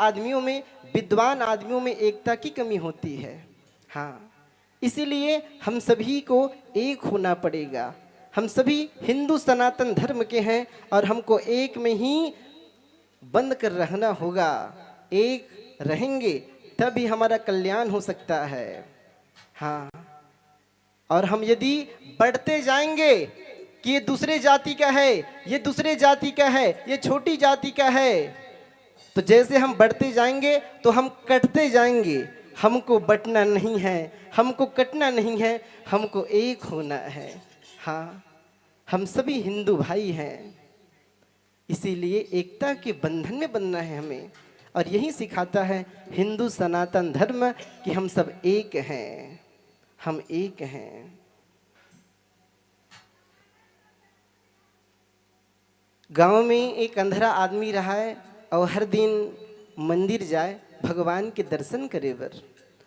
आदमियों में, विद्वान आदमियों में एकता की कमी होती है। हाँ, इसीलिए हम सभी को एक होना पड़ेगा। हम सभी हिंदू सनातन धर्म के हैं और हमको एक में ही बंद कर रहना होगा। एक रहेंगे तभी हमारा कल्याण हो सकता है। हाँ, और हम यदि बढ़ते जाएंगे कि ये दूसरे जाति का है, ये दूसरे जाति का है, ये छोटी जाति का है, तो जैसे हम बढ़ते जाएंगे तो हम कटते जाएंगे। हमको बंटना नहीं है, हमको कटना नहीं है, हमको एक होना है। हाँ, हम सभी हिंदू भाई हैं, इसीलिए एकता के बंधन में बंधना है हमें। और यही सिखाता है हिंदू सनातन धर्म कि हम सब एक हैं, हम एक हैं। गांव में एक अंधरा आदमी रहा है और हर दिन मंदिर जाए भगवान के दर्शन करे बर।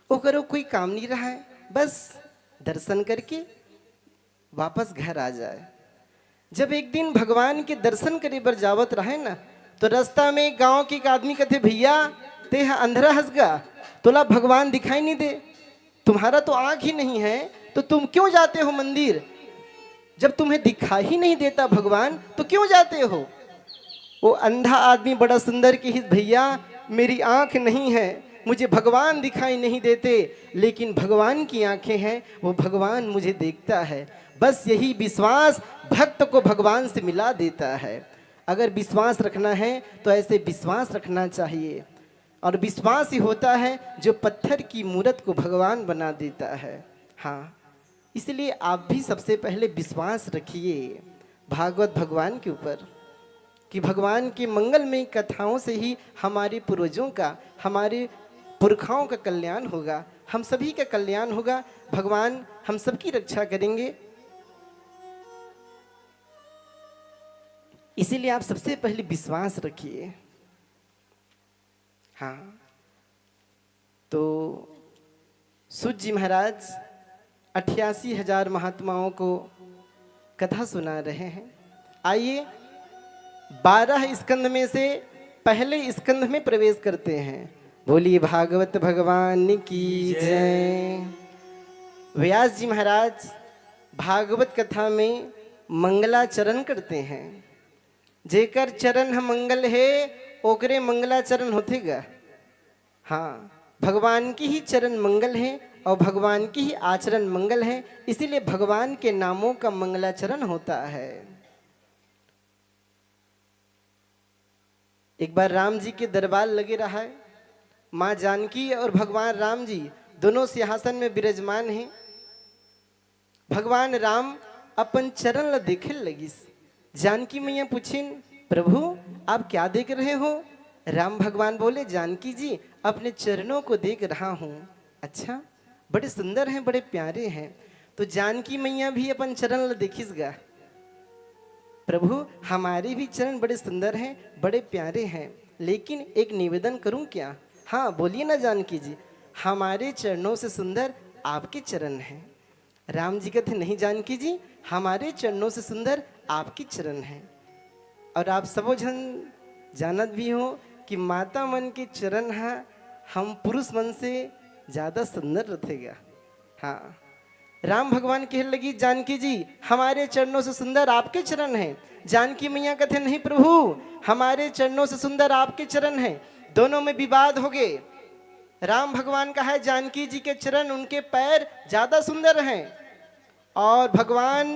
वो करो कोई काम नहीं रहा है, बस दर्शन करके वापस घर आ जाए। जब एक दिन भगवान के दर्शन करे बर जावत रहे ना, तो रास्ता में गांव के एक आदमी कहते, भैया ते अंधरा हंसगा, तोला भगवान दिखाई नहीं दे, तुम्हारा तो आंख ही नहीं है, तो तुम क्यों जाते हो मंदिर? जब तुम्हें दिखाई ही नहीं देता भगवान तो क्यों जाते हो? वो अंधा आदमी बड़ा सुंदर कि भैया मेरी आंख नहीं है, मुझे भगवान दिखाई नहीं देते, लेकिन भगवान की आंखें हैं, वो भगवान मुझे देखता है। बस यही विश्वास भक्त को भगवान से मिला देता है। अगर विश्वास रखना है तो ऐसे विश्वास रखना चाहिए, और विश्वास ही होता है जो पत्थर की मूरत को भगवान बना देता है। हाँ, इसलिए आप भी सबसे पहले विश्वास रखिए भागवत भगवान के ऊपर, कि भगवान की मंगलमय कथाओं से ही हमारे पूर्वजों का, हमारे पुरखाओं का कल्याण होगा, हम सभी का कल्याण होगा। भगवान हम सबकी रक्षा करेंगे। इसीलिए आप सबसे पहले विश्वास रखिए। हाँ, तो सूत जी महाराज 88,000 महात्माओं को कथा सुना रहे हैं। आइए 12 स्कंद में से पहले स्कंद में प्रवेश करते हैं। बोलिए भागवत भगवान की जय। व्यास जी महाराज भागवत कथा में मंगलाचरण करते हैं। जेकर चरण हम मंगल है ओकरे मंगलाचरण होतेगा। हाँ, भगवान की ही चरण मंगल है और भगवान की ही आचरण मंगल है, इसीलिए भगवान के नामों का मंगलाचरण होता है। एक बार राम जी के दरबार लगे रहा है। माँ जानकी और भगवान राम जी दोनों सिंहासन में विराजमान हैं। भगवान राम अपन चरण ला देखे लगी। जानकी मैया पूछिन, प्रभु आप क्या देख रहे हो? राम भगवान बोले, जानकी जी अपने चरणों को देख रहा हूँ। अच्छा, बड़े सुंदर हैं, बड़े प्यारे हैं। तो जानकी मैया भी अपन चरण ला देखिसगा। प्रभु हमारे भी चरण बड़े सुंदर हैं, बड़े प्यारे हैं, लेकिन एक निवेदन करूं क्या? हाँ बोलिए ना जानकी जी। हमारे चरणों से सुंदर आपके चरण हैं। राम जी कहते, नहीं जानकी जी, हमारे चरणों से सुंदर आपकी चरण हैं। और आप सबो जन जानत भी हो कि माता मन के चरण हम पुरुष मन से ज्यादा सुंदर रहेगा। हाँ, राम भगवान कहने लगी, जानकी जी हमारे चरणों से सुंदर आपके चरण हैं। जानकी मैया कहते, नहीं प्रभु हमारे चरणों से सुंदर आपके चरण हैं। दोनों में विवाद हो गए। राम भगवान का है जानकी जी के चरण, उनके पैर ज्यादा सुंदर हैं, और भगवान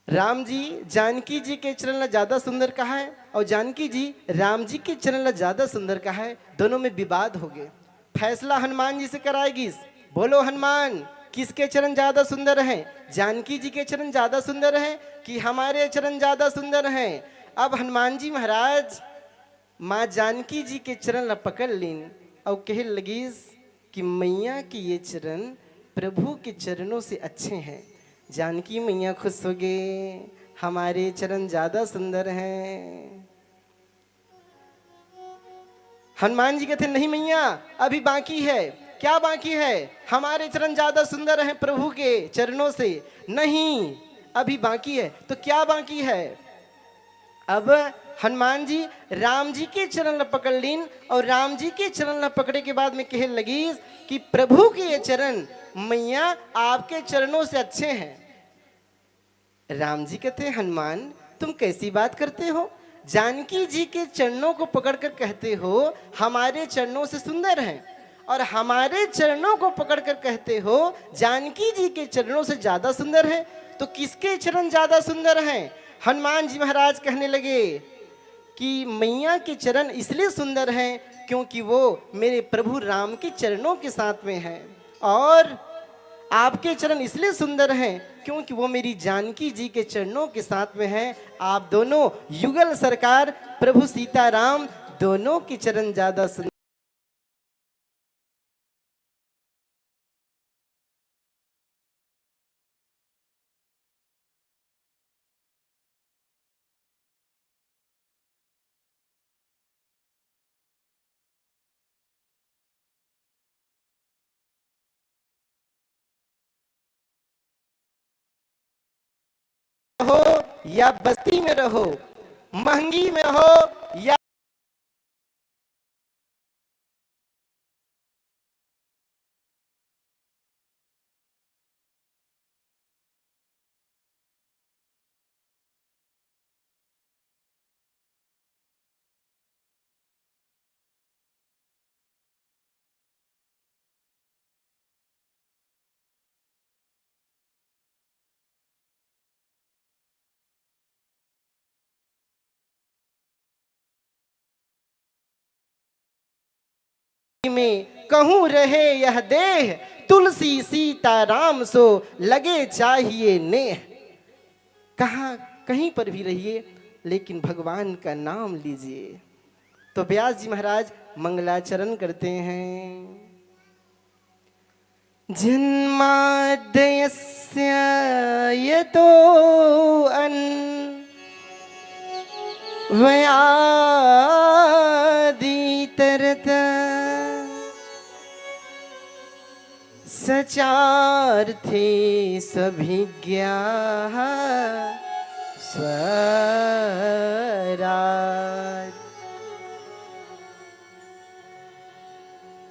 राम जी जानकी जी के चरण ला ज्यादा सुंदर कहा है, और जानकी जी राम जी के चरण ला ज्यादा सुंदर कहा है। दोनों में विवाद हो गए। फैसला हनुमान जी से कराएगी। बोलो हनुमान, किसके चरण ज्यादा सुंदर हैं? जानकी जी के चरण ज्यादा सुंदर हैं कि हमारे चरण ज्यादा सुंदर हैं? अब हनुमान जी महाराज माँ जानकी जी के चरण ला पकड़ लीन और कह लगी कि मैया के ये चरण प्रभु के चरणों से अच्छे हैं। जानकी मैया खुश हो गए, हमारे चरण ज्यादा सुंदर हैं। हनुमान जी कहते, नहीं मैया अभी बाकी है। क्या बाकी है? हमारे चरण ज्यादा सुंदर हैं प्रभु के चरणों से। नहीं, अभी बाकी है। तो क्या बाकी है? अब हनुमान जी राम जी के चरण ल पकड़ लीन और राम जी के चरण ल पकड़े के बाद में कहे लगी कि प्रभु के ये चरण मैया आपके चरणों से अच्छे हैं। राम जी कहते हनुमान तुम कैसी बात करते हो, जानकी जी के चरणों को पकड़कर कहते हो हमारे चरणों से सुंदर हैं, और हमारे चरणों को पकड़कर कहते हो जानकी जी के चरणों से ज्यादा सुंदर है, तो किसके चरण ज्यादा सुंदर हैं? हनुमान जी महाराज कहने लगे कि मैया के चरण इसलिए सुंदर हैं क्योंकि वो मेरे प्रभु राम के चरणों के साथ में हैं, और आपके चरण इसलिए सुंदर हैं क्योंकि वो मेरी जानकी जी के चरणों के साथ में हैं। आप दोनों युगल सरकार प्रभु सीताराम दोनों के चरण ज्यादा सुंदर। हो या बस्ती में रहो, महंगी में हो या में कहूँ रहे यह देह, तुलसी सीता राम सो लगे चाहिए नेह। कहाँ कहीं पर भी रहिए लेकिन भगवान का नाम लीजिए। तो व्यास जी महाराज मंगलाचरण करते हैं। जन्माद्यस्य यतो अन्वयादितरत सचार्थे सभिज्ञा स्वराट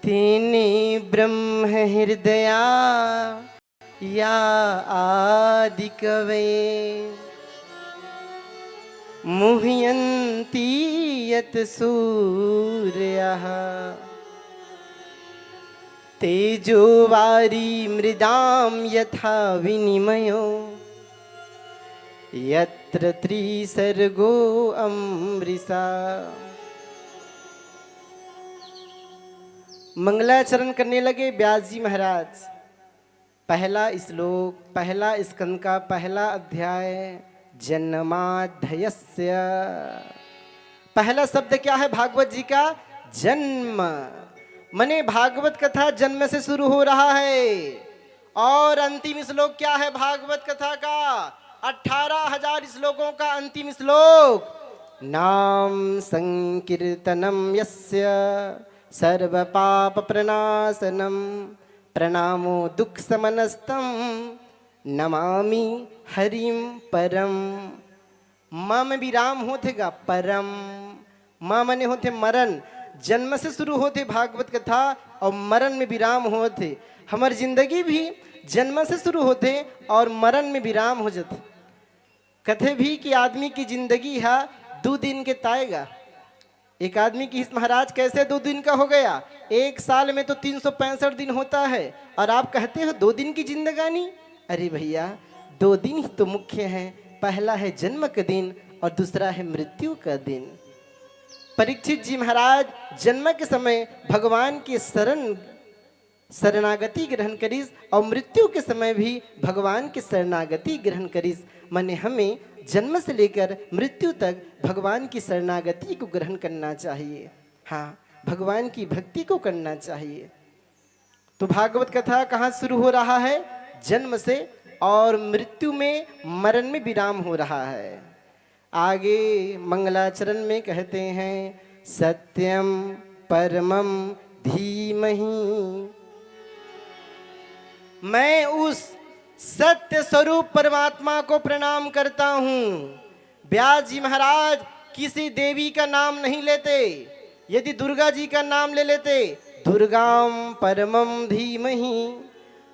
तेने ब्रह्म हृदया या आदि कवे मुह्यन्ति यत सूर्यः तेजो वारी मृदाम यथा विनिमयो यत्र त्रिसर्गो अमृषा। मंगलाचरण करने लगे व्यास जी महाराज। पहला श्लोक, पहला स्कंद का पहला अध्याय, जन्माद्यस्य। पहला शब्द क्या है भागवत जी का? जन्म। मने भागवत कथा जन्म से शुरू हो रहा है। और अंतिम श्लोक क्या है भागवत कथा का? 18,000 श्लोकों का अंतिम श्लोक, नाम संकीर्तनम यस्य सर्व पाप प्रणाशनम प्रणामो दुख समनस्तम नमामि हरिम परम। माँ में विराम होतेगा परम। माँ मने होते मरण। जन्म से शुरू होते भागवत कथा और मरण में विराम होते। हमारी जिंदगी भी जन्म से शुरू होते और मरण में विराम हो जाते। कथे भी कि आदमी की जिंदगी है 2 दिन के ताएगा। एक आदमी की महाराज कैसे 2 दिन का हो गया? 1 साल में तो 365 दिन होता है और आप कहते हो 2 दिन की जिंदगानी। अरे भैया 2 दिन ही तो मुख्य हैं। पहला है जन्म का दिन और दूसरा है मृत्यु का दिन। परीक्षित जी महाराज जन्म के समय भगवान के शरणागति ग्रहण करीस और मृत्यु के समय भी भगवान के शरणागति ग्रहण करीस। माने हमें जन्म से लेकर मृत्यु तक भगवान की शरणागति को ग्रहण करना चाहिए। हाँ, भगवान की भक्ति को करना चाहिए। तो भागवत कथा कहाँ शुरू हो रहा है? जन्म से, और मृत्यु में मरण में विराम हो रहा है। आगे मंगलाचरण में कहते हैं, सत्यम परमम धीमहि। मैं उस सत्य स्वरूप परमात्मा को प्रणाम करता हूँ। व्यास जी महाराज किसी देवी का नाम नहीं लेते। यदि दुर्गा जी का नाम ले लेते, दुर्गाम परमम धीमहि,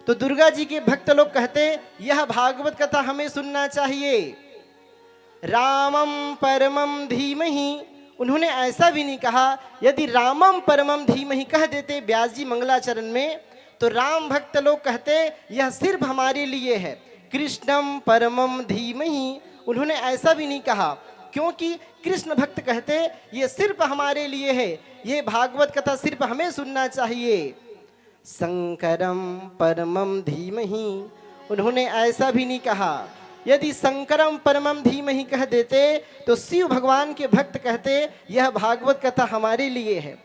तो दुर्गा जी के भक्त लोग कहते यह भागवत कथा हमें सुनना चाहिए। रामम परमम धीमहि, उन्होंने ऐसा भी नहीं कहा। यदि रामम परमम धीमहि कह देते व्यास जी मंगलाचरण में, तो राम भक्त लोग कहते यह सिर्फ हमारे लिए है। कृष्णम परमम धीमहि, उन्होंने ऐसा भी नहीं कहा, क्योंकि कृष्ण भक्त कहते ये सिर्फ हमारे लिए है, ये भागवत कथा सिर्फ हमें सुनना चाहिए। शंकरम परमम धीमहि, उन्होंने ऐसा भी नहीं कहा। यदि शंकरम परमम धीमहि कह देते, तो शिव भगवान के भक्त कहते यह भागवत कथा हमारे लिए है।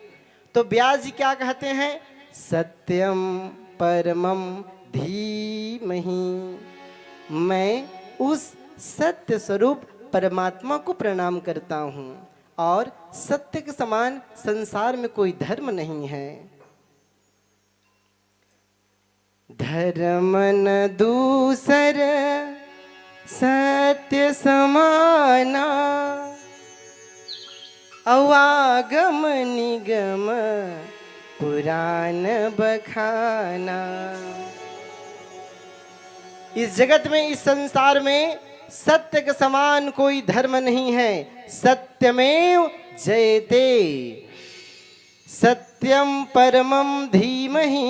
तो व्यास जी क्या कहते हैं? सत्यम परमम धीमहि, मैं उस सत्य स्वरूप परमात्मा को प्रणाम करता हूँ, और सत्य के समान संसार में कोई धर्म नहीं है। धर्म न दूसर सत्य समाना, अवागम निगम पुराण बखाना। इस जगत में, इस संसार में सत्य के समान कोई धर्म नहीं है। सत्यमेव जयते, सत्यम परमम धीमहि।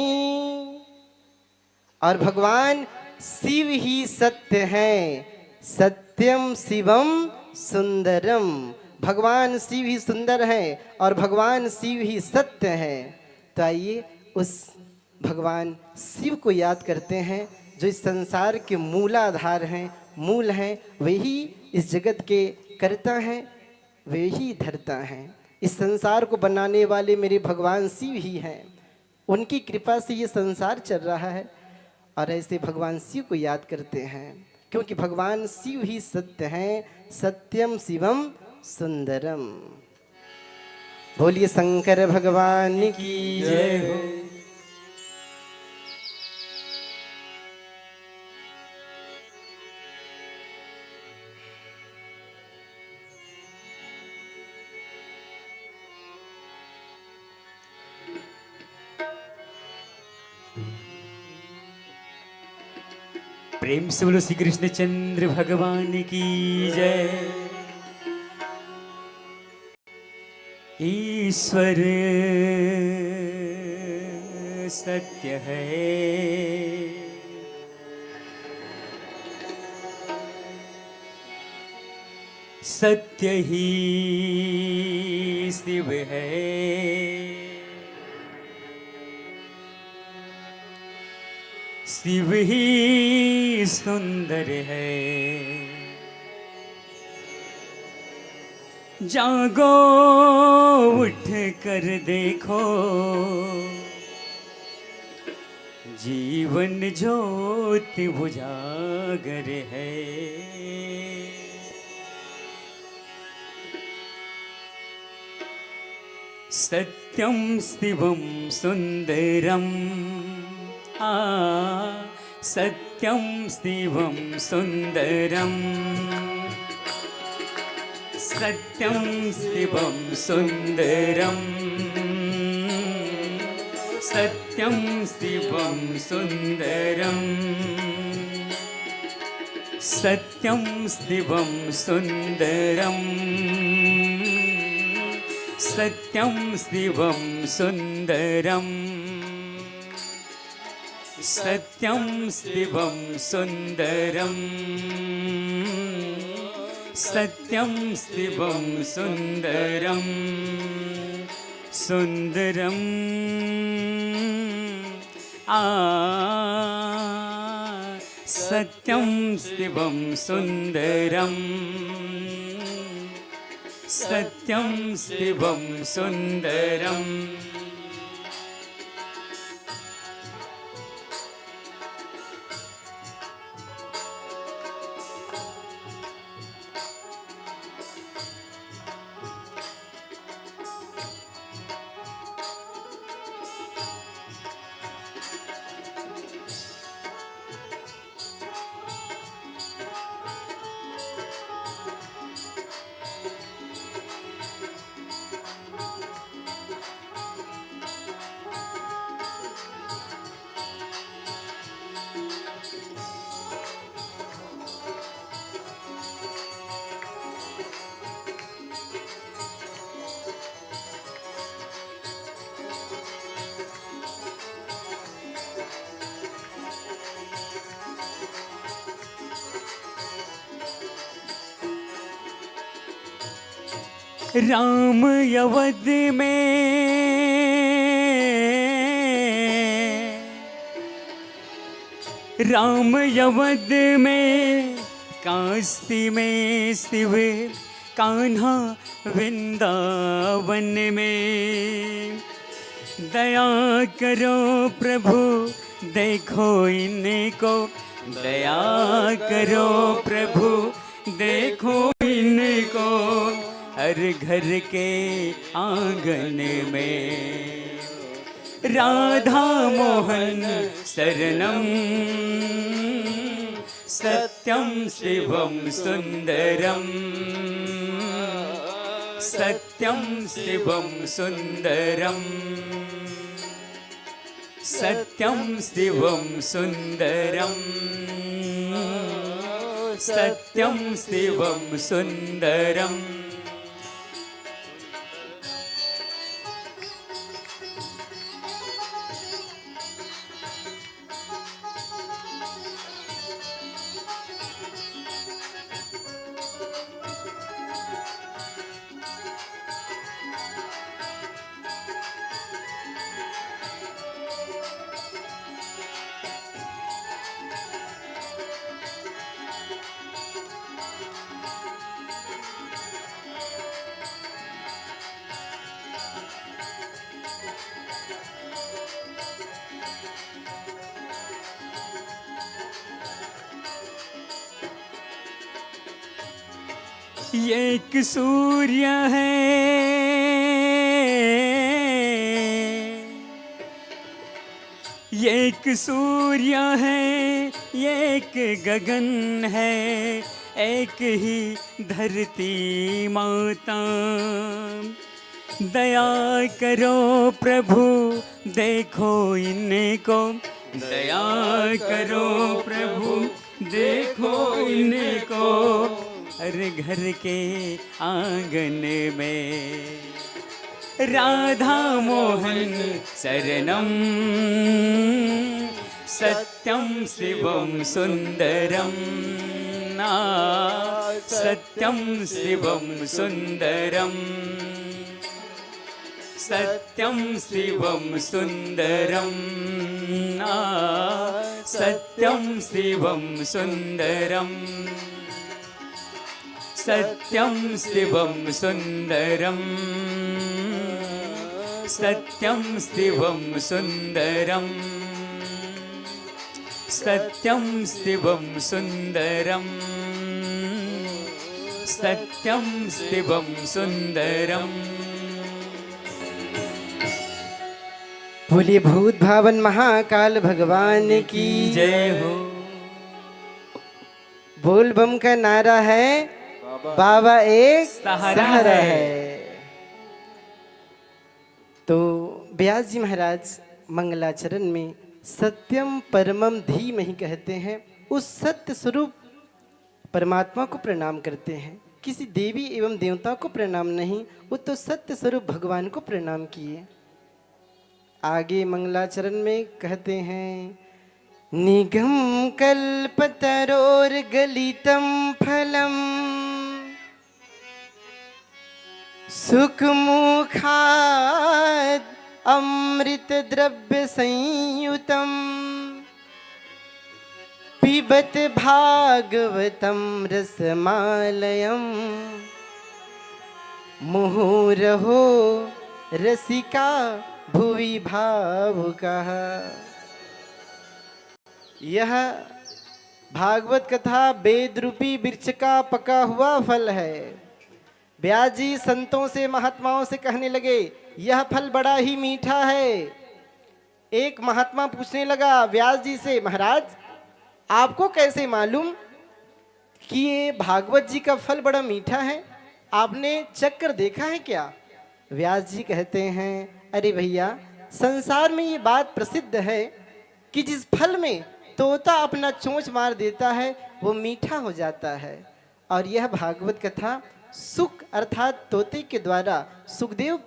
और भगवान शिव ही सत्य हैं। सत्यम शिवम सुंदरम, भगवान शिव ही सुंदर हैं और भगवान शिव ही सत्य हैं। तो आइए उस भगवान शिव को याद करते हैं, जो इस संसार के मूलाधार हैं, मूल हैं। वही इस जगत के कर्ता हैं, वही धरता हैं। इस संसार को बनाने वाले मेरे भगवान शिव ही हैं। उनकी कृपा से ये संसार चल रहा है। और ऐसे भगवान शिव को याद करते हैं, क्योंकि भगवान शिव ही सत्य हैं। सत्यम शिवम सुंदरम। बोलिए शंकर भगवान की जय हो। प्रेम से बोलो श्री कृष्ण चंद्र भगवान की जय। ईश्वर सत्य है, सत्य ही शिव है। शिव ही सुंदर है। जागो उठ कर देखो, जीवन ज्योति बुझागर है। सत्यम शिवम सुंदरम, सत्यम शिवम सुंदरम, सत्यम शिवम सुंदरम, सत्यम शिवम सुंदरम, सत्यम शिवम सुंदरम, सत्यम शिवम सुंदरम, सत्यम शिवम सुंदरम, सत्यम शिवम सुंदरम, सुंदरम सत्यम शिवम सुंदरम, सत्यम शिवम सुंदरम। राम अवध में, राम अवध में, कास्ती में शिव, कान्हा वृंदावन में। दया करो प्रभु देखो इनको, दया करो प्रभु देखो इनको, हर घर के आंगन में। राधा मोहन शरणम, सत्यम शिवम सुंदरम, सत्यम शिवम सुंदरम, सत्यम शिवम सुंदरम, सत्यम शिवम सुंदरम। एक सूर्य है, एक सूर्य है, एक गगन है, एक ही धरती माता। दया करो प्रभु देखो इनको, दया करो प्रभु देखो इनको, हर घर के आंगन में। राधा मोहन शरणम, सत्यम शिवम सुंदरम, सत्यम शिवम सुंदरम, सत्यम शिवम सुंदरम, सत्यम शिवम सुंदरम, सत्यम शिवम सुंदरम, सत्यम शिवम सुंदरम, सत्यम शिवम सुंदरम, सत्यम शिवम सुंदरम। बोलिए भूत भावन महाकाल भगवान की जय हो। बोल बम का नारा है, बाबा एक सहारा सहारा है। है। तो व्यास जी महाराज मंगलाचरण में सत्यम परमम धीमहि कहते हैं। उस सत्य स्वरूप परमात्मा को प्रणाम करते हैं, किसी देवी एवं देवता को प्रणाम नहीं, वो तो सत्य स्वरूप भगवान को प्रणाम किए। आगे मंगलाचरण में कहते हैं, निगम कल्पतरोर गलितम फलम, सुखमुखाद अमृत द्रव्य संयुतम, पिबत भागवतम रसमालयम, मुहुरहो रसिका भुवि भावुकः। यह भागवत कथा वेद रूपी वृक्ष का पका हुआ फल है। व्यास जी संतों से महात्माओं से कहने लगे, यह फल बड़ा ही मीठा है। एक महात्मा पूछने लगा व्यास जी से, महाराज आपको कैसे मालूम कि ये भागवत जी का फल बड़ा मीठा है, आपने चख कर देखा है क्या? व्यास जी कहते हैं, अरे भैया संसार में ये बात प्रसिद्ध है कि जिस फल में तोता अपना चोंच मार देता है वो मीठा हो जाता है, और यह भागवत कथा सुख अर्थात तोते के द्वारा सुखदेव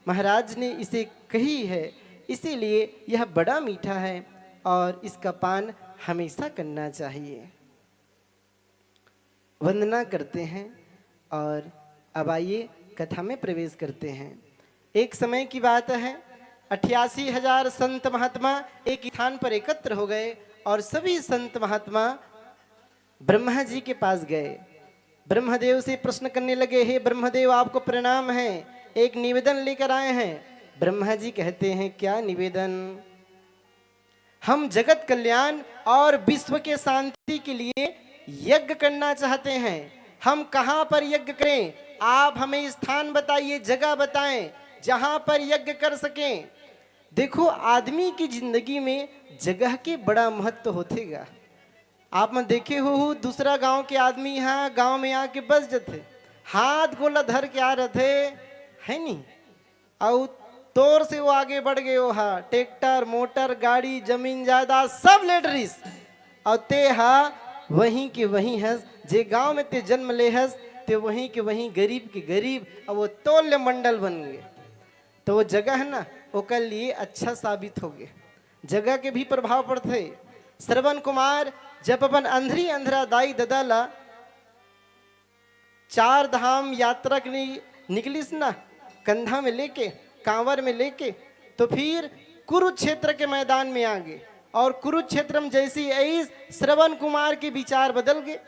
महाराज ने इसे कही है, इसीलिए यह बड़ा मीठा है और इसका पान हमेशा करना चाहिए। वंदना करते हैं और अब आइए कथा में प्रवेश करते हैं। एक समय की बात है, 88,000 संत महात्मा एक स्थान पर एकत्र हो गए और सभी संत महात्मा ब्रह्मा जी के पास गए। ब्रह्मदेव से प्रश्न करने लगे, हे ब्रह्मदेव आपको प्रणाम है, एक निवेदन लेकर आए हैं। ब्रह्मा जी कहते हैं, क्या निवेदन? हम जगत कल्याण और विश्व के शांति के लिए यज्ञ करना चाहते हैं। हम कहां पर यज्ञ करें? आप हमें स्थान बताइए, जगह बताएं जहां पर यज्ञ कर सकें। देखो, आदमी की जिंदगी में जगह के बड़ा महत्व होतेगा। आप में देखे हो दूसरा गांव के आदमी यहाँ गांव में आके बस जाते, हाथ गोला धर के आ रहे थे, है नहीं, और तोर से वो आगे बढ़ गए हो, हा ट्रैक्टर मोटर गाड़ी जमीन जायदाद सब लेडरीस, और ते हा वहीं के वहीं हंस, जे गांव में ते जन्म ले हंस ते वहीं के वहीं गरीब के गरीब, और वो तोल्य मंडल बन गए। तो वो जगह है ना, वो कल लिए अच्छा साबित हो गए। जगह के भी प्रभाव पड़ते। श्रवण कुमार जब अपन अंधरी अंधरा दाई ददाला 4 धाम यात्रा के लिए निकलीस ना, कंधा में लेके कांवर में लेके, तो फिर कुरुक्षेत्र के मैदान में आ गए। और कुरुक्षेत्र में जैसी आई, श्रवण कुमार के विचार बदल गए।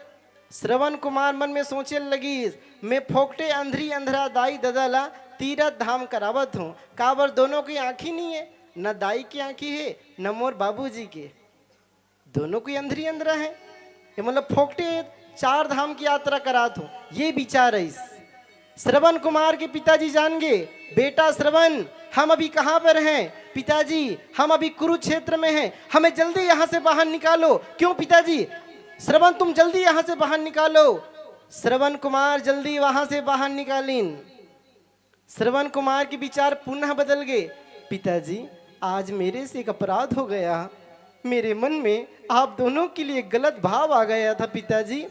श्रवण कुमार मन में सोचे लगी, मैं फोकटे अंधरी अंधरा दाई ददाला तीरथ धाम करावत हूँ, काबर दोनों की आंखी नहीं है, न दाई की आंखी है न मोर बाबूजी के, दोनों की अंधरी अंधरा है, ये मतलब फोकटे 4 धाम की यात्रा करात हूँ, ये विचार है। इस श्रवण कुमार के पिताजी जान गए, बेटा श्रवण हम अभी कहाँ पर हैं? पिताजी हम अभी कुरुक्षेत्र में हैं, हमें जल्दी यहाँ से बाहर निकालो। क्यों पिताजी? श्रवण तुम जल्दी यहाँ से बाहर निकालो। श्रवण कुमार जल्दी वहां से बाहर निकालीन। श्रवण कुमार के विचार पुनः बदल गए, पिताजी आज मेरे से एक अपराध हो गया, मेरे मन में आप दोनों के लिए गलत भाव आ गया था पिताजी।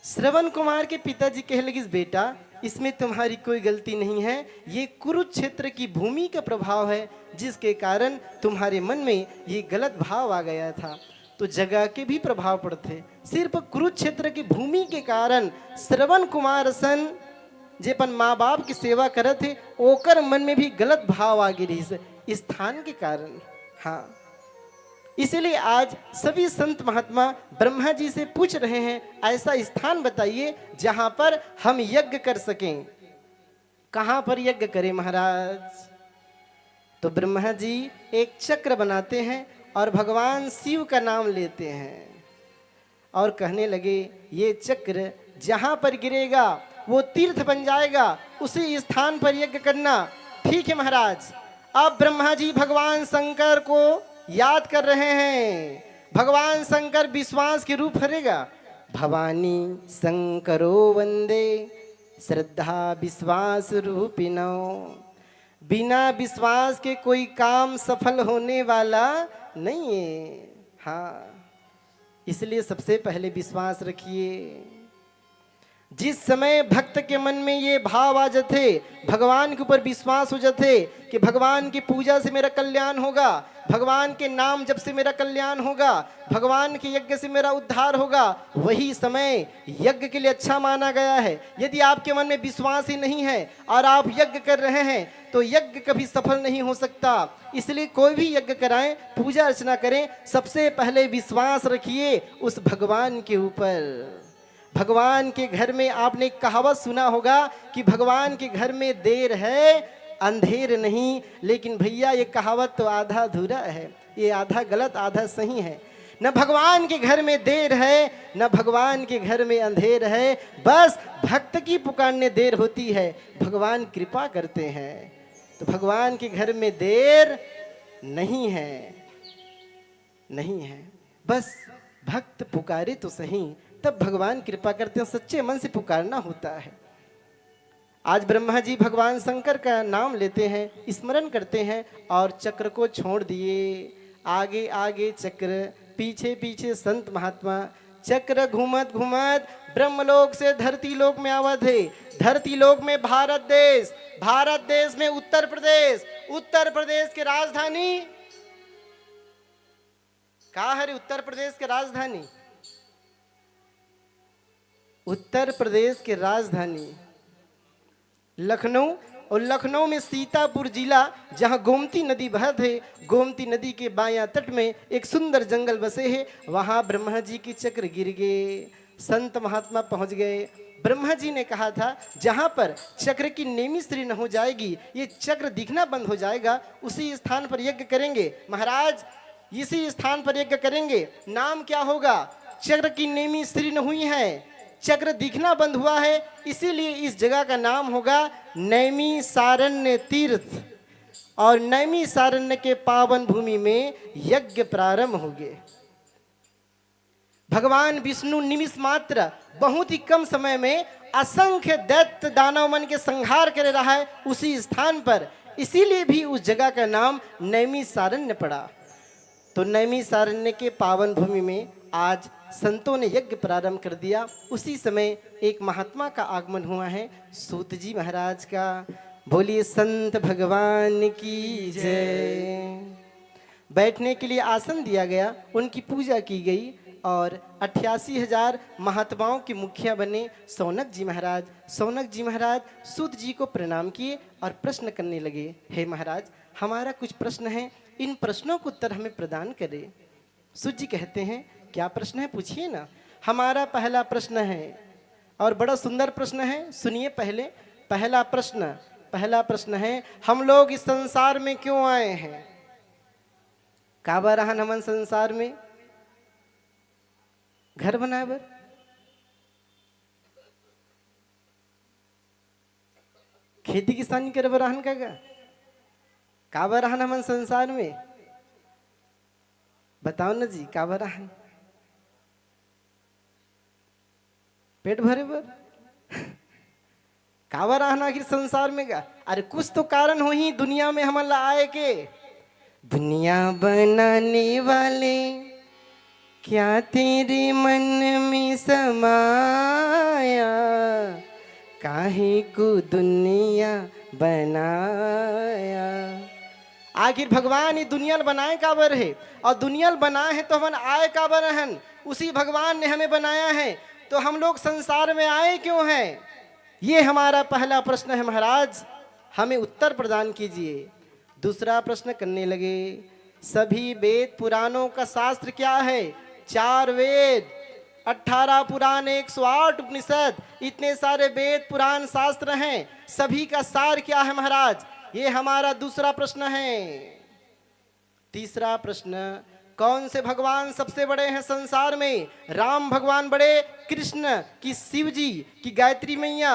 श्रवण कुमार के पिताजी कह लगे, बेटा इसमें तुम्हारी कोई गलती नहीं है, ये कुरुक्षेत्र की भूमि का प्रभाव है जिसके कारण तुम्हारे मन में ये गलत भाव आ गया था। तो जगह के भी प्रभाव पड़ते, सिर्फ कुरुक्षेत्र की भूमि के कारण श्रवण कुमार सन जेपन माँ बाप की सेवा करे थे, ओकर मन में भी गलत भाव आ गई इस स्थान के कारण। हाँ, इसीलिए आज सभी संत महात्मा ब्रह्मा जी से पूछ रहे हैं, ऐसा स्थान बताइए जहां पर हम यज्ञ कर सकें। कहां पर यज्ञ करें महाराज? तो ब्रह्मा जी एक चक्र बनाते हैं और भगवान शिव का नाम लेते हैं और कहने लगे, ये चक्र जहां पर गिरेगा वो तीर्थ बन जाएगा, उसी स्थान पर यज्ञ करना। ठीक है महाराज। अब ब्रह्मा जी भगवान शंकर को याद कर रहे हैं। भगवान शंकर विश्वास के रूप हरेगा, भवानी शंकरो वंदे श्रद्धा विश्वास रूपिणो। बिना विश्वास के कोई काम सफल होने वाला नहीं है। हाँ, इसलिए सबसे पहले विश्वास रखिए। जिस समय भक्त के मन में ये भाव आ जाते, भगवान के ऊपर विश्वास हो जाते कि भगवान की पूजा से मेरा कल्याण होगा, भगवान के नाम जप से मेरा कल्याण होगा, भगवान के यज्ञ से मेरा उद्धार होगा, वही समय यज्ञ के लिए अच्छा माना गया है। यदि आपके मन में विश्वास ही नहीं है और आप यज्ञ कर रहे हैं तो यज्ञ कभी सफल नहीं हो सकता। इसलिए कोई भी यज्ञ कराएं, पूजा अर्चना करें, सबसे पहले विश्वास रखिए उस भगवान के ऊपर। भगवान के घर में आपने कहावत सुना होगा कि भगवान के घर में देर है अंधेर नहीं। लेकिन भैया ये कहावत तो आधा अधूरा है, ये आधा गलत आधा सही है। न भगवान के घर में देर है न भगवान के घर में अंधेर है, बस भक्त की पुकारने देर होती है, भगवान कृपा करते हैं। तो भगवान के घर में देर नहीं है, नहीं है, बस भक्त पुकारे तो सही, तब भगवान कृपा करते हैं। सच्चे मन से पुकारना होता है। आज ब्रह्मा जी भगवान शंकर का नाम लेते हैं, स्मरण करते हैं और चक्र को छोड़ दिए। आगे आगे चक्र, पीछे पीछे संत महात्मा। चक्र घूमत घूमत ब्रह्मलोक से धरती लोक में आवत है। धरती लोक में भारत देश, भारत देश में उत्तर प्रदेश, उत्तर प्रदेश की राजधानी कहाँ है? उत्तर प्रदेश की राजधानी, उत्तर प्रदेश की राजधानी लखनऊ, और लखनऊ में सीतापुर जिला, जहाँ गोमती नदी बहत है, गोमती नदी के बायां तट में एक सुंदर जंगल बसे है। वहाँ ब्रह्मा जी के चक्र गिर गए, संत महात्मा पहुँच गए। ब्रह्मा जी ने कहा था जहाँ पर चक्र की नेमी श्री न हो जाएगी, ये चक्र दिखना बंद हो जाएगा, उसी स्थान पर यज्ञ करेंगे। महाराज इसी स्थान पर यज्ञ करेंगे। नाम क्या होगा? चक्र की नेमी श्री न हुई है, चक्र दिखना बंद हुआ है, इसीलिए इस जगह का नाम होगा नैमी सारण्य तीर्थ। और नैमी सारण्य के पावन भूमि में यज्ञ प्रारंभ हो गए। भगवान विष्णु निमिष मात्र, बहुत ही कम समय में असंख्य दैत्य दानव मन के संहार कर रहा है उसी स्थान पर, इसीलिए भी उस जगह का नाम नैमी सारण्य पड़ा। तो नैमी सारण्य के पावन भूमि में आज संतों ने यज्ञ प्रारंभ कर दिया। उसी समय एक महात्मा का आगमन हुआ है, सूत जी महाराज का। बोलिए संत भगवान की जय। बैठने के लिए आसन दिया गया, उनकी पूजा की गई और 88,000 महात्माओं के मुखिया बने सौनक जी महाराज। सौनक जी महाराज सूत जी को प्रणाम किए और प्रश्न करने लगे, हे महाराज हमारा कुछ प्रश्न है, इन प्रश्नों को उत्तर हमें प्रदान करें। सूत जी कहते हैं क्या प्रश्न है, पूछिए ना। हमारा पहला प्रश्न है, और बड़ा सुंदर प्रश्न है, सुनिए पहले। पहला प्रश्न है, हम लोग इस संसार में क्यों आए हैं? काबा रहन हमन संसार में? घर बनाए बर, खेती किसानी करे बर रहन काबा रहन हमन संसार में? बताओ ना जी, काबा रहन? पेट भरे बर? काबा रहना आखिर संसार में का? अरे कुछ तो कारण हो ही दुनिया में हमन ला आए के। दुनिया बनाने वाले क्या तेरे मन में समाया, काहे को दुनिया बनाया। आखिर भगवान ये दुनिया बनाए काबर है, और दुनिया बनाए है तो हम आए काबर हन? उसी भगवान ने हमें बनाया है, तो हम लोग संसार में आए क्यों हैं? ये हमारा पहला प्रश्न है महाराज, हमें उत्तर प्रदान कीजिए। दूसरा प्रश्न करने लगे, सभी वेद पुराणों का शास्त्र क्या है? 4 वेद, 18 पुराण, 108 उपनिषद, इतने सारे वेद पुराण शास्त्र हैं, सभी का सार क्या है महाराज? ये हमारा दूसरा प्रश्न है। तीसरा प्रश्न, कौन से भगवान सबसे बड़े हैं संसार में? राम भगवान बड़े, कृष्ण की शिव जी की गायत्री मैया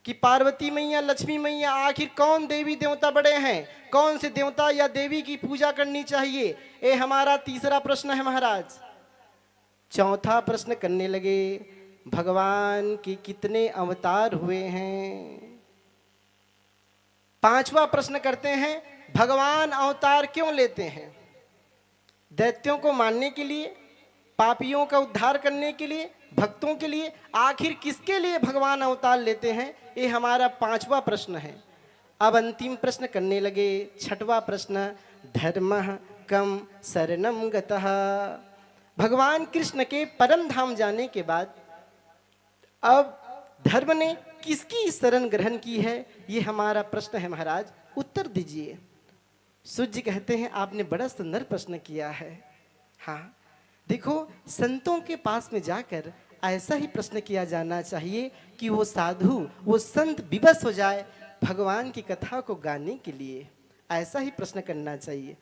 कि पार्वती मैया, लक्ष्मी मैया? आखिर कौन देवी देवता बड़े हैं? कौन से देवता या देवी की पूजा करनी चाहिए? ये हमारा तीसरा प्रश्न है महाराज। चौथा प्रश्न करने लगे, भगवान के कितने अवतार हुए हैं? पांचवा प्रश्न करते हैं, भगवान अवतार क्यों लेते हैं? दैत्यों को मारने के लिए, पापियों का उद्धार करने के लिए, भक्तों के लिए? आखिर किसके लिए भगवान अवतार लेते हैं? ये हमारा पांचवा प्रश्न है। अब अंतिम प्रश्न करने लगे, छठवां प्रश्न, धर्मः कम शरणम गतः। भगवान कृष्ण के परम धाम जाने के बाद अब धर्म ने किसकी शरण ग्रहण की है? ये हमारा प्रश्न है महाराज, उत्तर दीजिए। सूत जी कहते हैं आपने बड़ा सुंदर प्रश्न किया है। हाँ देखो, संतों के पास में जाकर ऐसा ही प्रश्न किया जाना चाहिए कि वो साधु, वो संत विवश हो जाए भगवान की कथा को गाने के लिए। ऐसा ही प्रश्न करना चाहिए।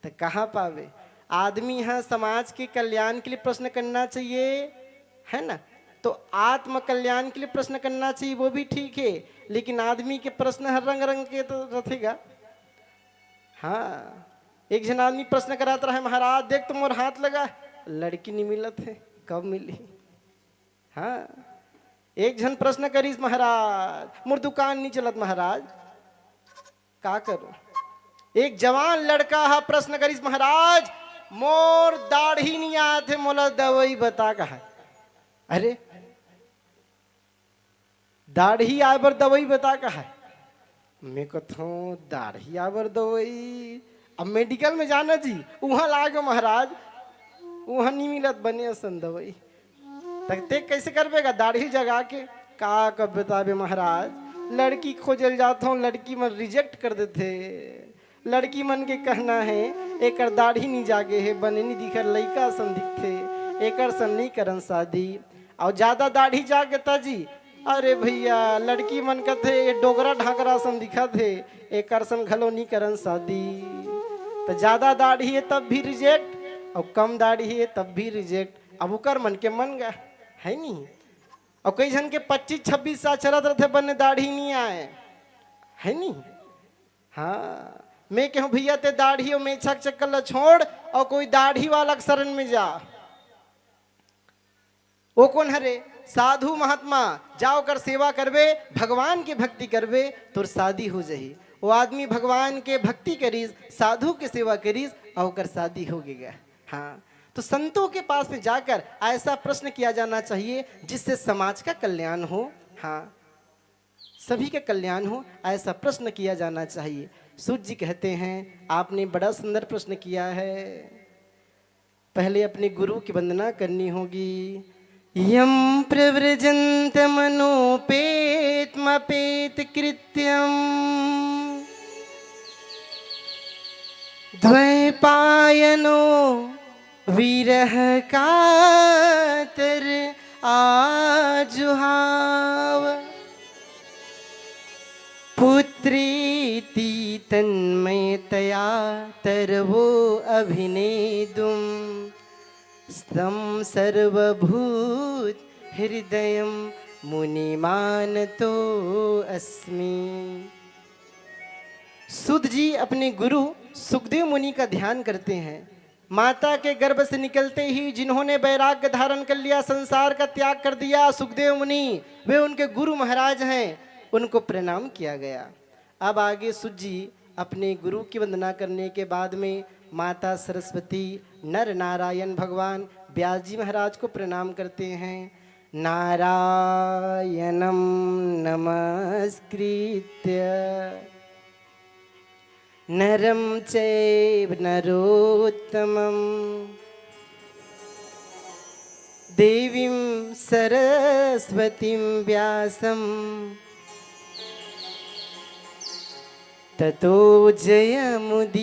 तो कहाँ पावे? आदमी यहाँ समाज के कल्याण के लिए प्रश्न करना चाहिए, है ना? तो आत्म कल्याण के लिए प्रश्न करना चाहिए, वो भी ठीक है, लेकिन आदमी के प्रश्न हर रंग रंग के तो रहेगा। हाँ, एक जन आदमी प्रश्न कराता रहा, महाराज देख तुम और हाथ लगा, लड़की नहीं मिलत है, कब मिली? हाँ, एक जन प्रश्न करीस, महाराज मोर दुकान नहीं चलत महाराज, का करो? एक जवान लड़का हा प्रश्न करीस, महाराज मोर दाढ़ी नहीं आते, मोला दवाई बता कहा। अरे दाढ़ी आए बर दवाई बता कहा? मैं कहता हूँ दाढ़ी आए बर दवाई, अब मेडिकल में जाना जी, वहां लागे महाराज, वहां नहीं मिलत बने असन दवाई, तक कैसे करबेगा? दाढ़ी जगा के का कब बताबे महाराज? लड़की खोजल जाता हूँ, लड़की मन रिजेक्ट कर देते। लड़की मन के कहना है एक दाढ़ी नहीं जागे है, बने नहीं दिखर लड़का सन दिखते, एक सन नहीं करन शादी। और ज्यादा दाढ़ी जागे ताजी, अरे भैया लड़की मन कहते ये डोगरा ढाकरा सन दिखा थे, एक सन घलो नहीं करन शादी। तो ज्यादा दाढ़ी है तब भी रिजेक्ट, और कम दाढ़ी है तब भी रिजेक्ट। अब उकर मन के मन गया है नहीं। और कई जन के 25-26 साल चलत रहते बने दाढ़ी नहीं आए है नहीं। हाँ मैं कहूँ भैया ते दाढ़ी और मेछक चक्कर छोड़ और कोई दाढ़ी वाला शरण में जा। वो कौन हरे? साधु महात्मा। जाओ कर सेवा करबे, भगवान की भक्ति करबे तो शादी हो जाही। वो आदमी भगवान के भक्ति करीस, साधु की सेवा करीस और कर शादी हो गया। हाँ तो संतों के पास में जाकर ऐसा प्रश्न किया जाना चाहिए जिससे समाज का कल्याण हो। हाँ सभी का कल्याण हो, ऐसा प्रश्न किया जाना चाहिए। सूत जी कहते हैं आपने बड़ा सुंदर प्रश्न किया है। पहले अपने गुरु की वंदना करनी होगी। यम प्रव्रजंत मनोपेतमपेत कृत्यम द्वैपायनो विरह कातर आजुहाव पुत्रीति तन्मयतया तरवो अभिनेदुम स्तम सर्वभूत हृदयम मुनिमानतो अस्मि। सुध जी अपने गुरु सुखदेव मुनि का ध्यान करते हैं। माता के गर्भ से निकलते ही जिन्होंने वैराग्य धारण कर लिया, संसार का त्याग कर दिया, सुखदेव मुनि वे उनके गुरु महाराज हैं, उनको प्रणाम किया गया। अब आगे सुध जी अपने गुरु की वंदना करने के बाद में माता सरस्वती, नर नारायण भगवान व्यास जी महाराज को प्रणाम करते हैं। नारायणं नमस्कृत्य नरं चैव नरोत्तमं देवीं सरस्वतीं व्यासं ततो जयमुदीरयेत्।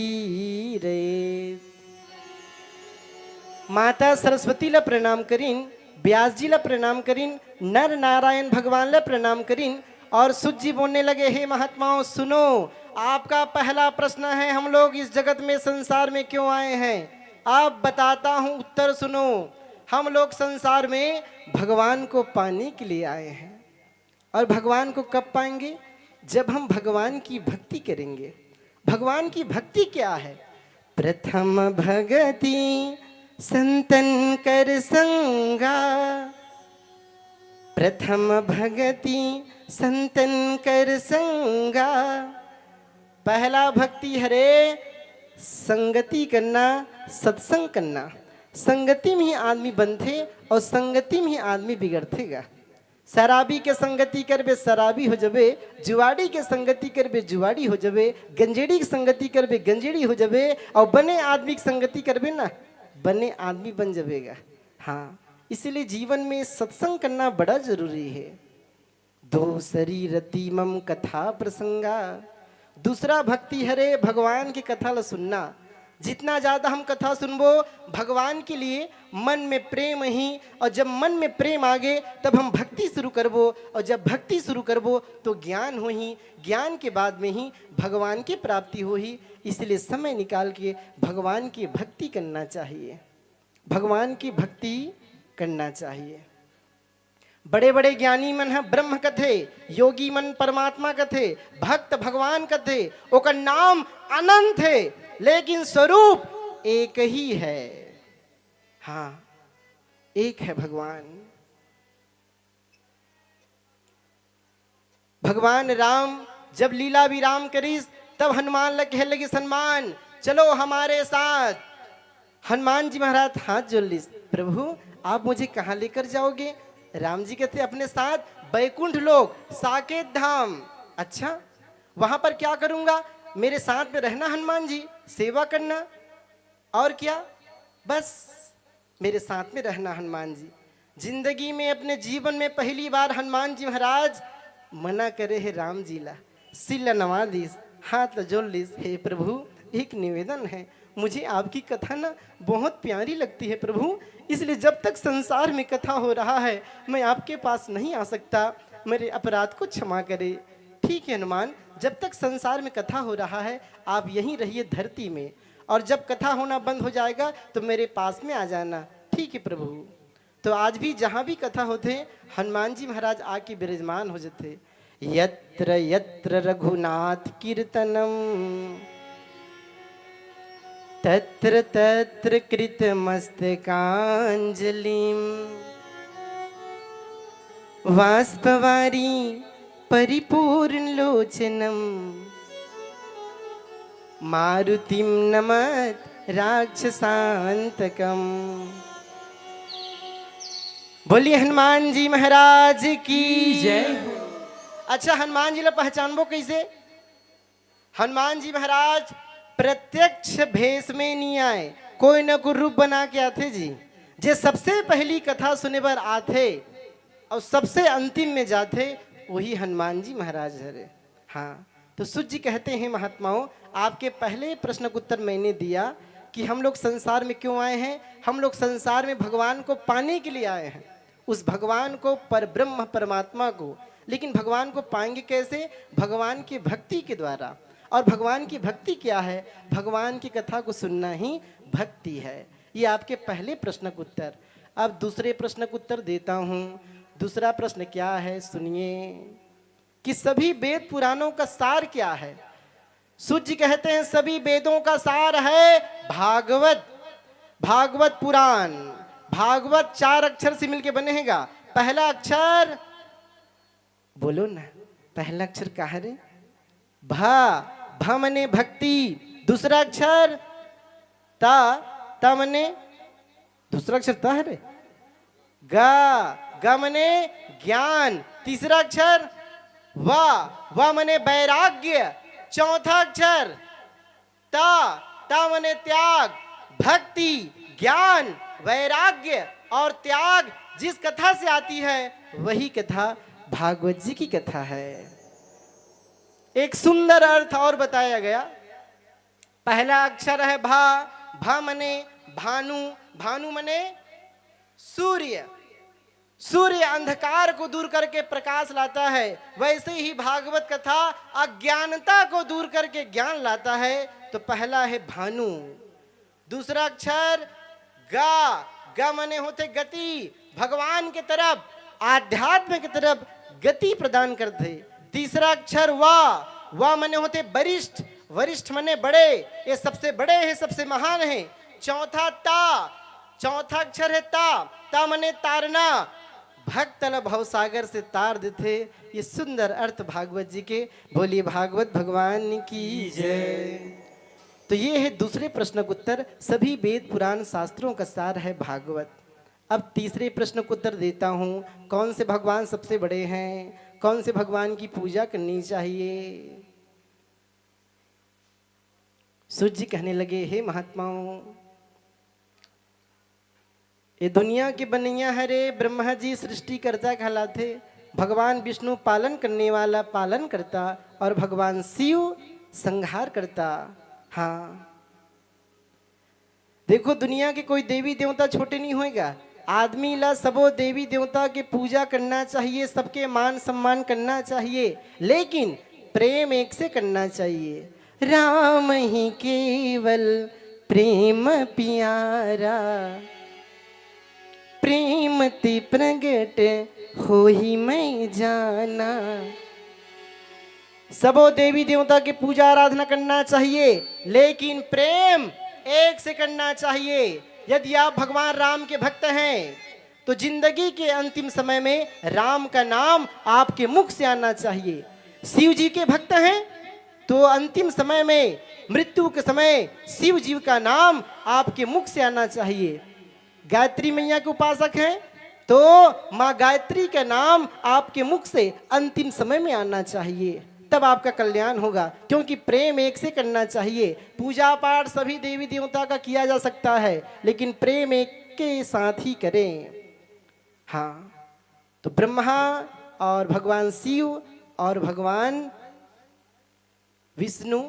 माता सरस्वती ला प्रणाम करीन, व्यास जी ला प्रणाम करीन, नर नारायण भगवान ला प्रणाम करीन। और सुध जी बोलने लगे, हे महात्माओं सुनो, आपका पहला प्रश्न है हम लोग इस जगत में संसार में क्यों आए हैं। आप बताता हूं, उत्तर सुनो। हम लोग संसार में भगवान को पाने के लिए आए हैं। और भगवान को कब पाएंगे? जब हम भगवान की भक्ति करेंगे। भगवान की भक्ति क्या है? प्रथम भगति संतन कर संगा, प्रथम भगति संतन कर संगा। पहला भक्ति हरे संगति करना, सत्संग करना। संगति में ही आदमी बनते और संगति में ही आदमी बिगड़तेगा। शराबी के संगति करबे शराबी हो जबे, जुआड़ी के संगति करबे जुआड़ी हो जबे, गंजेड़ी की संगति करबे गंजेड़ी हो जबे, और बने आदमी की संगति करबे ना बने आदमी बन जबेगा। हाँ इसलिए जीवन में सत्संग करना बड़ा जरूरी है। दो शरीरति मम कथा प्रसंगा। दूसरा भक्ति हरे भगवान की कथा ला सुनना। जितना ज़्यादा हम कथा सुनबो भगवान के लिए, मन में प्रेम ही, और जब मन में प्रेम आगे तब हम भक्ति शुरू करबो, और जब भक्ति शुरू करबो तो ज्ञान हो ही, ज्ञान के बाद में ही भगवान की प्राप्ति हो ही। इसलिए समय निकाल के भगवान की भक्ति करना चाहिए, भगवान की भक्ति करना चाहिए। बड़े बड़े ज्ञानी मन है ब्रह्म कथे, योगी मन परमात्मा कथे, भक्त भगवान कथे, ओकर नाम अनंत है लेकिन स्वरूप एक ही है। हाँ एक है भगवान। भगवान राम जब लीला विराम करीस तब हनुमान लगे लगे सम्मान, चलो हमारे साथ। हनुमान जी महाराज हाथ जोड़ लीस, प्रभु आप मुझे कहाँ लेकर जाओगे? राम जी कहते अपने साथ बैकुंठ लोक, साकेत धाम। अच्छा वहां पर क्या करूंगा? मेरे साथ में रहना हनुमान जी, सेवा करना, और क्या? बस मेरे साथ में रहना हनुमान जी। जिंदगी में अपने जीवन में पहली बार हनुमान जी महाराज मना करे है राम जीला, सिल नवा दीस, हाथ जोड़ लीस। हे प्रभु, एक निवेदन है, मुझे आपकी कथा ना बहुत प्यारी लगती है प्रभु, इसलिए जब तक संसार में कथा हो रहा है मैं आपके पास नहीं आ सकता, मेरे अपराध को क्षमा करे। ठीक है हनुमान, जब तक संसार में कथा हो रहा है आप यहीं रहिए धरती में, और जब कथा होना बंद हो जाएगा तो मेरे पास में आ जाना। ठीक है प्रभु। तो आज भी जहाँ भी कथा होते हनुमान जी महाराज आके विराजमान हो जाते। यत्र यत्र रघुनाथ कीर्तनम तत्र तत्र कृत मस्तकांजलिम वाष्पवारी परिपूर्ण लोचनम मारुतिम नमत राक्षसांतकम। बोलिए हनुमान जी महाराज की जय। अच्छा, हनुमान जी ला पहचानबो कैसे? हनुमान जी महाराज प्रत्यक्ष भेष में नहीं आए, कोई ना कोई रूप बना के आते जी। जे सबसे पहली कथा सुने पर आते और सबसे अंतिम में जाते वही हनुमान जी महाराज हरे। हाँ, तो सूत जी कहते हैं महात्माओं, आपके पहले प्रश्न का उत्तर मैंने दिया कि हम लोग संसार में क्यों आए हैं। हम लोग संसार में भगवान को पाने के लिए आए हैं, उस भगवान को, परब्रह्म परमात्मा को। लेकिन भगवान को पाएंगे कैसे? भगवान की भक्ति के द्वारा। और भगवान की भक्ति क्या है? भगवान की कथा को सुनना ही भक्ति है। ये आपके पहले प्रश्न का उत्तर। अब दूसरे प्रश्न का उत्तर देता हूँ। दूसरा प्रश्न क्या है सुनिए, कि सभी वेद पुराणों का सार क्या है? सूत जी कहते हैं सभी वेदों का सार है भागवत। भागवत पुराण, भागवत 4 अक्षर से मिलके बनेगा। पहला अक्षर बोलो ना, पहला अक्षर क्या है रे? भा, भा मने भक्ति। दूसरा अक्षर ता, ता मने दूसरा अक्षर ता है रे। गा, गा मने ज्ञान। तीसरा अक्षर वा, वा मने वैराग्य। चौथा अक्षर ता, ता मने त्याग। भक्ति, ज्ञान, वैराग्य और त्याग जिस कथा से आती है वही कथा भागवत जी की कथा है। एक सुंदर अर्थ और बताया गया। पहला अक्षर है भा, भा मने भानु, भानु मने सूर्य। सूर्य अंधकार को दूर करके प्रकाश लाता है, वैसे ही भागवत कथा अज्ञानता को दूर करके ज्ञान लाता है। तो पहला है भानु। दूसरा अक्षर गा, गा मने होते गति, भगवान के तरफ, आध्यात्म की तरफ गति प्रदान करते। तीसरा अक्षर वा, वा मने होते वरिष्ठ, वरिष्ठ मने बड़े, ये सबसे बड़े हैं, सबसे महान हैं। चौथा ता, चौथा अक्षर है ता, ता मने तारना, भक्त भवसागर से तार देते। ये सुंदर अर्थ भागवत जी के। बोलिए भागवत भगवान की जय। तो ये है दूसरे प्रश्न का उत्तर। सभी वेद पुराण शास्त्रों का सार है भागवत। अब तीसरे प्रश्न को उत्तर देता हूँ, कौन से भगवान सबसे बड़े हैं, कौन से भगवान की पूजा करनी चाहिए? सूत जी कहने लगे, हे महात्माओं, ये दुनिया के बनैया हरे ब्रह्मा जी सृष्टि करता कहलाते। भगवान विष्णु पालन करने वाला पालन करता और भगवान शिव संहार करता। हाँ, देखो दुनिया के कोई देवी देवता छोटे नहीं होएगा। आदमी ला सबो देवी देवता के पूजा करना चाहिए, सबके मान सम्मान करना चाहिए, लेकिन प्रेम एक से करना चाहिए। राम ही केवल प्रेम प्यारा, प्रेम ते प्रगट हो ही मैं जाना। सबो देवी देवता की पूजा आराधना करना चाहिए, लेकिन प्रेम एक से करना चाहिए। यदि आप भगवान राम के भक्त हैं तो जिंदगी के अंतिम समय में राम का नाम आपके मुख से आना चाहिए। शिव जी के भक्त हैं तो अंतिम समय में, मृत्यु के समय शिव जी का नाम आपके मुख से आना चाहिए। गायत्री मैया के उपासक हैं तो माँ गायत्री का नाम आपके मुख से अंतिम समय में आना चाहिए, तब आपका कल्याण होगा। क्योंकि प्रेम एक से करना चाहिए। पूजा पाठ सभी देवी देवता का किया जा सकता है, लेकिन प्रेम एक के साथ ही करें। हाँ, तो ब्रह्मा और भगवान शिव और भगवान विष्णु,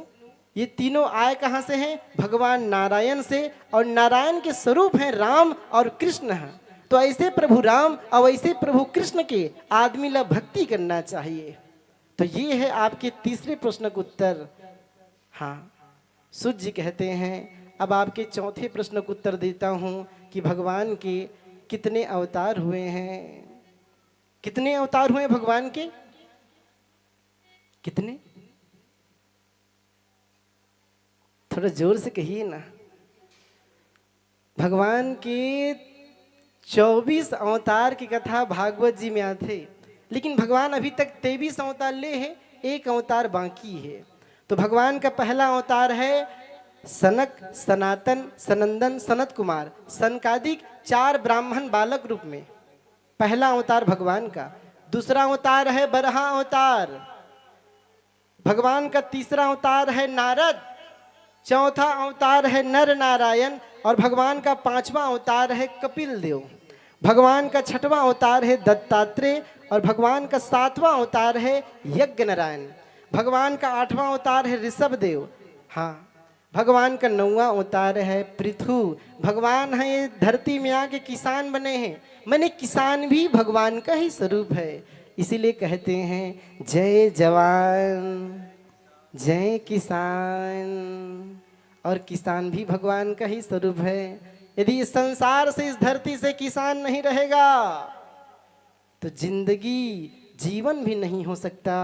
ये तीनों आए कहाँ से हैं? भगवान नारायण से, और नारायण के स्वरूप हैं राम और कृष्ण हैं। तो ऐसे प्रभु राम और ऐसे प्रभु कृष्ण के आदमी ला भक्ति करना चाहिए। तो ये है आपके तीसरे प्रश्न का उत्तर। हाँ, सूत जी कहते हैं अब आपके चौथे प्रश्न का उत्तर देता हूँ कि भगवान के कितने अवतार हुए हैं। कितने अवतार हुए भगवान के? कितने? थोड़ा जोर से कहिए ना। भगवान के 24 अवतार की कथा भागवत जी में आते, लेकिन भगवान अभी तक 23 अवतार ले हैं, एक अवतार बाकी है। तो भगवान का पहला अवतार है सनक, सनातन, सनंदन, सनत कुमार, सनकादिक 4 ब्राह्मण बालक रूप में पहला अवतार भगवान का। दूसरा अवतार है बरहा अवतार। भगवान का तीसरा अवतार है नारद। चौथा अवतार है नर नारायण। और भगवान का 5वां अवतार है कपिल देव। भगवान का 6वां अवतार है दत्तात्रेय। और भगवान का 7वां अवतार है यज्ञ नारायण। भगवान का 8वां अवतार है ऋषभ देव। हाँ, भगवान का 9वां अवतार है पृथु। भगवान है ये धरती में आके किसान बने हैं, मैंने किसान भी भगवान का ही स्वरूप है। इसीलिए कहते हैं जय जवान जय किसान, और किसान भी भगवान का ही स्वरूप है। यदि इस संसार से, इस धरती से किसान नहीं रहेगा तो जिंदगी, जीवन भी नहीं हो सकता।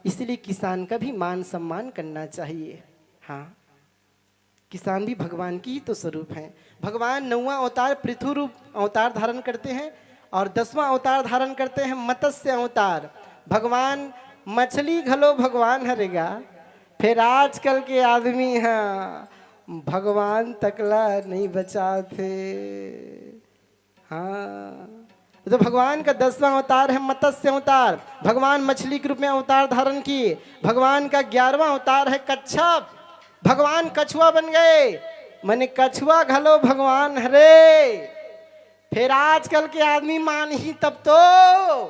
इसलिए किसान का भी मान सम्मान करना चाहिए। हाँ, किसान भी भगवान की ही तो स्वरूप है। भगवान 9वां अवतार पृथु रूप अवतार धारण करते हैं, और 10वां अवतार धारण करते हैं मत्स्य अवतार। भगवान मछली घलो भगवान हरेगा। फिर आजकल के आदमी हैं भगवान तकला नहीं बचाते। हाँ, तो भगवान का 10वां अवतार है मत्स्य अवतार। भगवान मछली के रूप में अवतार धारण किए। भगवान का 11वां अवतार है कच्छप। भगवान कछुआ बन गए, मैंने कछुआ घलो भगवान हरे। फिर आजकल के आदमी मान ही तब तो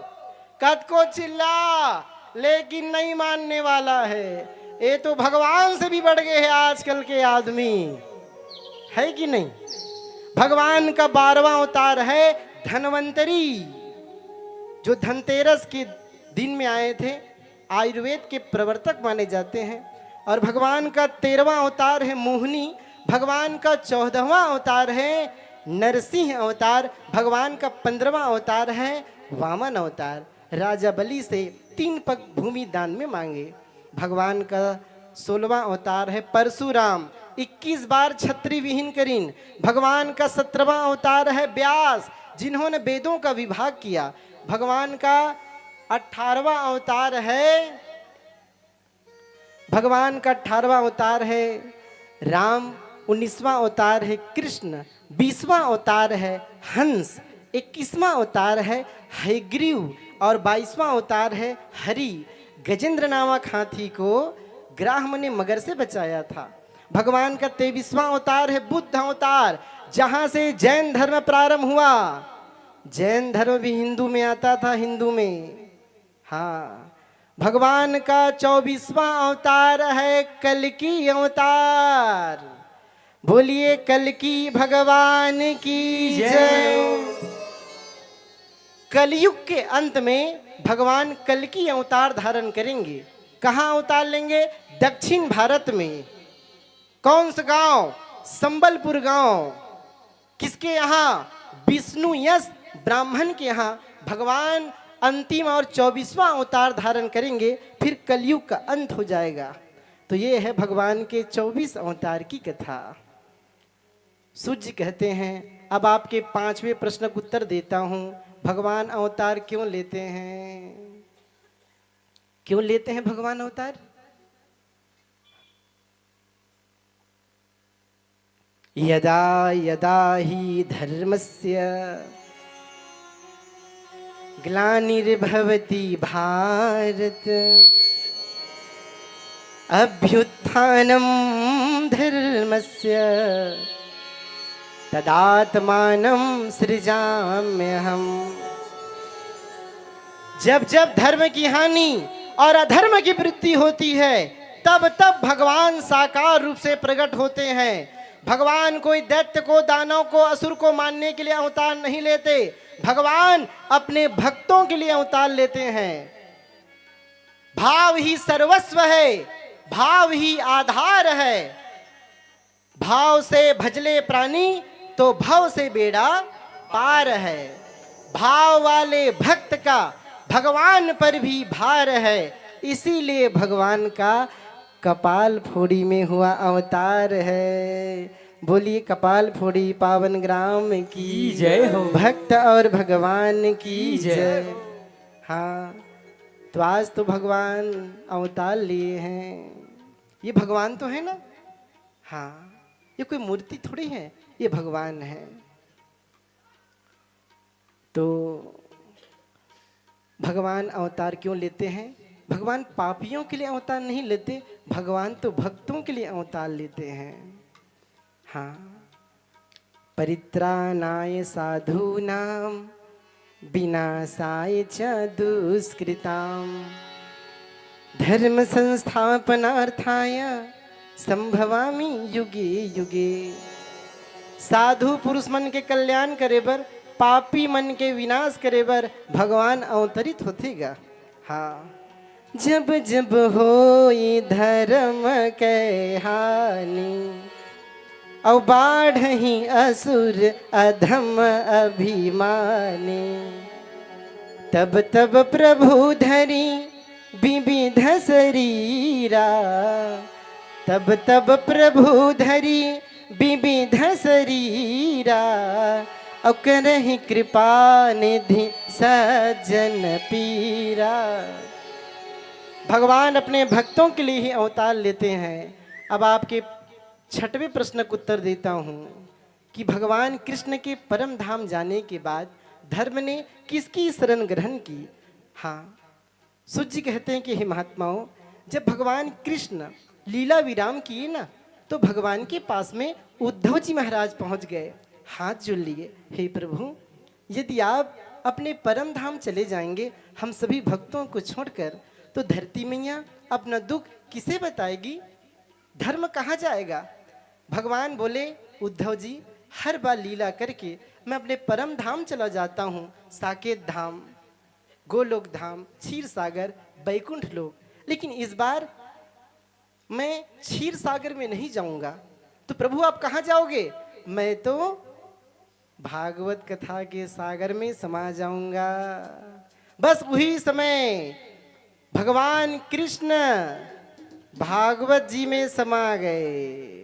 कद को चिल्ला, लेकिन नहीं मानने वाला है। ये तो भगवान से भी बढ़ गए हैं आजकल के आदमी, है कि नहीं? भगवान का 12वां अवतार है धनवंतरी, जो धनतेरस के दिन में आए थे, आयुर्वेद के प्रवर्तक माने जाते हैं। और भगवान का 13वां अवतार है मोहिनी। भगवान का 14वां अवतार है नरसिंह अवतार। भगवान का 15वां अवतार है वामन अवतार। राजा बलि से 3 पग भूमि दान में मांगे। भगवान का 16वां अवतार है परशुराम, 21 बार छत्री विहीन करीन। भगवान का 17वां अवतार है व्यास, जिन्होंने वेदों का विभाग किया। भगवान का 18वां अवतार है राम। 19वां अवतार है कृष्ण। 20वां अवतार है हंस। 21वां अवतार है हयग्रीव। और 22वां अवतार है हरि। गजेंद्र नामक हाथी को ग्राह्म ने मगर से बचाया था। भगवान का 23वां अवतार है बुद्ध अवतार, जहां से जैन धर्म प्रारंभ हुआ। जैन धर्म भी हिंदू में आता था, हिंदू में। हाँ, भगवान का 24वां अवतार है कल्कि अवतार। बोलिए कल्कि भगवान की जय। कलयुग के अंत में भगवान कल्कि अवतार धारण करेंगे। कहाँ अवतार लेंगे? दक्षिण भारत में। कौन सा गांव? संबलपुर गांव। किसके यहाँ? विष्णु यश ब्राह्मण के यहाँ भगवान अंतिम और 24वां अवतार धारण करेंगे। फिर कलयुग का अंत हो जाएगा। तो ये है भगवान के 24 अवतार की कथा। सूर्य कहते हैं अब आपके 5वें प्रश्न का उत्तर देता हूं। भगवान अवतार क्यों लेते हैं? क्यों लेते हैं भगवान अवतार? यदा यदा ही धर्मस्य ग्लानिर्भवति भारत अभ्युत्थानं धर्मस्य तदात्मानं सृजाम्यहम्। जब जब धर्म की हानि और अधर्म की वृत्ति होती है, तब तब भगवान साकार रूप से प्रकट होते हैं। भगवान कोई दैत्य को, दानव को, असुर को मारने के लिए अवतार नहीं लेते। भगवान अपने भक्तों के लिए अवतार लेते हैं। भाव ही सर्वस्व है, भाव ही आधार है। भाव से भजले प्राणी तो भव से बेड़ा पार है। भाव वाले भक्त का भगवान पर भी भार है। इसीलिए भगवान का कपाल फोड़ी में हुआ अवतार है। बोलिए कपाल फोड़ी पावन ग्राम की जय हो। भक्त और भगवान की जय। जय। हाँ, तो आज तो भगवान अवतार लिए हैं। ये भगवान तो है ना? हाँ, ये कोई मूर्ति थोड़ी है, ये भगवान है। तो भगवान अवतार क्यों लेते हैं? भगवान पापियों के लिए अवतार नहीं लेते, भगवान तो भक्तों के लिए अवतार लेते हैं। हाँ, परित्राणाय साधूनां विनाशाय च दुष्कृतां धर्म संस्थापनार्थाय संभवामि युगे युगे। साधु पुरुष मन के कल्याण करे बर, पापी मन के विनाश करे बर भगवान अवतरित होतेगा। हाँ, जब जब होई धर्म के हानि औ बाढ़ही असुर अधम अभिमानी, तब तब प्रभु धरी विविध शरीरा, तब तब प्रभु धरी विविध शरीरा, और करहि कृपा निधि सज्जन पीरा। भगवान अपने भक्तों के लिए ही अवतार लेते हैं। अब आपके छठवें प्रश्न का उत्तर देता हूँ कि भगवान कृष्ण के परम धाम जाने के बाद धर्म ने किसकी शरण ग्रहण की? हाँ, सूत जी कहते हैं कि हे महात्माओं, जब भगवान कृष्ण लीला विराम किए ना, तो भगवान के पास में उद्धव जी महाराज पहुंच गए, हाथ जोड़ लिए, हे प्रभु, यदि आप अपने परम धाम चले जाएंगे हम सभी भक्तों को छोड़कर, तो धरती मैया अपना दुख किसे बताएगी? धर्म कहाँ जाएगा? भगवान बोले, उद्धव जी, हर बार लीला करके मैं अपने परम धाम चला जाता हूँ, साकेत धाम, गोलोक धाम, क्षीर सागर, बैकुंठ लोक, लेकिन इस बार मैं क्षीर सागर में नहीं जाऊंगा। तो प्रभु आप कहाँ जाओगे? मैं तो भागवत कथा के सागर में समा जाऊंगा। बस वही समय भगवान कृष्ण भागवत जी में समा गए।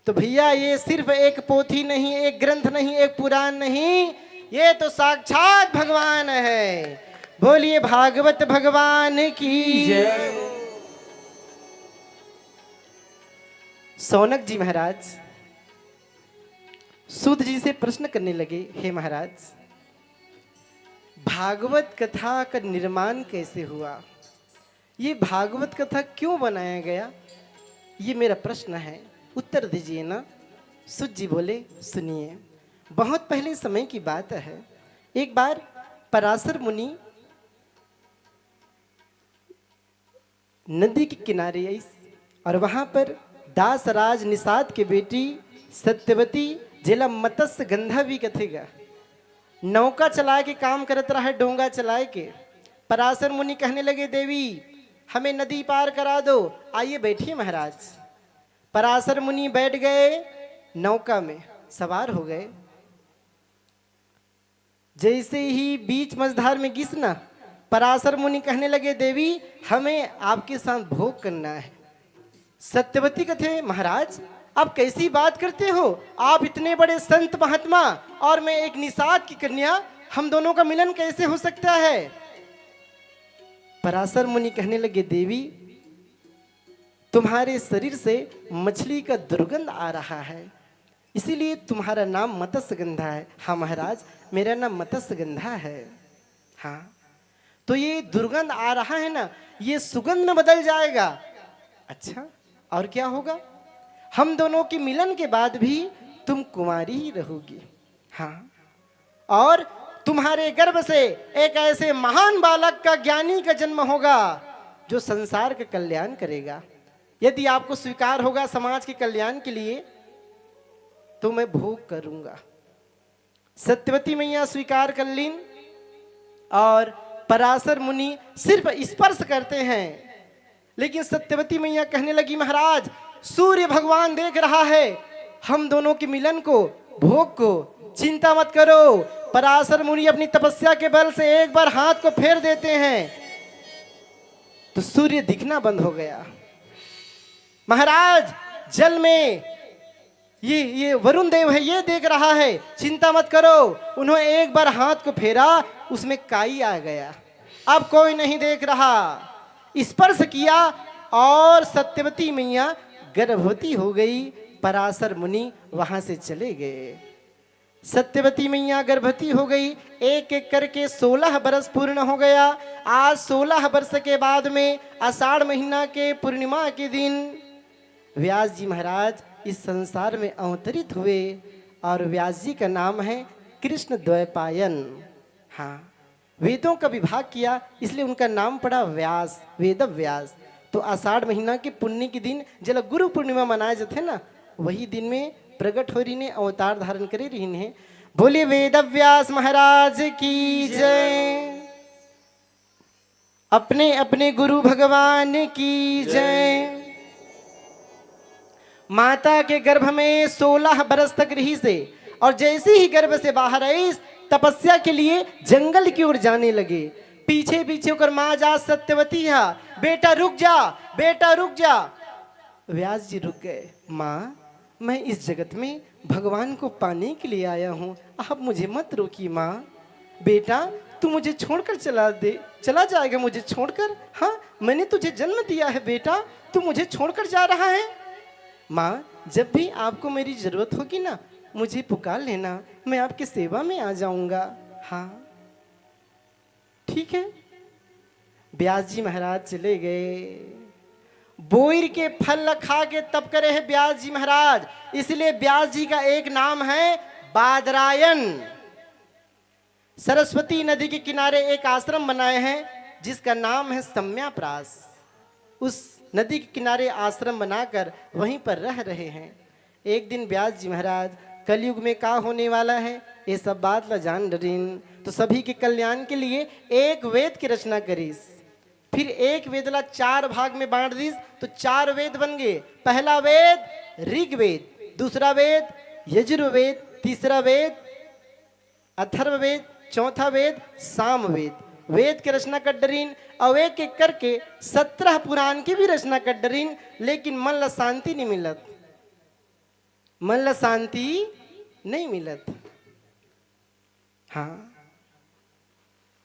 तो भैया ये सिर्फ एक पोथी नहीं, एक ग्रंथ नहीं, एक पुराण नहीं, ये तो साक्षात भगवान है। बोलिए भागवत भगवान की जय। सौनक जी महाराज सूत जी से प्रश्न करने लगे, हे महाराज, भागवत कथा का निर्माण कैसे हुआ? ये भागवत कथा क्यों बनाया गया? ये मेरा प्रश्न है, उत्तर दीजिए ना। सूत जी बोले, सुनिए, बहुत पहले समय की बात है। एक बार पराशर मुनि नदी के किनारे आई और वहां पर दासराज निषाद के बेटी सत्यवती जिला मत्स्य गंधा भी कथेगा नौका चला के काम करत रहा है, डोंगा चलाए के। पराशर मुनि कहने लगे, देवी हमें नदी पार करा दो। आइए बैठिए महाराज। पराशर मुनि बैठ गए, नौका में सवार हो गए। जैसे ही बीच मझधार में घिसना, पराशर मुनि कहने लगे, देवी हमें आपके साथ भोग करना है। सत्यवती कहते, महाराज आप कैसी बात करते हो? आप इतने बड़े संत महात्मा और मैं एक निषाद की कन्या, हम दोनों का मिलन कैसे हो सकता है? पराशर मुनि कहने लगे, देवी तुम्हारे शरीर से मछली का दुर्गंध आ रहा है, इसीलिए तुम्हारा नाम मत्स्यगंधा है। हाँ महाराज, मेरा नाम मत्स्यगंधा है। हाँ, तो ये दुर्गंध आ रहा है ना, ये सुगंध में बदल जाएगा। अच्छा, और क्या होगा? हम दोनों के मिलन के बाद भी तुम कुमारी ही रहोगी। हाँ, और तुम्हारे गर्भ से एक ऐसे महान बालक का, ज्ञानी का जन्म होगा जो संसार का कल्याण करेगा। यदि आपको स्वीकार होगा समाज के कल्याण के लिए तो मैं भोग करूंगा। सत्यवती मैया स्वीकार कर लीं और पराशर मुनि सिर्फ स्पर्श करते हैं, लेकिन सत्यवती मैया कहने लगी महाराज सूर्य भगवान देख रहा है हम दोनों के मिलन को, भोग को, चिंता मत करो। पराशर मुनि अपनी तपस्या के बल से एक बार हाथ को फेर देते हैं तो सूर्य दिखना बंद हो गया। महाराज जल में ये वरुण देव है, ये देख रहा है, चिंता मत करो। उन्होंने एक बार हाथ को फेरा, उसमें काई आ गया, अब कोई नहीं देख रहा। स्पर्श किया और सत्यवती मैया गर्भवती हो गई। पराशर मुनि वहां से चले गए। सत्यवती मैया गर्भवती हो गई। एक एक करके 16 बरस पूर्ण हो गया। आज 16 वर्ष के बाद में आषाढ़ महीना के पूर्णिमा के दिन व्यास जी महाराज इस संसार में अवतरित हुए और व्यास जी का नाम है कृष्ण द्वैपायन। हाँ, वेदों का विभाग किया इसलिए उनका नाम पड़ा व्यास, वेद व्यास। तो आषाढ़ महीना के पुण्य के दिन जब गुरु पूर्णिमा मनाए जाते ना, वही दिन में प्रकट हो रही ने अवतार धारण करे रही ने। बोले वेद व्यास महाराज की जय, अपने अपने गुरु भगवान की जय। माता के गर्भ में 16 बरस तक रही से और जैसे ही गर्भ से बाहर आई तपस्या के लिए जंगल की ओर जाने लगे। पीछे पीछे होकर माँ जा सत्यवती है, बेटा रुक जा, बेटा रुक जा। व्यास जी रुक गए। माँ मैं इस जगत में भगवान को पाने के लिए आया हूँ, आप मुझे मत रोकिए माँ। बेटा तू मुझे छोड़कर चला जाएगा मुझे छोड़कर? हाँ मैंने तुझे जन्म दिया है बेटा, तू मुझे छोड़कर जा रहा है? माँ जब भी आपको मेरी जरूरत होगी ना मुझे पुकार लेना, मैं आपकी सेवा में आ जाऊंगा। हाँ ठीक है। व्यास जी महाराज चले गए। बोईर के फल खा के तप करे हैं व्यास जी महाराज, इसलिए व्यास जी का एक नाम है बादरायण। सरस्वती नदी के किनारे एक आश्रम बनाए हैं जिसका नाम है सम्याप्रास। उस नदी के किनारे आश्रम बनाकर वहीं पर रह रहे हैं। एक दिन व्यास जी महाराज कलयुग में क्या होने वाला है ये सब बात ला जान डरीन, तो सभी के कल्याण के लिए एक वेद की रचना करीस। फिर एक वेद ला 4 भाग में बांट दीस तो 4 वेद बन गए। पहला वेद ऋग्वेद, दूसरा वेद यजुर्वेद, तीसरा वेद अथर्ववेद, चौथा वेद सामवेद। वेद की रचना कर डरीन और एक एक करके 17 पुराण की भी रचना कर डरीन, लेकिन मन ला शांति नहीं मिलत, मन ला शांति नहीं मिलत। हाँ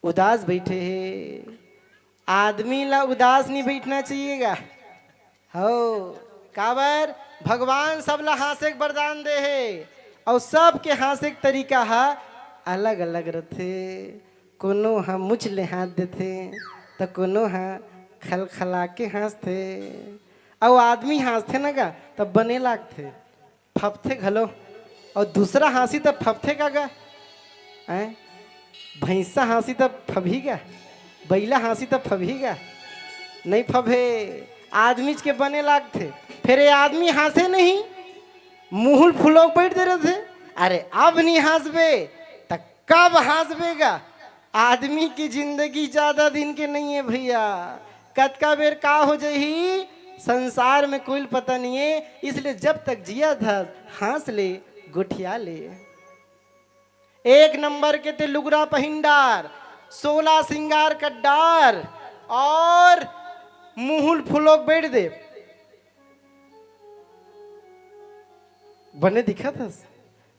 उदास बैठे हैं, आदमी ला उदास नहीं बैठना चाहिएगा। हो काबर भगवान सब ला हासे के वरदान दे है और सब के हासे के तरीका है अलग अलग रहते। कोनो हाँ मुझ ले हाथ देते तो कोनो हाँ खल खला के हंसते, और आदमी हंसते ना गा तब बने लागते फपथे घलो, और दूसरा हंसी तब फपथे का गा। भैंसा हंसी तब फबीगा, बैला हंसी तब फबीगा, नहीं फबे आदमी के बने लागते। फिर ये आदमी हंसे नहीं, मुंह फुलो बैठ दे रहे थे। अरे अब नहीं हंसबे तो कब हंसबेगा? आदमी की जिंदगी ज्यादा दिन के नहीं है भैया, कद का बेर का हो जाही संसार में कोई पता नहीं है। इसलिए जब तक जिया था हंस ले, गुठिया ले। एक नंबर के थे लुगरा पहिंडार, 16 सिंगार का डार और मुहुल फुलोक बैठ दे। बने दिखा था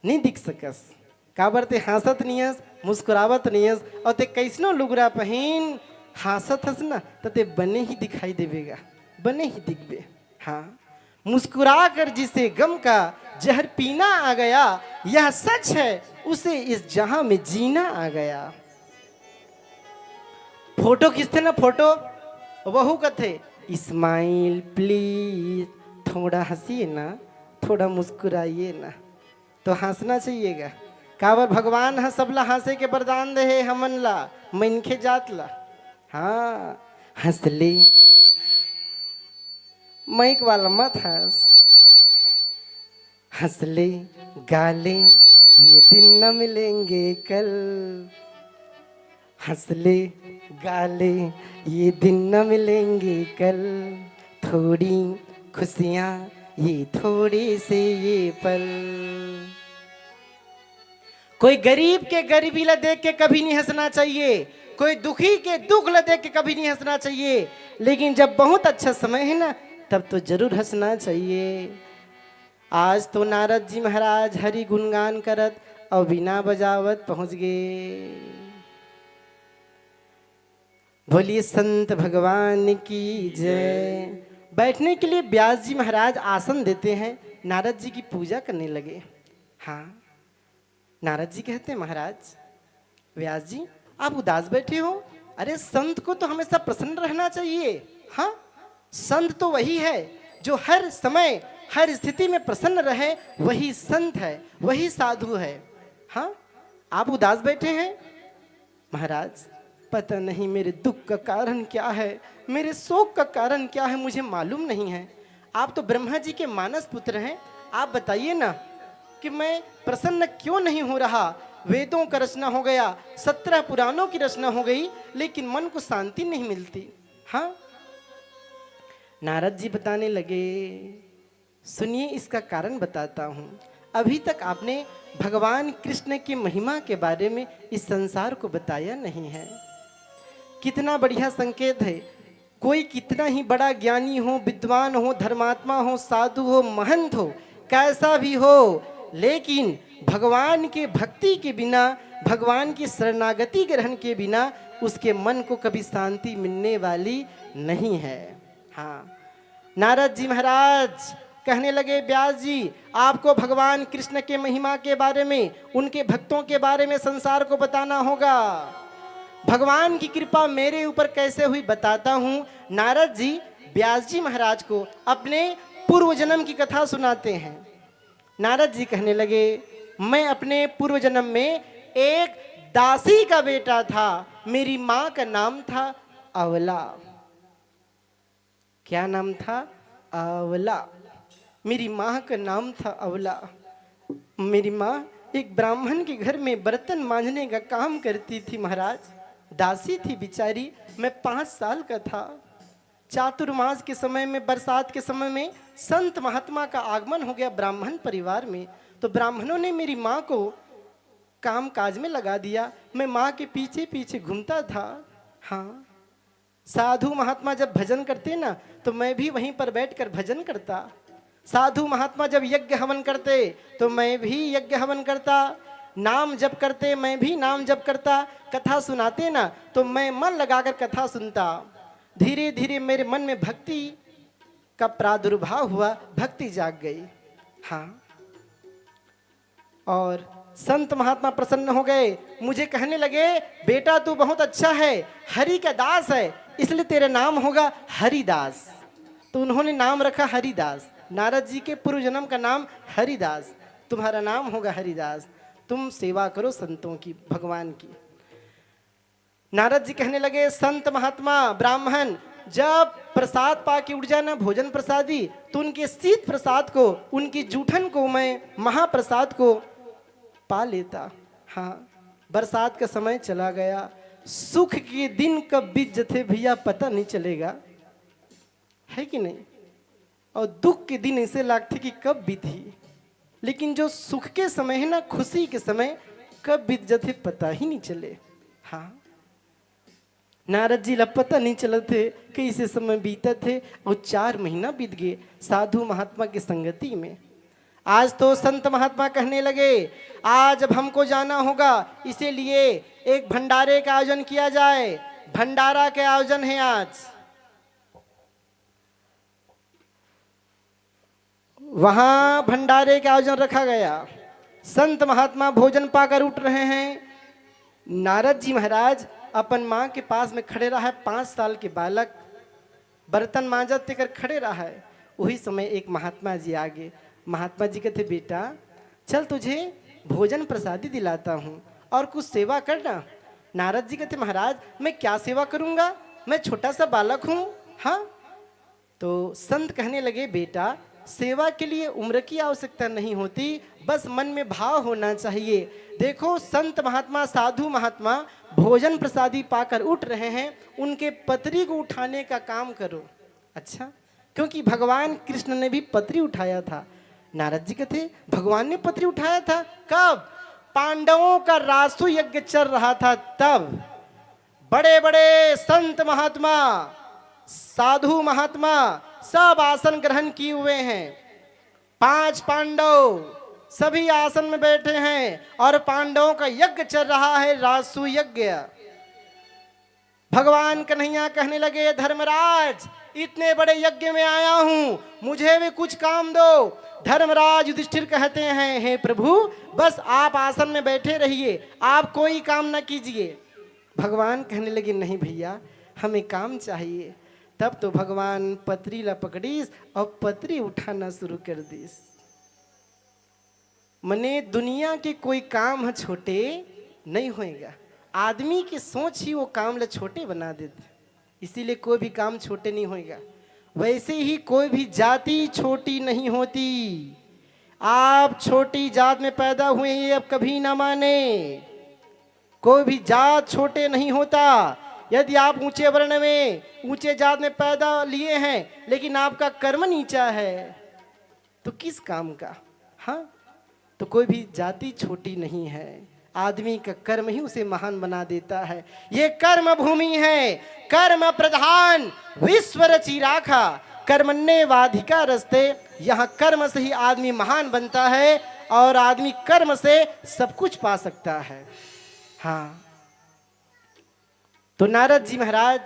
नहीं दिख सकस, काबर ते हंसत नियस, मुस्कुरावत नियस, और ते कैसनो लुगरा पहिन हंसत हस ना तो ते बने ही दिखाई देवेगा, बने ही दिखबे। हाँ मुस्कुरा कर जिसे गम का जहर पीना आ गया, यह सच है उसे इस जहां में जीना आ गया। फोटो खींचते ना फोटो, वहू कथे स्माइल प्लीज, थोड़ा हंसिए ना, थोड़ा मुस्कुराइए ना, तो हंसना चाहिएगा। काबर भगवान है सबला हंसे के वरदान दे है हमन ला, मनखे जात ला। हाँ हंस ले, माइक वाला मत हंस। हंस ले, गा ले, ये दिन न मिलेंगे कल। हंस ले, गा ले, ये दिन न मिलेंगे कल। थोड़ी खुशियाँ, ये थोड़े से ये पल। कोई गरीब के गरीबी ला देख के कभी नहीं हंसना चाहिए, कोई दुखी के दुख ला देख के कभी नहीं हंसना चाहिए, लेकिन जब बहुत अच्छा समय है ना, तब तो जरूर हंसना चाहिए। आज तो नारद जी महाराज हरि गुणगान करत और बिना बजावत पहुंच गए। बोलिए संत भगवान की जय। बैठने के लिए व्यास जी महाराज आसन देते हैं, नारद जी की पूजा करने लगे। हाँ, नारद जी कहते हैं महाराज, व्यास जी आप उदास बैठे हो। अरे संत को तो हमेशा प्रसन्न रहना चाहिए। हाँ, संत तो वही है जो हर समय हर स्थिति में प्रसन्न रहे, वही संत है, वही साधु है। हाँ, आप उदास बैठे हैं। महाराज पता नहीं मेरे दुख का कारण क्या है, मेरे शोक का कारण क्या है, मुझे मालूम नहीं है। आप तो ब्रह्मा जी के मानस पुत्र हैं, आप बताइए ना कि मैं प्रसन्न क्यों नहीं हो रहा। वेदों का रचना हो गया, 17 पुराणों की रचना हो गई, लेकिन मन को शांति नहीं मिलती। हाँ, नारद जी बताने लगे, सुनिए इसका कारण बताता हूँ। अभी तक आपने भगवान कृष्ण की महिमा के बारे में इस संसार को बताया नहीं है। कितना बढ़िया संकेत है। कोई कितना ही बड़ा ज्ञानी हो, विद्वान हो, धर्मात्मा हो, साधु हो, महंत हो, कैसा भी हो, लेकिन भगवान के भक्ति के बिना, भगवान की शरणागति ग्रहण के बिना उसके मन को कभी शांति मिलने वाली नहीं है। हाँ, नारद जी महाराज कहने लगे, व्यास जी आपको भगवान कृष्ण के महिमा के बारे में, उनके भक्तों के बारे में संसार को बताना होगा। भगवान की कृपा मेरे ऊपर कैसे हुई बताता हूँ। नारद जी व्यास जी महाराज को अपने पूर्व जन्म की कथा सुनाते हैं। नारद जी कहने लगे, मैं अपने पूर्व जन्म में एक दासी का बेटा था, मेरी माँ का नाम था अवला। क्या नाम था? अवला। मेरी माँ का नाम था अवला। मेरी माँ एक ब्राह्मण के घर में बर्तन मांजने का काम करती थी महाराज, दासी थी बेचारी। मैं 5 साल का था। चातुर्मास के समय में, बरसात के समय में संत महात्मा का आगमन हो गया ब्राह्मण परिवार में, तो ब्राह्मणों ने मेरी माँ को काम काज में लगा दिया। मैं माँ के पीछे पीछे घूमता था। हाँ, साधु महात्मा जब भजन करते ना, तो मैं भी वहीं पर बैठकर भजन करता। साधु महात्मा जब यज्ञ हवन करते, तो मैं भी यज्ञ हवन करता। नाम जप करते, मैं भी नाम जप करता। कथा सुनाते ना, तो मैं मन लगाकर कथा सुनता। धीरे धीरे मेरे मन में भक्ति का प्रादुर्भाव हुआ, भक्ति जाग गई। हाँ, और संत महात्मा प्रसन्न हो गए, मुझे कहने लगे, बेटा तू बहुत अच्छा है, हरि का दास है, इसलिए तेरा नाम होगा हरिदास। तो उन्होंने नाम रखा हरिदास। नारद जी के पूर्व जन्म का नाम हरिदास, तुम्हारा नाम होगा हरिदास। तुम सेवा करो संतों की, भगवान की। नारद जी कहने लगे, संत महात्मा ब्राह्मण जब प्रसाद पा के उठ जाना, भोजन प्रसादी, तो उनके शीत प्रसाद को, उनकी जूठन को मैं महाप्रसाद को पा लेता। हाँ, बरसात का समय चला गया, सुख के दिन कब बीत जाते भैया पता नहीं चलेगा, है कि नहीं। और दुख के दिन ऐसे लगते कि कब बीती, लेकिन जो सुख के समय है ना, खुशी के समय कब बीत जाते पता ही नहीं चले। हाँ, नारद जी ला पता नहीं चलते कैसे समय बीता थे, और 4 महीना बीत गए साधु महात्मा की संगति में। आज तो संत महात्मा कहने लगे, आज अब हमको जाना होगा, इसीलिए एक भंडारे का आयोजन किया जाए। भंडारा के आयोजन है आज। वहां भंडारे का आयोजन रखा गया। संत महात्मा भोजन पाकर उठ रहे हैं। नारद जी महाराज अपन माँ के पास में खड़े रहा है। 5 साल के बालक बर्तन मांजत कर खड़े रहा है। वही समय एक महात्मा जी आगे। महात्मा जी कहते, बेटा चल तुझे भोजन प्रसादी दिलाता हूँ और कुछ सेवा करना। नारद जी कहते, महाराज मैं क्या सेवा करूँगा, मैं छोटा सा बालक हूँ। हाँ, तो संत कहने लगे, बेटा सेवा के लिए उम्र की आवश्यकता नहीं होती, बस मन में भाव होना चाहिए। देखो संत महात्मा, साधु महात्मा भोजन प्रसादी पाकर उठ रहे हैं, उनके पत्री को उठाने का काम करो। अच्छा, क्योंकि भगवान कृष्ण ने भी पत्री उठाया था। नारद जी कहते भगवान ने पत्री उठाया था कब? पांडवों का रासु यज्ञ चल रहा था तब। बड़े बड़े संत महात्मा, साधु महात्मा सब आसन ग्रहण किए हुए हैं। 5 पांडव सभी आसन में बैठे हैं और पांडवों का यज्ञ चल रहा है, रासु यज्ञ। भगवान कन्हैया कहने लगे, धर्मराज इतने बड़े यज्ञ में आया हूं, मुझे भी कुछ काम दो। धर्मराज युधिष्ठिर कहते हैं, हे प्रभु बस आप आसन में बैठे रहिए, आप कोई काम ना कीजिए। भगवान कहने लगे, नहीं भैया हमें काम चाहिए। तब तो भगवान पत्री ला पकड़ीस और पत्री उठाना शुरू कर दीस। मने दुनिया के कोई काम छोटे नहीं होएगा, आदमी की सोच ही वो काम ला छोटे बना देते, इसीलिए कोई भी काम छोटे नहीं होएगा। वैसे ही कोई भी जाति छोटी नहीं होती। आप छोटी जात में पैदा हुए ये अब कभी ना माने, कोई भी जात छोटे नहीं होता। यदि आप ऊंचे वर्ण में, ऊंचे जात में पैदा लिए हैं, लेकिन आपका कर्म नीचा है तो किस काम का? हाँ, तो कोई भी जाति छोटी नहीं है, आदमी का कर्म ही उसे महान बना देता है। ये कर्म भूमि है, कर्म प्रधान विश्व रची राखा, कर्मण्येवाधिका रस्ते। यहाँ कर्म से ही आदमी महान बनता है और आदमी कर्म से सब कुछ पा सकता है। हाँ, तो नारद जी महाराज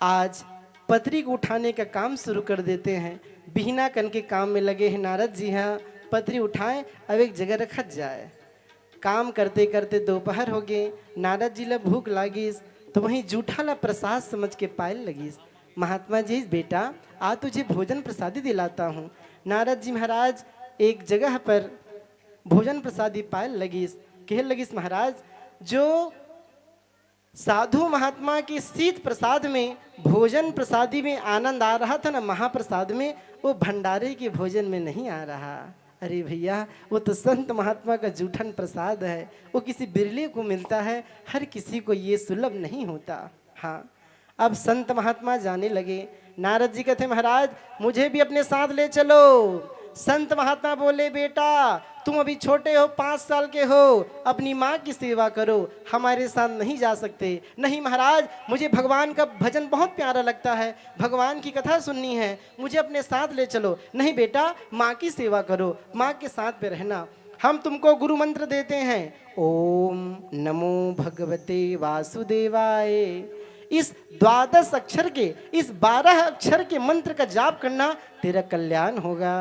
आज पत्री को उठाने का काम शुरू कर देते हैं। बिहना कन के काम में लगे हैं नारद जी। हाँ, पत्री उठाएं, अब एक जगह रखा जाए। काम करते करते दोपहर हो गए, नारद जी ला भूख लागी तो वहीं जूठा ला प्रसाद समझ के पायल लगी। महात्मा जी, बेटा आज तुझे भोजन प्रसादी दिलाता हूँ। नारद जी महाराज एक जगह पर भोजन प्रसादी पायल लगी। कह लगी, महाराज जो साधु महात्मा की शीत प्रसाद में, भोजन प्रसादी में आनंद आ रहा था ना, महाप्रसाद में, वो भंडारे के भोजन में नहीं आ रहा। अरे भैया वो तो संत महात्मा का जूठन प्रसाद है, वो किसी बिरले को मिलता है, हर किसी को ये सुलभ नहीं होता। हाँ, अब संत महात्मा जाने लगे। नारद जी कहते, महाराज मुझे भी अपने साथ ले चलो। संत महात्मा बोले, बेटा तुम अभी छोटे हो, 5 साल के हो, अपनी माँ की सेवा करो, हमारे साथ नहीं जा सकते। नहीं महाराज, मुझे भगवान का भजन बहुत प्यारा लगता है, भगवान की कथा सुननी है, मुझे अपने साथ ले चलो। नहीं बेटा, माँ की सेवा करो, माँ के साथ पे रहना। हम तुमको गुरु मंत्र देते हैं, ओम नमो भगवते वासुदेवाय। इस 12 अक्षर के, इस 12 अक्षर के मंत्र का जाप करना, तेरा कल्याण होगा।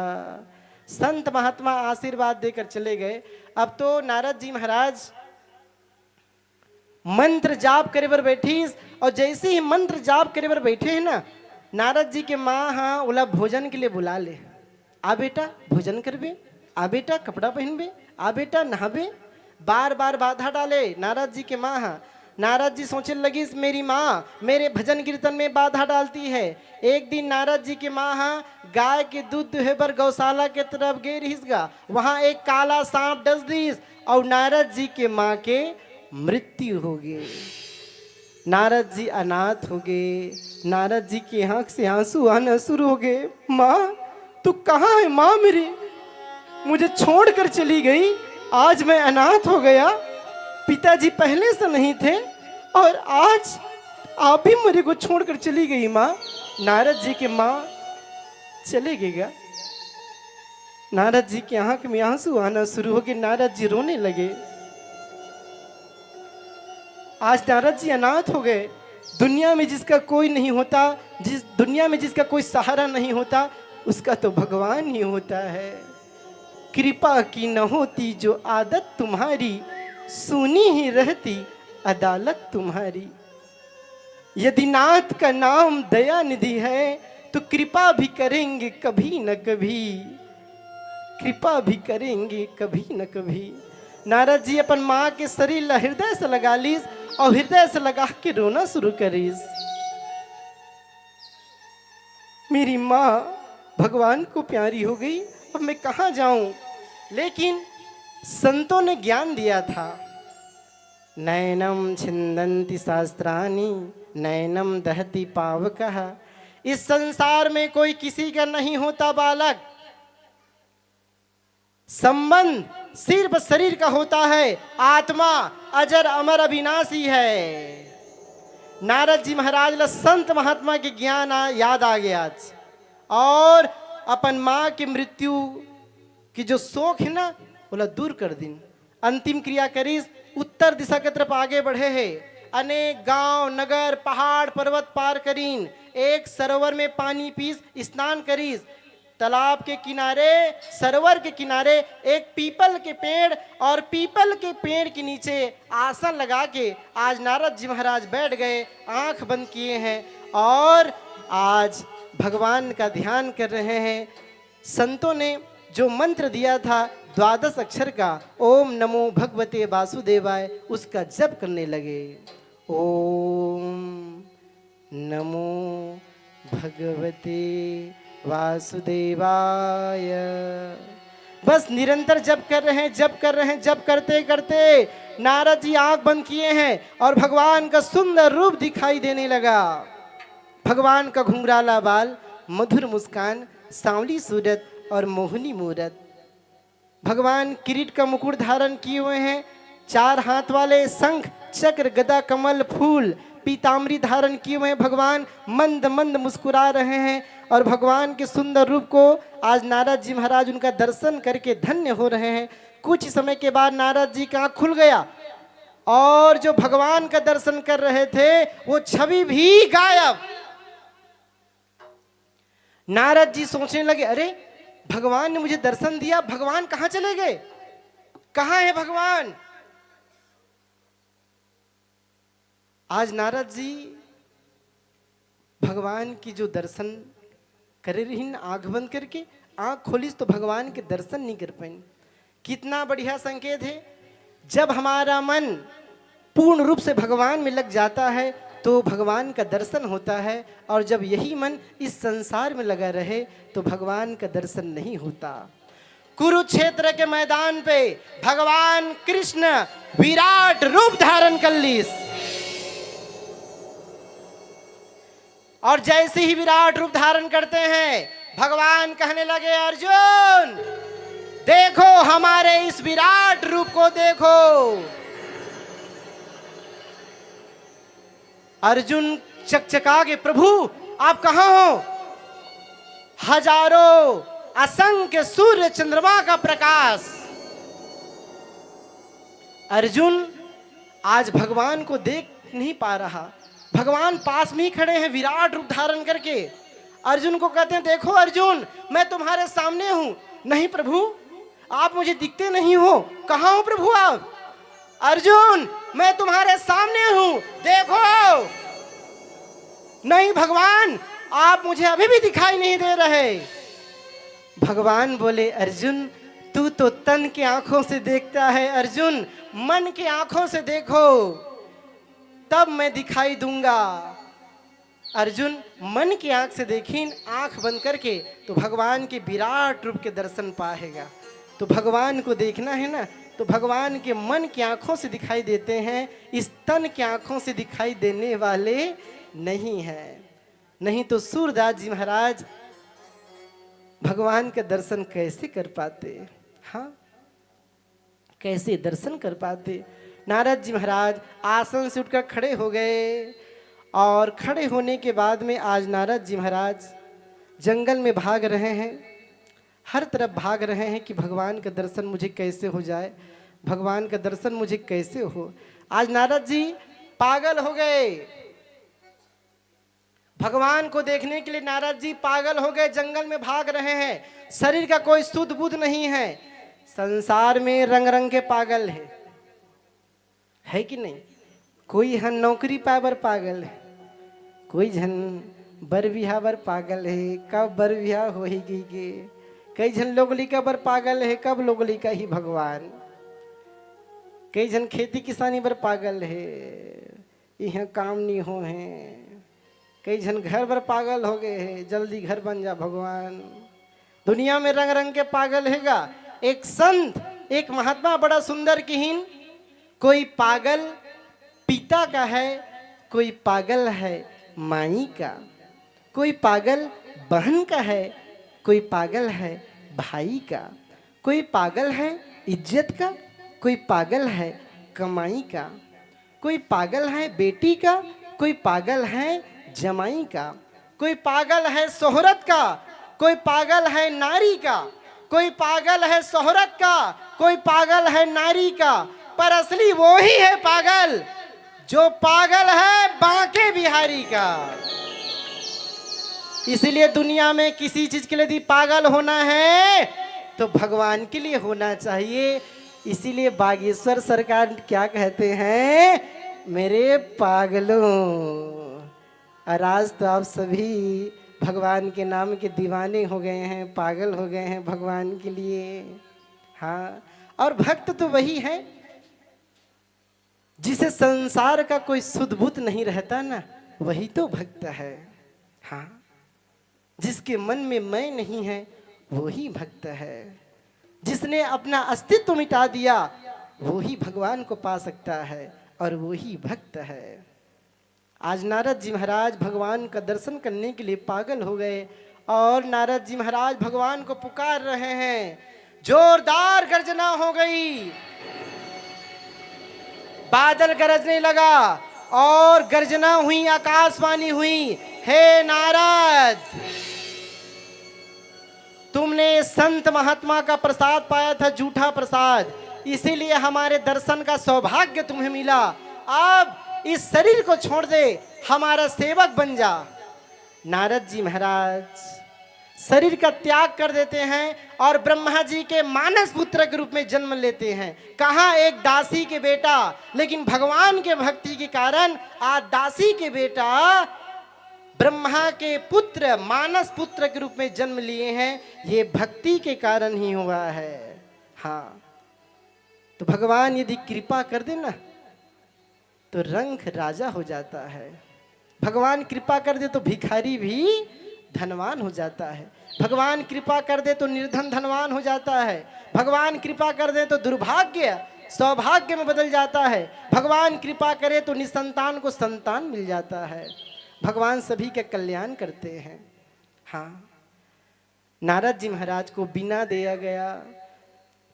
संत महात्मा आशीर्वाद देकर चले गए। अब तो नारद जी महाराज मंत्र जाप करे बर बैठी, और जैसे ही मंत्र जाप करे बर बैठे हैं ना, नारद जी के माँ हाँ ओला भोजन के लिए बुला ले। आ बेटा भोजन करबे, आ बेटा कपड़ा पहनबे, आ बेटा नहाबे, बार बार बाधा डाले नारद जी के माँ। हाँ, नारद जी सोचने लगी, मेरी माँ मेरे भजन कीर्तन में बाधा डालती है। एक दिन नारद जी की माँ हाँ गाय के दूध दुहे पर गौशाला के तरफ गए रहीसगा, वहाँ एक काला सांप डस दीस और नारद जी के माँ के मृत्यु हो गई। नारद जी अनाथ हो गए। नारद जी की आंख से आंसू आना शुरू हो गए। माँ तू कहाँ है माँ मेरी, मुझे छोड़कर चली गई, आज मैं अनाथ हो गया। पिताजी पहले से नहीं थे और आज आप भी मेरे को छोड़कर चली गई माँ। नारद जी के माँ चले गएगा। नारद जी की आंख में आंसू आना शुरू हो गए। नारद जी रोने लगे। आज नारद जी अनाथ हो गए। दुनिया में जिसका कोई नहीं होता, जिस दुनिया में जिसका कोई सहारा नहीं होता, उसका तो भगवान ही होता है। कृपा की न होती जो आदत तुम्हारी, सुनी ही रहती अदालत तुम्हारी। यदि नाथ का नाम दया निधि है तो कृपा भी करेंगे कभी न कभी, कृपा भी करेंगे कभी न कभी। नारद जी अपन माँ के शरीर हृदय से लगा लीस और हृदय से लगा के रोना शुरू करीस। मेरी माँ भगवान को प्यारी हो गई, अब मैं कहाँ जाऊं। लेकिन संतों ने ज्ञान दिया था, नैनम छिंदन्ति शास्त्राणि नैनम दहति पावकः। इस संसार में कोई किसी का नहीं होता बालक, संबंध सिर्फ शरीर का होता है, आत्मा अजर अमर अविनाशी है। नारद जी महाराज ला संत महात्मा के ज्ञान याद आ गया आज, और अपन माँ की मृत्यु की जो शोक है ना बोला दूर कर दिन। अंतिम क्रिया करीस, उत्तर दिशा की तरफ आगे बढ़े है। अनेक गांव नगर पहाड़ पर्वत पार करीन, एक सरोवर में पानी पीस स्नान करीस। तालाब के किनारे सरोवर के किनारे एक पीपल के पेड़, और पीपल के पेड़ के नीचे आसन लगा के आज नारद जी महाराज बैठ गए, आंख बंद किए हैं और आज भगवान का ध्यान कर रहे हैं। संतों ने जो मंत्र दिया था 12 अक्षर का, ओम नमो भगवते वासुदेवाय, उसका जप करने लगे। ओम नमो भगवते वासुदेवाय। बस निरंतर जप कर रहे हैं, जप कर रहे हैं। जप करते करते नारद जी आंख बंद किए हैं और भगवान का सुंदर रूप दिखाई देने लगा। भगवान का घुंघराला बाल, मधुर मुस्कान, सांवली सूरत और मोहनी मूरत। भगवान किरीट का मुकुट धारण किए हुए हैं, 4 हाथ वाले शंख चक्र गदा कमल फूल पीताम्बरी धारण किए हुए हैं। भगवान मंद मंद मुस्कुरा रहे हैं और भगवान के सुंदर रूप को आज नारद जी महाराज उनका दर्शन करके धन्य हो रहे हैं। कुछ समय के बाद नारद जी का आँख खुल गया और जो भगवान का दर्शन कर रहे थे वो छवि भी गायब। नारद जी सोचने लगे, अरे भगवान ने मुझे दर्शन दिया, भगवान कहाँ चले गए, कहाँ है भगवान। आज नारद जी भगवान की जो दर्शन करे रही, आंख बंद करके, आंख खोलिस तो भगवान के दर्शन नहीं कर पाए। कितना बढ़िया संकेत है, जब हमारा मन पूर्ण रूप से भगवान में लग जाता है तो भगवान का दर्शन होता है, और जब यही मन इस संसार में लगा रहे तो भगवान का दर्शन नहीं होता। कुरुक्षेत्र के मैदान पे भगवान कृष्ण विराट रूप धारण कर लीस, और जैसे ही विराट रूप धारण करते हैं भगवान कहने लगे, अर्जुन देखो हमारे इस विराट रूप को देखो। अर्जुन चकचका के, प्रभु आप कहां हो। हजारों असंख्य सूर्य चंद्रमा का प्रकाश। अर्जुन आज भगवान को देख नहीं पा रहा, भगवान पास में ही खड़े हैं विराट रूप धारण करके। अर्जुन को कहते हैं, देखो अर्जुन मैं तुम्हारे सामने हूं। नहीं प्रभु आप मुझे दिखते नहीं हो, कहां हो प्रभु आप। अर्जुन मैं तुम्हारे सामने हूं, देखो। नहीं भगवान आप मुझे अभी भी दिखाई नहीं दे रहे। भगवान बोले, अर्जुन तू तो तन की आंखों से देखता है, अर्जुन मन की आंखों से देखो तब मैं दिखाई दूंगा। अर्जुन मन की आंख से देखिन, आंख बंद करके तो भगवान के विराट रूप के दर्शन पाएगा। तो भगवान को देखना है ना, तो भगवान के मन की आंखों से दिखाई देते हैं, इस तन की आंखों से दिखाई देने वाले नहीं है। नहीं तो सूरदास जी महाराज भगवान का दर्शन कैसे कर पाते। हाँ कैसे दर्शन कर पाते। नारद जी महाराज आसन से उठकर खड़े हो गए, और खड़े होने के बाद में आज नारद जी महाराज जंगल में भाग रहे हैं, हर तरफ भाग रहे हैं कि भगवान का दर्शन मुझे कैसे हो जाए, भगवान का दर्शन मुझे कैसे हो। आज नारद जी पागल हो गए, भगवान को देखने के लिए नारद जी पागल हो गए, जंगल में भाग रहे हैं। शरीर का कोई सुध बुध नहीं है, संसार में रंग रंग के पागल है कि नहीं। कोई हन नौकरी पाए बर पागल है, कोई जन बर बिहा बर पागल है, कब बर बिहा हो ही गई के। कई जन लोगली का बर पागल है, कब लोगली का ही भगवान। कई जन खेती किसानी बर पागल है, यहाँ काम नहीं हो है। कई जन घर भर पागल हो गए हैं, जल्दी घर बन जा भगवान। दुनिया में रंग रंग के पागल हैगा। एक संत, एक महात्मा बड़ा सुंदर किहिन, कोई पागल पिता का है, कोई पागल है माई का, कोई पागल बहन का है, कोई पागल है भाई का, कोई पागल है इज्जत का, कोई पागल है कमाई का, कोई पागल है बेटी का, कोई पागल है जमाई का, कोई पागल है शोहरत का, कोई पागल है नारी का, कोई पागल है शोहरत का, कोई पागल है नारी का, पर असली वो ही है पागल जो पागल है बांके बिहारी का। इसलिए दुनिया में किसी चीज के लिए यदि पागल होना है तो भगवान के लिए होना चाहिए। इसीलिए बागेश्वर सरकार क्या कहते हैं, मेरे पागलों। और आज तो आप सभी भगवान के नाम के दीवाने हो गए हैं, पागल हो गए हैं भगवान के लिए। हाँ, और भक्त तो वही है जिसे संसार का कोई सुध बुध नहीं रहता ना, वही तो भक्त है। हाँ, जिसके मन में मैं नहीं है वही भक्त है। जिसने अपना अस्तित्व मिटा दिया वही भगवान को पा सकता है और वही भक्त है। आज नारद जी महाराज भगवान का दर्शन करने के लिए पागल हो गए और नारद जी महाराज भगवान को पुकार रहे हैं। जोरदार गर्जना हो गई, बादल गरजने लगा और गर्जना हुई, आकाशवाणी हुई, हे नारद, तुमने संत महात्मा का प्रसाद पाया था, झूठा प्रसाद, इसीलिए हमारे दर्शन का सौभाग्य तुम्हें मिला। अब इस शरीर को छोड़ दे, हमारा सेवक बन जा। नारद जी महाराज शरीर का त्याग कर देते हैं और ब्रह्मा जी के मानस पुत्र के रूप में जन्म लेते हैं। कहाँ एक दासी के बेटा, लेकिन भगवान के भक्ति के कारण आज दासी के बेटा ब्रह्मा के पुत्र मानस पुत्र के रूप में जन्म लिए हैं। ये भक्ति के कारण ही हुआ है। हाँ, तो भगवान यदि कृपा कर दे ना तो रंग राजा हो जाता है। भगवान कृपा कर दे तो भिखारी भी धनवान हो जाता है। भगवान कृपा कर दे तो निर्धन धनवान हो जाता है। भगवान कृपा कर दे तो दुर्भाग्य सौभाग्य में बदल जाता है। भगवान कृपा करे तो निसंतान को संतान मिल जाता है। भगवान सभी के कल्याण करते हैं। हाँ, नारद जी महाराज को बीना दिया गया।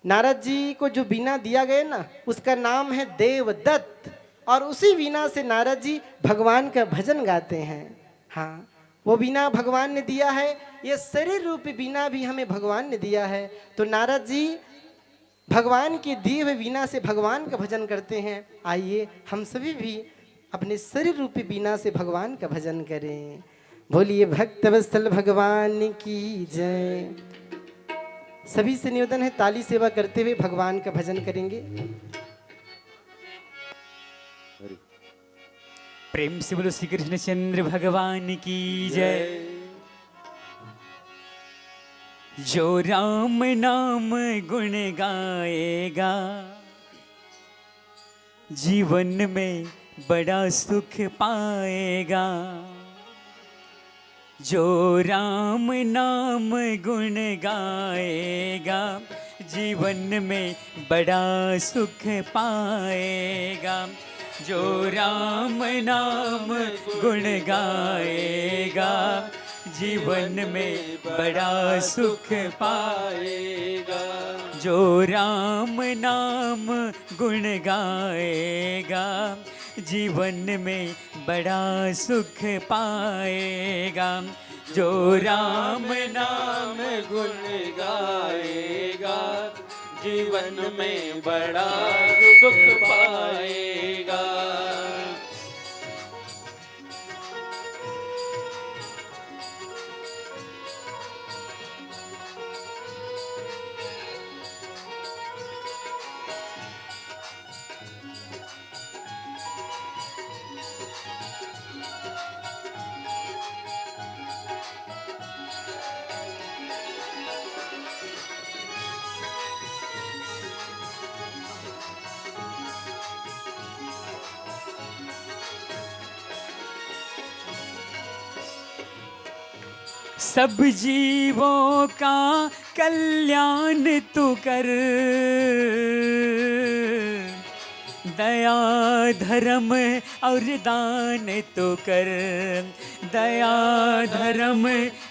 नारद जी को जो बीना दिया गया ना, उसका नाम है देवदत्त, और उसी बीना से नारद जी भगवान का भजन गाते हैं। हाँ, वो बीना भगवान ने दिया है, ये शरीर रूपी बीना भी हमें भगवान ने दिया है। तो नारद जी भगवान के दिए हुए बीना से भगवान का भजन करते हैं। आइए हम सभी भी अपने शरीर रूपी बीना से भगवान का भजन करें। बोलिए भक्त वत्सल भगवान की जय। सभी से निवेदन है, ताली सेवा करते हुए भगवान का भजन करेंगे। प्रेम से बोलो श्री कृष्णचंद्र भगवान की जय। जो राम नाम गुण गाएगा जीवन में बड़ा सुख पाएगा। जो राम नाम गुण गाएगा जीवन में बड़ा सुख पाएगा। जो राम नाम गुण गाएगा जीवन में बड़ा सुख पाएगा। जो राम नाम गुण गाएगा जीवन में बड़ा सुख पाएगा। जो राम नाम गुण गाएगा जीवन में बड़ा सुख पाएगा। सब जीवों का कल्याण तू कर, दया धर्म और दान तो कर, दया धर्म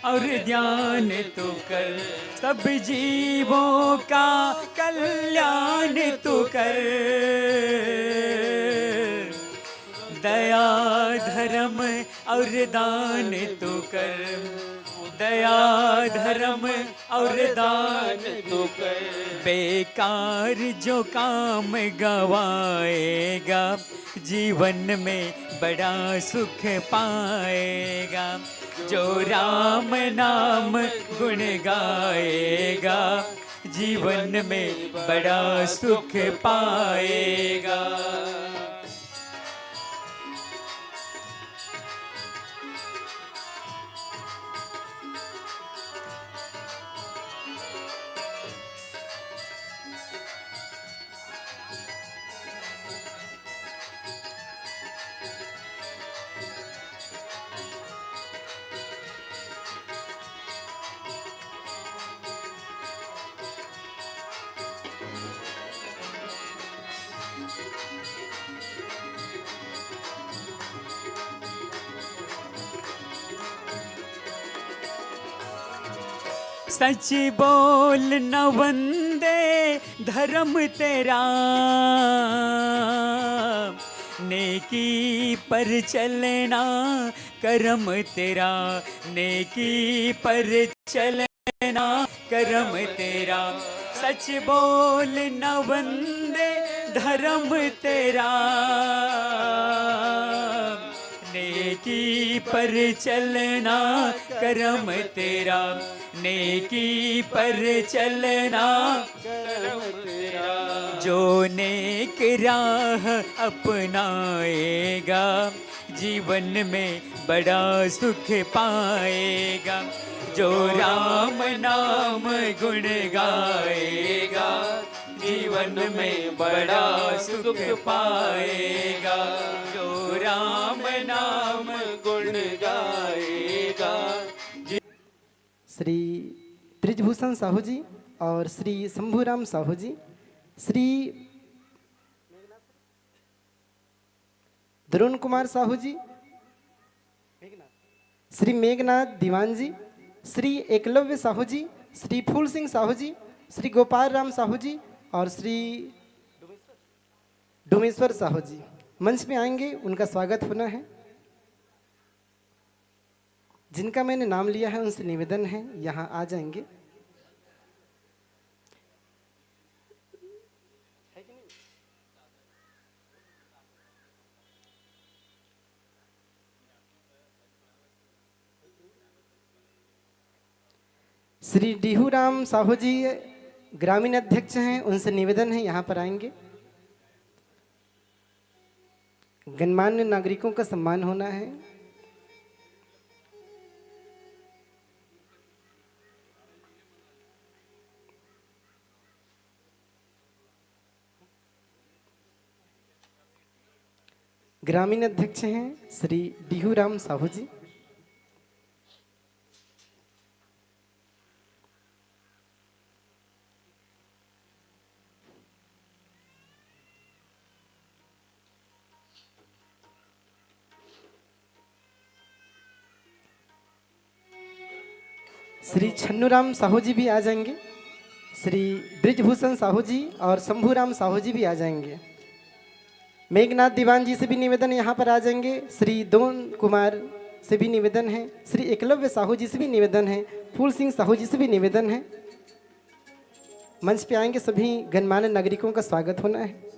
और ज्ञान तो कर, सब जीवों का कल्याण तो कर, दया धर्म और दान तो कर, दया धर्म और दान तो कर। बेकार जो काम गवाएगा जीवन में बड़ा सुख पाएगा, जो राम नाम गुण गाएगा जीवन में बड़ा सुख पाएगा। सच बोल न वंदे धर्म तेरा, नेकी पर चलना कर्म तेरा, नेकी पर चलना कर्म तेरा। सच बोल न वंदे धर्म तेरा, नेकी पर चलना कर्म तेरा, नेकी पर चलना कर्म तेरा। जो नेक राह अपनाएगा जीवन में बड़ा सुख पाएगा, जो राम नाम गुण गाएगा जीवन में बड़ा सुख पाएगा, जो राम नाम गुण गाएगा। श्री ब्रिजभूषण साहू जी और श्री शंभूराम साहू जी, श्री द्रोण कुमार साहू जी, श्री मेघनाथ दीवान जी, श्री एकलव्य साहू जी, श्री फूल सिंह साहू जी, श्री गोपाल राम साहू जी और श्री डोमेश्वर साहू जी मंच में आएंगे, उनका स्वागत होना है। जिनका मैंने नाम लिया है उनसे निवेदन है यहाँ आ जाएंगे। श्री डीहूराम साहू जी ग्रामीण अध्यक्ष हैं, उनसे निवेदन है यहाँ पर आएंगे। गणमान्य नागरिकों का सम्मान होना है। ग्रामीण अध्यक्ष हैं श्री डीहूराम साहू जी। श्री छन्नूराम साहू जी भी आ जाएंगे। श्री ब्रिजभूषण साहू जी और शंभूराम साहू जी भी आ जाएंगे। मेघनाथ दीवान जी से भी निवेदन यहाँ पर आ जाएंगे। श्री द्रोण कुमार से भी निवेदन है। श्री एकलव्य साहू जी से भी निवेदन है। फूल सिंह साहू जी से भी निवेदन है। मंच पे आएंगे, सभी गणमान्य नागरिकों का स्वागत होना है।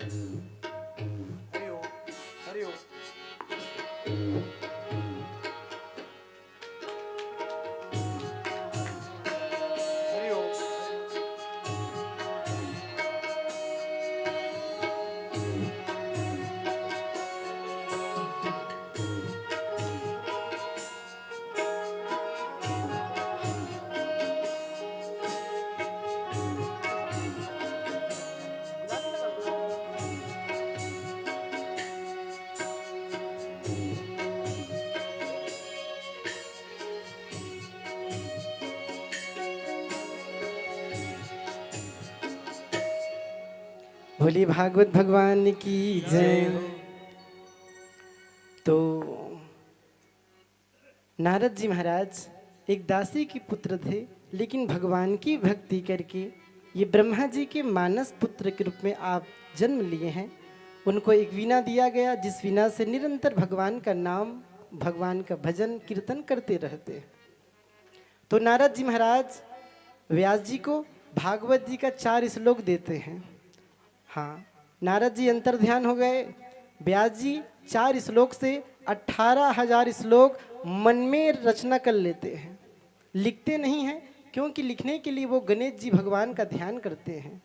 भोले भागवत भगवान की जय। तो नारद जी महाराज एक दासी के पुत्र थे, लेकिन भगवान की भक्ति करके ये ब्रह्मा जी के मानस पुत्र के रूप में आप जन्म लिए हैं। उनको एक वीणा दिया गया, जिस वीणा से निरंतर भगवान का नाम, भगवान का भजन कीर्तन करते रहते। तो नारद जी महाराज व्यास जी को भागवत जी का 4 श्लोक देते हैं। हाँ, नारद जी अंतर ध्यान हो गए। व्यास जी 4 श्लोक से 18,000 श्लोक मन में रचना कर लेते हैं। लिखते नहीं हैं, क्योंकि लिखने के लिए वो गणेश जी भगवान का ध्यान करते हैं।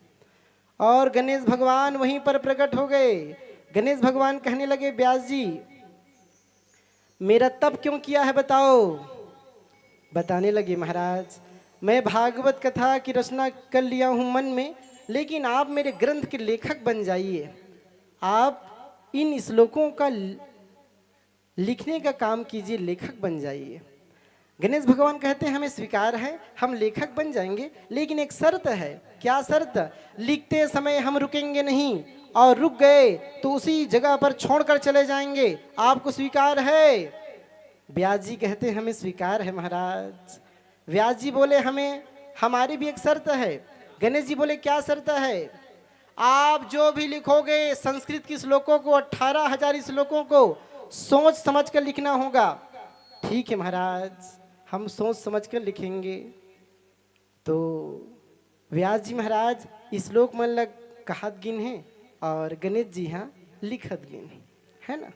और गणेश भगवान वहीं पर प्रकट हो गए। गणेश भगवान कहने लगे, व्यास जी मेरा तप क्यों किया है बताओ। बताने लगे, महाराज मैं भागवत कथा की रचना कर लिया हूँ मन में, लेकिन आप मेरे ग्रंथ के लेखक बन जाइए। आप इन श्लोकों का लिखने का काम कीजिए, लेखक बन जाइए। गणेश भगवान कहते हैं हमें स्वीकार है, हम लेखक बन जाएंगे, लेकिन एक शर्त है। क्या शर्त? लिखते समय हम रुकेंगे नहीं, और रुक गए तो उसी जगह पर छोड़कर चले जाएंगे। आपको स्वीकार है? व्यास जी कहते हैं हमें स्वीकार है महाराज। व्यास जी बोले हमें, हमारी भी एक शर्त है। गणेश जी बोले क्या शर्त है? आप जो भी लिखोगे संस्कृत के श्लोकों को, 18,000 श्लोकों को सोच समझ कर लिखना होगा। ठीक है महाराज, हम सोच समझ कर लिखेंगे। तो व्यास जी महाराज श्लोक मन लग कहत गिन है, और गणेश जी हाँ लिखत गिन है ना।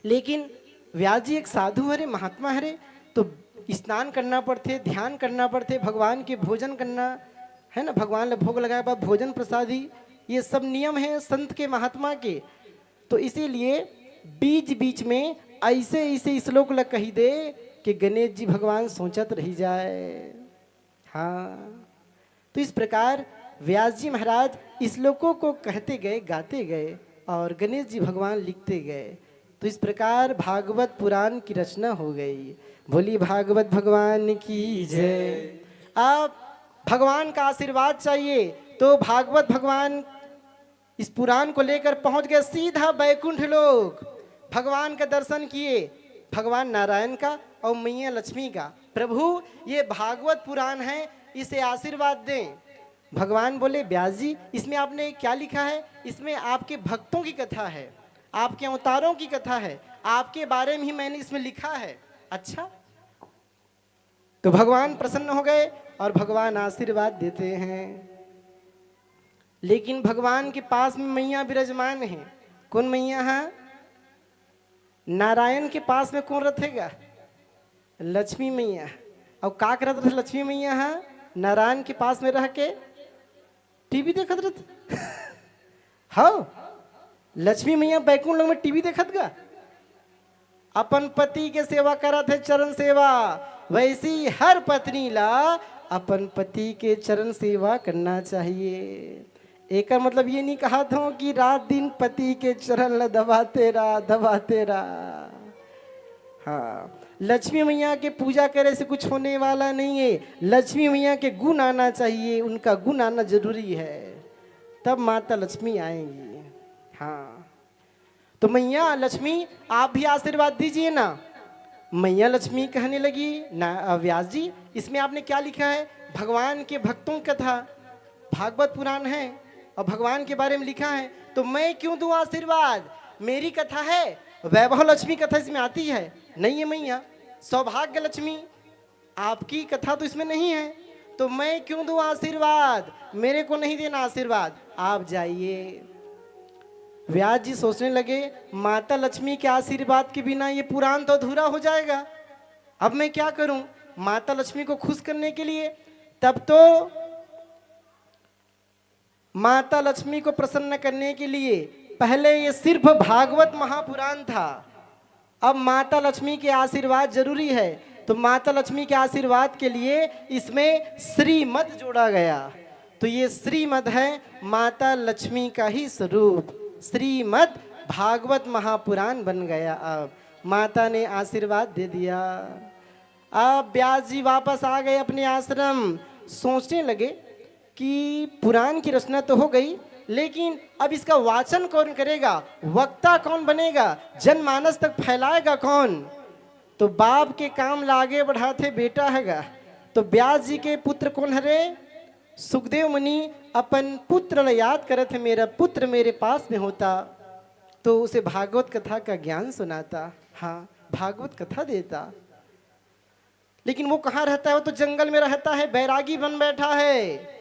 लेकिन व्यास जी एक साधु हरे, महात्मा हरे, तो स्नान करना पड़ते, ध्यान करना पड़ते, भगवान के भोजन करना है ना, भगवान ने भोग लगाए बाद भोजन प्रसादी, ये सब नियम है संत के महात्मा के। तो इसीलिए बीच बीच में ऐसे ऐसे श्लोक लग कही दे कि गणेश जी भगवान सोचत रही जाए। हाँ, तो इस प्रकार व्यास जी महाराज श्लोकों को कहते गए, गाते गए, और गणेश जी भगवान लिखते गए। तो इस प्रकार भागवत पुराण की रचना हो गई। बोली भागवत भगवान की जय। अब भगवान का आशीर्वाद चाहिए, तो भागवत भगवान इस पुराण को लेकर पहुंच गए सीधा बैकुंठ लोक। भगवान का दर्शन किए, भगवान नारायण का और मैया लक्ष्मी का। प्रभु ये भागवत पुराण है, इसे आशीर्वाद दें। भगवान बोले व्यास जी इसमें आपने क्या लिखा है? इसमें आपके भक्तों की कथा है, आपके अवतारों की कथा है, आपके बारे में ही मैंने इसमें लिखा है। अच्छा, तो भगवान प्रसन्न हो गए और भगवान आशीर्वाद देते हैं। लेकिन भगवान के पास में मैया विराजमान है। कौन मैया है? नारायण के पास में कौन रखेगा? लक्ष्मी मैया। और का करत रहे लक्ष्मी मैया है? नारायण के पास में रह के टीवी देखत रहते। हाँ, लक्ष्मी मैया बैकुंठ लोक में टीवी देखत गा, अपन पति के सेवा करत है, चरण सेवा। वैसी हर पत्नी ला अपन पति के चरण सेवा करना चाहिए। एक मतलब ये नहीं कहा था कि रात दिन पति के चरण ला दबाते रहा, दबाते रहा। हाँ, लक्ष्मी मैया के पूजा करे से कुछ होने वाला नहीं है। लक्ष्मी मैया के गुण आना चाहिए, उनका गुण आना जरूरी है, तब माता लक्ष्मी आएंगी। हाँ, तो मैया लक्ष्मी आप भी आशीर्वाद दीजिए ना। मैया लक्ष्मी कहने लगी, ना व्यास जी इसमें आपने क्या लिखा है? भगवान के भक्तों की कथा, भागवत पुराण है और भगवान के बारे में लिखा है, तो मैं क्यों दूं आशीर्वाद? मेरी कथा है, वैभव लक्ष्मी कथा इसमें आती है नहीं है मैया? सौभाग्य लक्ष्मी आपकी कथा तो इसमें नहीं है, तो मैं क्यों दूं आशीर्वाद? मेरे को नहीं देना आशीर्वाद, आप जाइए। व्यास जी सोचने लगे माता लक्ष्मी के आशीर्वाद के बिना ये पुराण तो अधूरा हो जाएगा। अब मैं क्या करूं माता लक्ष्मी को खुश करने के लिए? तब तो माता लक्ष्मी को प्रसन्न करने के लिए पहले ये सिर्फ भागवत महापुराण था, अब माता लक्ष्मी के आशीर्वाद जरूरी है। तो माता लक्ष्मी के आशीर्वाद के लिए इसमें श्रीमद जोड़ा गया। तो ये श्रीमद है माता लक्ष्मी का ही स्वरूप। श्रीमद भागवत महापुराण बन गया। अब माता ने आशीर्वाद दे दिया। अब व्यास जी वापस आ गए अपने आश्रम। सोचने लगे कि पुराण की रचना तो हो गई, लेकिन अब इसका वाचन कौन करेगा, वक्ता कौन बनेगा, जनमानस तक फैलाएगा कौन। तो बाप के काम ला आगे बढ़ाते बेटा हैगा। तो व्यास जी के पुत्र कौन हरे, सुखदेव मुनि अपन पुत्र ल याद करे थे, मेरा पुत्र मेरे पास में होता तो उसे भागवत कथा का ज्ञान सुनाता, हाँ भागवत कथा देता। लेकिन वो कहाँ रहता है, वो तो जंगल में रहता है, बैरागी बन बैठा है।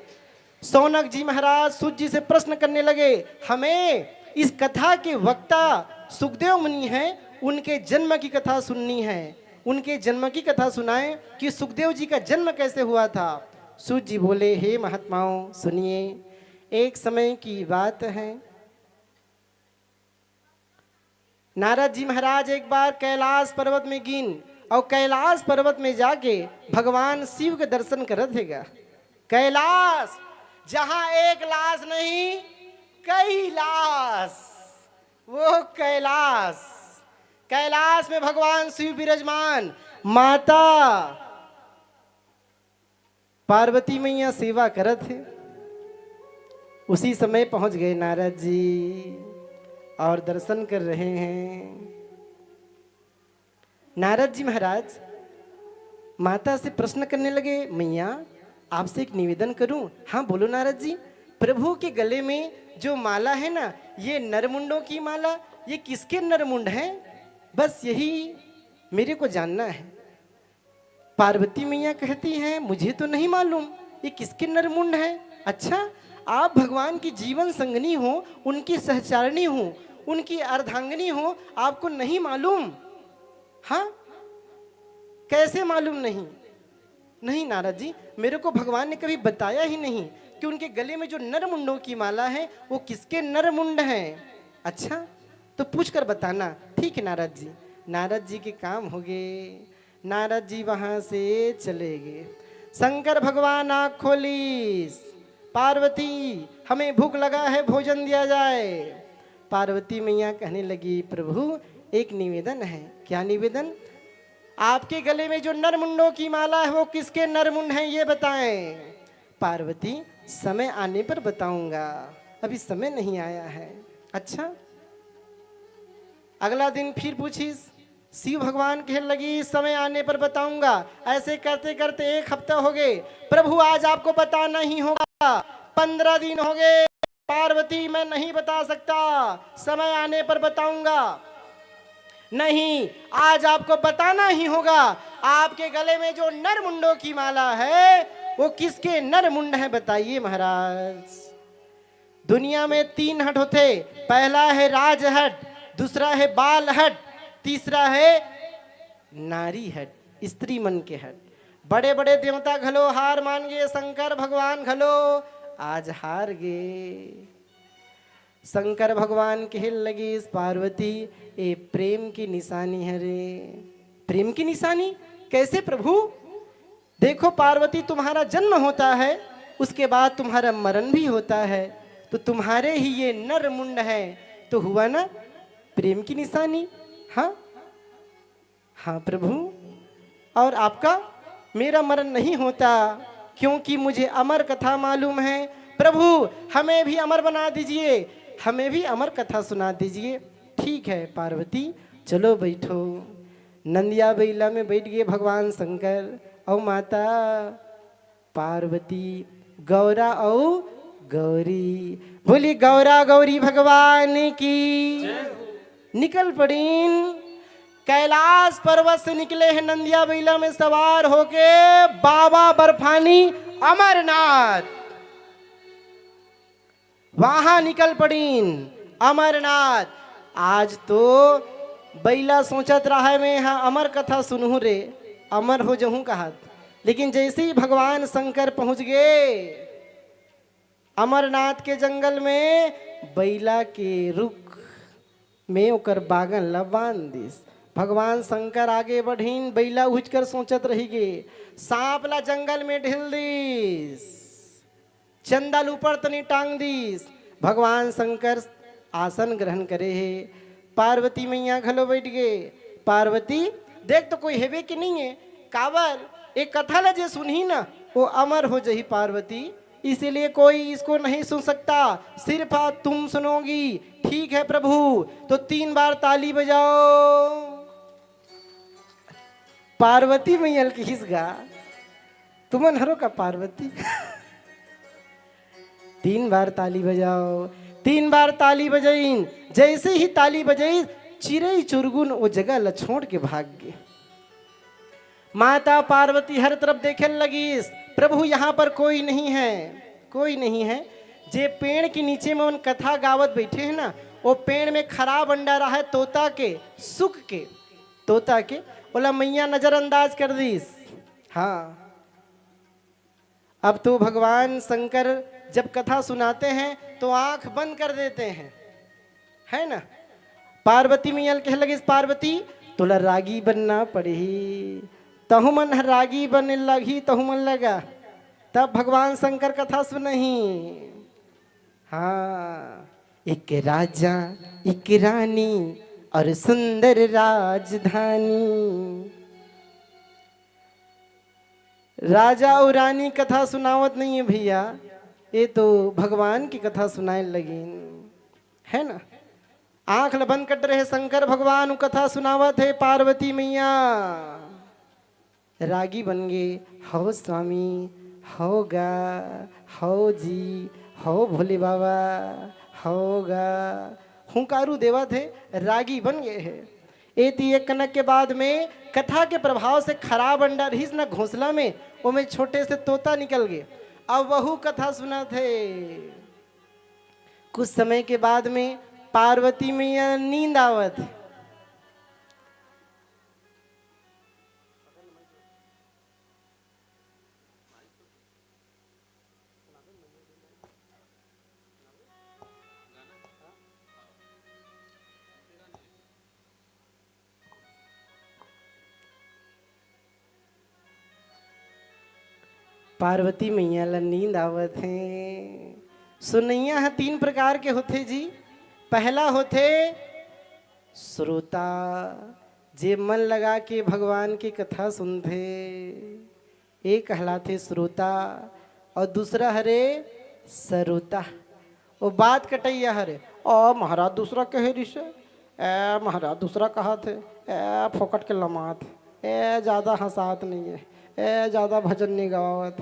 सौनक जी महाराज सूत जी से प्रश्न करने लगे, हमें इस कथा के वक्ता सुखदेव मुनि हैं, उनके जन्म की कथा सुननी है, उनके जन्म की कथा सुनाएं कि सुखदेव जी का जन्म कैसे हुआ था। सूत जी बोले, हे महात्माओं सुनिए, एक समय की बात है, नारद जी महाराज एक बार कैलाश पर्वत में गिन और कैलाश पर्वत में जाके भगवान शिव के दर्शन कर थे। कैलाश जहां एक लाश नहीं कई लाश, वो कैलाश, कैलाश में भगवान शिव विराजमान, माता पार्वती मैया सेवा करत थे। उसी समय पहुंच गए नारद जी और दर्शन कर रहे हैं। नारद जी महाराज माता से प्रश्न करने लगे, मैया आपसे एक निवेदन करूं। हाँ बोलो नारद जी। प्रभु के गले में जो माला है ना, ये नरमुंडों की माला, ये किसके नरमुंड हैं, बस यही मेरे को जानना है। पार्वती मैया कहती हैं, मुझे तो नहीं मालूम ये किसके नरमुंड हैं। अच्छा, आप भगवान की जीवन संगनी हो, उनकी सहचारिणी हो, उनकी अर्धांगिनी हो, आपको नहीं मालूम। हाँ कैसे मालूम नहीं, नहीं नारद जी, मेरे को भगवान ने कभी बताया ही नहीं कि उनके गले में जो नरमुंडों की माला है वो किसके नरमुंड हैं। अच्छा तो पूछ कर बताना। ठीक है नारद जी। नारद जी के काम हो गए, नारद जी वहां से चले गए। शंकर भगवान आँख खोलीस, पार्वती हमें भूख लगा है, भोजन दिया जाए। पार्वती मैया कहने लगी, प्रभु एक निवेदन है। क्या निवेदन? आपके गले में जो नरमुंडों की माला है वो किसके नरमुंड हैं ये बताएं। पार्वती समय आने पर बताऊंगा, अभी समय नहीं आया है। अच्छा, अगला दिन फिर पूछीस, शिव भगवान कहने लगी समय आने पर बताऊंगा। ऐसे करते करते एक हफ्ता हो गए। प्रभु आज आपको बताना ही होगा। 15 दिन हो गए। पार्वती मैं नहीं बता सकता, समय आने पर बताऊंगा। नहीं, आज आपको बताना ही होगा। आपके गले में जो नरमुंडों की माला है वो किसके नरमुंड है बताइए महाराज। दुनिया में 3 हट होते, पहला है राज हट, दूसरा है बाल हट, तीसरा है नारी हट, स्त्री मन के हट। बड़े बड़े देवता घलो हार मान गए, शंकर भगवान घलो आज हार गए। शंकर भगवान कहने लगी, इस पार्वती ये प्रेम की निशानी है रे। प्रेम की निशानी कैसे प्रभु? देखो पार्वती, तुम्हारा जन्म होता है, उसके बाद तुम्हारा मरण भी होता है, तो तुम्हारे ही ये नर मुंड है, तो हुआ ना प्रेम की निशानी। हाँ हाँ प्रभु, और आपका मेरा मरण नहीं होता क्योंकि मुझे अमर कथा मालूम है। प्रभु हमें भी अमर बना दीजिए, हमें भी अमर कथा सुना दीजिए। ठीक है पार्वती, चलो बैठो। नंदिया बैला में बैठ गए भगवान शंकर और माता पार्वती, गौरा और गौरी। बोली गौरा गौरी भगवान की। निकल पड़ीन, कैलाश पर्वत से निकले हैं नंदिया बैला में सवार होके बाबा बर्फानी अमरनाथ। वहां निकल पड़ीन अमरनाथ। आज तो बैला सोचत रहा है मैं यहाँ अमर कथा सुनूं रे, अमर हो जाऊं कहा। लेकिन जैसे ही भगवान शंकर पहुंच गए अमरनाथ के जंगल में, बैला के रुख में ओकर बागन ला बांध दिस। भगवान शंकर आगे बढ़ीन, बैला उछकर सोचत रही गे। सांप ला जंगल में ढिल दिस, चंदल ऊपर तनी टांग दिस। भगवान शंकर आसन ग्रहण करे है। पार्वती मैया घलो बैठ गए। पार्वती देख तो कोई हेबे कि नहीं है, काबर एक कथा ला जे सुनही ना वो अमर हो जही। पार्वती इसीलिए कोई इसको नहीं सुन सकता, सिर्फ तुम सुनोगी। ठीक है प्रभु, तो 3 बार ताली बजाओ। पार्वती मैयल की हिसगा तुमन हरो का पार्वती। 3 बार ताली बजाओ। 3 बार ताली बजाइन, जैसे ही ताली बजाई चिड़ै चुरगुन वो जगह ल छोड़ के भाग गए। माता पार्वती हर तरफ देखे लगी, प्रभु यहाँ पर कोई नहीं है, कोई नहीं है। जे पेड़ के नीचे में उन कथा गावत बैठे हैं ना, वो पेड़ में खराब अंडा रहा है तोता के, सुख के, तोता के। बोला मैया नजरअंदाज कर दीस। हाँ, अब तो भगवान शंकर जब कथा सुनाते हैं तो आंख बंद कर देते हैं, है ना। पार्वती मैया कह लगी, पार्वती तोला रागी बनना पड़ी। तहु मन रागी बनने लगी, तहु मन लगा। तब भगवान शंकर कथा सुनही। हाँ, एक राजा एक रानी और सुंदर राजधानी। राजा और रानी कथा सुनावत नहीं है भैया, ये तो भगवान की कथा सुनाए लगी, है ना। आंख बंद कर रहे शंकर भगवान कथा सुनावत है। पार्वती मैया रागी बन गए। हो स्वामी, होगा, हो जी, हो भोले बाबा, होगा, हुंकारू देवा थे, रागी बन गए हैं। एक कनक के बाद में कथा के प्रभाव से खराब अंडा रही ना घोंसला में, वो में छोटे से तोता निकल गए। अब वह कथा सुना थे। कुछ समय के बाद में पार्वती मैया नींद आवत। पार्वती मैया ला नींद आवत है। सुनैया है 3 प्रकार के होते जी। पहला होते श्रोता, जे मन लगा के भगवान की कथा सुनते, एक कहलाते श्रोता। और दूसरा हरे सरोता, वो बात कटैया हरे। ओ महाराज दूसरा कहे रिश्ते, ए महाराज दूसरा कहा थे, ए फोकट के लमात, ए ज़्यादा हंसात नहीं है, ए ज़्यादा भजन नहीं गवावत।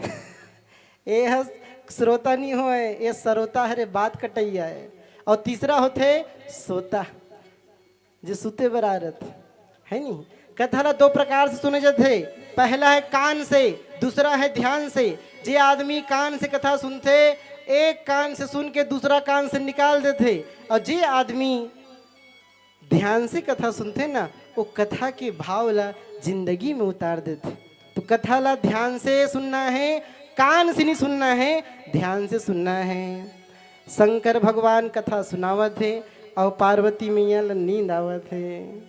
ए हस श्रोता नहीं हो, ये सरोता हरे बात कटैया है। और तीसरा होते सोता, जो सुते बरारत है नहीं। कथा 2 प्रकार से सुने जाते, पहला है कान से, दूसरा है ध्यान से। जे आदमी कान से कथा सुनते, एक कान से सुन के दूसरा कान से निकाल देते। और जे आदमी ध्यान से कथा सुनते ना, वो कथा के भाव ला जिंदगी में उतार देते। तो कथा ला ध्यान से सुनना है, कान से नहीं सुनना है, ध्यान से सुनना है। शंकर भगवान कथा सुनावत है और पार्वती मैया ला नींद आवत है।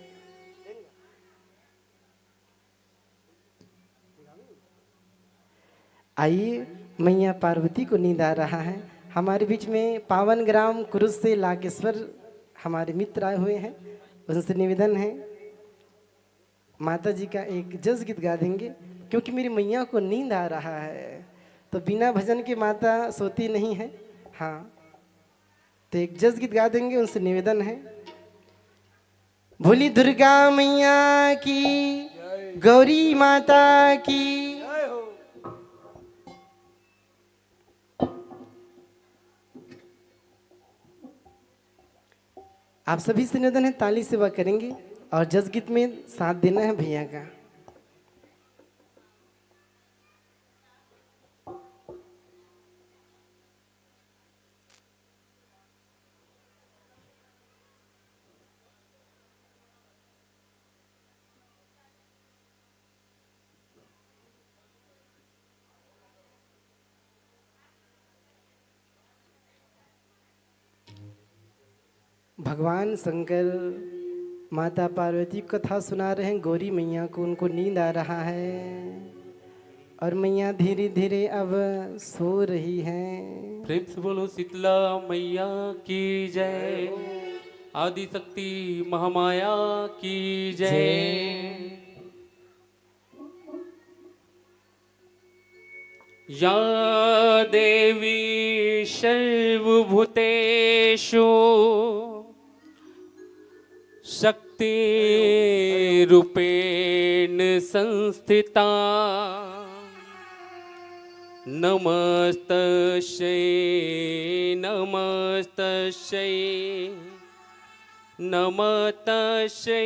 आइए, मैया पार्वती को नींद आ रहा है। हमारे बीच में पावन ग्राम कुरुश से लाकेश्वर हमारे मित्र आए हुए हैं। उनसे निवेदन है माता जी का एक जस गीत गा देंगे, क्योंकि मेरी मैया को नींद आ रहा है। तो बिना भजन के माता सोती नहीं है। हाँ, तो एक जस गीत गा देंगे, उनसे निवेदन है। भोली दुर्गा मैया की, गौरी माता की। आप सभी से निवेदन है, ताली सेवा करेंगे और जस गीत में साथ देना है भैया का। भगवान शंकर माता पार्वती को कथा सुना रहे हैं। गौरी मैया को, उनको नींद आ रहा है और मैया धीरे धीरे अब सो रही हैं। प्रेम से बोलो शीतला मैया की जय, आदि शक्ति महामाया की जय। या देवी सर्वभूतेषु शक्तिरूपेण संस्थिता नमस्तस्यै नमस्तस्यै नमस्तस्यै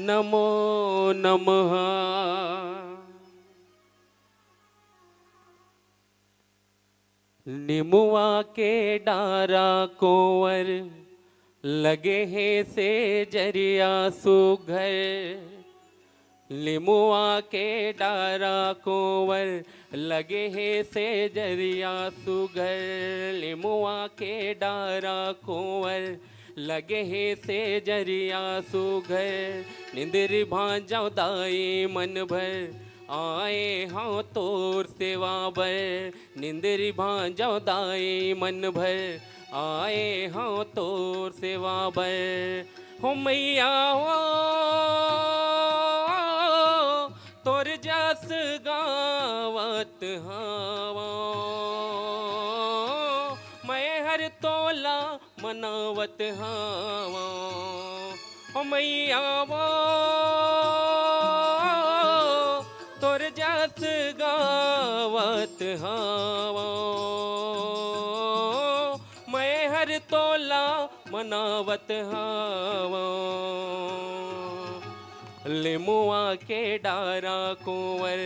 नमो नमः। निमुआ के डारा कोवर लगे है से जरिया सुघर लिमुआ के डारा कोवर लगे है से जरिया सुघर लिमुआ के डारा कोवर लगे है से जरिया सुघर निंदर भांजाओ दाई मन भर आए हाँ तोर सेवा बर निंदरी भांजाओ दाई मन भर आए हाँ तोर सेवा बर हो मैया हो तोर जस गावत हवा मैं हर तोला मनावत हवा हो मैया वो तोर जस गावत हवा मैं हर तोला मनावत हवा लिमुआ के डारा कुंवर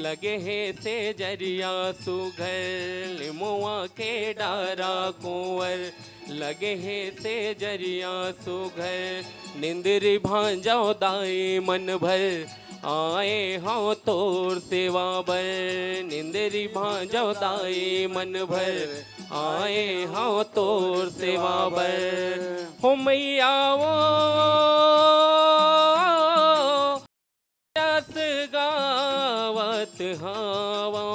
लगे है से जरिया सुघर लिमुआ के डारा कुंवर लगे है से जरिया सुघर निंदरी भांजाओ दाई मन भर आए हाँ तोर सेवा बर निंदरी भांजाओ दाई मन भर आए हाँ तोर सेवा बर हो मैया वो जस गावत हवा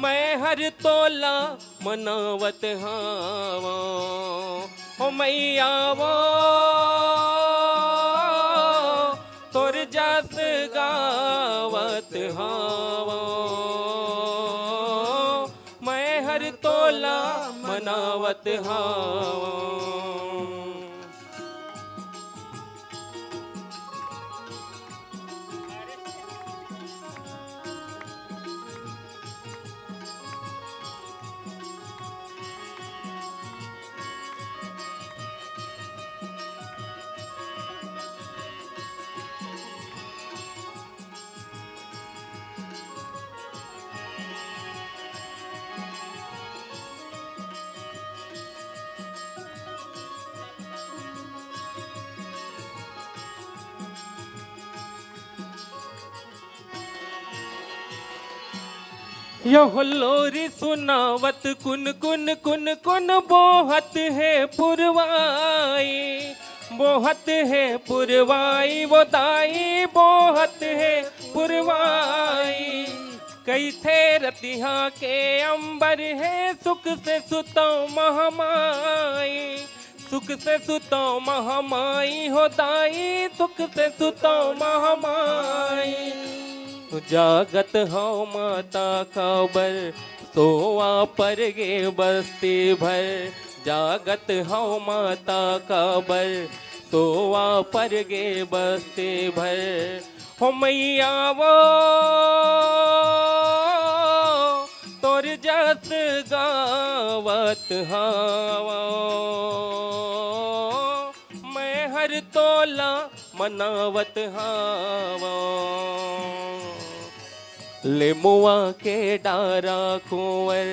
मैं हर तोला मनावत हवा हो मैया वो तोर जस गावत हवा मैं हर तोला मनावत हवा। यह लोरी सुनावत कुन कुन कुन कुन बोहत है पुरवाई बोहत है पुरवाई वो दाई बोहत है पुरवाई कई थे रतिहा के अंबर है सुख से सुतो महामाई सुख से सुतो महामाई हो दाई सुख से सुतो महामाई जागत हो माता खबर सोवा पर गे बस्ती भर जागत हो माता खबर सोवा पर गे बस्ती भर हो मैया वो तोर जस गावत हवा मैं हर तोला मनावत हवा लिमुआ के डारा कुंवर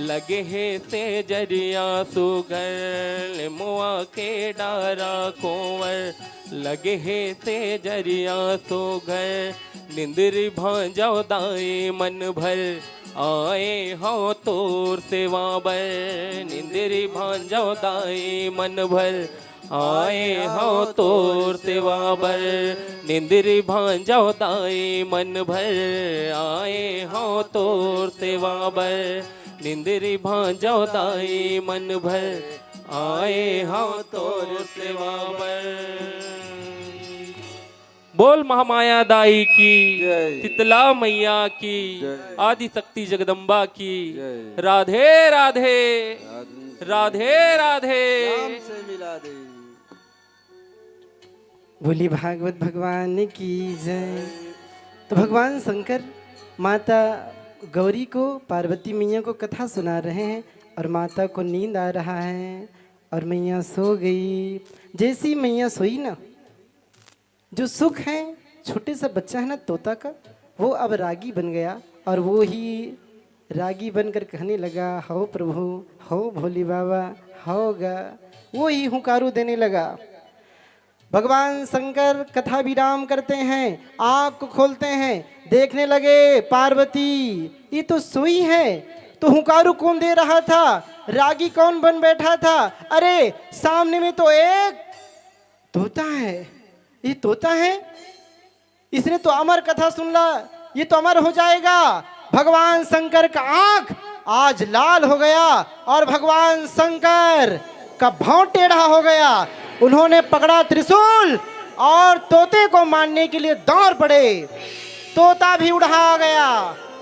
लगे है से जरिया सुघर लिमुआ के डारा कुंवर लगे है से जरिया सुघर निंदरी भांजाओ दाई मन भर आए हाँ तोर सेवा बर निंदरी भांजाओ दाई मन भर आए हाँ तोर सेवा बर निंदरी भांजाओ दाई मन भर आए हाँ तोर सेवा बर निंदरी भांजाओ दाई मन भर आए हाँ तोर सेवा बर बोल महामाया दाई की, जय। शीतला मैया की, जय। आदि शक्ति जगदम्बा की, जय। राधे राधे राधे राधे। नाम से मिला दे। बोली भागवत भगवान की जय। तो भगवान शंकर माता गौरी को, पार्वती मैया को कथा सुना रहे हैं और माता को नींद आ रहा है और मैया सो गई। जैसी मैया सोई ना, जो सुख है छोटे सा बच्चा है ना तोता का, वो अब रागी बन गया और वो ही रागी बनकर कहने लगा, हो प्रभु, हो भोले बाबा, होगा। वो ही हुंकारू देने लगा। भगवान शंकर कथा विराम करते हैं, आँख को खोलते हैं, देखने लगे पार्वती ये तो सोई है, तो हुंकारू कौन दे रहा था, रागी कौन बन बैठा था। अरे सामने में तो एक तोता है, ये तोता है, इसने तो अमर कथा सुन ला, ये तो अमर हो जाएगा। भगवान शंकर का आंख आज लाल हो गया और भगवान शंकर का भौं टेढ़ा हो गया। उन्होंने पकड़ा त्रिशूल और तोते को मारने के लिए दौड़ पड़े। तोता भी उड़ा गया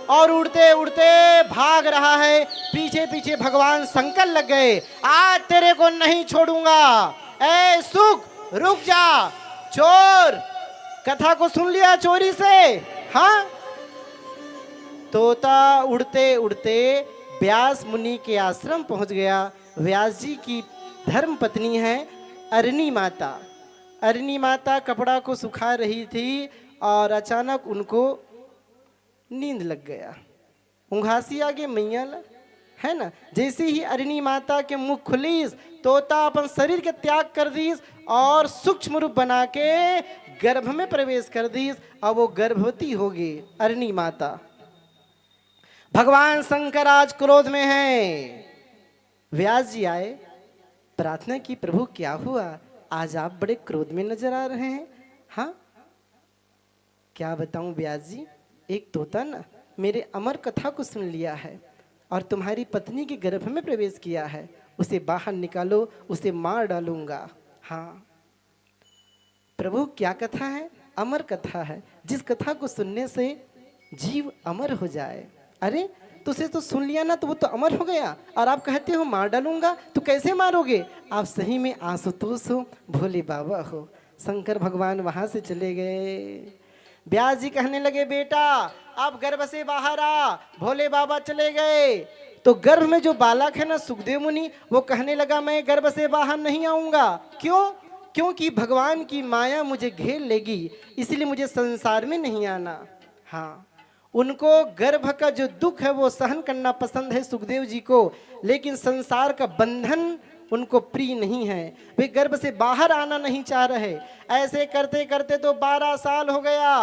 और उड़ते उड़ते भाग रहा है। पीछे पीछे भगवान शंकर लग गए। आज तेरे को नहीं छोड़ूंगा, ए सुख रुक जा। चोर, कथा को सुन लिया चोरी से। हाँ, तोता उड़ते उड़ते व्यास मुनि के आश्रम पहुंच गया। व्यास जी की धर्म पत्नी है अरणी माता। अरणी माता कपड़ा को सुखा रही थी और अचानक उनको नींद लग गया। उंघासी आगे मैया है ना। जैसे ही अरणी माता के मुख खुलीस, तोता अपन शरीर के त्याग कर दीस और सूक्ष्म रूप बना के गर्भ में प्रवेश कर दीस। अब वो गर्भवती होगी अरणी माता। भगवान शंकर आज क्रोध में हैं। व्यास जी आए, प्रार्थना की, प्रभु क्या हुआ, आज आप बड़े क्रोध में नजर आ रहे हैं। हाँ, क्या बताऊं व्यास जी, एक तोता ना मेरे अमर कथा को सुन लिया है और तुम्हारी पत्नी के गर्भ में प्रवेश किया है। उसे बाहर निकालो, उसे मार डालूंगा। हाँ प्रभु, क्या कथा है? अमर कथा है, जिस कथा को सुनने से जीव अमर हो जाए। अरे तुझे तो सुन लिया ना, तो वो तो अमर हो गया और आप कहते हो मार डालूंगा। तो कैसे मारोगे? आप सही में आशुतोष हो, भोले बाबा हो। शंकर भगवान वहां से चले गए। व्यास जी कहने लगे, बेटा आप गर्भ से बाहर आ। भोले बाबा चले गए तो गर्भ में जो बालक है ना सुखदेव मुनि, वो कहने लगा मैं गर्भ से बाहर नहीं आऊंगा। क्यों? क्योंकि भगवान की माया मुझे घेर लेगी, इसलिए मुझे संसार में नहीं आना। हाँ, उनको गर्भ का जो दुख है वो सहन करना पसंद है सुखदेव जी को, लेकिन संसार का बंधन उनको प्रिय नहीं है। वे गर्भ से बाहर आना नहीं चाह रहे। ऐसे करते करते तो 12 साल हो गया।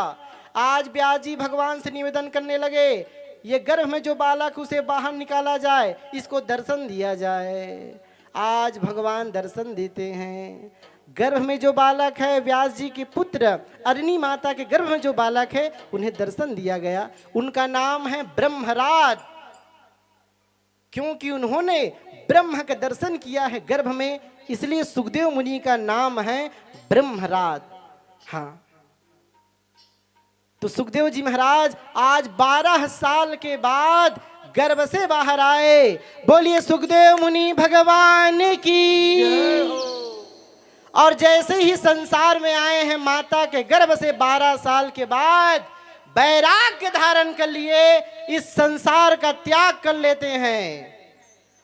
आज व्यास जी भगवान से निवेदन करने लगे, ये गर्भ में जो बालक उसे बाहर निकाला जाए, इसको दर्शन दिया जाए। आज भगवान दर्शन देते हैं। गर्भ में जो बालक है, व्यास जी के पुत्र अरणी माता के गर्भ में जो बालक है, उन्हें दर्शन दिया गया। उनका नाम है ब्रह्मराज, क्योंकि उन्होंने ब्रह्म का दर्शन किया है गर्भ में, इसलिए सुखदेव मुनि का नाम है ब्रह्मराज। हाँ, तो सुखदेव जी महाराज आज 12 साल के बाद गर्भ से बाहर आए। बोलिए सुखदेव मुनि भगवान की। और जैसे ही संसार में आए हैं, माता के गर्भ से 12 साल के बाद वैराग्य धारण कर लिए, इस संसार का त्याग कर लेते हैं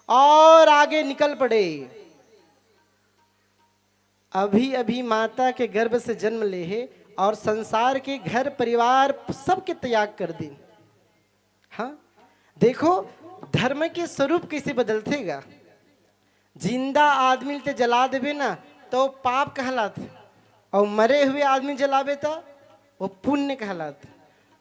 और आगे निकल पड़े। अभी अभी माता के गर्भ से जन्म ले है और संसार के घर परिवार सबके त्याग कर दी। हाँ देखो, धर्म के स्वरूप कैसे बदलतेगा। जिंदा आदमी ते जला देवे ना तो पाप कहलाते, और मरे हुए आदमी जलावे तो वो पुण्य कहलाते।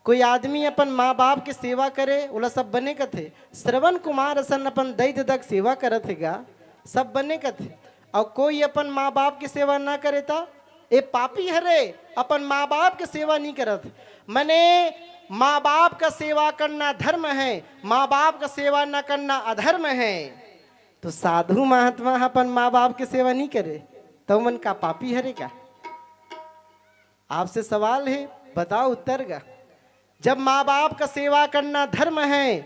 कोई आदमी अपन माँ बाप के सेवा करे, ओला सब बने कथे। श्रवण कुमार असन अपन दैत दक सेवा करत हैगा, सब बने कथे। और कोई अपन माँ बाप की सेवा ना करे तो ए पापी हरे, अपन माँ बाप के सेवा नहीं करत। मने माँ बाप का सेवा करना धर्म है, माँ बाप का सेवा न करना अधर्म है। तो साधु महात्मा अपन माँ बाप की सेवा नहीं करे तो मन का पापी हरे का। आपसे सवाल है, बताओ उत्तर का। जब माँ बाप का सेवा करना धर्म है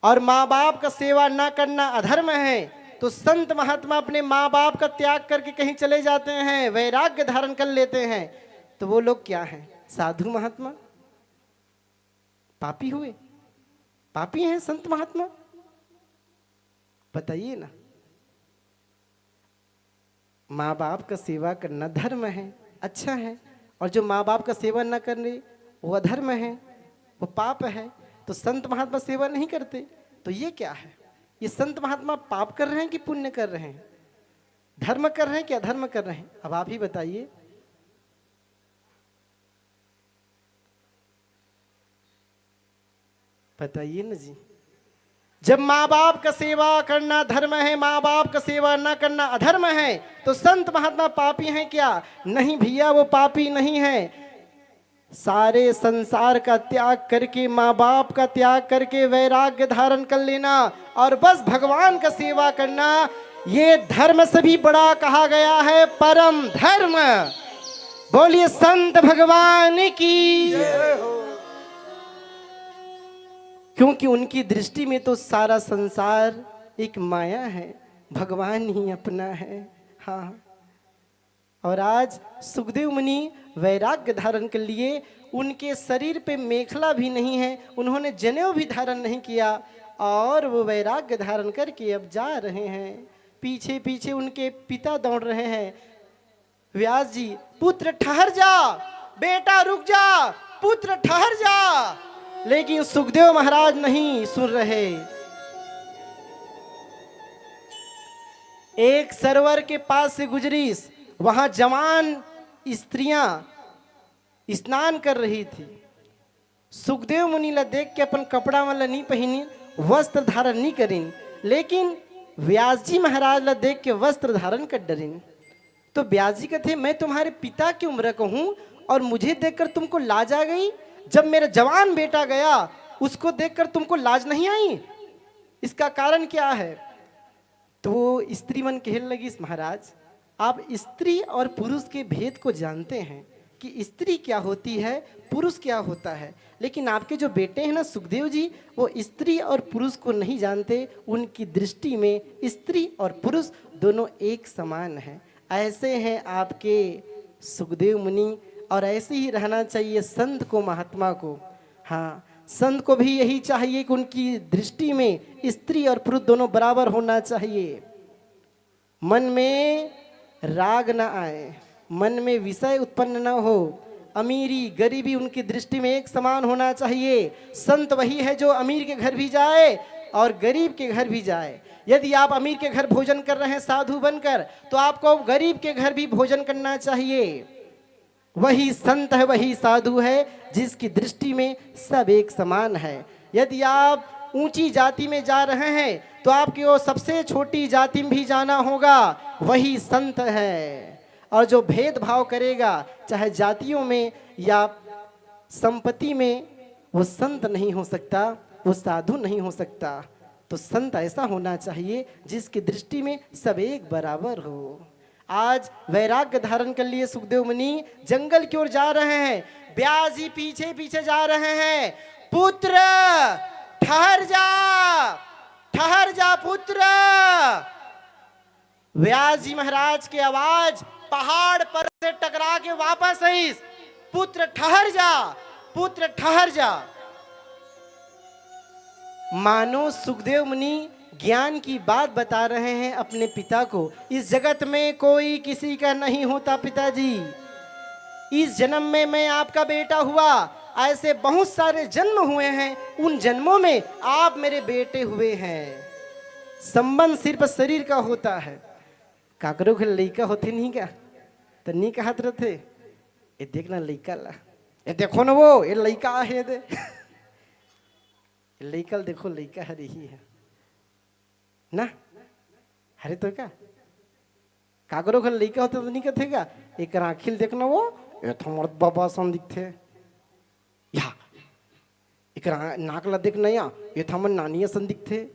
और माँ बाप का सेवा ना करना अधर्म है, तो संत महात्मा अपने माँ बाप का त्याग करके कहीं चले जाते हैं, वैराग्य धारण कर लेते हैं, तो वो लोग क्या हैं? साधु महात्मा? पापी हुए? पापी हैं संत महात्मा? बताइए ना। माँ बाप का सेवा करना धर्म है, अच्छा है, और जो माँ बाप का सेवा न करने वो अधर्म है, वो पाप है। तो संत महात्मा सेवा नहीं करते, तो ये क्या है? ये संत महात्मा पाप कर रहे हैं कि पुण्य कर रहे हैं? धर्म कर रहे हैं कि अधर्म कर रहे हैं? अब आप ही बताइए। बताइए ना जी। जब माँ बाप का सेवा करना धर्म है, माँ बाप का सेवा न करना अधर्म है, तो संत महात्मा पापी हैं क्या? नहीं भैया, वो पापी नहीं है। सारे संसार का त्याग करके, माँ बाप का त्याग करके वैराग्य धारण कर लेना और बस भगवान का सेवा करना, ये धर्म से भी बड़ा कहा गया है, परम धर्म। बोलिए संत भगवान की जय हो। क्योंकि उनकी दृष्टि में तो सारा संसार एक माया है, भगवान ही अपना है। हाँ, और आज सुखदेव मुनि वैराग्य धारण कर लिए, उनके शरीर पे मेखला भी नहीं है, उन्होंने जनेऊ भी धारण नहीं किया, और वो वैराग्य धारण करके अब जा रहे हैं। पीछे पीछे उनके पिता दौड़ रहे हैं। व्यास जी, पुत्र ठहर जा, बेटा रुक जा, पुत्र ठहर जा। लेकिन सुखदेव महाराज नहीं सुन रहे। एक सरोवर के पास से गुजरी, वहां जवान स्त्रियां स्नान कर रही थी। सुखदेव मुनि ला देख के अपन कपड़ा वाला नहीं पहनी, वस्त्र धारण नहीं करीन, लेकिन व्यास जी महाराज ला देख के वस्त्र धारण कर डरीन। तो व्यास जी कहते, मैं तुम्हारे पिता की उम्र का हूं और मुझे देखकर तुमको लाज आ गई? जब मेरा जवान बेटा गया उसको देखकर तुमको लाज नहीं आई? इसका कारण क्या है? तो वो स्त्री मन कहने लगी, महाराज आप स्त्री और पुरुष के भेद को जानते हैं कि स्त्री क्या होती है, पुरुष क्या होता है, लेकिन आपके जो बेटे हैं ना सुखदेव जी, वो स्त्री और पुरुष को नहीं जानते। उनकी दृष्टि में स्त्री और पुरुष दोनों एक समान हैं। ऐसे हैं आपके सुखदेव मुनि, और ऐसे ही रहना चाहिए संत को, महात्मा को। हाँ, संत को भी यही चाहिए कि उनकी दृष्टि में स्त्री और पुरुष दोनों बराबर होना चाहिए। मन में राग न आए, मन में विषय उत्पन्न न हो, अमीरी गरीबी उनकी दृष्टि में एक समान होना चाहिए। संत वही है जो अमीर के घर भी जाए और गरीब के घर भी जाए। यदि आप अमीर के घर भोजन कर रहे हैं साधु बनकर, तो आपको गरीब के घर भी भोजन करना चाहिए। वही संत है, वही साधु है जिसकी दृष्टि में सब एक समान है। यदि आप ऊंची जाति में जा रहे हैं तो आपकी वो सबसे छोटी जाति में भी जाना होगा, वही संत है। और जो भेदभाव करेगा चाहे जातियों में या संपत्ति में, वो संत नहीं हो सकता, वो साधु नहीं हो सकता। तो संत ऐसा होना चाहिए जिसकी दृष्टि में सब एक बराबर हो। आज वैराग्य धारण कर लिए सुखदेव मुनि जंगल की ओर जा रहे हैं। व्यास जी पीछे पीछे जा रहे हैं। पुत्र ठहर जा, ठहर जा पुत्र। व्यास जी महाराज की आवाज पहाड़ पर से टकरा के वापस आई, पुत्र ठहर जा, पुत्र ठहर जा। मानो सुखदेव मुनि ज्ञान की बात बता रहे हैं अपने पिता को। इस जगत में कोई किसी का नहीं होता पिताजी। इस जन्म में मैं आपका बेटा हुआ, ऐसे बहुत सारे जन्म हुए हैं, उन जन्मों में आप मेरे बेटे हुए हैं। संबंध सिर्फ शरीर का होता है। काकरो के लड़का होते नहीं क्या, तो नहीं कहत रहते ये देखना लड़का ला, ये देखो ना वो ये लड़का है दे लड़का देखो लड़का है रही है ना। अरे तो क्या काकरो के लड़का होते तो नहीं कहते क्या, एक आखिल देखना वो ये तो मर्द बाबा सन दिखते या एक नाकला देखना या ये तो हमारे नानी सन दिखते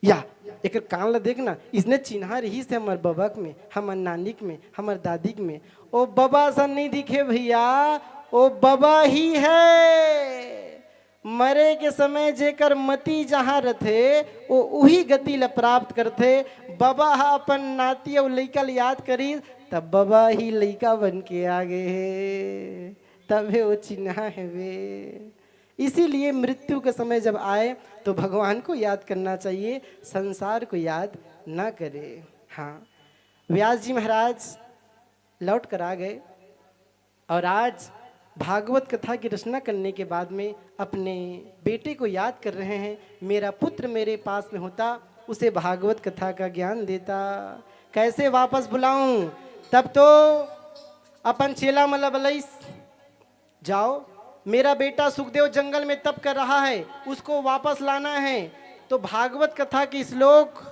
या एक कान ला देखना, इसने चिन्हा रही से हमार बबक में, हमार नानिक में, हमार दादिक में। ओ बाबा सा नहीं दिखे भैया, ओ बाबा ही है। मरे के समय जेकर मती जहाँ रथे वो वही गति ला प्राप्त करथे। बाबा हा अपन नाती और लइका ला याद करी तब बाबा ही लइका बन के आ गए है, तबे वो चिन्हा है वे। इसीलिए मृत्यु के समय जब आए तो भगवान को याद करना चाहिए, संसार को याद ना करे। हाँ, व्यास जी महाराज लौट कर आ गए और आज भागवत कथा की रचना करने के बाद में अपने बेटे को याद कर रहे हैं। मेरा पुत्र मेरे पास में होता, उसे भागवत कथा का ज्ञान देता, कैसे वापस बुलाऊं। तब तो अपन चेला मलबलईस जाओ, मेरा बेटा सुखदेव जंगल में तप कर रहा है, उसको वापस लाना है। तो भागवत कथा के श्लोक,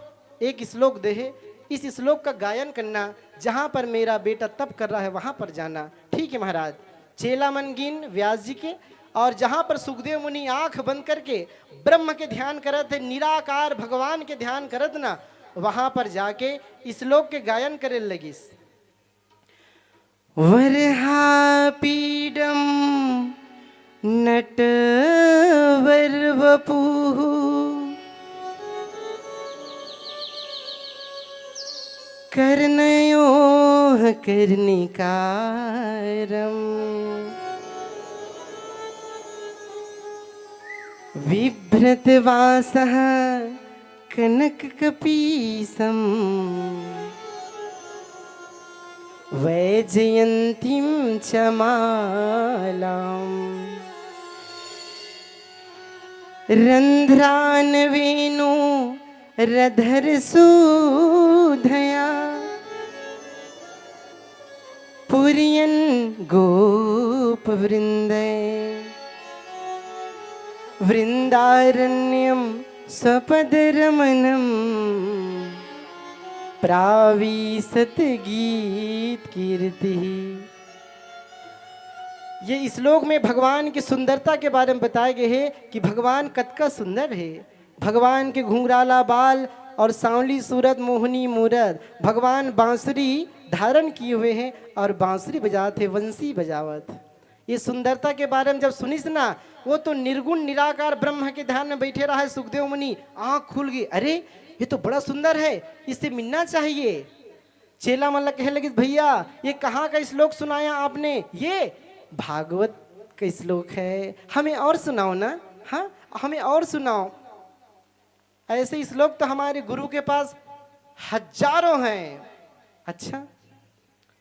एक श्लोक दे, इस श्लोक का गायन करना, जहाँ पर मेरा बेटा तप कर रहा है वहाँ पर जाना। ठीक है महाराज। चेला मनगिन व्यास जी के, और जहाँ पर सुखदेव मुनि आंख बंद करके ब्रह्म के ध्यान करत है, निराकार भगवान के ध्यान करत ना, वहाँ पर जाके श्लोक के गायन करे लगिस। वरहापीडम नटवर वपुः कर्णयोः कर्णिकारम् बिभ्रतवासः कनककपीसम् वैजयन्तीं च मालाम् रन्ध्रान् वेणु रधरसूधया पुर्यन् गोपवृन्दै वृन्दारण्यं स्वपदरमणम् प्रावीसत गीत कीर्ति। ये श्लोक में भगवान की सुंदरता के बारे में बताया गया है कि भगवान कतका सुंदर है। भगवान के घुंघराला बाल और सांवली सूरत, मोहनी मूरत। भगवान बांसुरी धारण किए हुए हैं और बांसुरी बजाते, वंशी बजावत। ये सुंदरता के बारे में जब सुनिस ना, वो तो निर्गुण निराकार ब्रह्म के ध्यान में बैठे रहा है सुखदेव मुनि, आंख खुल गई, अरे ये तो बड़ा सुंदर है, इससे मिलना चाहिए। चेला मल्ला कहने लगे, भैया ये कहाँ का श्लोक सुनाया आपने? ये भागवत का श्लोक है, हमें और सुनाओ ना। हाँ, हमें और सुनाओ। ऐसे श्लोक तो हमारे गुरु के पास हजारों हैं। अच्छा,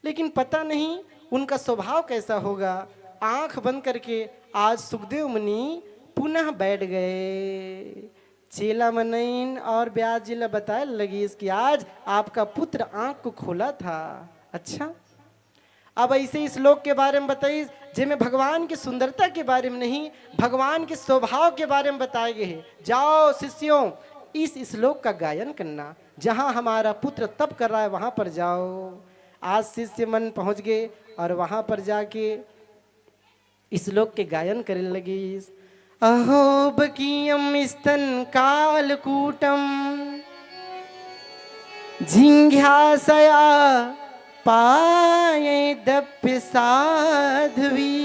लेकिन पता नहीं उनका स्वभाव कैसा होगा। आंख बंद करके आज सुखदेव मुनि पुनः बैठ गए। चेला मनइन और व्यास जी ने बताए लगी इसकी आज आपका पुत्र आंख को खोला था। अच्छा, अब ऐसे इस श्लोक के बारे में बताइए जिसमें भगवान की सुंदरता के बारे में नहीं, भगवान के स्वभाव के बारे में बताए गए हैं। जाओ शिष्यों, इस श्लोक का गायन करना, जहाँ हमारा पुत्र तप कर रहा है वहाँ पर जाओ। आज शिष्य मन पहुँच गए और वहाँ पर जाके इस श्लोक के गायन करने लगी। अहो बकीयम स्तन कालकूटम जिंघ्यासया पाये दप्य साध्वी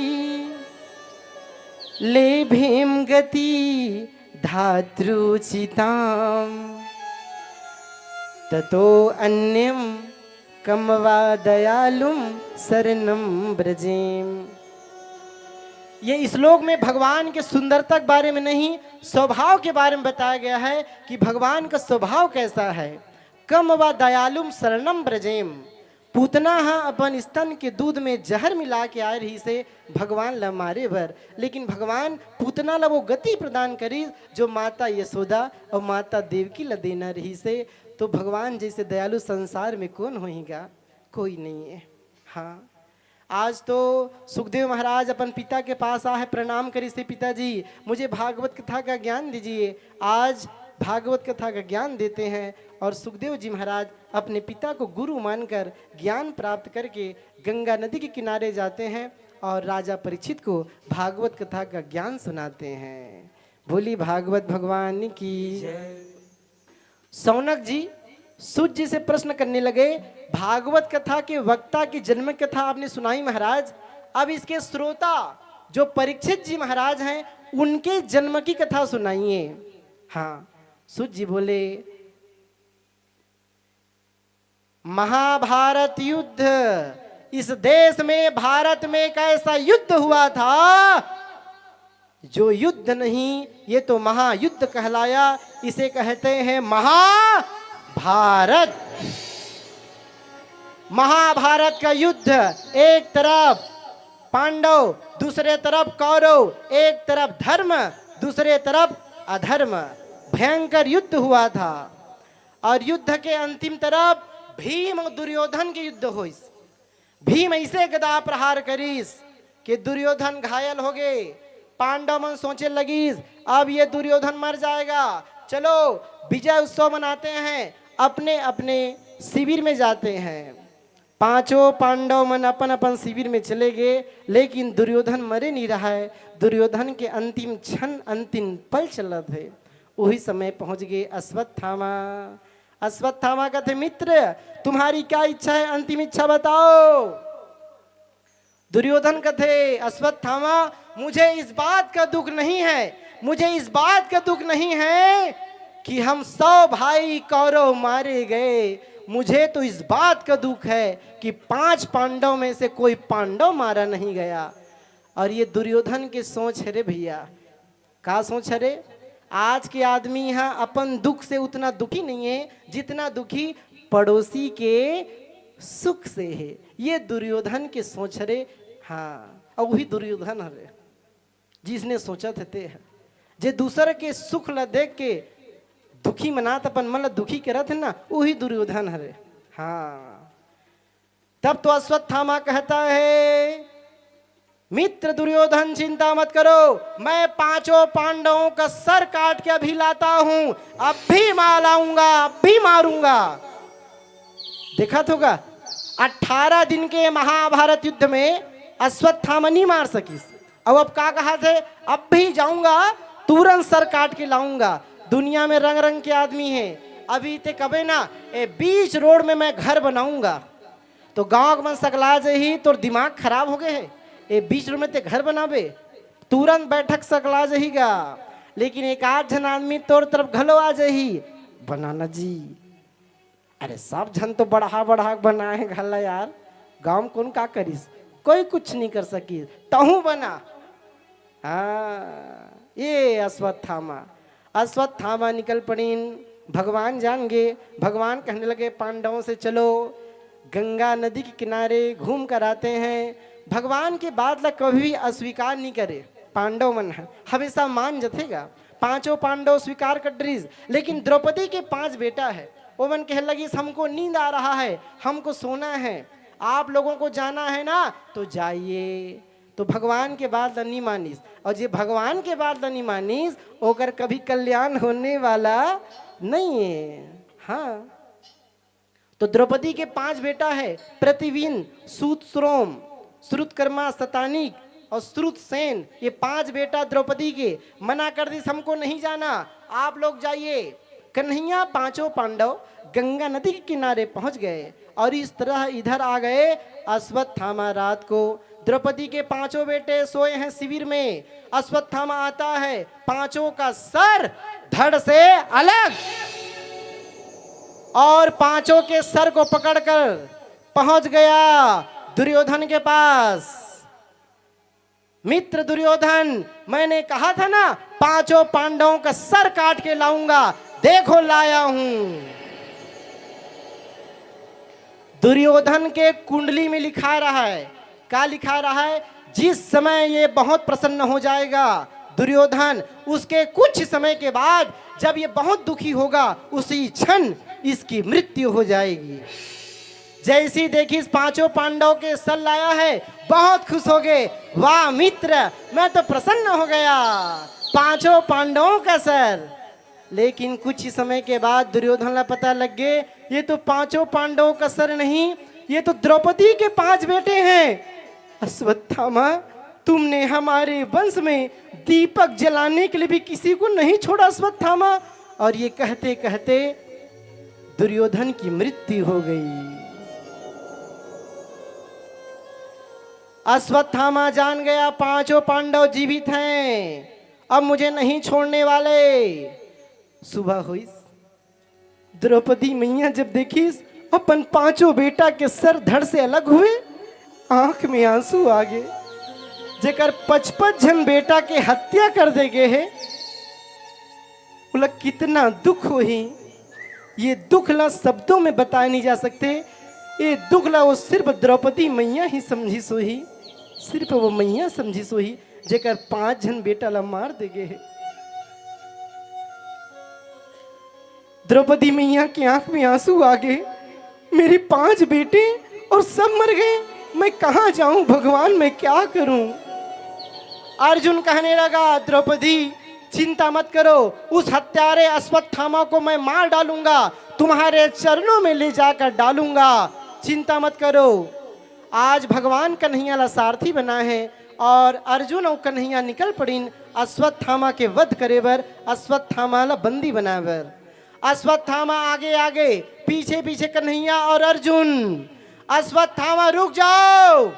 लेभेम गति धातृचिताम ततो अन्यम कमवा दयालुम शरणम ब्रजेम। ये श्लोक में भगवान के सुंदरता के बारे में नहीं, स्वभाव के बारे में बताया गया है कि भगवान का स्वभाव कैसा है। कम व दयालुम शरणम ब्रजेम। पूतना अपन स्तन के दूध में जहर मिला के आए रही से भगवान ला मारे भर, लेकिन भगवान पूतना ला वो गति प्रदान करी जो माता यशोदा और माता देवकी ला देना रही से। तो भगवान जैसे दयालु संसार में कौन होएगा? कोई नहीं है। हाँ, आज तो सुखदेव महाराज अपन पिता के पास आए, प्रणाम करी से पिताजी मुझे भागवत कथा का ज्ञान दीजिए। आज भागवत कथा का ज्ञान देते हैं और सुखदेव जी महाराज अपने पिता को गुरु मानकर ज्ञान प्राप्त करके गंगा नदी के किनारे जाते हैं और राजा परीक्षित को भागवत कथा का ज्ञान सुनाते हैं। बोली भागवत भगवान की। शौनक जी सूत जी से प्रश्न करने लगे, भागवत कथा के वक्ता की जन्म कथा आपने सुनाई महाराज, अब इसके श्रोता जो परीक्षित जी महाराज हैं उनके जन्म की कथा सुनाइए। हाँ, सूत जी बोले, महाभारत युद्ध, इस देश में भारत में एक ऐसा युद्ध हुआ था जो युद्ध नहीं, ये तो महायुद्ध कहलाया, इसे कहते हैं महाभारत। महाभारत का युद्ध, एक तरफ पांडव, दूसरे तरफ कौरव, एक तरफ धर्म, दूसरे तरफ अधर्म, भयंकर युद्ध हुआ था। और युद्ध के अंतिम तरफ भीम और दुर्योधन के युद्ध हुई। भीम ऐसे गदा प्रहार करीस कि दुर्योधन घायल हो गए। पांडव मन सोचे लगी अब ये दुर्योधन मर जाएगा, चलो विजय उत्सव मनाते हैं, अपने अपने शिविर में जाते हैं। पांचों पांडव मन अपन अपन शिविर में चले गए, लेकिन दुर्योधन मरे नहीं रहा है। दुर्योधन के अंतिम क्षण, अंतिम पल चल रहे थे। वही समय पहुंच गए अश्वत्थामा। अश्वत्थामा कहते, मित्र तुम्हारी क्या इच्छा है, अंतिम इच्छा बताओ। दुर्योधन कहते, अश्वत्थामा मुझे इस बात का दुख नहीं है, मुझे इस बात का दुख नहीं है कि हम 100 भाई कौरव मारे गए, मुझे तो इस बात का दुख है कि 5 पांडव में से कोई पांडव मारा नहीं गया। और ये दुर्योधन की सोच है रे भैया, क्या सोच है रे? आज के आदमी यहाँ अपन दुख से उतना दुखी नहीं है जितना दुखी पड़ोसी के सुख से है। ये दुर्योधन की सोच रे। हाँ, और वही दुर्योधन है जिसने सोचा थे जे दूसरे के सुख ल देख के दुखी मनात अपन मन दुखी करत है ना, वही दुर्योधन है। हाँ, तब तो अश्वत्थामा कहता है, मित्र दुर्योधन चिंता मत करो, मैं 5 पांडवों का सर काट के अभी लाता हूं, अब भी मार लाऊंगा, अब भी मारूंगा। देखा तो होगा 18 दिन के महाभारत युद्ध में अश्वत्थामा नहीं मार सकी। अब क्या कहा थे, अब भी जाऊंगा, तुरंत सर काट के लाऊंगा। दुनिया में रंग रंग के आदमी हैं, अभी ते कबे ना ए बीच रोड में मैं घर बनाऊंगा, तो गांव में सकला ही तो दिमाग खराब हो गए है, ए बीच रोड में ते घर बनाबे, तुरंत बैठक सकला जहीगा। लेकिन एक आध जन आदमी तोर तरफ घलो आ जही, बनाना जी, अरे सब जन तो बढ़ा बढ़ा बनाए घला यार, गांव कौन का करीस, कोई कुछ नहीं कर सकी, तहू बना। हाँ, ये अश्वत्थामा निकल पड़ीन। भगवान जान गए, भगवान कहने लगे पांडवों से चलो गंगा नदी के किनारे घूम कर आते हैं। भगवान के बात ला कभी भी अस्वीकार नहीं करे, पांडव मन हमेशा मान जथेगा। 5 पांडव स्वीकार कर ड्रीज, लेकिन द्रौपदी के 5 बेटा है, वो मन कह लगी हमको नींद आ रहा है, हमको सोना है, आप लोगों को जाना है ना तो जाइए। तो भगवान के बात नहीं मानीस, और जे भगवान के बात नहीं मानीस ओकर कभी कल्याण होने वाला नहीं है। हाँ, तो द्रौपदी के 5 बेटा है, प्रतिविन, सूतश्रोम, श्रुतकर्मा, शतानिक और श्रुतसेन, ये 5 बेटा द्रौपदी के। मना कर दी हमको नहीं जाना, आप लोग जाइए। कन्हैया 5 पांडव गंगा नदी के किनारे पहुंच गए और इस तरह इधर आ गए। अश्वत्थामा रात को, द्रौपदी के 5 बेटे सोए हैं शिविर में। अश्वत्थामा आता है, 5 का सर धड़ से अलग, और 5 के सर को पकड़कर पहुंच गया दुर्योधन के पास। मित्र दुर्योधन, मैंने कहा था ना 5 पांडवों का सर काट के लाऊंगा, देखो लाया हूं। दुर्योधन के कुंडली में लिखा रहा है, क्या लिखा रहा है, जिस समय ये बहुत प्रसन्न हो जाएगा दुर्योधन, उसके कुछ समय के बाद जब ये बहुत दुखी होगा उसी क्षण इसकी मृत्यु हो जाएगी। जैसी देखी 5 पांडव के सर लाया है, बहुत खुश हो गए, वाह मित्र मैं तो प्रसन्न हो गया, 5 पांडवों का सर। लेकिन कुछ ही समय के बाद दुर्योधन का पता लग गए ये तो 5 पांडवों का सर नहीं, ये तो द्रौपदी के 5 बेटे हैं। अश्वत्थामा, तुमने हमारे वंश में दीपक जलाने के लिए भी किसी को नहीं छोड़ा अश्वत्थामा। और ये कहते कहते दुर्योधन की मृत्यु हो गई। अश्वत्थामा जान गया पांचों पांडव जीवित हैं, अब मुझे नहीं छोड़ने वाले। सुबह हुई, द्रौपदी मैया जब देखी अपन पांचों बेटा के सर धड़ से अलग हुए, आंख में आंसू आ गए। जेकर 55 जन बेटा के हत्या कर दे गए है, बोला कितना दुख हुई। ये दुख ला शब्दों में बताए नहीं जा सकते। ये दुख ला वो सिर्फ द्रौपदी मैया ही समझी सोही, सिर्फ वो मैया समझी सोही जेकर 5 जन बेटा ला मार दे गए है। द्रौपदी मैया की आंख में आंसू आ गए, मेरे 5 बेटे और सब मर गए, मैं कहां जाऊं भगवान, मैं क्या करूं। अर्जुन कहने लगा द्रौपदी चिंता मत करो, उस हत्यारे अश्वत्थामा को मैं मार डालूंगा, तुम्हारे चरणों में ले जाकर डालूंगा, चिंता मत करो। आज भगवान कन्हैया ला सारथी बना है और अर्जुन और कन्हैया निकल पड़ीन अश्वत्थामा के वध करे बर, अश्वत्थामा ला बंदी बनावर। अश्वत्थामा आगे आगे, पीछे पीछे कन्हैया और अर्जुन। अश्वत्थामा रुक जाओ,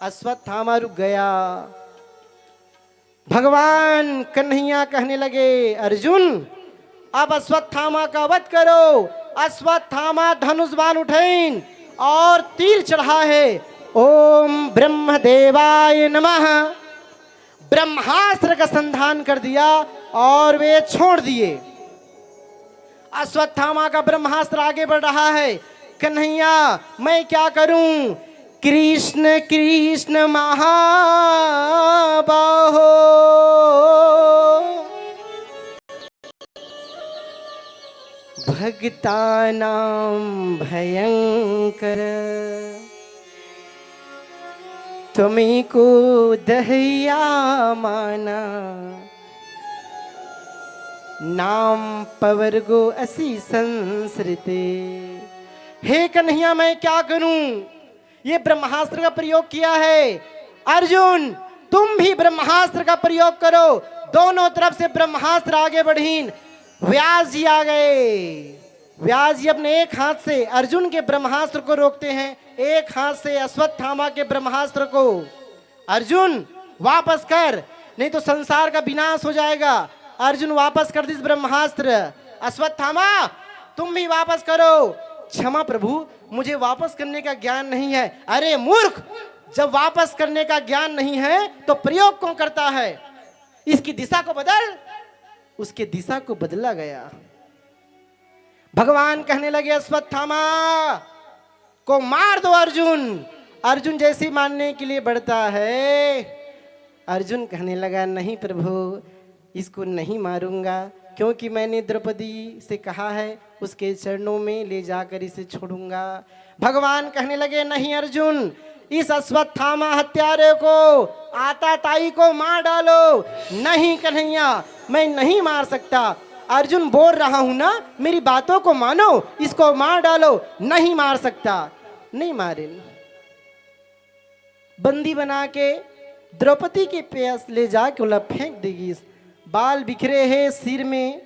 अश्वत्थामा रुक गया। भगवान कन्हैया कहने लगे अर्जुन अब अश्वत्थामा का वध करो। अश्वत्थामा धनुष बाण उठैन और तीर चढ़ा है। ओम ब्रह्मदेवाय नमः, ब्रह्मास्त्र का संधान कर दिया और वे छोड़ दिए। अश्वत्थामा का ब्रह्मास्त्र आगे बढ़ रहा है। कन्हैया मैं क्या करूं, कृष्ण कृष्ण महाबाहो, भक्तानां भयंकर, तुम्हीं को दहिया माना, नाम पवर गो असी संसृते। हे कन्हैया मैं क्या करूं, ये ब्रह्मास्त्र का प्रयोग किया है। अर्जुन तुम भी ब्रह्मास्त्र का प्रयोग करो। दोनों तरफ से ब्रह्मास्त्र आगे बढ़ीन। व्यास जी आ गए। व्यास जी अपने एक हाथ से अर्जुन के ब्रह्मास्त्र को रोकते हैं, एक हाथ से अश्वत्थामा के ब्रह्मास्त्र को। अर्जुन वापस कर, नहीं तो संसार का विनाश हो जाएगा। अर्जुन वापस कर दिस ब्रह्मास्त्र। अश्वत्थामा तुम भी वापस करो। क्षमा प्रभु, मुझे वापस करने का ज्ञान नहीं है। अरे मूर्ख, जब वापस करने का ज्ञान नहीं है तो प्रयोग कौन करता है। इसकी दिशा को बदल। उसके दिशा को बदला गया। भगवान कहने लगे अश्वत्थामा को मार दो। अर्जुन अर्जुन जैसे मारने के लिए बढ़ता है, अर्जुन कहने लगा नहीं प्रभु, इसको नहीं मारूंगा, क्योंकि मैंने द्रौपदी से कहा है उसके चरणों में ले जाकर इसे छोड़ूंगा। भगवान कहने लगे नहीं अर्जुन, इस अश्वत्थामा हत्यारे को, आताताई को मार डालो। नहीं कन्हैया मैं नहीं मार सकता। अर्जुन बोल रहा हूं ना, मेरी बातों को मानो, इसको मार डालो। नहीं मार सकता। नहीं मारे। बंदी बना के द्रौपदी के पास ले जाके उला फेंक देगी। बाल बिखरे हैं, सिर में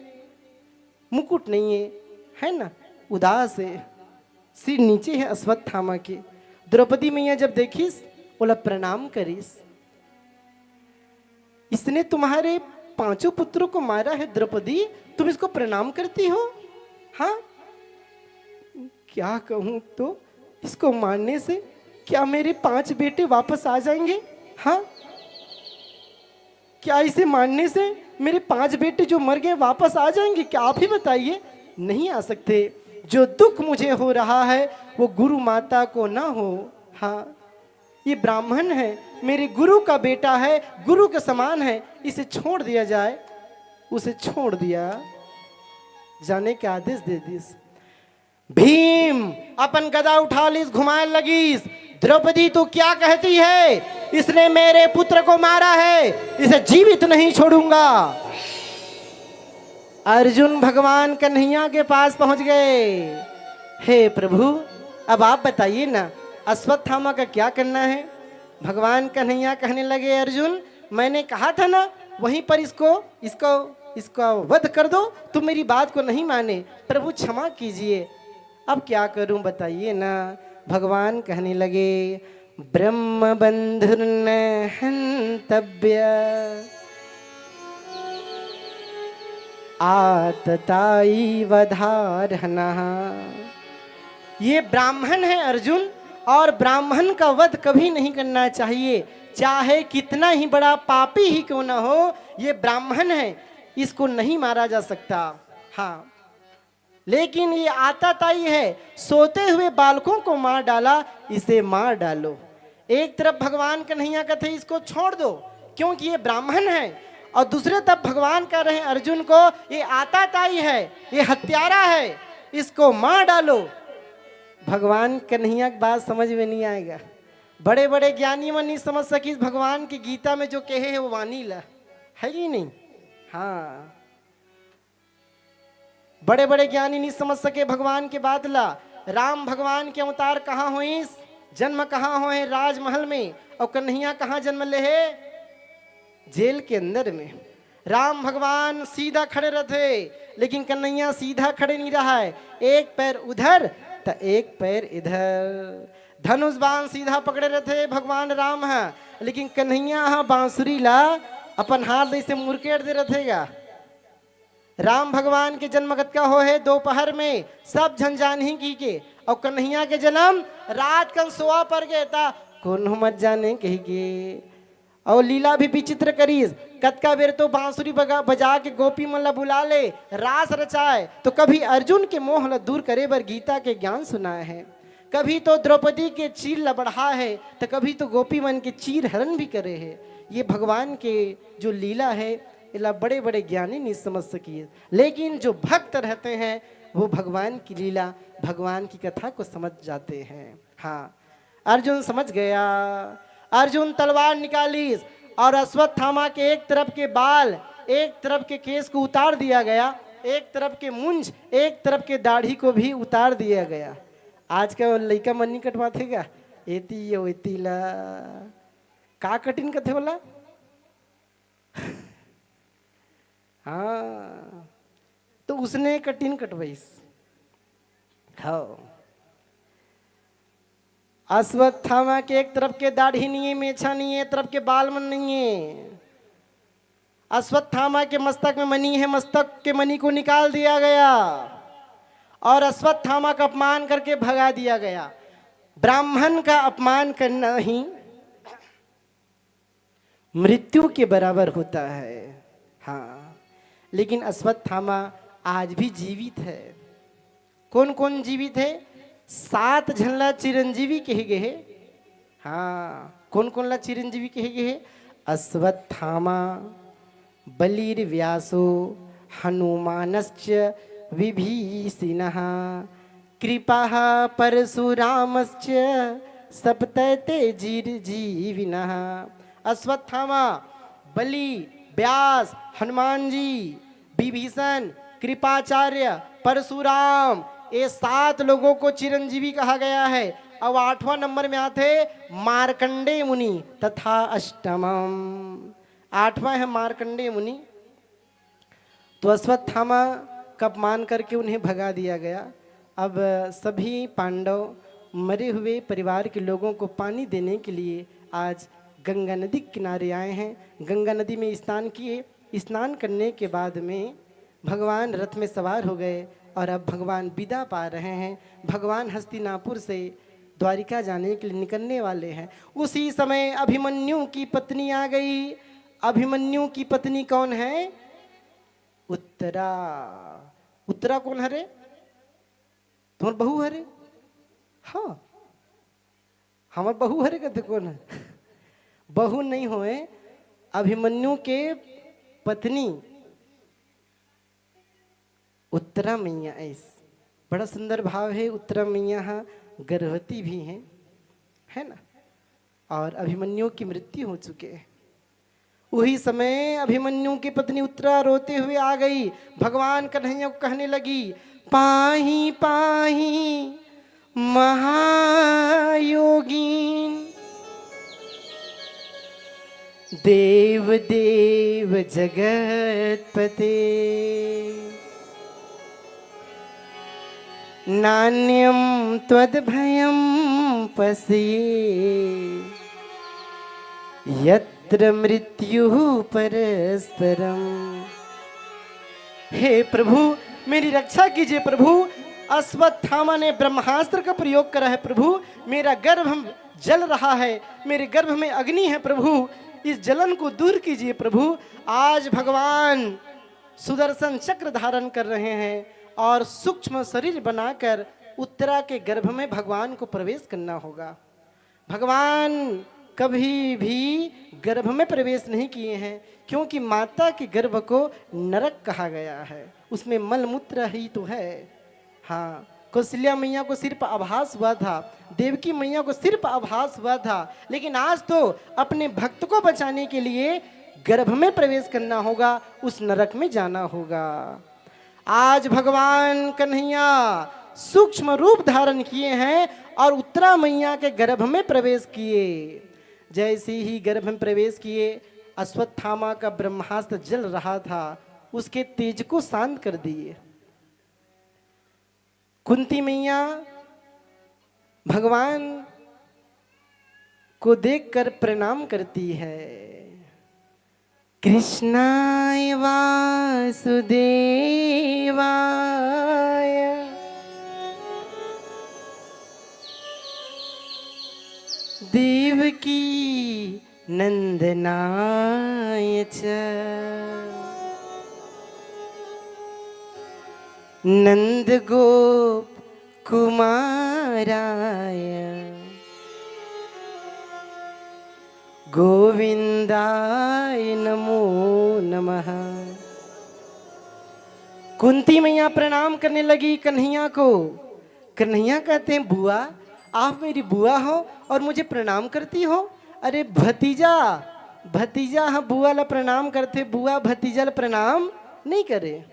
मुकुट नहीं है, है ना, उदास है, सिर नीचे है अश्वत्थामा के। द्रौपदी मैया जब देखिस बोला प्रणाम करिस, इसने तुम्हारे 5 पुत्रों को मारा है द्रौपदी, तुम इसको प्रणाम करती हो। हाँ क्या कहूं, तो इसको मारने से क्या मेरे 5 बेटे वापस आ जाएंगे। हाँ क्या इसे मारने से मेरे 5 बेटे जो मर गए वापस आ जाएंगे, क्या आप ही बताइए। नहीं आ सकते। जो दुख मुझे हो रहा है वो गुरु माता को ना हो। हाँ ये ब्राह्मण है, मेरे गुरु का बेटा है, गुरु के समान है, इसे छोड़ दिया जाए। उसे छोड़ दिया, जाने के आदेश दे दिस। भीम अपन गदा उठा लीस, घुमाए लगीस। द्रौपदी तू क्या कहती है, इसने मेरे पुत्र को मारा है, इसे जीवित नहीं छोड़ूंगा। अर्जुन भगवान कन्हैया के पास पहुंच गए। हे प्रभु अब आप बताइए ना, अश्वत्थामा का क्या करना है। भगवान कन्हैया कहने लगे अर्जुन मैंने कहा था ना वहीं पर इसको इसका वध कर दो। तुम मेरी बात को नहीं माने, प्रभु क्षमा कीजिए। अब क्या करूं बताइए ना। भगवान कहने लगे, ब्रह्म बंधुर्न हन्तव्य आतताई वधारहनः। ये ब्राह्मण है अर्जुन, और ब्राह्मण का वध कभी नहीं करना चाहिए, चाहे कितना ही बड़ा पापी ही क्यों ना हो। ये ब्राह्मण है, इसको नहीं मारा जा सकता। हाँ, लेकिन ये आताताई है, सोते हुए बालकों को मार डाला, इसे मार डालो। एक तरफ भगवान कन्हैया कहते इसको छोड़ दो क्योंकि ये ब्राह्मण है, और दूसरे तरफ भगवान कह रहे हैं अर्जुन को, ये आताताई है, ये हत्यारा है, इसको मार डालो। भगवान कन्हैया की बात समझ में नहीं आएगा। बड़े बड़े ज्ञानी मन नहीं समझ सकी भगवान की गीता में जो कहे है वो वाणी ला है ही नहीं। हाँ, बड़े बड़े ज्ञानी नहीं समझ सके भगवान के बात ला। राम भगवान के अवतार कहाँ हुई, जन्म कहाँ हुए, राजमहल में, और कन्हैया कहाँ जन्म ले है, जेल के अंदर में। राम भगवान सीधा खड़े रहते, लेकिन कन्हैया सीधा खड़े नहीं रहा है, एक पैर उधर तो एक पैर इधर। धनुष बाण सीधा पकड़े रहते भगवान राम है, लेकिन कन्हैया हाँ बांसुरी ला अपन हाथ ऐसे मुरकेट दे रहेगा। राम भगवान के जन्मगत का हो है दोपहर में, सब झंझान ही की के, और कन्हैया के जन्म रात कल सोआ पर गया था, कौन मत जाने कही के। और लीला भी विचित्र करीस, कतका बेर तो बांसुरी बजा के गोपी मन ला बुला ले, रास रचाए, तो कभी अर्जुन के मोह ला दूर करे बर गीता के ज्ञान सुनाए है, कभी तो द्रौपदी के चीर ला बढ़ा है, तो कभी तो गोपी मन के चीर हरण भी करे है। ये भगवान के जो लीला है, इला बड़े बड़े ज्ञानी नहीं समझ सकिए, लेकिन जो भक्त रहते हैं वो भगवान की लीला, भगवान की कथा को समझ जाते हैं। हाँ, अर्जुन समझ गया। अर्जुन तलवार निकाली और अश्वत्थामा के एक तरफ के बाल, एक तरफ के केस को उतार दिया गया, एक तरफ के मुंज, एक तरफ के दाढ़ी को भी उतार दिया गया। आज का लड़का मन नहीं कटवातेगा, एती यो एती ला का कटिन कथे बोला। हाँ, तो उसने कटिन कटवाईस। हाँ, अश्वत्थामा के एक तरफ के दाढ़ी नहीं है, मेछा नहीं है, तरफ के बाल मन नहीं है। अश्वत्थामा के मस्तक में मणि है, मस्तक के मणि को निकाल दिया गया और अश्वत्थामा का अपमान करके भगा दिया गया। ब्राह्मण का अपमान करना ही मृत्यु के बराबर होता है। हाँ, लेकिन अश्वत्थामा आज भी जीवित है। कौन कौन जीवित है? 7 झनला चिरंजीवी कहे गए है। हाँ, कौन कौन ला चिरंजीवी कहे गए है? अश्वत्थामा, बलिर व्यासो, हनुमानश्च विभीषिणः, कृपाः परशुरामश्च सप्तते जीविनः। अश्वत्थामा, बलि, व्यास, हनुमान जी, विभीषण, कृपाचार्य, परशुराम, ये 7 लोगों को चिरंजीवी कहा गया है। अब 8वां नंबर में आते मार्कंडेय मुनि तथा अष्टमम। 8वां है मार्कंडेय मुनि। तो अश्वत्थामा का अपमान करके उन्हें भगा दिया गया। अब सभी पांडव मरे हुए परिवार के लोगों को पानी देने के लिए आज गंगा नदी के किनारे आए हैं। गंगा नदी में स्नान किए। स्नान करने के बाद में भगवान रथ में सवार हो गए और अब भगवान विदा पा रहे हैं। भगवान हस्तिनापुर से द्वारिका जाने के लिए निकलने वाले हैं। उसी समय अभिमन्यु की पत्नी आ गई। अभिमन्यु की पत्नी कौन है? उत्तरा। उत्तरा कौन हरे? तुम्हार बहू हरे? हाँ, हमार बहू हरे कहते कौन है? बहू नहीं होए, अभिमन्यु के पत्नी उत्तरा मैया। ऐस बड़ा सुंदर भाव है। उत्तरा मैया गर्भवती भी है ना, और अभिमन्यु की मृत्यु हो चुके है। वही समय अभिमन्यु की पत्नी उत्तरा रोते हुए आ गई। भगवान कन्हैया को कहने लगी, पाही पाही महायोगीन, देव देव जगत्पते नान्यं त्वद्भयं पश्ये यत्र मृत्युः परस्परम। हे प्रभु मेरी रक्षा कीजिए प्रभु। अश्वत्थामा ने ब्रह्मास्त्र का प्रयोग करा है प्रभु। मेरा गर्भ जल रहा है, मेरे गर्भ में अग्नि है प्रभु, इस जलन को दूर कीजिए प्रभु। आज भगवान सुदर्शन चक्र धारण कर रहे हैं और सूक्ष्म शरीर बनाकर उत्तरा के गर्भ में भगवान को प्रवेश करना होगा। भगवान कभी भी गर्भ में प्रवेश नहीं किए हैं, क्योंकि माता के गर्भ को नरक कहा गया है, उसमें मलमूत्र ही तो है। हाँ, कौशल्या मैया को सिर्फ आभास हुआ था, देवकी मैया को सिर्फ आभास हुआ था, लेकिन आज तो अपने भक्त को बचाने के लिए गर्भ में प्रवेश करना होगा, उस नरक में जाना होगा। आज भगवान कन्हैया सूक्ष्म रूप धारण किए हैं और उत्तरा मैया के गर्भ में प्रवेश किए। जैसे ही गर्भ में प्रवेश किए, अश्वत्थामा का ब्रह्मास्त्र जल रहा था, उसके तेज को शांत कर दिए। कुंती मैया भगवान को देखकर प्रणाम करती है। कृष्णाय वासुदेवाय देवकी नंदनाय च नंद गोप कुमाराय गोविंदाय नमो नमः। कुंती मैया प्रणाम करने लगी कन्हैया को। कन्हैया कहते हैं, बुआ आप मेरी बुआ हो और मुझे प्रणाम करती हो? अरे भतीजा, भतीजा हाँ बुआ ला प्रणाम करते, बुआ भतीजा ला प्रणाम नहीं करे।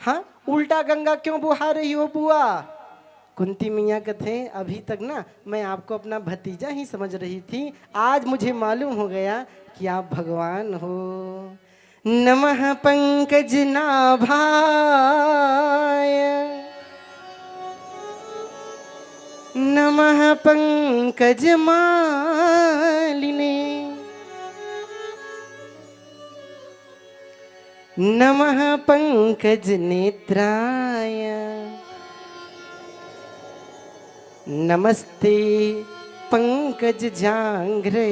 हाँ, उल्टा गंगा क्यों बुहा रही हो बुआ? कुंती मैया कहते हैं, अभी तक ना मैं आपको अपना भतीजा ही समझ रही थी, आज मुझे मालूम हो गया कि आप भगवान हो। नमः पंकज नाभाय नमः पंकज मालिने नमः पंकज नेत्राय नमस्ते पंकज जांघ्रे।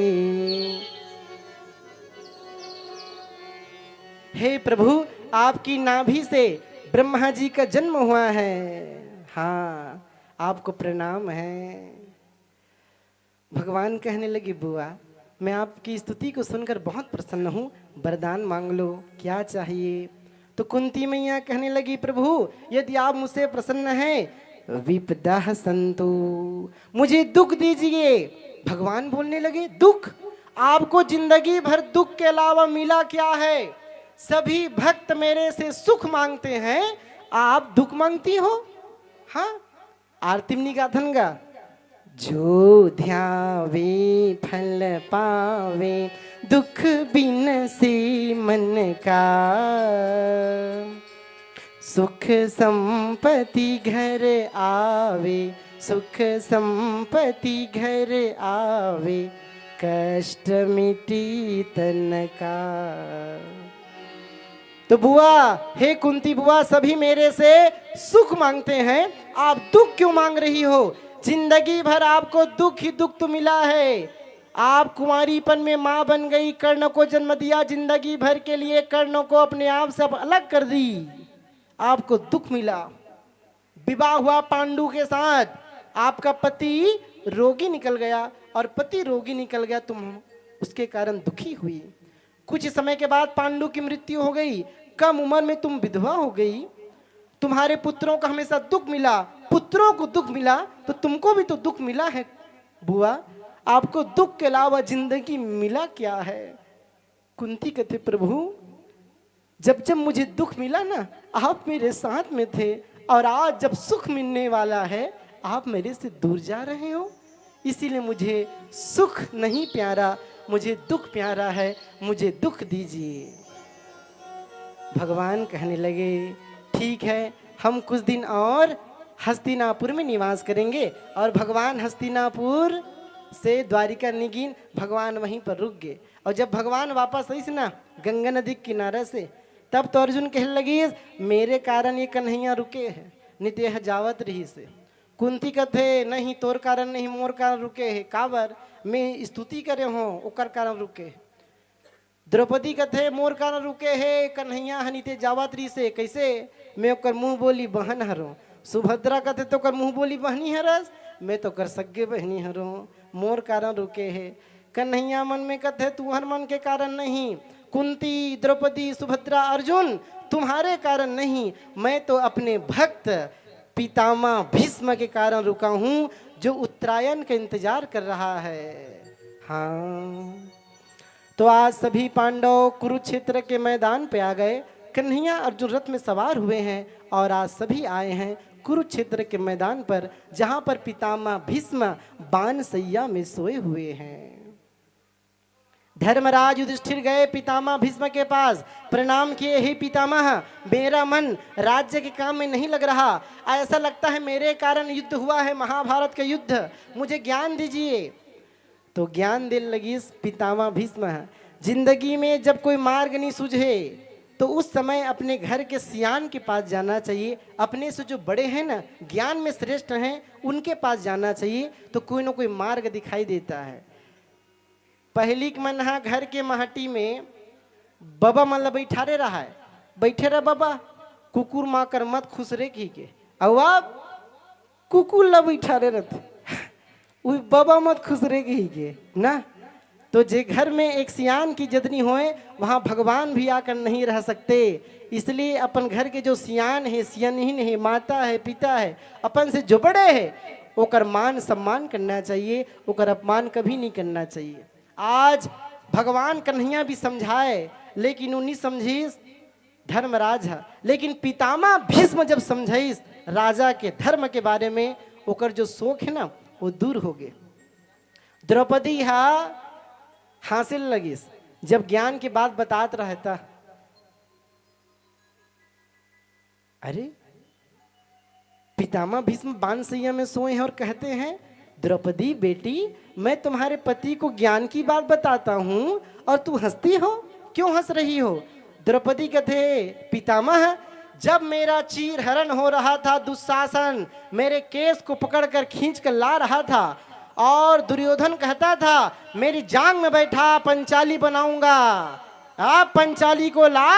हे प्रभु, आपकी नाभि से ब्रह्मा जी का जन्म हुआ है। हाँ, आपको प्रणाम है। भगवान कहने लगी, बुआ मैं आपकी स्तुति को सुनकर बहुत प्रसन्न हूँ, वरदान मांग लो, क्या चाहिए? तो कुंती मैया कहने लगी, प्रभु यदि आप मुझसे प्रसन्न हैं, विपदा संतु, मुझे दुख दीजिए। भगवान बोलने लगे, दुख? आपको जिंदगी भर दुख के अलावा मिला क्या है? सभी भक्त मेरे से सुख मांगते हैं, आप दुख मांगती हो? हाँ, आरती में गाथन गा, जो ध्यावे फल पावे, दुख बिन से मन का, सुख संपत्ति घर आवे, सुख संपत्ति घर आवे, कष्ट मिटी तन का। तो बुआ, हे कुंती बुआ, सभी मेरे से सुख मांगते हैं, आप दुख क्यों मांग रही हो? जिंदगी भर आपको दुख ही दुख तो मिला है। आप कुंवारीपन में माँ बन गई, कर्ण को जन्म दिया, जिंदगी भर के लिए कर्ण को अपने आप से अलग कर दी, आपको दुख मिला। विवाह हुआ पांडु के साथ, आपका पति रोगी निकल गया, और पति रोगी निकल गया, तुम उसके कारण दुखी हुई। कुछ समय के बाद पांडु की मृत्यु हो गई, कम उम्र में तुम विधवा हो गई, तुम्हारे पुत्रों को हमेशा दुख मिला, पुत्रों को दुख मिला, तो तुमको भी तो दुख मिला है बुआ। आपको दुख के अलावा जिंदगी मिला क्या है? कुंती कहते, प्रभु जब जब मुझे दुख मिला ना, आप मेरे साथ में थे, और आज जब सुख मिलने वाला है, आप मेरे से दूर जा रहे हो, इसीलिए मुझे सुख नहीं प्यारा, मुझे दुख प्यारा है, मुझे दुख दीजिए। भगवान कहने लगे ठीक है, हम कुछ दिन और हस्तिनापुर में निवास करेंगे। और भगवान हस्तिनापुर से द्वारिका निगिन भगवान वहीं पर रुक गए। और जब भगवान वापस आई से ना गंगा नदी के किनारे से, तब तो अर्जुन कहने लगी मेरे कारण ये कन्हैया रुके हैं, नित्य यह जावत रही से। कुंती कथे नहीं तोर कारण नहीं मोर कारण रुके है, काबर मैं स्तुति करे हो ओकर कारण रुके है। द्रौपदी कथे मोर कारण रुके है, कन्हैया हनिते जावत रही से, कैसे मैं ओकर मुंह बोली बहन हरो। सुभद्रा कथे तो कर मुंह बोली बहनी हरस, मैं तो कर सगे बहनी हरो, मोर कारण रुके है। कन्हैया मन में कथे तू हर मन के कारण नहीं, कुंती द्रौपदी सुभद्रा अर्जुन तुम्हारे कारण नहीं, मैं तो अपने भक्त पितामह भीष्म के कारण रुका हूँ, जो उत्तरायण का इंतजार कर रहा है। हाँ, तो आज सभी पांडव कुरुक्षेत्र के मैदान पे आ गए। कन्हैया अर्जुन रथ में सवार हुए हैं और आज सभी आए हैं कुरुक्षेत्र के मैदान पर, जहां पर पितामह भीष्म बानसैया में सोए हुए हैं। धर्मराज युधिष्ठिर गए पितामह भीष्म के पास, प्रणाम किए, हे पितामह मेरा मन राज्य के काम में नहीं लग रहा, ऐसा लगता है मेरे कारण युद्ध हुआ है, महाभारत का युद्ध, मुझे ज्ञान दीजिए। तो ज्ञान देने लगी पितामह भीष्म, जिंदगी में जब कोई मार्ग नहीं सूझे तो उस समय अपने घर के सियान के पास जाना चाहिए, अपने से जो बड़े हैं ना, ज्ञान में श्रेष्ठ हैं, उनके पास जाना चाहिए, तो कोई ना कोई मार्ग दिखाई देता है। पहली मन हा घर के महटी में बाबा मतलब बैठारे रहा है, बैठे रहा बाबा, कुकुर माँ कर मत खुश रे की के, अब आप कुकुर ला बैठारे रहते वो बाबा मत खुश रे की के ना। तो जे घर में एक सियान की जदनी होए वहाँ भगवान भी आकर नहीं रह सकते, इसलिए अपन घर के जो सियान है, सियानहीन है, माता है, पिता है, अपन से जो बड़े है ओकर मान सम्मान करना चाहिए, ओकर अपमान कभी नहीं करना चाहिए। आज भगवान कन्हैया भी समझाए लेकिन उन्हीं समझीस धर्मराज है, लेकिन पितामह भीष्म जब समझाइस राजा के धर्म के बारे में, ओकर जो शोक है ना वो दूर हो गए। द्रौपदी हासिल लगिस, जब ज्ञान की बात बतात रहता, अरे पितामह भीष्म बानसैया में सोए हैं और कहते हैं द्रौपदी बेटी मैं तुम्हारे पति को ज्ञान की बात बताता हूं और तू हंसती हो, क्यों हंस रही हो? द्रौपदी कहते पितामह जब मेरा चीर हरण हो रहा था, दुशासन मेरे केस को पकड़कर खींच कर ला रहा था और दुर्योधन कहता था मेरी जांग में बैठा पंचाली बनाऊंगा, आप पंचाली को ला,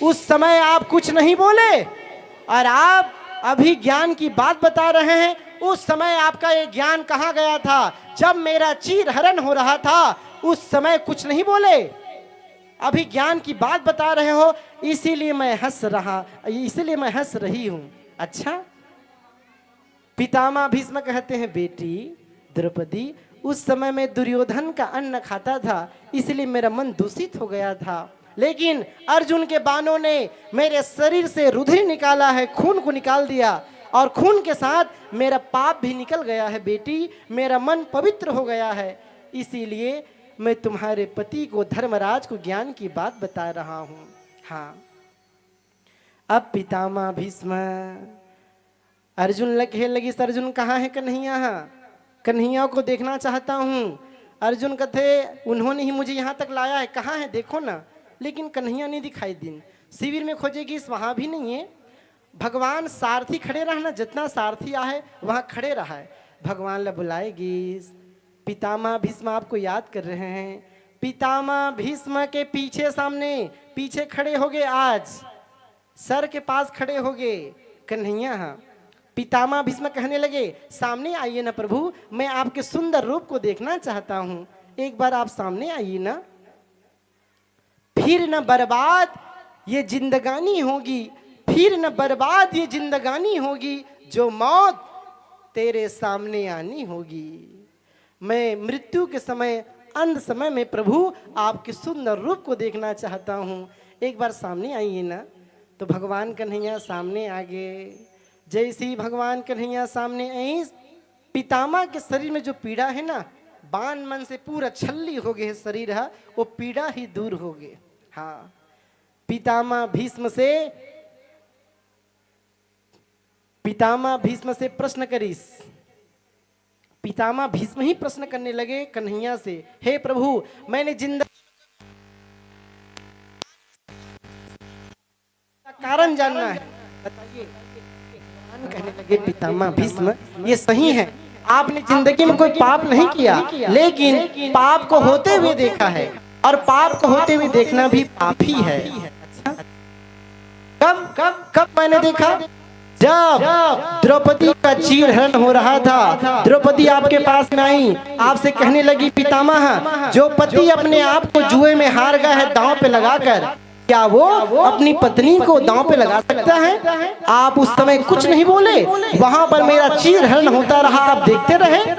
उस समय आप कुछ नहीं बोले और आप अभी ज्ञान की बात बता रहे हैं, उस समय आपका ये ज्ञान कहाँ गया था? जब मेरा चीर हरण हो रहा था उस समय कुछ नहीं बोले, अभी ज्ञान की बात बता रहे हो, इसीलिए मैं हंस रही हूं। अच्छा, पितामह भीष्म कहते हैं बेटी द्रौपदी उस समय मैं दुर्योधन का अन्न खाता था, इसलिए मेरा मन दूषित हो गया था, लेकिन अर्जुन के बाणों ने मेरे शरीर से रुधिर निकाला है, खून को निकाल दिया और खून के साथ मेरा पाप भी निकल गया है बेटी, मेरा मन पवित्र हो गया है, इसीलिए मैं तुम्हारे पति को धर्मराज को ज्ञान की बात बता रहा हूं। हाँ, अब पितामह भीष्म अर्जुन लगी, अर्जुन कहाँ है कन्हैया? कन्हैया को देखना चाहता हूँ। अर्जुन कहते उन्होंने ही मुझे यहाँ तक लाया है, कहाँ है देखो ना, लेकिन कन्हैया नहीं दिखाई दिन। शिविर में खोजेगी वहाँ भी नहीं है। भगवान सारथी खड़े रहना, जितना सारथी आए वहाँ खड़े रहा है, भगवान ला बुलाएगी। पितामह भीष्म आपको याद कर रहे हैं, पितामह भीष्म के पीछे सामने पीछे खड़े हो गए, आज सर के पास खड़े हो गए कन्हैया। पितामह भीष्म कहने लगे सामने आइए ना प्रभु, मैं आपके सुंदर रूप को देखना चाहता हूं, एक बार आप सामने आइए ना, फिर न बर्बाद ये जिंदगानी होगी, फिर न बर्बाद ये जिंदगानी होगी, जो मौत तेरे सामने आनी होगी। मैं मृत्यु के समय, अंत समय में प्रभु आपके सुंदर रूप को देखना चाहता हूं, एक बार सामने आइए ना। तो भगवान कन्हैया सामने आ गए। जैसे ही भगवान कन्हैया सामने आई, पितामह के शरीर में जो पीड़ा है ना बान मन से पूरा छल्ली हो गए शरीर है, वो पीड़ा ही दूर हो गए। हाँ, पितामह भीष्म से प्रश्न करीस। पितामह भीष्म ही प्रश्न करने लगे कन्हैया से, हे प्रभु मैंने जिंदगी कारण जानना है, बताइए। कहने लगे पितामह भीष्म, ये सही है, आपने जिंदगी में कोई पाप नहीं किया, लेकिन पाप को होते हुए देखा है, और पाप को होते हुए देखना भी पाप ही है। अच्छा, कब कब कब मैंने देखा? जब द्रौपदी का चीरहरण हो रहा था, द्रौपदी आपके पास में आई, आपसे कहने लगी, पितामह जो पति अपने आप को जुए में हार गया है दांव पे लगाकर, क्या वो अपनी पत्नी को दांव पे लगा सकता है? आप उस समय कुछ नहीं बोले, वहां पर मेरा चीरहरण होता रहा, आप देखते रहे,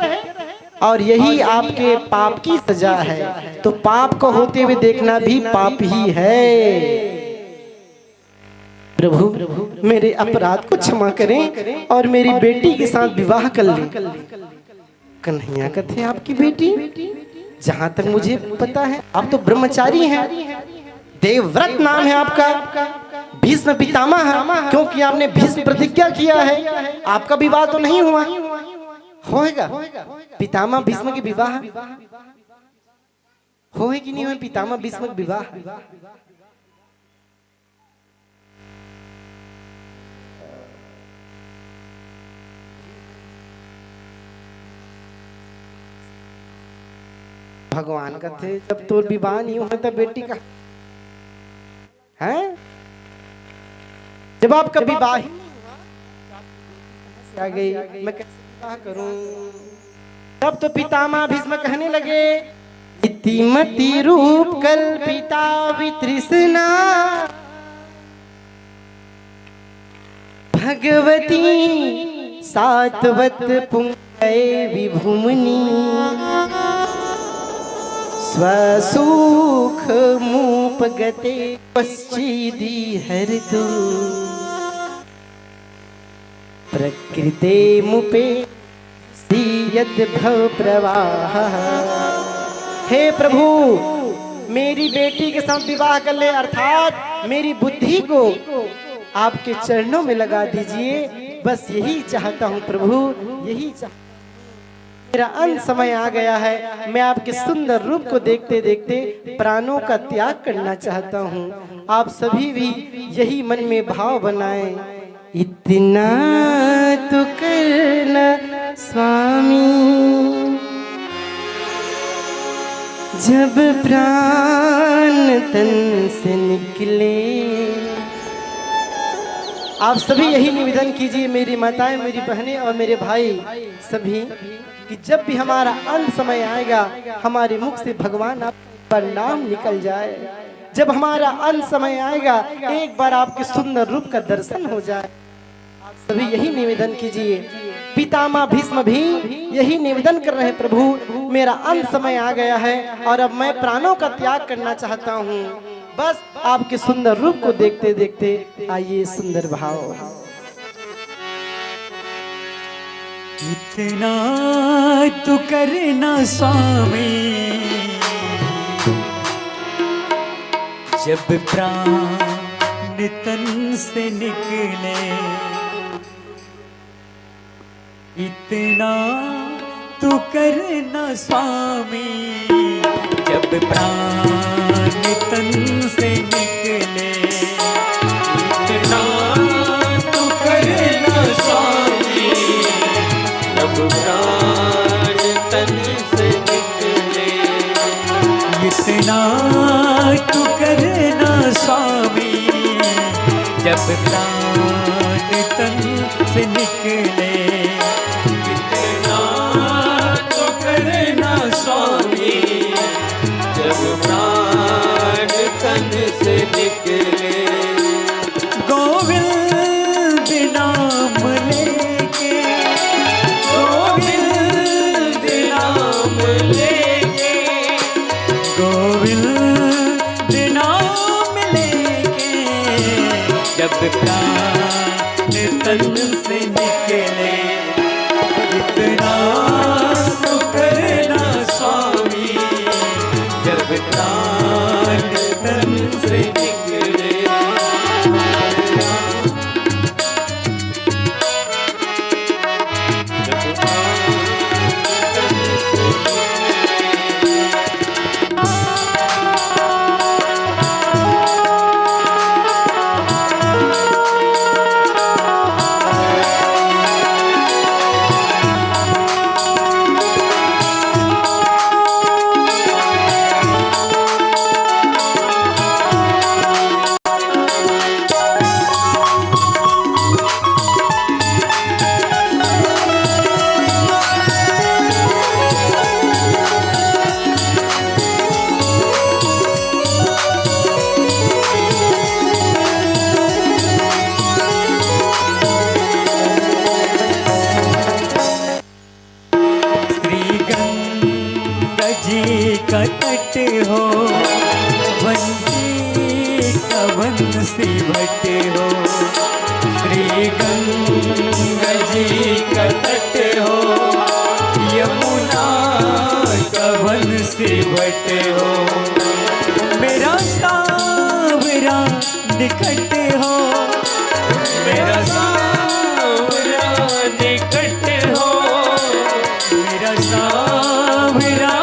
और यही आपके पाप की सजा है। तो पाप को होते हुए देखना भी पाप ही है। प्रभु मेरे अपराध को क्षमा करें और मेरी बेटी के साथ विवाह कर लें। कन्हैया कहते हैं, आपकी बेटी? जहां तक मुझे पता है आप तो ब्रह्मचारी हैं, देवव्रत नाम है आपका, भीष्म पितामह है, क्योंकि आपने भीष्म प्रतिज्ञा किया है, आपका विवाह तो नहीं हुआ, होएगा? पितामह भीष्म के विवाह होए कि नहीं होए? पितामह भीष्म विवाह भगवान का थे, जब तो विवाह नहीं हुआ तब बेटी का है, जब आपका विवाह ही आ गई, मैं कैसे विवाह करूं? तब तो पितामह भीष्म कहने लगे, इतिमति रूप कल्पिता वितृष्णा भगवती सात्वत पुंगय विभुमनी स्वसुख मूपगते पश्चिदी हरितु प्रकृते मुपे सीयत भव प्रवाह। हे प्रभु मेरी बेटी के साथ विवाह कर ले, अर्थात मेरी बुद्धि को आपके चरणों में लगा दीजिए, बस यही चाहता हूँ प्रभु, यही चाहता। मेरा अंत समय आ गया है, मैं आपके सुंदर रूप को देखते देखते प्राणों का त्याग करना चाहता हूँ। आप सभी भी यही मन में भाव बनाएं, इतना तो करना स्वामी, जब प्राण तन से निकले। आप सभी यही निवेदन कीजिए, मेरी माताएं, मेरी बहनें और मेरे भाई सभी, कि जब भी हमारा अंत समय आएगा, हमारे मुख से भगवान आपका नाम निकल जाए। जब हमारा अंत समय आएगा, एक बार आपके सुंदर रूप का दर्शन हो जाए। आप सभी यही निवेदन कीजिए। पितामह भीष्म भी यही निवेदन कर रहे हैं, प्रभु मेरा अंत समय आ गया है और अब मैं प्राणों का त्याग करना चाहता हूँ, बस आपके सुंदर रूप को देखते देखते आइए सुंदर भाव। इतना तो करना स्वामी, जब प्राण तन से निकले। इतना तो करना स्वामी, जब प्राण तन से निकले। इतना तो करना स्वामी, जब प्राण तन से निकले। इतना तो करना स्वामी, जब प्राण तन से निकले। इतना तो करना स्वामी, जब प्राण तन से निकले। गोविंद नाम लेके, गोविंद नाम लेके, गोविंद नाम लेके, जब प्राण तन से निकले। इतना तो करना स्वामी जब प्राण तन से निकले। का तट हो बंसी का बंसी भट्ट हो। श्री गंगा जी का तट हो यमुना का बंसी भट्ट हो। मेरा सावरा निकट हो मेरा सावरा निकट हो मेरा सावरा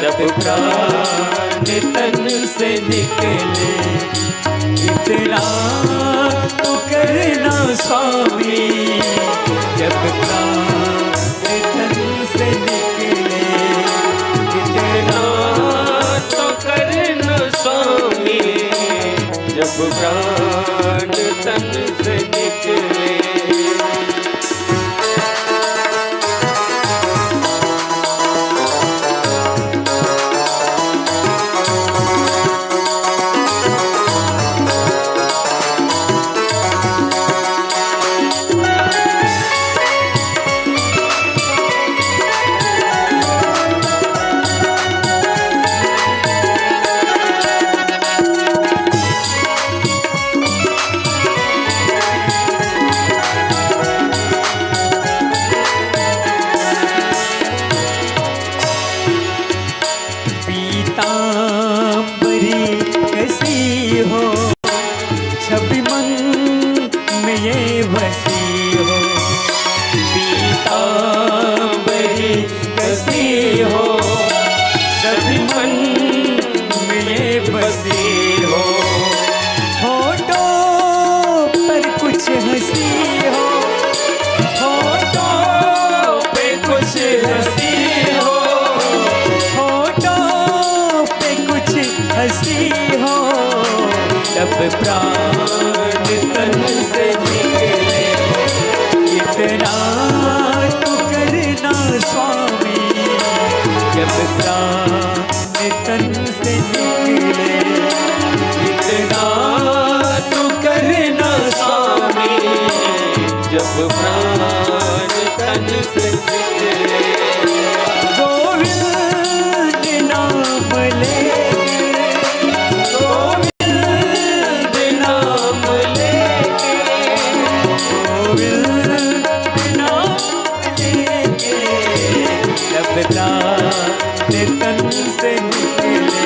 जब प्राण तन से निकले। इतना तो करना स्वामी जब प्राण तन से निकले। इतना तो करना स्वामी जब प्राण तन से निकले। छवि मन में ये बसी हो पीतांबरी कसी हो। छवि मन में ये बसी हो। होठों पर कुछ हंसी हो होठों पे कुछ हंसी हो। होठों पे कुछ हंसी हो जब प्राण तन से निकले। इतना तो करना स्वामी जब प्राण तन से निकले। इतना तो करना स्वामी जब प्राण तन से निकले। गोविंद नाम ले तन से निकले।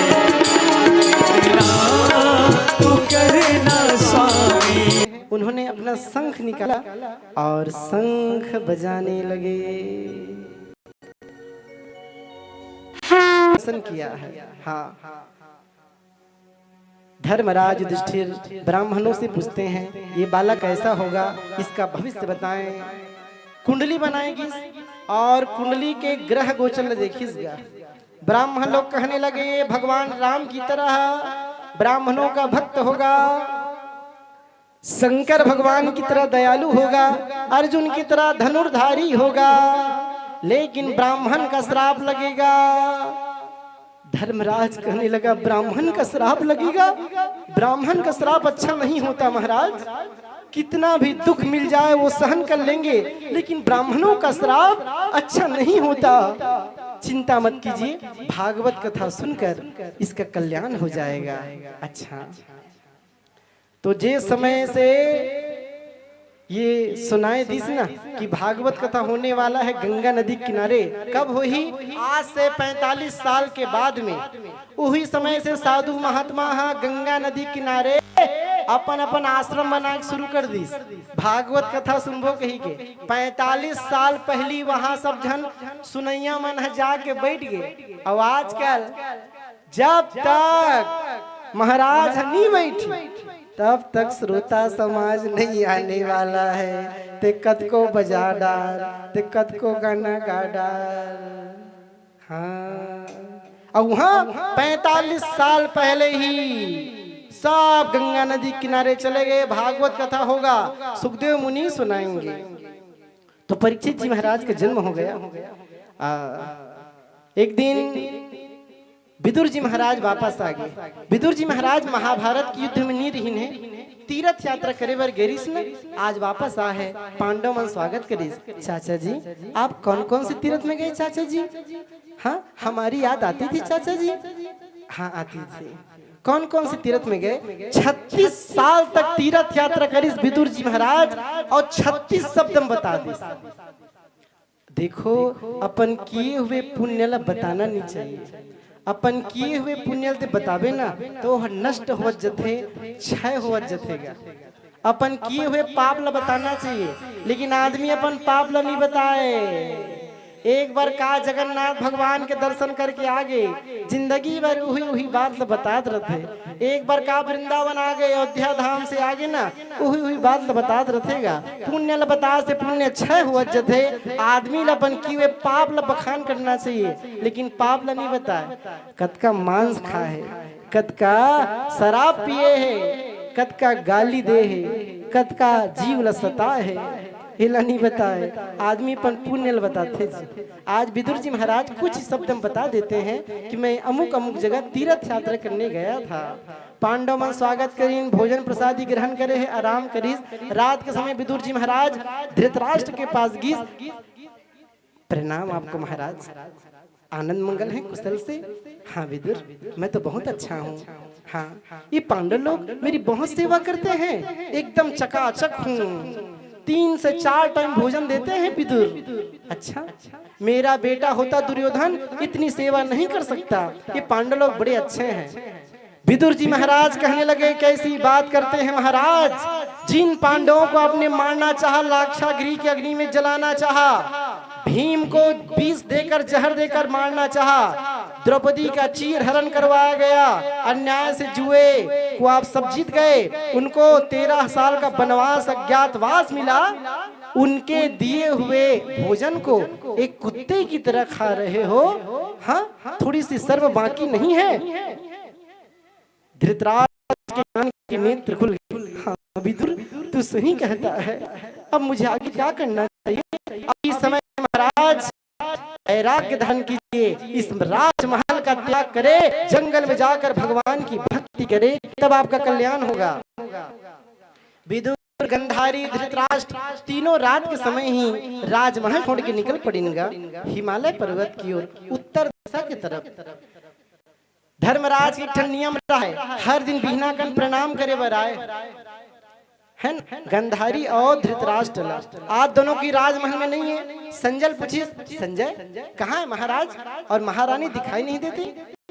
इतना तो करना स्वामी। उन्होंने अपना शंख निकाला और शंख बजाने लगे। दर्शन किया है। हाँ, धर्मराज युधिष्ठिर ब्राह्मणों से पूछते हैं ये बालक कैसा होगा, इसका भविष्य बताएं। कुंडली बनाएगी और कुंडली के ग्रह गोचर देखिएगा। ब्राह्मण लोग कहने लगे ये भगवान राम की तरह ब्राह्मणों का भक्त होगा, शंकर भगवान की तरह दयालु होगा, अर्जुन की तरह धनुर्धारी होगा, लेकिन ब्राह्मण का श्राप लगेगा। धर्मराज कहने लगा ब्राह्मण का श्राप लगेगा? ब्राह्मण का श्राप अच्छा नहीं होता महाराज। कितना भी दुख मिल जाए वो सहन कर लेंगे, लेकिन ब्राह्मणों का श्राप अच्छा नहीं होता। चिंता मत कीजिए, भागवत कथा सुनकर इसका कल्याण हो जाएगा। अच्छा, तो जे समय से ये सुनाए दिस ना कि भागवत कथा होने वाला है गंगा नदी किनारे। कब हुई? आज से 45 साल के बाद में। उही समय से साधु महात्मा हाँ गंगा नदी किनारे अपन अपन आश्रम बना के शुरू कर दी। भागवत कथा सुनबो कही के 45 साल पहली वहां सब जन सुनैया मन जाके बैठ गए। और आजकल जब तक महाराज नहीं बैठी तब तक श्रोता समाज नहीं आने वाला है। ते कद को बजा डाल, ते कद को गाना गा डाल। हाँ, और वहाँ 45 साल पहले ही सब गंगा नदी किनारे चले गए। भागवत कथा होगा, सुखदेव मुनि सुनाएंगे। तो परीक्षित जी महाराज का जन्म हो गया। एक दिन विदुर जी महाराज वापस आ गए। विदुर जी महाराज महाभारत के युद्ध में नहीं रही ने, तीर्थ यात्रा करे बर गेरिस न, आज वापस आ है। पांडव मन स्वागत करिस। चाचा जी आप कौन कौन से तीर्थ में गए चाचा जी? हाँ हमारी याद आती थी चाचा जी। हाँ आती थी। कौन कौन से तीर्थ में गए? 36 साल तक तीर्थ यात्रा करिस विदुर जी महाराज और 36 शब्द हम बता दी। देखो अपन किए हुए पुण्य ला बताना नहीं चाहिए। अपन किए हुए पुण्य ते बतावे ना तो नष्ट हो जथे, क्षय हो जथेगा। अपन किए हुए पाप ला बताना चाहिए, लेकिन आदमी अपन पाप ला नहीं बताए। एक बार का जगन्नाथ भगवान के दर्शन करके आ गए, जिंदगी भर वही बात ला बतात रहते। एक बार का वृंदावन आ गए, अयोध्या धाम से आगे ना वही बात ला बतात रहेगा। पुण्य ला बता से पुण्य क्षय हुआ जथे। आदमी ला अपन किए हुए पाप ला बखान करना चाहिए, लेकिन पाप ला नहीं बताए। कद का मांस खा है, कद का शराब पिए है, कद का गाली दे है, कद का जीव ला सता है, हिला नहीं बताए। आदमी अपन पुण्य बताते जी। आज विदुर जी महाराज कुछ शब्द हम बता देते हैं कि मैं अमुक अमुक जगह तीर्थ यात्रा करने गया था। पांडव मन स्वागत करीन, भोजन प्रसादी ग्रहण करे है, आराम करीस। रात के समय विदुर जी महाराज धृतराष्ट्र के पास गीस। प्रणाम आपको महाराज, आनंद मंगल है कुशल से? हाँ विदुर मैं तो बहुत अच्छा हूँ। हाँ ये पांडव लोग मेरी बहुत सेवा करते हैं, एकदम चकाचक हूँ। 3 से 4 टाइम भोजन देते हैं विदुर। अच्छा मेरा बेटा होता दुर्योधन इतनी सेवा नहीं कर सकता। ये पांडव लोग बड़े अच्छे हैं। विदुर जी महाराज कहने लगे कैसी बात करते हैं महाराज, जिन पांडवों को आपने मारना चाहा, लाक्षागृह की अग्नि में जलाना चाहा, भीम को विष देकर जहर देकर मारना चाहा, द्रौपदी का चीर हरण करवाया गया, अन्याय से जुए को आप सब जीत गए, उनको 13 साल का वनवास अज्ञातवास मिला, उनके दिए हुए भोजन को एक कुत्ते की तरह खा रहे हो। हाँ थोड़ी सी शर्म बाकी नहीं है? धृतराष्ट्र के कान के नेत्र खुल गए। हाँ विदुर तू सही कहता है, अब मुझे आगे क्या करना चाहिए? अभी समय महाराज वैराग्य धारण कीजिए, इस राजमहल का त्याग करे, जंगल में जाकर भगवान की भक्ति करे, तब आपका कल्याण होगा। विदुर, गंधारी, धृतराष्ट्र तीनों रात के समय ही राजमहल छोड़ के निकल पड़ेंगे हिमालय पर्वत की ओर, उत्तर दिशा की तरफ। धर्मराज की एक नियम रहा है, हर दिन बिहनाकन प्रणाम करे बराए है न? गंधारी और धृतराष्ट्र आज दोनों की राजमहल में नहीं है। संजय पूछिए संजय कहाँ है महाराज और महारानी दिखाई नहीं देती?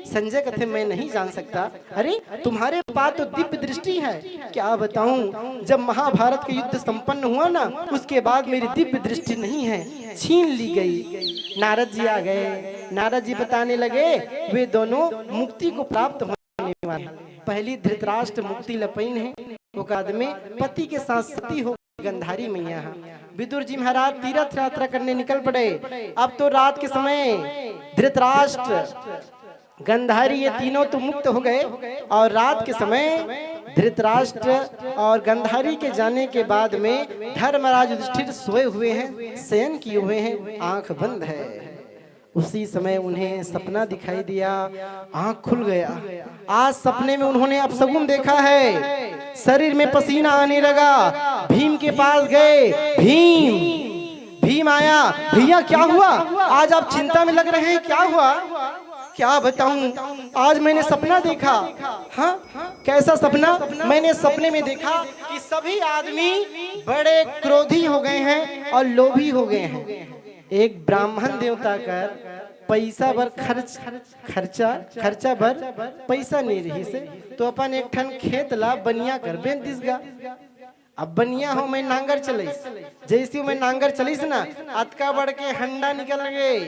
संजय कहते मैं नहीं जान सकता। अरे तुम्हारे पास तो दिव्य दृष्टि है। क्या बताऊं, जब महाभारत का युद्ध संपन्न हुआ ना उसके बाद मेरी दिव्य दृष्टि नहीं है, छीन ली गई। नारद जी आ गए, नारद जी बताने लगे वे दोनों मुक्ति को प्राप्त होने वाले। पहली धृतराष्ट्र मुक्ति लपैन है, बाद में पति के साथ सती हो गंधारी मैया। विदुर जी महाराज तीर्थ यात्रा करने निकल पड़े। अब तो रात के समय धृतराष्ट्र, गंधारी ये तीनों तो मुक्त हो गए और रात के समय धृतराष्ट्र और गंधारी के जाने के बाद में धर्मराज युधिष्ठिर सोए हुए हैं, शयन किए हुए हैं, आंख बंद है। उसी समय उन्हें सपना दिखाई दिया, आंख खुल गया। आज सपने में उन्होंने अपशगुन देखा है, शरीर में पसीना आने लगा। भीम के पास गए, भीम आया, भैया क्या हुआ? आज आप चिंता में लग रहे हैं, क्या हुआ? क्या बताऊं, आज मैंने सपना देखा। हाँ, कैसा सपना? मैंने सपने में देखा कि सभी आदमी बड़े क्रोधी हो गए हैं और लोभी हो गए हैं। एक ब्राह्मण देवता कर पैसा भर खर्चा भर पैसा नहीं रही से, तो अपन एक ठन खेत ला बनिया कर बेच दिसगा। अब बनिया हो मैं नांगर चलीस, जैसी मैं नांगर चलीस ना, अतका बढ़ के हंडा निकल गए।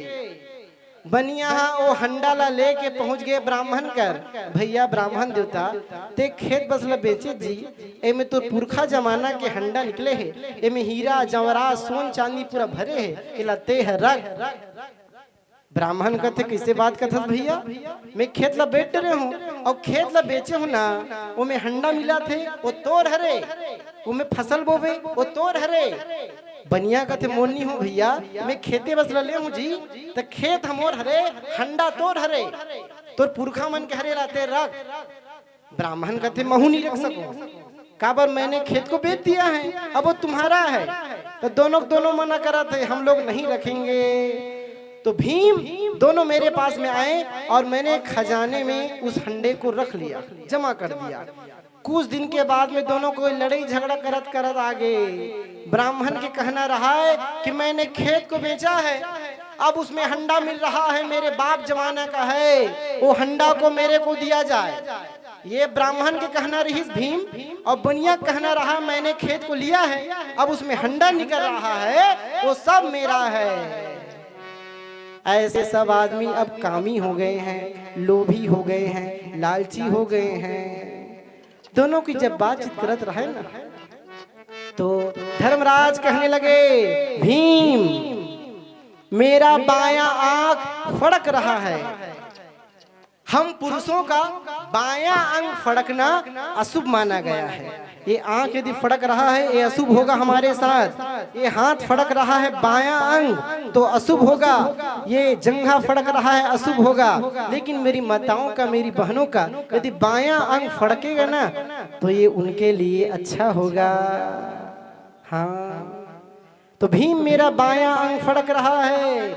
बनिया वो हंडा ला लेके पहुंच गए ब्राह्मण कर, भैया ब्राह्मण देवता ते खेत बसला बेचे जी, एमे तो पुरखा जमाना के हंडा निकले है, एमे हीरा जवरात सोन चांदी पूरा भरे है, इला ते है रख। ब्राह्मण कहते कैसे बात करते भैया, मैं खेत ला बेच रहे हूँ और खेत ला बेचे हूँ ना, वो में हंडा मिला थे वो तोर हरे, वो में फसल बोवे वो तोर हरे। बनिया कहते मोनी हूँ भैया, मैं खेते बस ले हूँ जी, तो खेत हमोर हरे हंडा तोर हरे, तोर पुरखा मन के हरे लाते रख। ब्राह्मण कहते महू नहीं रख सको, काबर मैंने खेत को बेच दिया है, अब वो तुम्हारा है। तो दोनों मना करा थे, हम लोग नहीं रखेंगे। तो भीम दोनों मेरे पास में आए और मैंने खजाने में उस हंडे को रख लिया, जमा कर दिया। कुछ दिन के बाद में दोनों को लड़ाई झगड़ा करत आगे। ब्राह्मण के कहना रहा है कि मैंने खेत को बेचा है, अब उसमें हंडा मिल रहा है, मेरे बाप जमाना का है, वो हंडा को मेरे को दिया जाए। ये ब्राह्मण के कहना रही भीम, और बनिया कहना रहा मैंने खेत को लिया है, अब उसमें हंडा निकल रहा है, वो सब मेरा है। ऐसे सब आदमी अब कामी हो गए हैं, लोभी हो गए हैं, लालची हो गए हैं। दोनों की जब बातचीत करत रहे ना, तो धर्मराज कहने लगे भीम मेरा बायां आंख फड़क रहा है। हम पुरुषों का बायां अंग फड़कना अशुभ माना गया है। ये आंख यदि फड़क रहा है ये अशुभ होगा हमारे साथ, ये हाथ फड़क रहा है बायां अंग तो अशुभ होगा, ये जंघा फड़क रहा है अशुभ होगा। लेकिन मेरी माताओं का, मेरी बहनों का यदि बायां अंग फड़केगा ना तो ये उनके लिए अच्छा होगा। हाँ, तो भीम मेरा बायां अंग फड़क रहा है।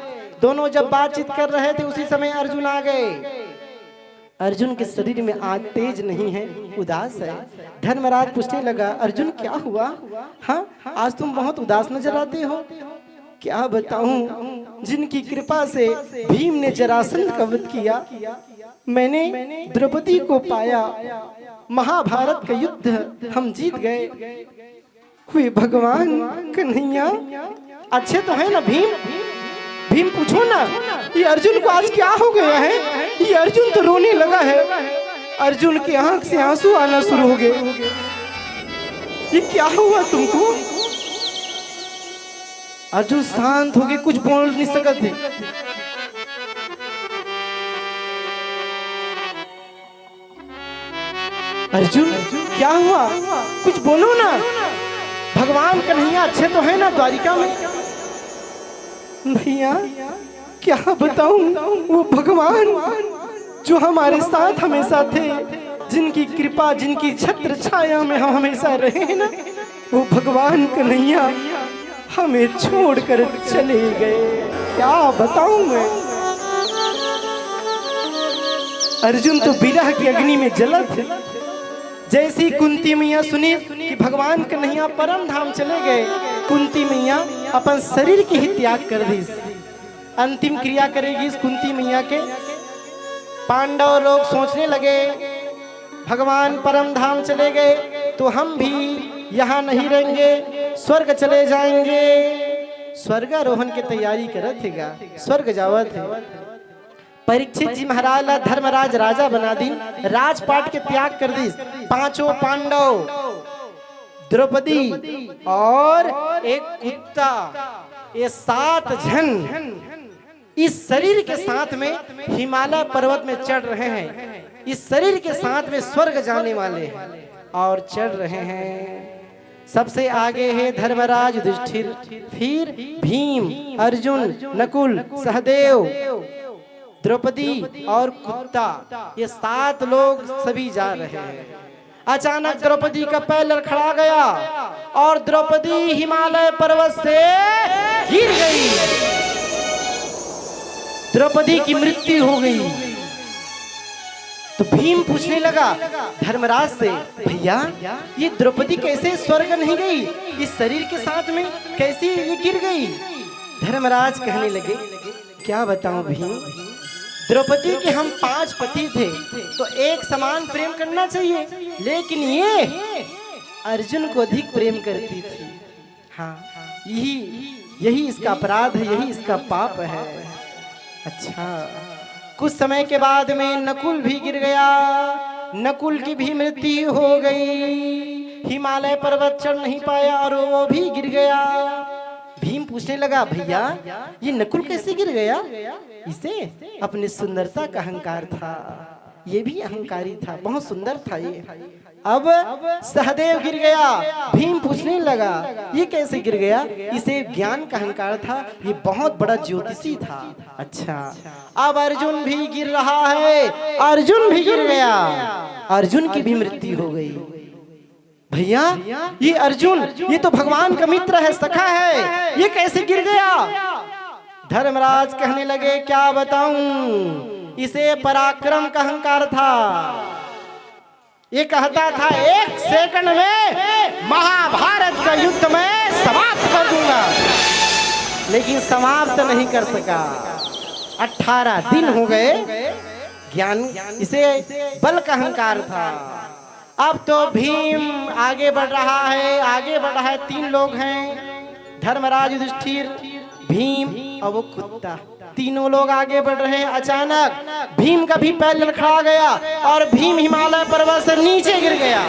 दोनों जब बातचीत कर रहे थे उसी समय अर्जुन आ गए। अर्जुन के शरीर में आज तेज नहीं है, उदास है। धर्मराज पूछने लगा अर्जुन क्या हुआ? हाँ, आज तुम बहुत उदास नजर आते हो। क्या बताऊं, जिनकी कृपा से भीम ने जरासंध का वध किया, मैंने द्रौपदी को पाया, महाभारत का युद्ध हम जीत गए। हुए भगवान कन्हैया, अच्छे तो है ना भीम? भीम पूछो ना, ये अर्जुन को आज क्या हो गया है? ये अर्जुन तो रोने लगा है, अर्जुन की आंख से आंसू आना शुरू हो गए। ये क्या हुआ तुमको? अर्जुन शांत हो गए, कुछ बोल नहीं सकते थे। अर्जुन क्या हुआ, कुछ बोलो ना। भगवान कन्हैया अच्छे तो है ना द्वारिका में? भैया क्या बताऊं, वो भगवान जो हमारे साथ हमेशा थे, जिनकी कृपा, जिनकी छत्र छाया में हम हमेशा रहे हैं ना, वो भगवान कन्हैया हमें छोड़कर चले गए। क्या बताऊं मैं। अर्जुन तो विरह की अग्नि में जलत है। जैसी कुंती मैया सुनी कि भगवान कन्हैया परम धाम चले गए, कुंती मैया अपन शरीर की ही त्याग कर दी, अंतिम क्रिया करेगी इस कुंती मैया के। पांडव लोग सोचने लगे भगवान परम धाम चले गए तो हम भी यहाँ नहीं रहेंगे, स्वर्ग चले जाएंगे। स्वर्गारोहण की तैयारी करत थेगा, स्वर्ग जावत है। परीक्षित जी महाराज ला धर्मराज राजा बना दी, राजपाट के त्याग कर दी। पांचों पांडव, द्रौपदी और एक कुत्ता, ये 7 जन इस शरीर के साथ में हिमालय पर्वत में चढ़ रहे हैं। इस शरीर के साथ में स्वर्ग जाने वाले हैं और चढ़ रहे हैं। सबसे आगे है धर्मराज युधिष्ठिर, फिर भीम, अर्जुन, नकुल, सहदेव, द्रौपदी और कुत्ता, ये 7 लोग सभी जा रहे हैं। अचानक द्रौपदी का पैर लड़खड़ा गया और द्रौपदी हिमालय पर्वत से गिर गई। द्रौपदी की मृत्यु हो गई। तो भीम पूछने लगा धर्मराज से, भैया ये द्रौपदी कैसे स्वर्ग नहीं गई, इस शरीर के साथ में कैसे ये गिर गई। धर्मराज कहने लगे, क्या बताऊं भीम, द्रौपदी के हम 5 पति थे तो एक समान प्रेम करना चाहिए, लेकिन ये अर्जुन को अधिक प्रेम करती थी। हाँ, यही इसका अपराध है, यही इसका पाप है। अच्छा, कुछ समय के बाद में नकुल भी गिर गया, नकुल की भी मृत्यु हो गई, हिमालय पर्वत चढ़ नहीं पाया और वो भी गिर गया। भीम पूछने लगा, भैया ये नकुल कैसे गिर गया, इसे अपनी सुंदरता का अहंकार था, ये भी अहंकारी था, बहुत सुंदर था ये। अब सहदेव गिर गया, भीम पूछने लगा ये कैसे गिर गया, इसे ज्ञान का अहंकार था, ये बहुत बड़ा ज्योतिषी था। अच्छा, अब अर्जुन भी गिर रहा है, अर्जुन भी गिर गया, अर्जुन की भी मृत्यु हो गई। भैया ये अर्जुन, ये तो भगवान का मित्र है, सखा है, ये कैसे गिर गया। धर्मराज कहने लगे, क्या बताऊं, इसे पराक्रम का अहंकार था, ये कहता था 1 सेकंड में महाभारत का युद्ध में समाप्त कर दूंगा, लेकिन समाप्त नहीं कर सका। 18 दिन हो गए, ज्ञान, इसे बल का अहंकार था। अब तो भीम आगे बढ़ रहा है, आगे बढ़ रहा है, 3 लोग हैं, धर्मराज, युधिष्ठिर, भीम और वो कुत्ता, तीनों लोग आगे बढ़ रहे हैं। अचानक भीम का भी पैर लड़खड़ा गया और भीम हिमालय पर्वत से नीचे गिर गया।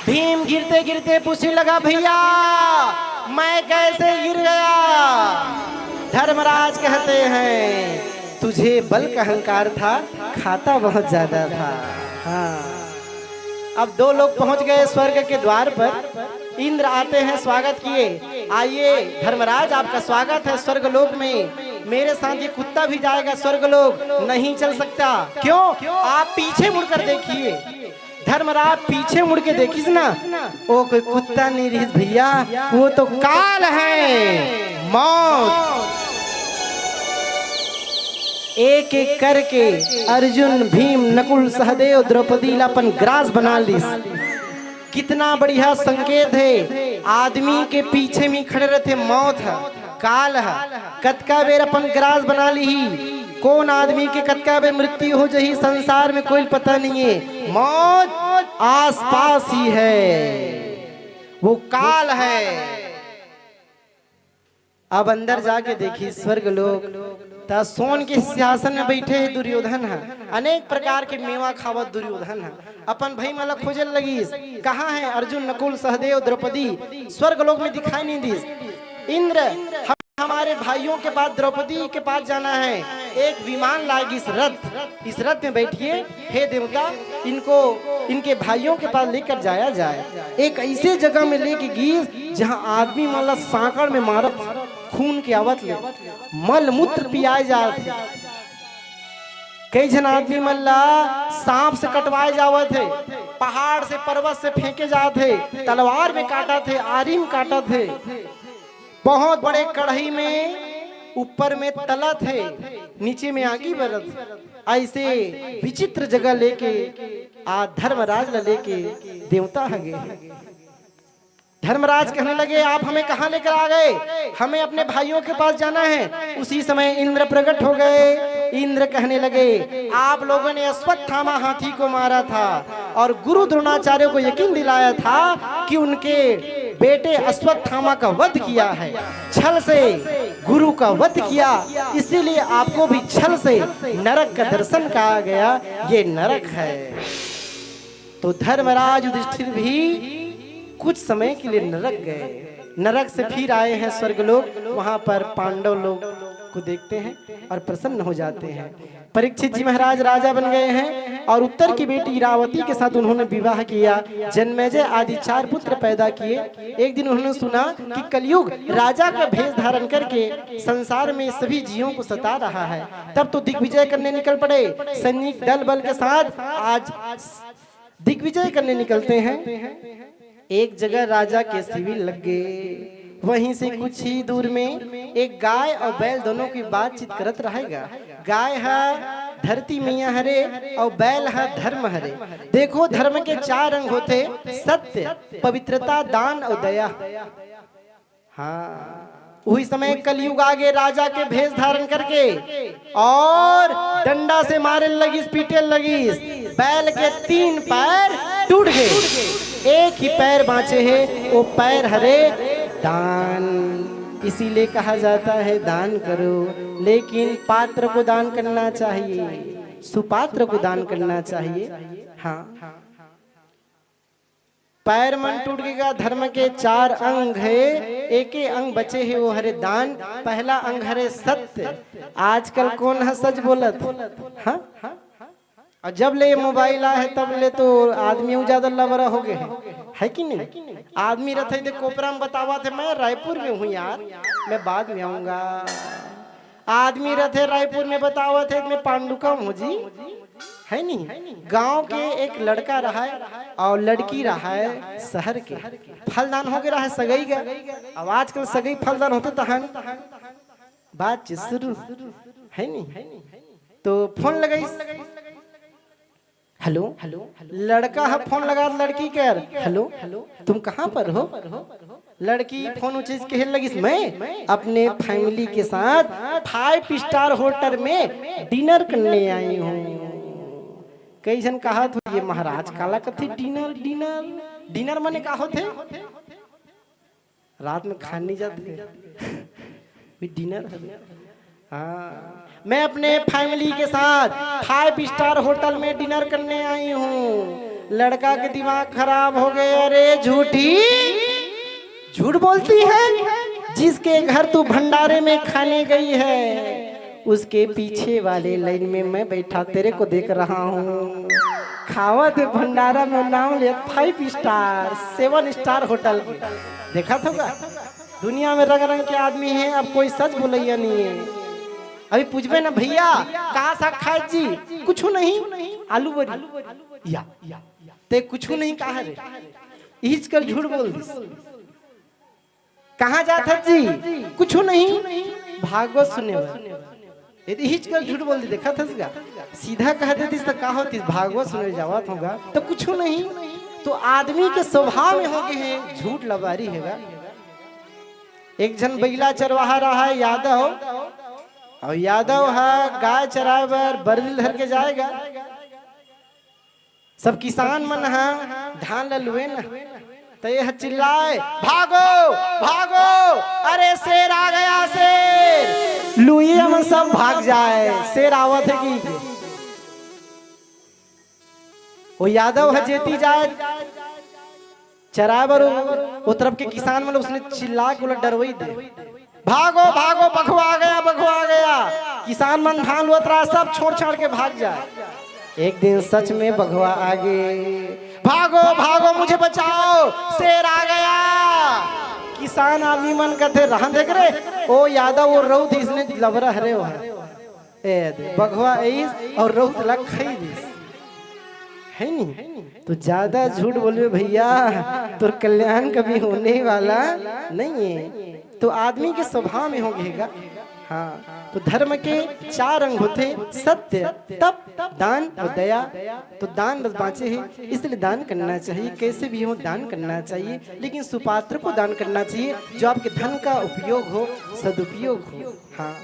भीम गिरते गिरते पूछने लगा, भैया मैं कैसे गिर गया। धर्मराज कहते हैं, तुझे बल का अहंकार था, खाता बहुत ज्यादा था। हाँ, अब 2 लोग पहुंच गए स्वर्ग के द्वार पर, इंद्र आते हैं, स्वागत किए, आइए धर्मराज आपका स्वागत है स्वर्गलोक में, मेरे साथ ये कुत्ता भी जाएगा स्वर्गलोक। नहीं चल सकता। क्यों? आप पीछे मुड़कर देखिए। धर्मराज पीछे मुड़ के देखिस ना, वो कोई कुत्ता नहीं रही भैया, वो तो काल है, मौत। एक एक करके अर्जुन, भीम, नकुल, सहदेव, द्रौपदी अपन ग्रास बना ली। कितना बढ़िया संकेत है, आदमी के पीछे में खड़े रहते, मौत है, काल है, कतका बेर अपन ग्रास बना ली, कौन आदमी के कतका बेर मृत्यु हो जाही संसार में कोई पता नहीं है, मौत आस पास ही है, वो काल है। अब अंदर जाके देखी स्वर्ग लोग, सोन के सिंहासन में बैठे दुर्योधन है, अनेक प्रकार के मेवा खावत दुर्योधन है, अपन भाई माला खोजल लगी, कहाँ है अर्जुन, नकुल, सहदेव, द्रौपदी, स्वर्ग लोक में दिखाई नहीं दी। इंद्र, हमारे भाइयों के पास, द्रौपदी के पास जाना है, एक विमान लाएगी, इस रथ में बैठिए, हे देवता इनको इनके भाइयों के पास लेकर जाया जाए, एक ऐसे जगह में लेके गई जहाँ आदमी माला सांकड़ में मारत, खून के आवत ले, मल मूत्र पियाए जाते, कई जन आदमी मल्ला सांप से कटवाए जावत थे, पहाड़ से पर्वत से फेंके जाते, तलवार में काटा थे, आरी में काटा थे, बहुत बड़े कढ़ाई में ऊपर में तला थे, नीचे में आगी बरत, ऐसे विचित्र जगह लेके आ धर्मराज लेके देवता हगे। धर्मराज कहने लगे, आप हमें कहाँ लेकर आ गए, हमें अपने भाइयों के पास जाना है। उसी समय इंद्र प्रकट हो गए। इंद्र कहने लगे, आप लोगों ने अश्वत्थामा हाथी को मारा था और गुरु द्रोणाचार्य को यकीन दिलाया था कि उनके बेटे अश्वत्थामा का वध किया है, छल से गुरु का वध किया, इसीलिए आपको भी छल से नरक का दर्शन कहा गया, ये नरक है। तो धर्मराज युधिष्ठिर भी कुछ समय के लिए नरक गए, नरक से फिर आए हैं स्वर्गलोक, वहां पर पांडव लोग को देखते हैं और प्रसन्न हो जाते हैं। परीक्षित जी महाराज राजा बन गए हैं और उत्तर की बेटी इरावती के साथ उन्होंने विवाह किया, जन्मेजय आदि 4 पुत्र पैदा किए। एक दिन उन्होंने सुना कि कलयुग राजा का भेष धारण करके संसार में सभी जीवों को सता रहा है, तब तो दिग्विजय करने निकल पड़े, सैनिक दल बल के साथ आज दिग्विजय करने निकलते हैं। एक जगह राजा के शिविर लग गए, वहीं से कुछ ही दूर में एक गाय और बैल दोनों की बातचीत करत रहेगा। गाय है धरती मियाँ हरे और बैल है धर्म हरे। देखो धर्म के 4 अंग होते, सत्य, पवित्रता, दान और दया। हाँ, वही समय कलयुग आगे राजा के भेष धारण करके और डंडा से मारे लगी, पीटे लगी। बैल के 3 पैर टूट गए, एक ही पैर बाँचे है, वो पैर हरे दान। इसीलिए कहा जाता है दान करो, लेकिन पात्र को दान करना चाहिए, सुपात्र को दान करना चाहिए। हाँ, पैर मन टूट गया। धर्म के 4 अंग है, एक ही अंग बचे है, वो हरे दान। पहला अंग हरे सत्य। आजकल कौन है सच बोलत? हाँ, और जब ले मोबाइल आया है तब ले तो आदमी ज्यादा लबरा हो गए है कि नहीं? आदमी रहते थे कोपरा में बतावा थे, मैं रायपुर में हूँ यार, मैं बाद में आऊंगा। आदमी रहते रायपुर में बतावा थे मैं पांडुका हूँ जी, है नहीं? गांव के एक लड़का रहा है और लड़की रहा है शहर के। फलदान हो गया है सगई का। अब आजकल सगई फलदान होते तहन बातचीत शुरू, है नहीं? तो फोन लगाई, हेलो हेलो, लड़का है फोन लगा लड़की कर, हेलो तुम कहाँ पर हो? लड़की फोन उचेज कह लगी, मैं अपने फैमिली के साथ 5 स्टार होटल में डिनर करने आई हूँ। कई जन कहा तो ये महाराज काला कथे डिनर डिनर डिनर माने का होते? रात में खाने नहीं जाते डिनर। हाँ, मैं अपने फैमिली के साथ 5 स्टार होटल में डिनर करने आई हूँ। लड़का के दिमाग खराब हो गए, अरे झूठी, झूठ बोलती है? जिसके घर तू भंडारे में खाने गई है उसके पीछे वाले लाइन में मैं बैठा तेरे को देख रहा हूँ। खावत भंडारा में नाम लिया 5 स्टार 7 स्टार होटल। देखा था? दुनिया में रंग रंग के आदमी हैं, अब कोई सच बोलैया नहीं है। अभी पूछबे ना भैया कहा सा खाए जी, कुछ नहीं, आलू बरी या ते कुछ नहीं कहा रे, इच कर झूठ बोल दिस। कहाँ जाता जी? कुछ नहीं, भागवत सुने यदि हिच कर झूठ बोल दी। देखा था? सीधा कह देती तो का होती, भागवत सुने जावत होगा तो कुछ नहीं। तो आदमी के स्वभाव में हो गए हैं झूठ लबारी हैगा। एक जन बैला चरवाहा रहा है यादव, और यादव है गाय चराए बर बरदिल धर के जाएगा। सब किसान मन है धान ललुए न, तो यह चिल्लाए भागो भागो, अरे शेर आ गया शेर। लुई हम सब भाग जाए, शेर आवत है कि वो यादव है जेती जाए चराए बर, वो तरफ के किसान मतलब उसने चिल्ला के डरवई दे, भागो भागो बखवा आ गया, बखवा आ गया। किसान मन धान लोतरा सब छोड़ छाड़ के भाग जाए। एक दिन सच में बघवा आ गए, भागो भागो मुझे बचाओ, शेर आ गया। किसान आदमी मन कहते रहा देख रहे, ओ यादव वो रौत इसने लबरा हरे हो है बघवा इस और रौत लग खाई दिस, है नहीं? तो ज्यादा झूठ बोले भैया तो कल्याण कभी होने वाला नहीं है। तो आदमी के स्वभाव में हो गएगा। हाँ, तो धर्म के 4 अंग होते, सत्य, तप, दान और दया। तो दान बस बाँचे है, इसलिए दान करना चाहिए। कैसे भी हो दान करना चाहिए, लेकिन सुपात्र को दान करना चाहिए जो आपके धन का उपयोग हो, सदुपयोग हो। हाँ,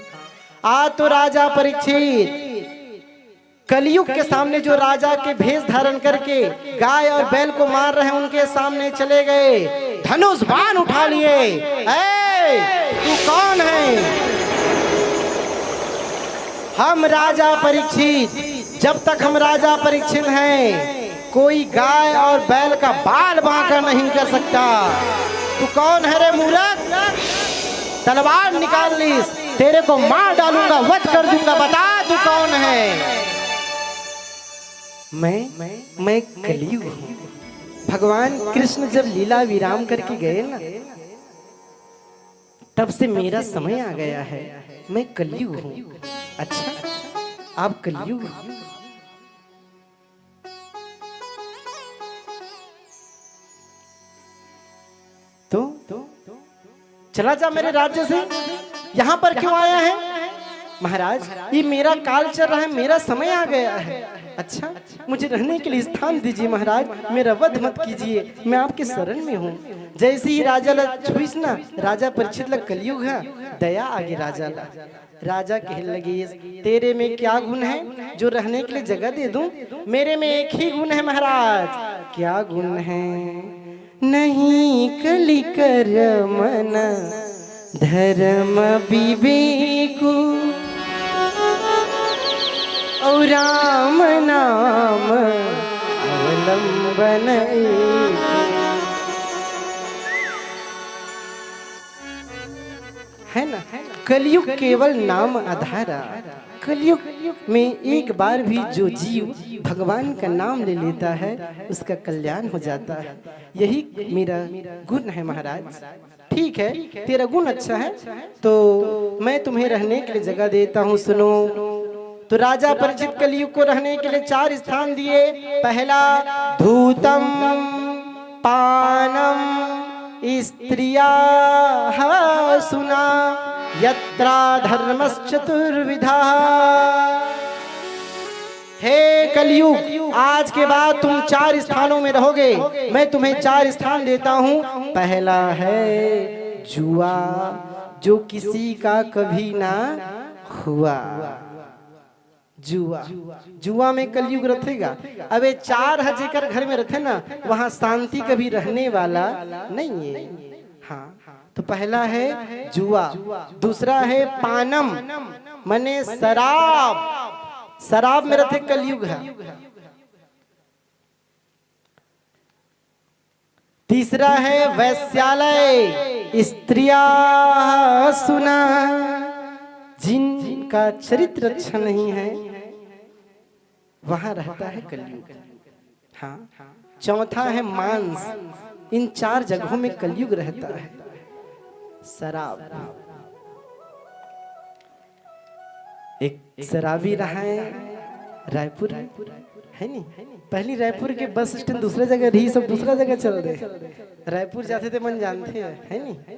आज तो राजा परीक्षित कलयुग के सामने जो राजा के भेष धारण करके गाय और बैल को मार रहे हैं उनके सामने चले गए, धनुष बाण उठा लिए। तू कौन है? हम राजा परीक्षित, जब तक हम राजा परीक्षित हैं कोई गाय और बैल का बाल बांका नहीं कर सकता। तू कौन है रे मूर्ख? तलवार निकाल ली, तेरे को मार डालूंगा, वध कर दूंगा, बता तू कौन है? मैं कलयुग हूँ। भगवान कृष्ण जब लीला विराम करके गए ना, तब से मेरा समय आ गया है, मैं कलयुग हूँ। अच्छा, आप कलयुग हो? तो चला जा मेरे राज्य से, यहाँ पर क्यों आया है? महाराज ये मेरा काल चल रहा है, मेरा समय आ गया है। अच्छा मुझे रहने के लिए स्थान दीजिए महाराज, मेरा वध मत कीजिए, मैं आपके शरण में हूँ। जैसे ही राजा ला छुईस ना, राजा परीक्षित ला कलयुग है, दया आगे राजा ला। राजा कह लगे तेरे में क्या गुण है जो रहने के लिए जगह दे दूं? मेरे में एक ही गुण है महाराज। क्या गुण है? नहीं कली कर मन धर्म विवेकु और राम नाम अवलंबन एक। है ना, कलयुग केवल नाम आधारा। कलयुग में एक बार भी जो जीव भगवान का नाम ले लेता है उसका कल्याण हो जाता है। यही मेरा गुण है महाराज। ठीक है, तेरा गुण अच्छा है तो मैं तुम्हें रहने के लिए जगह देता हूँ। सुनो, तो राजा परीक्षित कलयुग को रहने के लिए 4 स्थान दिए। पहला धूतम पानम स्त्रिया सुना यत्रा धर्मश्चतुर्विधा। हे कलयुग, आज के बाद तुम 4 स्थानों में रहोगे। मैं तुम्हें 4 स्थान देता हूँ। पहला है जुआ, जो किसी का कभी ना हुआ। जुआ, जुआ में कलयुग रखेगा। अबे 4 जेकर घर में रखे ना, वहां शांति कभी रहने वाला नहीं है। हाँ, तो पहला है जुआ, दूसरा है पानम मने शराब, शराब में रखे कलयुग है। तीसरा है वैश्यालय, स्त्रिया सुना, जिनका चरित्र अच्छा नहीं है वहां रहता है कलयुग। हाँ, चौथा है मांस, इन 4 जगहों में कलयुग रहता है। शराब, एक शराबी रहा है रायपुर, है नहीं? पहली रायपुर के बस स्टैंड दूसरे जगह रही, सब दूसरा जगह चल रहे। रायपुर जाते थे मन जानते हैं, है नहीं?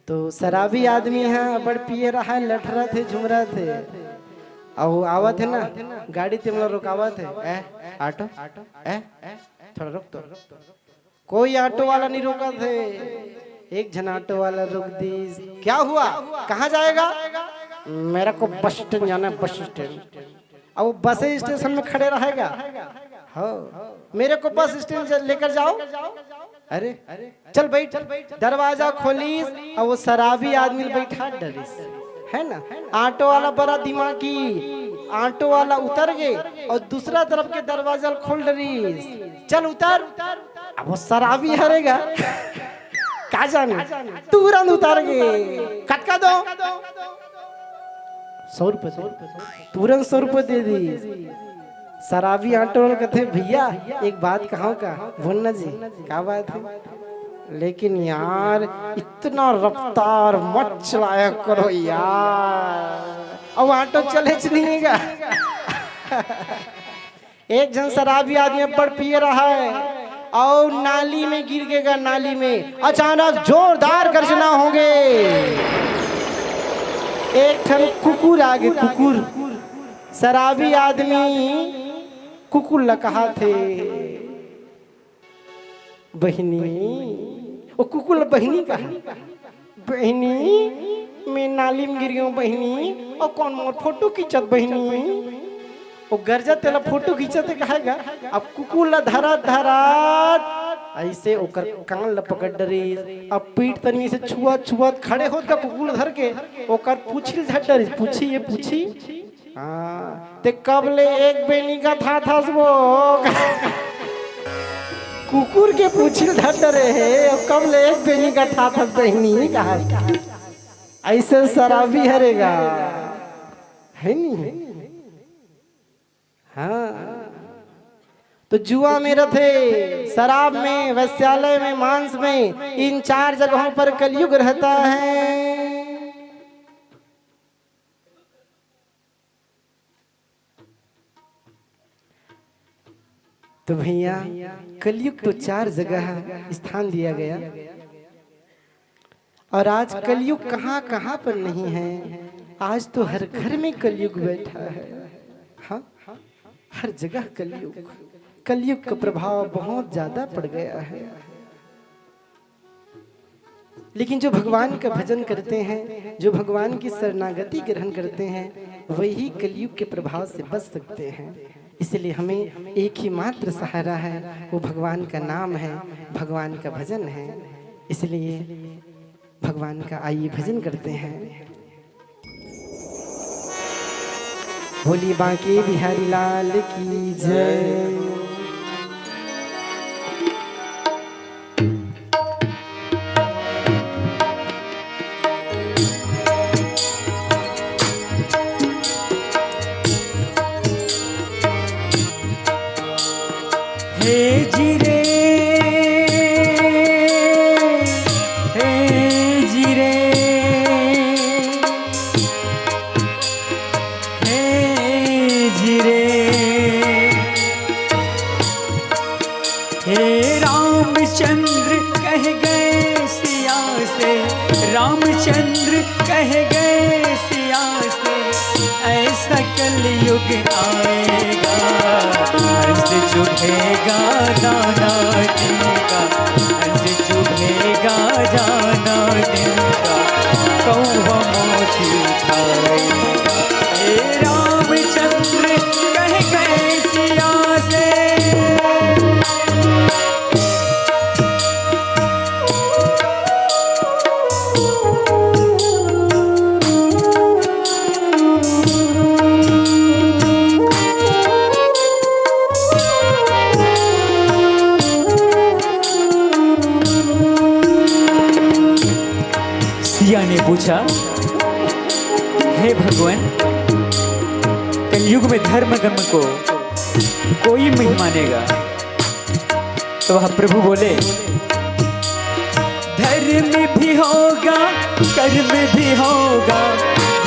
तो शराबी आदमी है, बड़ पिए रहा है, लठ रहा थे, झूम रहा थे। और आवा थे ना गाड़ी ते मतलब रुकावा थे, ऑटो थोड़ा रुक तो। कोई ऑटो वाला नहीं रोका थे। एक जन ऑटो वाला रुक दी। क्या हुआ, कहाँ जाएगा? मेरा को बस स्टैंड जाना है, बस स्टैंड। अब वो बस स्टेशन में खड़े रहेगा? हो, मेरे को बस स्टैंड लेकर जाओ। अरे चल बैठ, दरवाजा खोलीस और वो शराबी आदमी बैठा डरिस, है ना? ऑटो वाला बड़ा दिमागी, ऑटो वाला उतर गए और दूसरा तरफ के दरवाजा खोल डरिस, चल उतर। अब वो शराबी हरेगा क्या जाने, तुरंत उतर गए। कटका दो 100 रुपए, तुरंत 100 रुपए दे दी। शराबी ऑटो वाला कहते भैया एक बात कहो का, बोलना जी क्या बात है? लेकिन यार इतना रफ्तार मत चलाया करो यार, अब ऑटो चले नहीं। एक जन शराबी आदमी पर पिए रहा है और नाली में गिर गएगा। नाली में अचानक जोरदार गर्जना होंगे। एक ठन कुकुर आगे, कुकुर, शराबी आदमी कुकुर ला कहा थे बहनी, वो कुकुर बहनी कहा, बहनी मैं नाली में गिर गई बहनी, और कौन मोर फोटो खींचत बहनी? वो गर्जा तेला फोटो खींचते कहेगा। अब कुकुर ला धरा ऐसे ओकर कान ला पकड़ डरी, अब पीठ तनी से छुआत खड़े होत का कुकुर धर के ओकर पूछिल झट डरी, पूछी ये पूछी ते कब ले एक बेनी का था वो कुकुर के पूछिल धट डरे है, कब ले एक बेनी का था बहनी कहा। ऐसे शराबी हरेगा, है नहीं? हाँ, तो जुआ में रथे, शराब में, वैश्यालय में, मांस में, इन 4 जगहों पर कलयुग रहता है। तो भैया कलयुग तो 4 जगह स्थान दिया गया, और आज कलयुग कहाँ कहाँ पर नहीं है। आज तो हर घर में कलयुग बैठा है। हाँ, हर जगह कलयुग, कलयुग का प्रभाव बहुत ज्यादा पड़ गया है। लेकिन जो भगवान का भजन करते हैं, जो भगवान की शरणागति ग्रहण करते हैं, वही कलयुग के प्रभाव से बच सकते हैं। इसलिए हमें एक ही मात्र सहारा है, वो भगवान का नाम है, भगवान का भजन है। इसलिए भगवान का आइए भजन करते हैं। बोली बांके बिहारी लाल की जय। रामचंद्र कह गए सिया से, रामचंद्र कह गए सिया से, ऐसा कलयुग आएगा, हंस चुभेगा दाना दिल का, हंस चुभेगा जाना दिल का, कौवा मोती खाएगा। रामचंद्र कह गए सिया से, सिया ने पूछा, हे भगवान, कलयुग में धर्म कर्म को कोई नहीं मानेगा। तो वह प्रभु बोले, धर्म भी होगा कर्म भी होगा,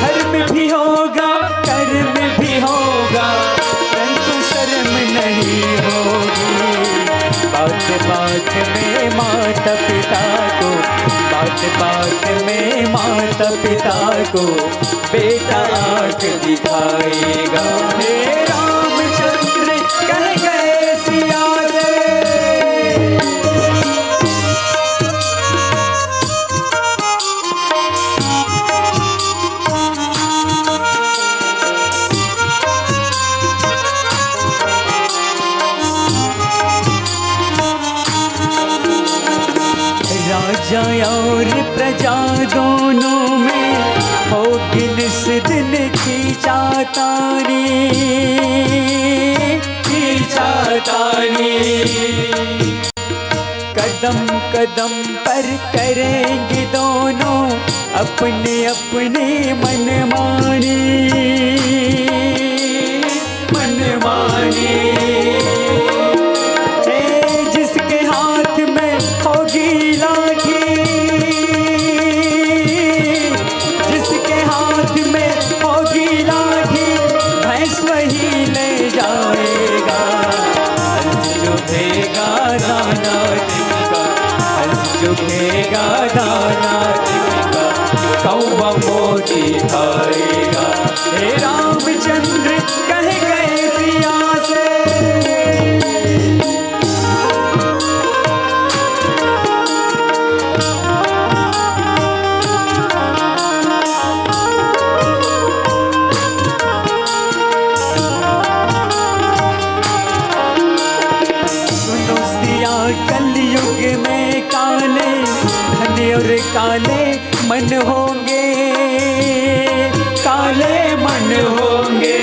धर्म भी होगा कर्म भी होगा, परंतु शर्म नहीं होगी। बात बात में माता पिता को, बात बात में माता पिता को बेटा आंख दिखाएगा। हे रामचंद्र कह गए सिया से, राजा और प्रजा दोनों में होगी निस दिन की चातानी, की चातानी। कदम कदम पर करेंगे दोनों अपने अपने मनमानी, मनमानी। जिसके हाथ में होगी लाठी, जिसके हाथ में होगी लाठी, भैंस वही ले जाएगा। हंस चुभेगा दाना जिनका, हंस चुभेगा दाना जिनका, कौवा मोती खाएगा। हे रामचंद्र कह गए सिया से, कलयुग में काले धन और काले मन होंगे, काले मन होंगे।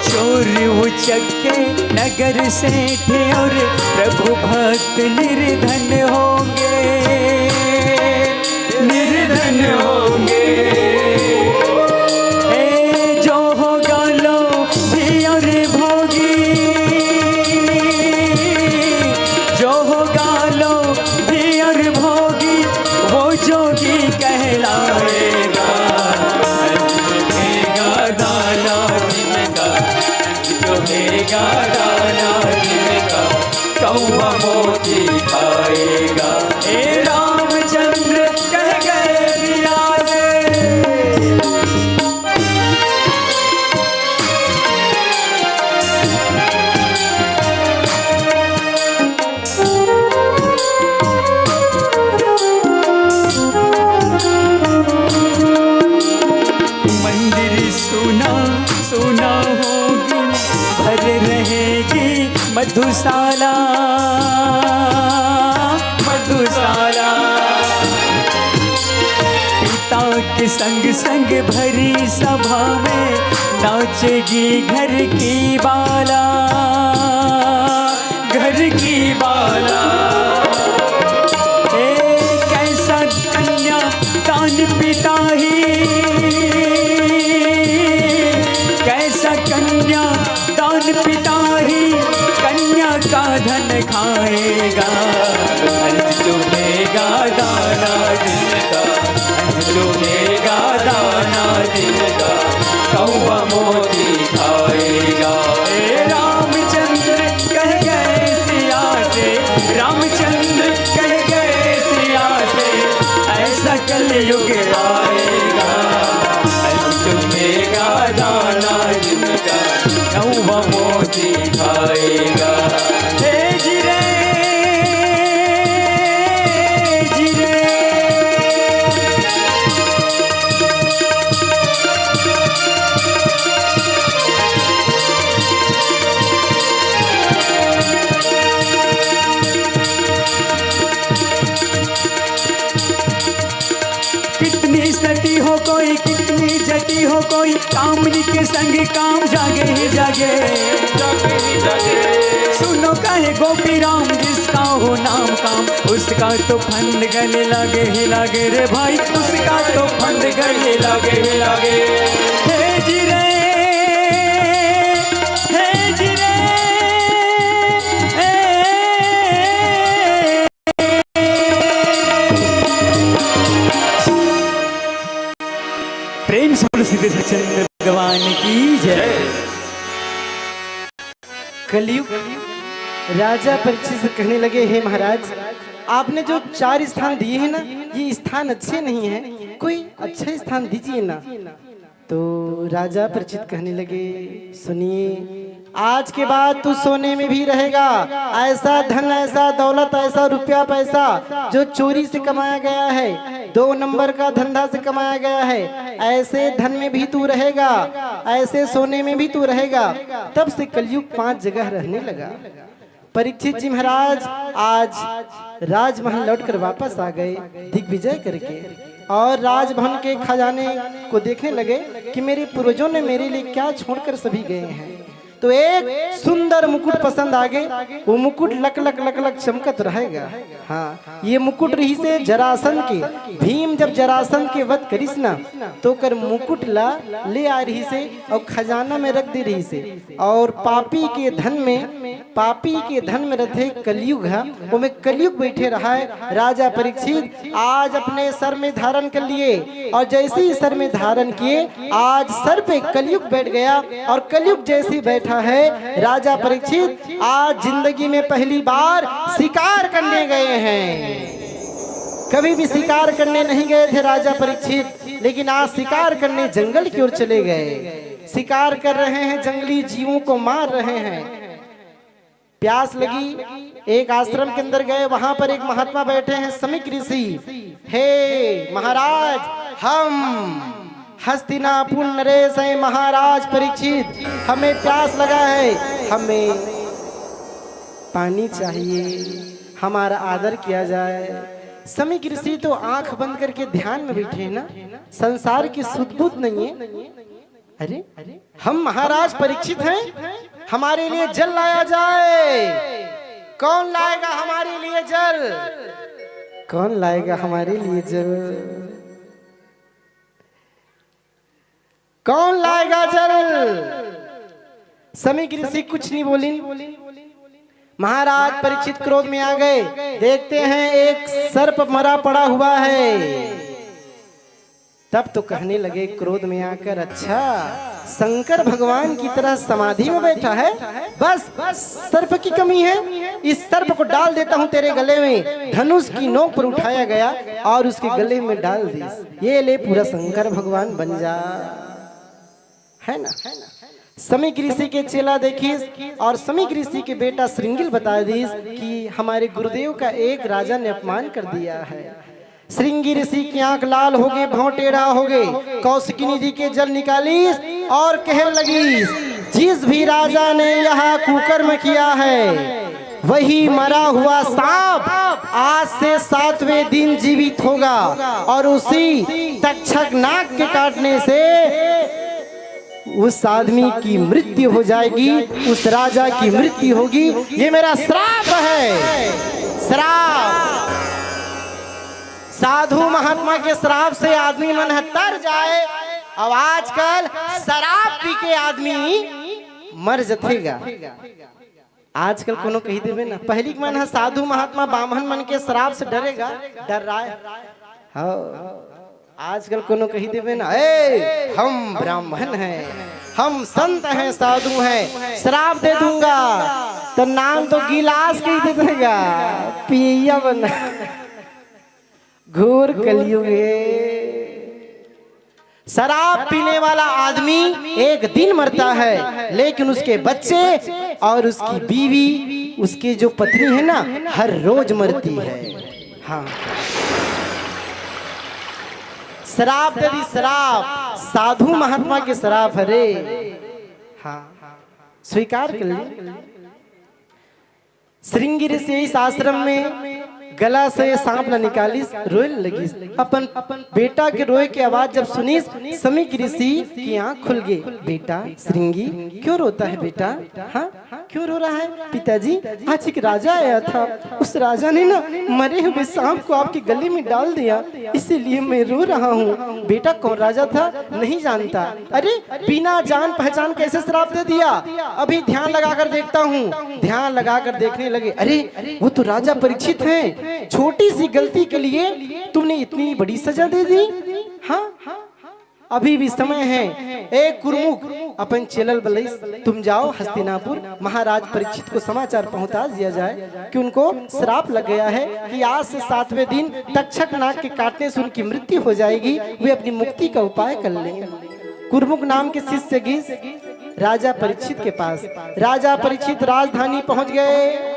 चोर उचक्के नगर सेठ और प्रभु भक्त निर्धन होंगे, निर्धन होंगे। जो होगा लो भी और भोगी, जो होगा लो भी और भोगी, वो जोगी कहलाएगा। हंस चुभेगा दाना जिनका, हंस चुभेगा दाना जिनका, कौवा मोती खाएगा। हे रामचंद्र कह गए सिया से, मधुशाला मधुशाला। पिता के संग संग भरी सभा में नाचेगी घर की बाला, घर की बाला। एक ऐसा कन्या दान पिता ही, कैसा कन्या दान पिता ही कन्या का धन खाएगा। अर्ज चुभेगा दाना जिनका, अर्ज चुभेगा दाना जिनका, कौवा मोती खाएगा। रामचंद्र कह गए सिया से, रामचंद्र कह गए सिया से, ऐसा कलयुग आएगा। अर्ज चुभेगा दाना जिनका, कौवा मोती खाएगा। जिरे जिरे कितनी सती हो कोई, कितनी जती हो कोई, कामनी के संग काम जागे ही जागे, जागे ही जागे। सुनो कहे गोपी राम जिसका हो नाम काम, उसका तो फंद गले लागे ही लागे रे भाई, उसका तो फंद गले लागे ही लागे। हे जिरे हे जिरे प्रेम से सिद्ध सच्चंद्र भगवान की जय। कलयुग राजा परीक्षित से कहने लगे, हे महाराज, आपने जो 4 स्थान दिए हैं ना, ये स्थान अच्छे नहीं हैं, कोई अच्छा स्थान दीजिए ना। तो राजा परीक्षित कहने लगे, सुनिए, आज के बाद तू सोने में भी रहेगा। ऐसा धन, ऐसा दौलत, ऐसा रुपया पैसा जो चोरी से कमाया गया है, 2 नंबर का धंधा से कमाया गया है, ऐसे धन में भी तू रहेगा, ऐसे सोने में भी तू रहेगा। तब से कलयुग 5 जगह रहने लगा। परीक्षित जी महाराज आज राजमहल लौटकर वापस आ गए दिग्विजय करके, और राजभवन के खजाने को देखने लगे कि मेरे पूर्वजों ने मेरे लिए क्या छोड़कर सभी गए हैं। तो एक सुंदर मुकुट पसंद आ गए, वो मुकुट लक लक लक लक चमकत रहेगा। हाँ, ये मुकुट रही से जरासंध के, भीम जब जरासंध के वध करिस ना, तो कर मुकुट ला ले आ रही से और खजाना में रख दे रही से, और पापी के धन में रथे कलयुग है, वो में कलयुग बैठे रहा है। राजा परीक्षित आज अपने सर में धारण कर लिए, और जैसे ही सर में धारण किए, आज सर पे कलयुग बैठ गया, और कलयुग जैसे ही बैठा है, राजा परीक्षित आज जिंदगी में पहली बार शिकार करने गए हैं। कभी भी शिकार करने नहीं गए थे राजा परीक्षित, लेकिन आज शिकार करने जंगल की ओर चले गए। शिकार कर रहे हैं, जंगली जीवों को मार रहे हैं। प्यास लगी, एक आश्रम के अंदर गए, वहां पर एक महात्मा बैठे हैं, समीक ऋषि। हे महाराज, हम हस्तिनापुर नरेश हैं महाराज परीक्षित, हमें प्यास लगा है, हमें पानी चाहिए, हमारा आदर किया जाए। समीक ऋषि तो आंख बंद करके ध्यान में बैठे हैं ना, संसार की सुध-बुध नहीं है। अरे हम महाराज परीक्षित हैं, हमारे लिए जल लाया जाए। कौन लाएगा हमारे लिए जल? कौन लाएगा हमारे लिए जल? कौन लाएगा जल? समीक ऋषि कुछ नहीं बोली। महाराज परीक्षित क्रोध में आ गए, देखते हैं एक सर्प मरा पड़ा हुआ है। तब तो कहने लगे क्रोध में आकर, अच्छा शंकर भगवान की तरह समाधि में बैठा है, बस सर्प की कमी है, इस सर्प को डाल देता हूं तेरे गले में। धनुष की नोक पर उठाया गया और उसके गले में डाल दी। ये ले पूरा शंकर भगवान बन जा, है ना। समीक ऋषि के चेला देखिए, और समीक ऋषि के बेटा श्रृंगिल बता दीस कि हमारे गुरुदेव का एक राजा ने अपमान कर दिया है। श्रृंगी ऋषि की आंख लाल हो गए, भौं टेढ़ा हो गए। कौशिकी निधि के जल निकालीस और कहने लगी, जिस भी राजा ने यहाँ कुकर्म किया है वही मरा हुआ सांप आज से 7वें दिन जीवित होगा और उसी तक्षक नाग के काटने से उस आदमी की मृत्यु हो जाएगी, उस राजा की मृत्यु होगी। ये मेरा श्राप है, श्राप। साधु महात्मा के श्राप से आदमी मन तर जाए। अब आजकल शराब पी के आदमी मर जथेगा। आजकल कोनो कही देवे ना, पहली मन है साधु महात्मा ब्राह्मण मन के श्राप से डरेगा, डर रहा है। हाँ आजकल कोनो कही देवे ना, ए हम ब्राह्मण हैं, हम संत हैं, साधु हैं, श्राप दे दूंगा तो नाम तो गिलास के ही दे देगा, पिया बना। घोर कलयुग है। शराब पीने वाला आदमी एक दिन मरता है, लेकिन उसके बच्चे और उसकी बीवी, उसकी जो पत्नी है ना, हर रोज मरती है। हाँ शराब यदि शराब साधु महात्मा के शराब हरे। हाँ स्वीकार कर ली। श्रृंगी ऋषि इस आश्रम में गला से सांप न निकाली, रोए लगी। अपन बेटा के रोए की आवाज जब सुनी, समीक ऋषि की आंख खुल गई। बेटा श्रृंगी क्यों रोता है बेटा? हाँ क्यों रो रहा है? पिताजी आज एक राजा आया था, उस राजा ने ना मरे हुए सांप को आपके गले में डाल दिया, इसीलिए मैं रो रहा हूँ। बेटा कौन राजा था? नहीं जानता। अरे बिना जान पहचान कैसे श्राप दे दिया? अभी ध्यान लगाकर देखता हूँ। ध्यान लगाकर देखने लगे, अरे वो तो राजा परीक्षित हैं। छोटी सी गलती के लिए तुमने इतनी बड़ी सजा दे दी। हाँ अभी भी समय है। एक कुरमुख अपन चेलल बलैस, तुम जाओ हस्तिनापुर, महाराज परीक्षित को समाचार पहुंचा दिया जाए कि उनको श्राप लग गया है कि आज से 7वें दिन तक्षक नाग के काटने से उनकी मृत्यु हो जाएगी, वे अपनी मुक्ति का उपाय कर लेंगे। कुरमुख नाम के शिष्य गीस राजा परीक्षित के पास। राजा परीक्षित राजधानी पहुंच गए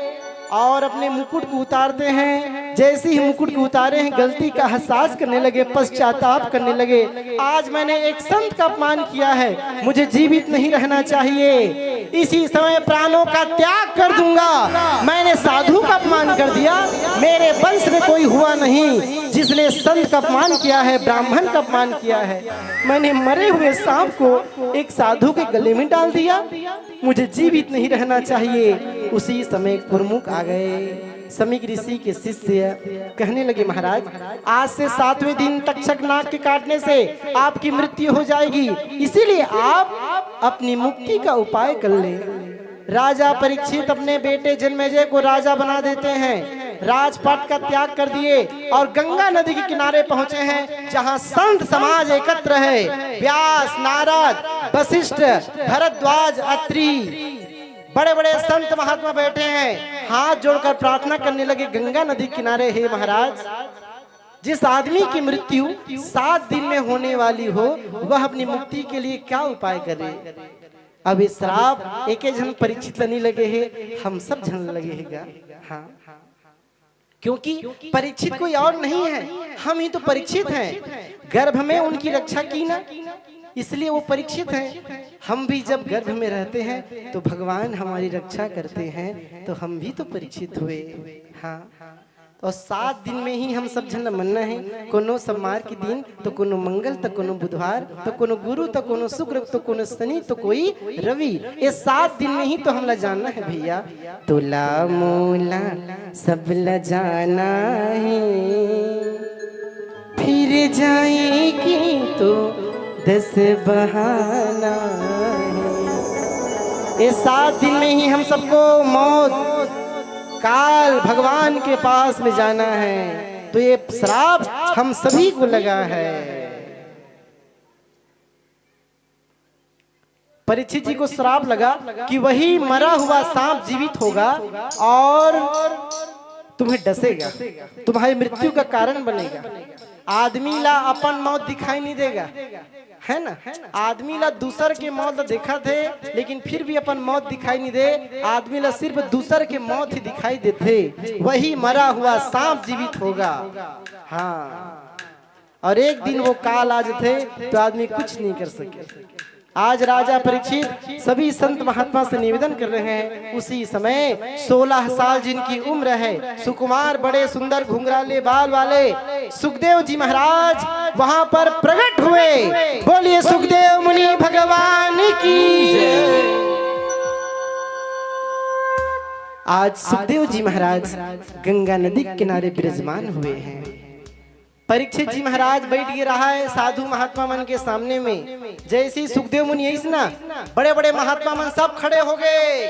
और अपने मुकुट को उतारते हैं। जैसे ही मुकुट को उतारे हैं, गलती का एहसास करने लगे, पश्चाताप करने लगे। आज मैंने एक संत का अपमान किया है, मुझे जीवित नहीं रहना चाहिए, इसी समय प्राणों का त्याग कर दूंगा। मैंने साधु का अपमान कर दिया, मेरे वंश में कोई हुआ नहीं जिसने संत का अपमान किया है, ब्राह्मण का अपमान किया है। मैंने मरे हुए सांप को एक साधु के गले में डाल दिया, मुझे जीवित नहीं रहना चाहिए। उसी समय कुरमुख आ गए। समीक ऋषि के शिष्य कहने लगे, महाराज आज से 7वें दिन तक्षक नाग के काटने से आपकी मृत्यु हो जाएगी, इसीलिए आप अपनी मुक्ति का उपाय कर ले। राजा परीक्षित अपने बेटे जन्मेजय को राजा बना देते हैं। राजपाट का त्याग कर दिए और गंगा नदी के किनारे पहुंचे हैं, जहां संत समाज एकत्र है। व्यास, नारद, वशिष्ठ, भरद्वाज, अत्रि, बड़े बड़े संत महात्मा बैठे हैं। हाथ जोड़कर प्रार्थना करने लगे, गंगा नदी किनारे, हे महाराज जिस आदमी की मृत्यु 7 दिन में होने वाली हो, वह अपनी मुक्ति के लिए क्या उपाय करे? अब इस श्राप एक जन परीक्षित लेने लगे हैं, हम सब जन लगे हैं। हाँ क्योंकि परीक्षित कोई और नहीं है, हम ही तो परीक्षित हैं। गर्भ में उनकी रक्षा की ना, इसलिए वो परीक्षित हैं। हम भी जब गर्भ में रहते हैं तो भगवान हमारी रक्षा करते हैं, तो हम भी तो परीक्षित हुए। हाँ और 7 दिन में ही हम सब जन मनना है। कोनो सोमवार के दिन, तो कोनो मंगल, तो कोनो बुधवार, तो कोनो गुरु, तो कोनो शुक्र, तो कोनो शनि, तो कोई रवि। ये 7 दिन में ही तो हमला जानना है भैया। तुला मोला सब ला जाना है, फिर जाएगी तो 10 बहाना है। ये 7 दिन में ही हम सबको मौत काल भगवान के पास में जाना है, तो ये श्राप हम सभी को लगा है। परीक्षित जी को श्राप लगा कि वही मरा हुआ सांप जीवित होगा और तुम्हें डसेगा, तुम्हारी मृत्यु का कारण बनेगा। आदमी ला अपन मौत दिखाई नहीं देगा, है ना? आदमी ला दूसर के मौत देखा थे, लेकिन फिर भी अपन मौत दिखाई नहीं दे। आदमी ला सिर्फ दूसर के मौत ही दिखाई देते। वही मरा हुआ सांप जीवित होगा। हाँ और एक दिन वो काल आ जाते तो आदमी कुछ नहीं कर सके। आज राजा परीक्षित सभी संत महात्मा से निवेदन कर रहे हैं। उसी समय 16 साल जिनकी उम्र है, सुकुमार बड़े सुंदर घुंघराले बाल वाले सुखदेव जी महाराज वहां पर प्रकट हुए। बोलिए सुखदेव मुनि भगवान की जय। आज सुखदेव जी महाराज गंगा नदी के किनारे विराजमान हुए हैं। परीक्षित जी महाराज बैठ गए रहा है साधु महात्मा मन के सामने में। जैसे ही सुखदेव मुनि ऐसे ना बड़े बड़े महात्मा मन सब खड़े हो गए,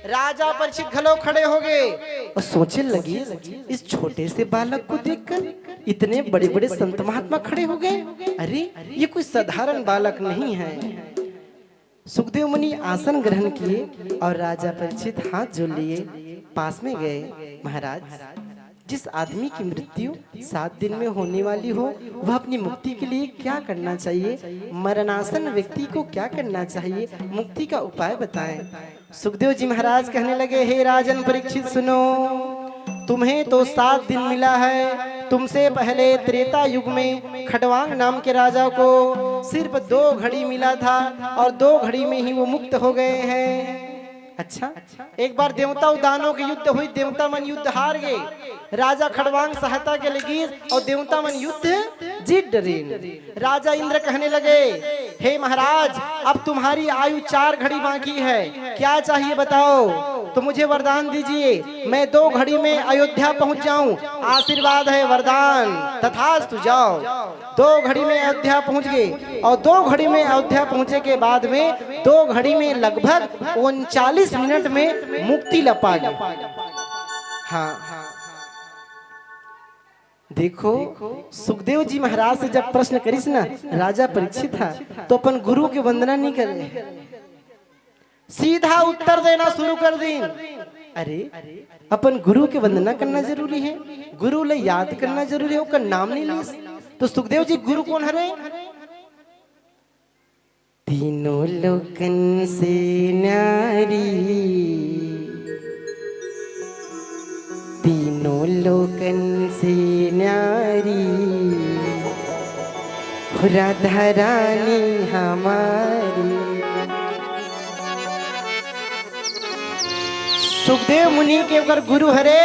राजा परीक्षित खलो खड़े हो गए और सोचने लगे इस छोटे से बालक को देखकर इतने बड़े बड़े संत महात्मा खड़े हो गए। अरे ये कोई साधारण बालक नहीं है। सुखदेव मुनि आसन ग्रहण किए और राजा परीक्षित हाथ जोड़ लिए, पास में गए। महाराज, जिस आदमी की मृत्यु 7 दिन में होने वाली हो वह अपनी मुक्ति के लिए क्या करना चाहिए? मरणासन व्यक्ति को क्या करना चाहिए? मुक्ति का उपाय बताएं। सुखदेव जी महाराज कहने लगे, हे राजन परीक्षित सुनो, तुम्हें तो 7 दिन मिला है। तुमसे पहले त्रेता युग में खटवांग नाम के राजा को सिर्फ 2 घड़ी मिला था और 2 घड़ी में ही वो मुक्त हो गए हैं। अच्छा, एक बार देवता दानों के युद्ध हुई, देवता मन युद्ध हार गए। राजा खड़वांग सहायता के लगी और देवता मन युद्ध जीत डरे। राजा इंद्र कहने लगे, हे महाराज, अब तुम्हारी आयु 4 घड़ी बाकी है, क्या चाहिए बताओ? तो मुझे वरदान दीजिए, मैं 2 घड़ी में अयोध्या पहुंच जाऊं। आशीर्वाद है, वरदान, तथास्तु, जाओ। 2 घड़ी में अयोध्या पहुंच गए और 2 घड़ी में अयोध्या पहुंचे के बाद में 2 घड़ी में लगभग 39 मिनट में मुक्ति लपा गई। हाँ, देखो सुखदेव जी महाराज से जब प्रश्न करिस ना राजा परीक्षित था तो अपन गुरु की वंदना नहीं करे, सीधा उत्तर देना शुरू कर दी। अरे अपन गुरु की वंदना करना जरूरी है, गुरु ले याद करना जरूरी है, उसका नाम नहीं ले। तो सुखदेव जी गुरु कौन हरे? तीनों लोकन से न्यारी, तीनों लोकन से न्यारी, राधा रानी हमारी। सुखदेव मुनि के अगर गुरु हरे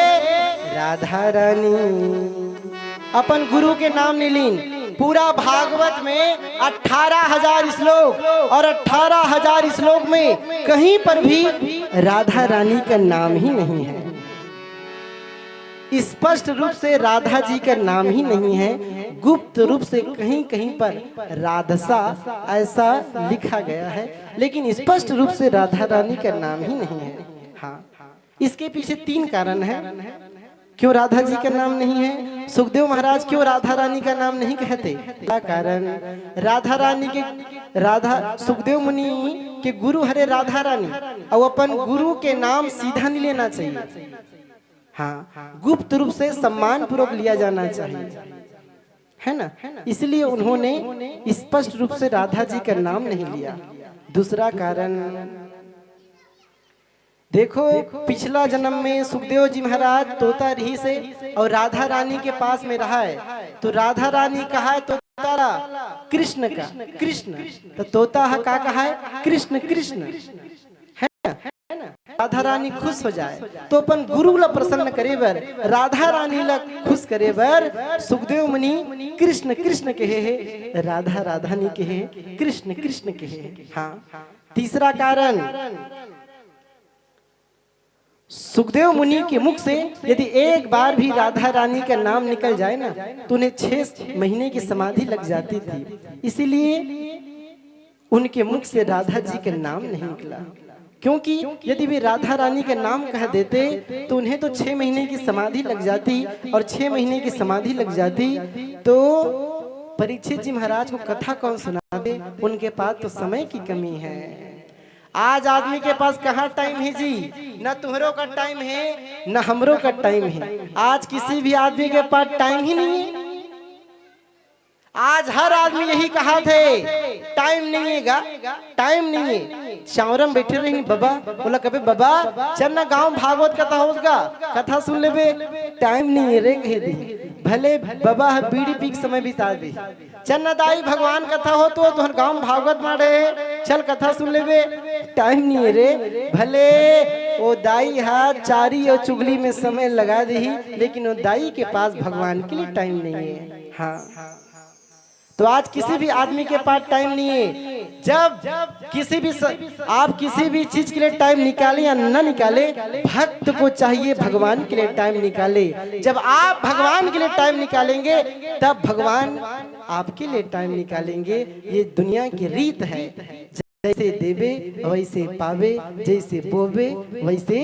राधा रानी, अपन गुरु के नाम नीलीन। पूरा भागवत में 18,000 श्लोक और 18,000 श्लोक में कहीं पर भी राधा रानी का नाम ही नहीं है। स्पष्ट रूप से राधा जी का नाम ही नहीं है, गुप्त रूप से कहीं कहीं पर राधसा ऐसा लिखा गया है, लेकिन स्पष्ट रूप से राधा रानी का नाम ही नहीं है। हाँ, इसके पीछे 3 कारण है क्यों राधा जी का नाम नहीं है। सुखदेव महाराज क्यों राधा रानी का नाम नहीं कहते? क्या कारण? राधा रानी के सुखदेव मुनि के गुरु हरे राधा रानी और अपन गुरु के नाम सीधा नहीं लेना चाहिए। हाँ, गुप्त रूप से सम्मान पूर्वक लिया जाना चाहिए, है ना। इसलिए उन्होंने स्पष्ट रूप से राधा जी का नाम नहीं लिया। दूसरा कारण देखो, पिछला जन्म में सुखदेव जी महाराज तोता रही से और राधा रानी के पास में रहा है, तो राधा रानी कहा है तोता कृष्ण का, कृष्ण तो तोता का कहा है कृष्ण, कृष्ण, है ना। राधा रानी खुश हो जाए तो अपन गुरु ला प्रसन्न करे बर, राधा रानी ला खुश करे बर सुखदेव मुनि कृष्ण कृष्ण कहे है, राधा राधा नहीं कहे, कृष्ण कृष्ण कहे। हाँ, तीसरा कारण, सुखदेव मुनि के मुख से यदि एक बार भी राधा रानी का नाम निकल जाए ना तो उन्हें 6 महीने की समाधि लग जाती थी। इसीलिए उनके मुख से राधा जी का नाम नहीं निकला, क्योंकि यदि वे राधा रानी का नाम कह देते तो उन्हें तो 6 महीने की समाधि लग जाती, और 6 महीने की समाधि लग जाती तो परीक्षित जी महाराज को कथा कौन सुनाते? उनके पास तो समय की कमी है। आज आदमी के पास कहाँ टाइम है जी? न तुम्हारों का टाइम है न हमरों का टाइम है। आज किसी भी आदमी के पास टाइम ही नहीं है। आज हर आदमी यही कहा थे, टाइम नहीं है, टाइम नहीं है। शावरम बैठे रही बाबा, बोला कभी बाबा चल ना गाँव भागवत कथा होगा, कथा सुन ले बे, टाइम नहीं है रे कह दी। भले बाबा बीड़ी पी समय बिता दे, चल ना दाई भगवान कथा हो तो गाँव भागवत मारे चल कथा सुन लेबे, टाइम नहीं है रे। भले वो दाई हाथ चारी और चुगली में समय लगा दी, लेकिन वो दाई के पास भगवान के लिए टाइम नहीं है। हाँ, तो आज किसी भी आदमी के पास टाइम नहीं है। जब किसी भी आप किसी भी चीज के लिए टाइम निकाले या न निकाले, भक्त को चाहिए भगवान के लिए टाइम निकाले। जब आप भगवान के लिए टाइम निकालेंगे, तब भगवान आपके लिए टाइम निकालेंगे। ये दुनिया की रीत है, जैसे देवे वैसे पावे, जैसे बोवे वैसे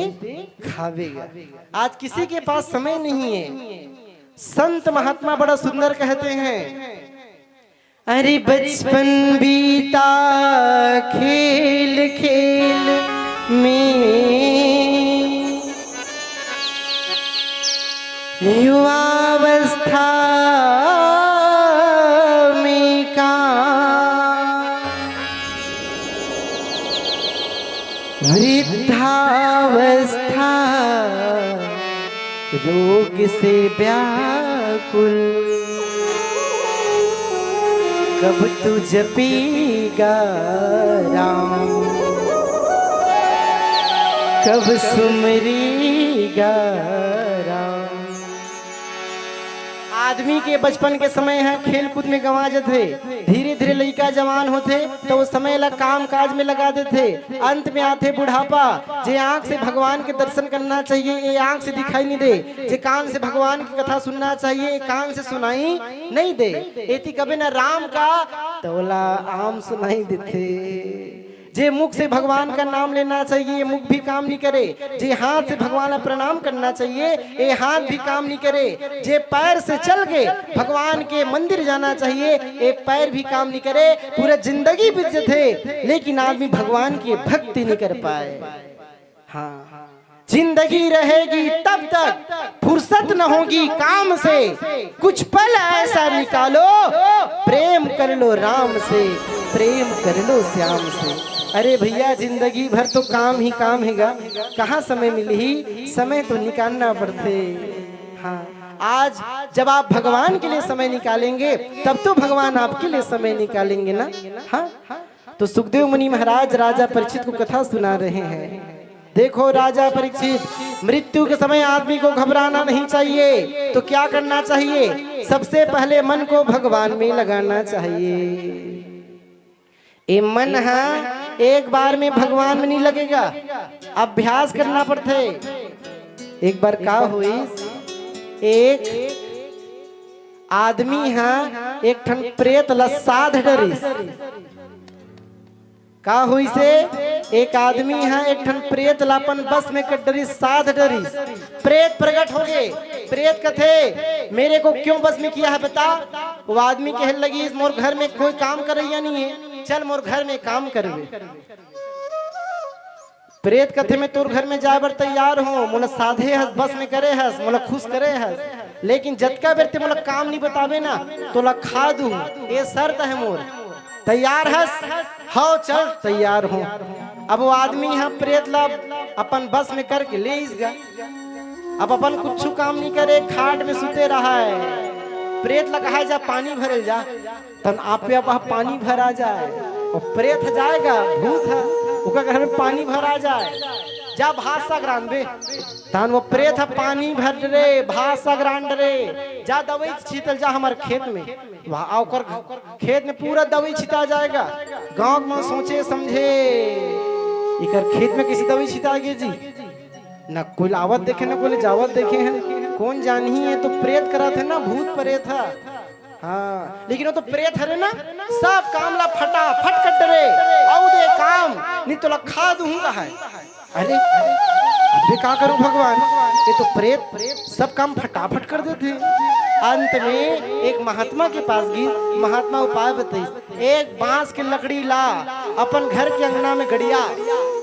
खावेगा। आज किसी के पास समय नहीं है। संत महात्मा बड़ा सुंदर कहते हैं, अरे बचपन बीता खेल खेल में, युवावस्था में काम, वृद्धावस्था रोग से व्याकुल, कब तू जपीगा राम, कब सुमरीगा राम। आदमी के बचपन के समय है खेल कूद में गंवा जाते, धीरे धीरे लड़का जवान होते तो उस समय ला काम काज में लगा देते। अंत में आते बुढ़ापा। जे आंख से भगवान के दर्शन करना चाहिए, ये आंख से दिखाई नहीं दे। जे कान से भगवान की कथा सुनना चाहिए, ये कान से सुनाई नहीं दे। एती कभी न राम का तोला आम सुनाई देते। जे मुख से भगवान का नाम लेना चाहिए, ये मुख भी काम नहीं करे। जे हाथ से भगवान का प्रणाम करना चाहिए, ये हाथ भी काम नहीं करे। जे पैर से चल के भगवान के मंदिर जाना चाहिए, ये पैर भी काम नहीं करे। पूरा जिंदगी बीत थे, लेकिन आदमी भगवान की भक्ति नहीं कर पाए। हाँ, जिंदगी रहेगी तब तक फुर्सत न होगी काम से, कुछ पल ऐसा निकालो प्रेम कर लो राम से, प्रेम कर लो श्याम से। अरे भैया, जिंदगी भर तो काम ही काम हैगा, कहाँ समय मिली? समय तो निकालना पड़ते। हाँ, आज जब आप भगवान के लिए समय निकालेंगे, तब तो भगवान आपके लिए समय निकालेंगे ना। हाँ, तो सुखदेव मुनि महाराज राजा परीक्षित को कथा सुना रहे हैं। देखो राजा परीक्षित, मृत्यु के समय आदमी को घबराना नहीं चाहिए। तो क्या करना चाहिए? सबसे पहले मन को भगवान में लगाना चाहिए। ये मन है एक बार में भगवान में नहीं लगेगा, अभ्यास करना पड़ता है। एक बार का हुई, एक आदमी है एक ठन प्रेत लसाध डरिस। का हुई से एक आदमी है एक ठन प्रेत लापन बस में डरिस, साध डरिस। प्रेत प्रकट हो गए। प्रेत कथे मेरे को क्यों बस में किया है बता। वो आदमी कहने लगी, मोर घर में कोई काम कर रही नहीं है, चल मोर घर में काम करवे। प्रेत कथे में तोर घर में जाए बर तैयार हो, मोला साधे हस, बस में करे हस, मोला खुश करे हस, लेकिन जतका बेर ते मोला काम नहीं बतावे ना, तोला खा दूं, ये शर्त है मोर। तैयार हस? हाँ चल तैयार हो। अब वो आदमी यहाँ प्रेत ला अपन बस में करके ले इसगा। अब अपन कुछ काम नहीं करे, खाट में सुते रहा है। प्रेत लगा है जा पानी भरे जा, तन आप पानी भरा जाए। और प्रेत जाएगा, भूत है, उसका घर में पानी भरा जाए। जा भाषा ग्रांड बे, तन वो प्रेत है पानी भर रे, भाषा ग्रांड रे, जा दवाई छीतल जा हमारे खेत में। वहाँ आकर खेत में पूरा दवाई छिटा जाएगा। गांव में सोचे समझे इकर खेत में किसी दवाई छिटा गई जी ना, कोई आवत देखे ना कोई जावत देखे हैं, कौन जान ही है। तो प्रेत करा थे ना, भूत प्रेत था। हाँ, लेकिन वो तो प्रेत है ना, सब काम ला फटा फट कट रे, आओ दे काम नहीं तो ला खा दूंगा है। अरे अबे क्या करूं भगवान, ये तो प्रेत सब काम फटाफट कर देते। अंत में एक महात्मा के पास गई, महात्मा उपाय बताई। एक बांस की लकड़ी ला, अपन घर के अंगना में गड़िया।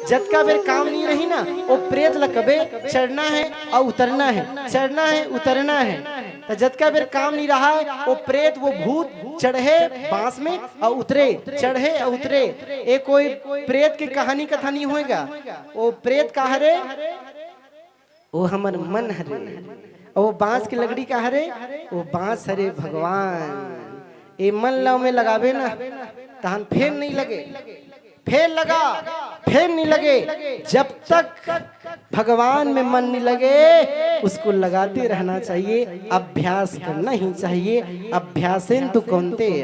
जतका बेर काम नहीं रही ना, वो प्रेत लकबे चढ़ना है और उतरना है, चढ़ना है उतरना है। तो जतका बेर काम नहीं रहा है, वो प्रेत वो भूत चढ़े बांस में और उतरे, चढ़े और उतरे। एक कोई प्रेत की कहानी कथा नहीं होएगा। वो प्रेत का हरे, वो हमर मन हरे। और वो बांस की लकड़ी का हरे, वो बांस हरे भगवान। ये मन लव में लगावे ना, तहन फेर नहीं लगे। फेल लगा, फेल नहीं लगे, जब तक भगवान में मन नहीं लगे उसको लगाते रहना चाहिए, अभ्यास करना ही चाहिए। अभ्यासेन तु कौन्तेय।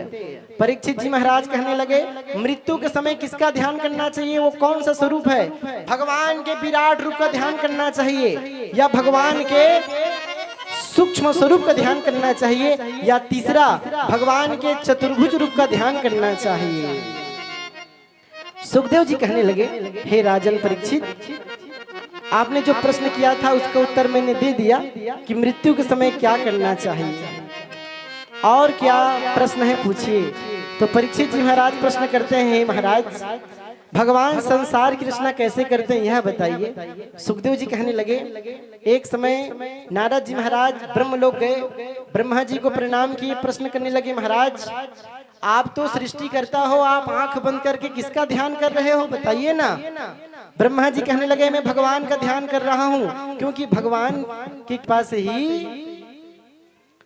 परीक्षित जी महाराज कहने लगे मृत्यु के समय किसका ध्यान करना चाहिए, वो कौन सा स्वरूप है? भगवान के विराट रूप का ध्यान करना चाहिए या भगवान के सूक्ष्म स्वरूप का ध्यान करना चाहिए या तीसरा भगवान के चतुर्भुज रूप का ध्यान करना चाहिए? सुखदेव जी कहने लगे हे राजन परीक्षित, आपने जो प्रश्न किया था उसका उत्तर मैंने दे दिया कि मृत्यु के समय क्या करना चाहिए, और क्या प्रश्न है पूछिए। तो परीक्षित जी महाराज प्रश्न करते हैं महाराज भगवान संसार की रचना कैसे करते हैं यह बताइए। सुखदेव जी कहने लगे एक समय नारद जी महाराज ब्रह्मलोक गए, ब्रह्मा जी को प्रणाम किए, प्रश्न करने लगे महाराज आप तो सृष्टि करता हो, आप आंख बंद करके किसका ध्यान कर रहे हो बताइए ना। ब्रह्मा जी कहने लगे मैं भगवान का ध्यान कर रहा हूँ, क्योंकि भगवान के पास ही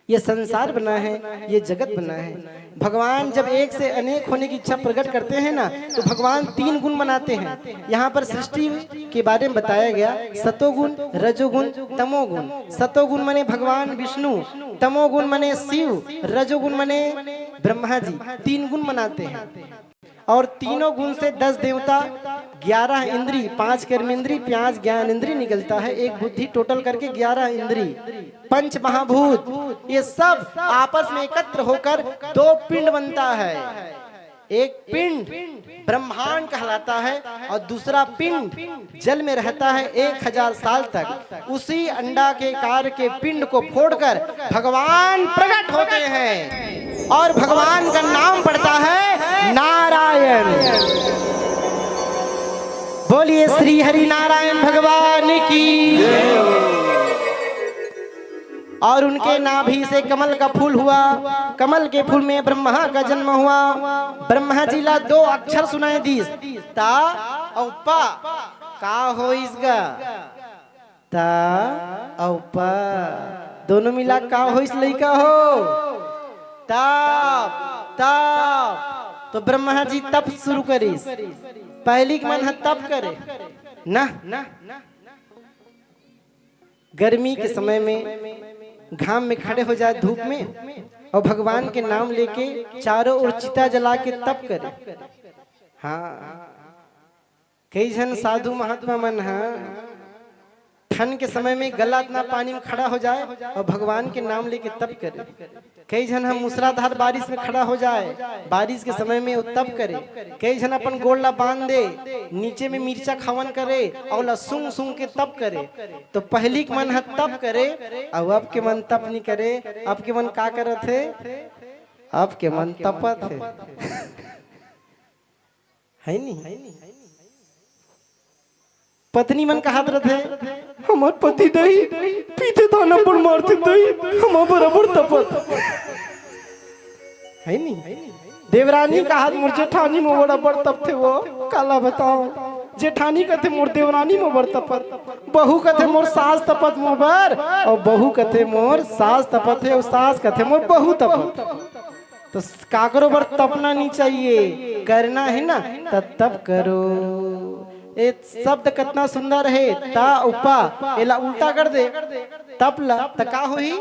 ये संसार बना है, ये जगत बना है। भगवान जब एक से अनेक होने की इच्छा प्रकट करते हैं ना, तो भगवान 3 गुण बनाते हैं। यहाँ पर सृष्टि के बारे में बताया गया सतोगुण, रजोगुण, तमोगुण। सतोगुण माने भगवान विष्णु, तमोगुण माने शिव, रजोगुण माने ब्रह्मा जी। 3 गुण बनाते हैं और तीनों गुण से 10 देवता, 11 इंद्री, 5 कर्मेंद्री, 5 ज्ञान इंद्री निकलता है, 1 बुद्धि, टोटल करके 11 इंद्री, 5 महाभूत, ये सब आपस में एकत्र होकर 2 पिंड बनता है। एक पिंड ब्रह्मांड कहलाता है और दूसरा पिंड जल में रहता है 1000 साल तक। उसी अंडा के कार के पिंड को फोड़कर भगवान प्रकट होते हैं और भगवान का नाम पड़ता है नारायण। बोलिए श्री हरि नारायण भगवान की। और उनके नाभि से कमल का फूल हुआ, कमल के फूल में ब्रह्मा का जन्म हुआ। ब्रह्मा जी ला 2 अक्षर सुनाए दीस, ता और पा। का हो इसका ता और पा, दोनों मिला का हो इस लड़का हो ताप ताप। तो ब्रह्मा जी तप शुरू करीस, पहली के मन है तप करे ना। गर्मी के समय में घाम में खड़े हो जाए धूप में और भगवान के नाम लेके चारों ओर चिता जला के तप करे। हाँ, कई जन साधु महात्मा मन है ठंड के समय में गला इतना पानी में खड़ा हो जाए और भगवान के नाम लेके तप करे। कई जन हम मूसलाधार बारिश में खड़ा हो जाए, बारिश के समय में वो तप करे। कई जन अपन गोला बांध दे, नीचे में मिर्चा खवन करे और सूंघ सूंघ के तप करे। तो पहली के मन है तप करे और अब के मन तप नहीं करे। अब के मन का करत है? अब के मन तपत है नहीं। पत्नी मन कहा है हमार पति दही पीते थाना पर मारते दही हम बराबर तपत है नहीं। देवरानी का हाथ मोर जेठानी में बराबर तप थे, वो काला बताओ। जेठानी कहते मोर देवरानी में बर तपत, बहू कहते मोर सास तपत मोबर, और बहू कहते मोर सास तपत है और सास कहते मोर बहू तपत। तो काकरो बर तपना नहीं चाहिए, करना है ना तब करो। ये शब्द कितना सुंदर है, ता उपा एला उल्टा कर दे तप ला तका होई,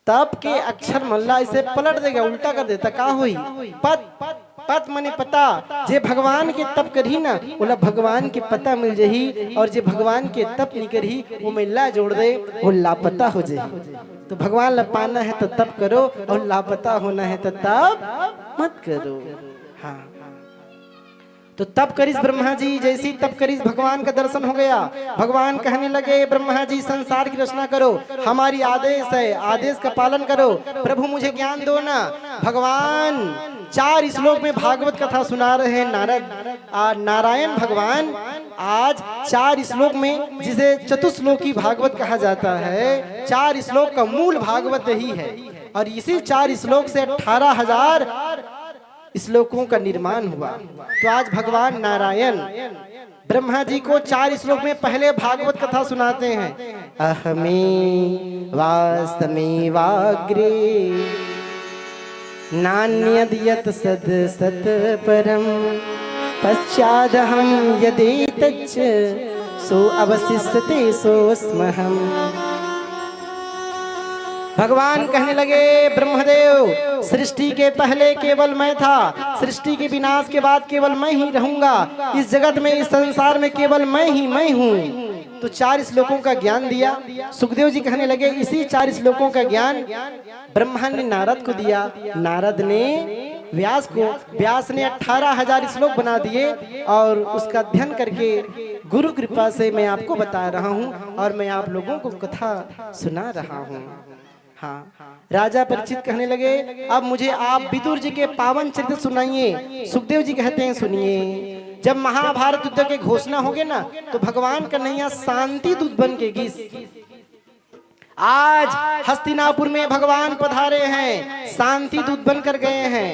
तप के अक्षर मल्ला इसे पलट देगा, उल्टा कर दे तका होई। पत पत मने पता, जे भगवान के तप करही ना बोला भगवान के पता मिल जही, और जे भगवान के तप नहीं करही वो मिल्ला जोड़ दे वो लापता हो जाए। तो भगवान ला पाना है तो तप करो और लापता होना है तो तप मत करो। हाँ, तो तप करिस ब्रह्मा जी, जैसी तप करिस भगवान का दर्शन हो गया। भगवान कहने लगे ब्रह्मा जी संसार की रचना करो, हमारी आदेश है, आदेश का पालन करो, प्रभु मुझे ज्ञान दो ना। भगवान 4 श्लोक में भागवत कथा सुना रहे हैं नारद नारायण भगवान। आज 4 श्लोक में, जिसे चतुश्लोकी भागवत कहा जाता है, 4 श्लोक का मूल भागवत ही है और इसी 4 श्लोक से 18,000 श्लोकों का निर्माण हुआ। तो आज भगवान नारायण ब्रह्मा जी को 4 श्लोक में पहले भागवत कथा सुनाते हैं। अहमे वास्तमे वाग्रे नान्यद यत् सद सत परम पश्चादहं यदेतच्च सो अवशिष्यते सोऽस्महम्। भगवान कहने लगे ब्रह्मदेव, सृष्टि के पहले केवल मैं था, सृष्टि के विनाश के बाद केवल मैं ही रहूंगा, इस जगत में इस संसार में केवल मैं ही मैं हूँ। तो 4 श्लोकों का ज्ञान दिया। सुखदेव जी कहने लगे इसी 4 श्लोकों का ज्ञान ब्रह्मा ने नारद को दिया, नारद ने व्यास को, व्यास ने 18,000 श्लोक बना दिए और उसका अध्ययन करके गुरु कृपा से मैं आपको बता रहा हूँ और मैं आप लोगों को कथा सुना रहा हूँ। हाँ, राजा परीक्षित कहने लगे अब मुझे आप विदुर जी के पावन चरित्र सुनाइए। सुखदेव जी कहते हैं सुनिए, जब महाभारत युद्ध के घोषणा होगे ना तो भगवान कन्हैया शांति दूत बन के गीस। आज हस्तिनापुर में भगवान पधारे हैं, शांति दूत बनकर गए हैं।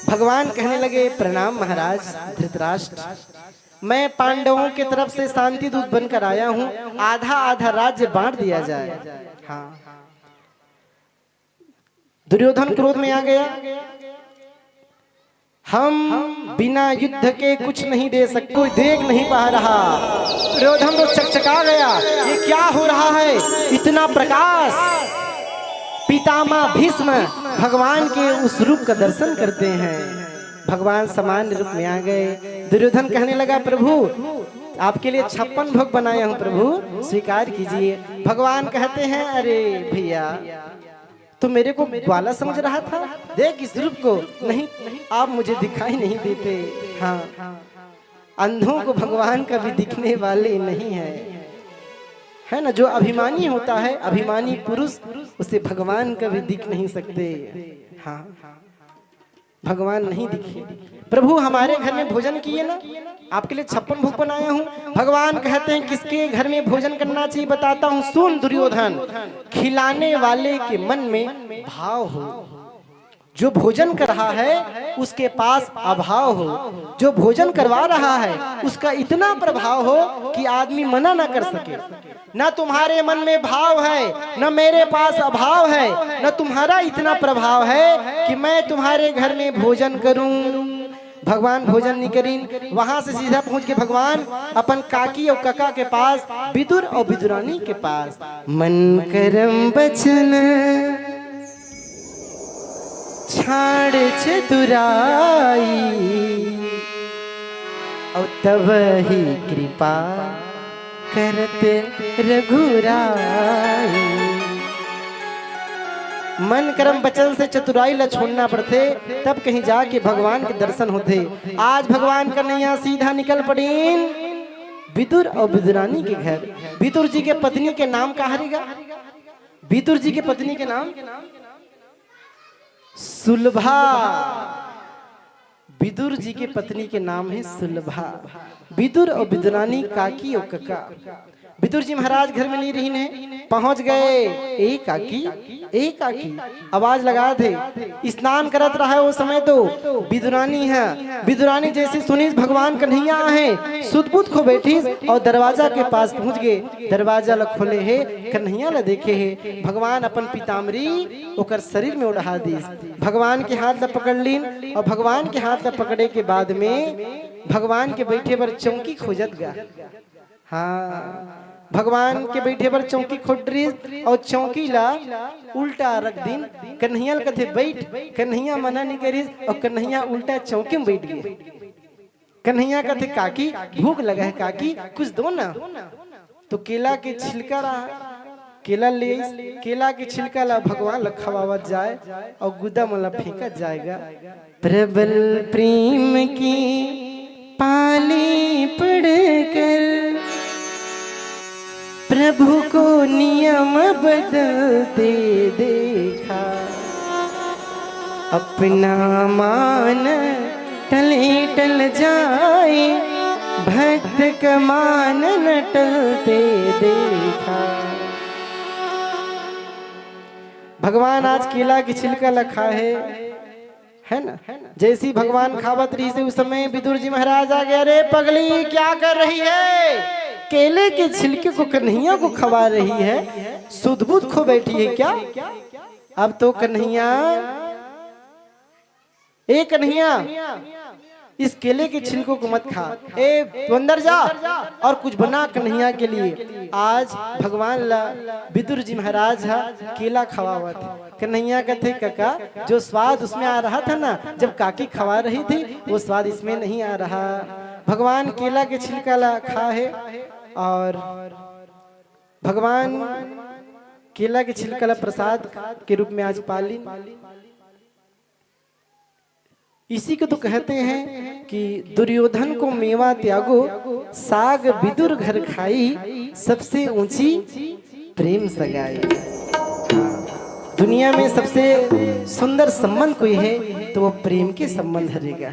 भगवान कहने लगे प्रणाम महाराज धृतराष्ट्र, मैं पांडवों के तरफ से शांति दूत बनकर आया हूँ, आधा आधा राज्य बांट दिया जाए। हाँ, दुर्योधन क्रोध में आ गया, हम बिना युद्ध के कुछ नहीं दे सकते, कोई देख नहीं पा रहा। दुर्योधन तो चकचका गया, ये क्या हो रहा है, इतना प्रकाश। पितामह भीष्म भगवान के उस रूप का दर्शन करते हैं, भगवान सामान्य रूप में आ गए। दुर्योधन कहने लगा प्रभु आपके लिए 56 भोग बनाया हूँ, प्रभु स्वीकार कीजिए। भगवान कहते हैं अरे भैया तो मेरे को ग्वाला समझ रहा था, देख इस रूप को, नहीं आप मुझे दिखाई नहीं देते। हाँ, अंधों को भगवान कभी दिखने वाले नहीं है ना। जो अभिमानी होता है, अभिमानी पुरुष, उसे भगवान कभी दिख नहीं सकते। हाँ, भगवान नहीं दिखे। प्रभु हमारे घर में भोजन किए ना, आपके लिए 56 भोग बनाया हूँ। भगवान कहते हैं किसके घर में भोजन करना चाहिए बताता हूँ, सुन दुर्योधन, खिलाने वाले के मन में भाव हो, जो भोजन कर रहा है उसके पास अभाव हो, जो भोजन करवा रहा है उसका इतना प्रभाव हो कि आदमी मना ना कर सके। न तुम्हारे मन में भाव है, न मेरे पास अभाव है, न तुम्हारा इतना प्रभाव है कि मैं तुम्हारे घर में भोजन करूं। भगवान भोजन नहीं करीं, वहां से सीधा पहुंच के भगवान अपन काकी और काका के पास, विदुर और विदुरानी के पास, मन करम बचन छाड़ चतुराई और तब ही कृपा करत रघुराई। मन कर्म वचन से चतुराई ला छोड़ना पड़ते, तब कहीं जाके भगवान के दर्शन होते। आज भगवान कन्हैया सीधा निकल पड़ी विदुर और विदुरानी के घर। विदुर जी के पत्नी के नाम क्या हरेगा? विदुर जी के पत्नी के नाम सुलभा। विदुर जी के पत्नी के नाम है सुलभा। विदुर और विदुरानी काकी और काका। विदुर जी महाराज घर में नहीं रही ने, पहुंच गए। एक काकी आवाज लगा थे, स्नान करत रहा है वो समय तो विदुरानी है। विदुरानी जैसे सुनी भगवान कन्हैया है, सुध-बुध को बैठी और दरवाजा के पास पहुंच गए। दरवाजा ला खोले है, कन्हैया ला देखे है। भगवान अपन पीताम्बरी ओकर शरीर में उड़ा दी, भगवान के हाथ ला पकड़ लीन और भगवान के हाथ ला पकड़े के बाद में भगवान के बैठे पर चौकी खोजत गा। हाँ, भगवान के बैठे पर चौकी खोट रही और चौकी ला उल्टा रख दिन। कन्हैया कथे बैठ, कन्हैया मना नहीं करी और कन्हैया उल्टा चौकी में बैठ गए। कन्हैया कथे काकी भूख लगा है, काकी कुछ दो ना। तो केला के छिलका रहा, केला ले, केला के छिलका ला भगवान ला खवावत जाए और गुदा मला फेंका जाएगा। प्रबल प्रेम की पाली पढ़कर प्रभु को नियम बदलते देखा। अपना मान टले टल जाए, भक्त का मान न टलते देखा। भगवान आज केला की छिलका लखा है ना। जैसी भगवान खावत रही से उस समय विदुर जी महाराज आ गया। अरे पगली क्या कर रही है? केले के छिलके को कन्हैया को खवा रही है, सुध-बुध खो बैठी है क्या? अब तो कन्हैया, ए कन्हैया, इस केले के छिलकों को मत खा। ए तू अंदर जा और कुछ बना कन्हैया के लिए। आज भगवान ला विदुर जी महाराज हा केला खवावा थे। कन्हैया कहते काका जो स्वाद उसमें आ रहा था ना जब काकी खवा रही थी वो स्वाद इसमें नहीं आ रहा। भगवान केला के छिलका ला खा है और भगवान केला के छिलका ला प्रसाद के रूप में आज पाली। इसी को तो कहते हैं कि दुर्योधन को मेवा त्यागो, साग विदुर घर खाई, सबसे ऊंची प्रेम सगाई। दुनिया में सबसे सुंदर संबंध कोई है तो वो प्रेम के संबंध रहेगा,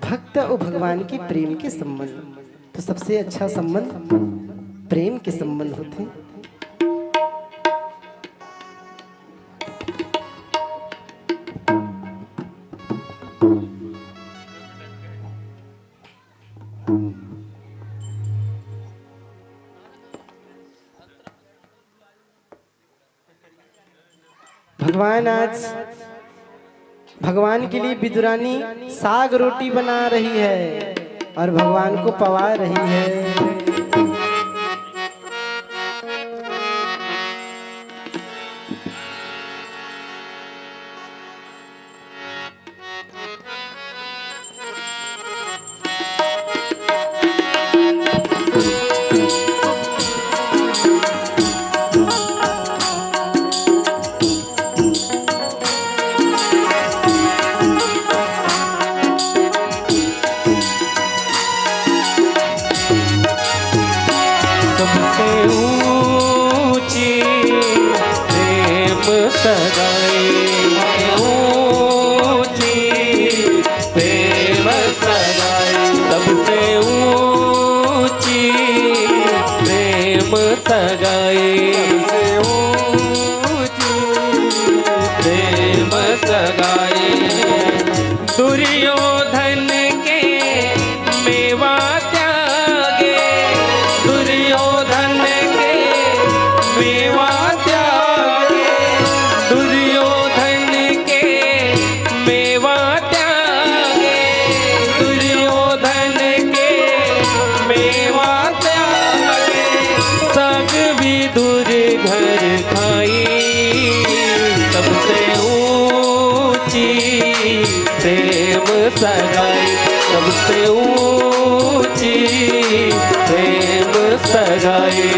भक्त और भगवान के प्रेम के संबंध। तो सबसे अच्छा संबंध प्रेम के संबंध होते हैं। भगवान आज भगवान के लिए विदुरानी साग रोटी बना रही है और भगवान को पवा रही है। दुर्योधन के मेवा त्यागे, दुर्योधन के मेवा त्यागे, दुर्योधन के मेवा त्यागे, दुर्योधन के मेवा त्यागे, सग विदुर घर खाई, सबसे ऊंची प्रेम सगाई, सबसे ऊंची प्रेम सगाई।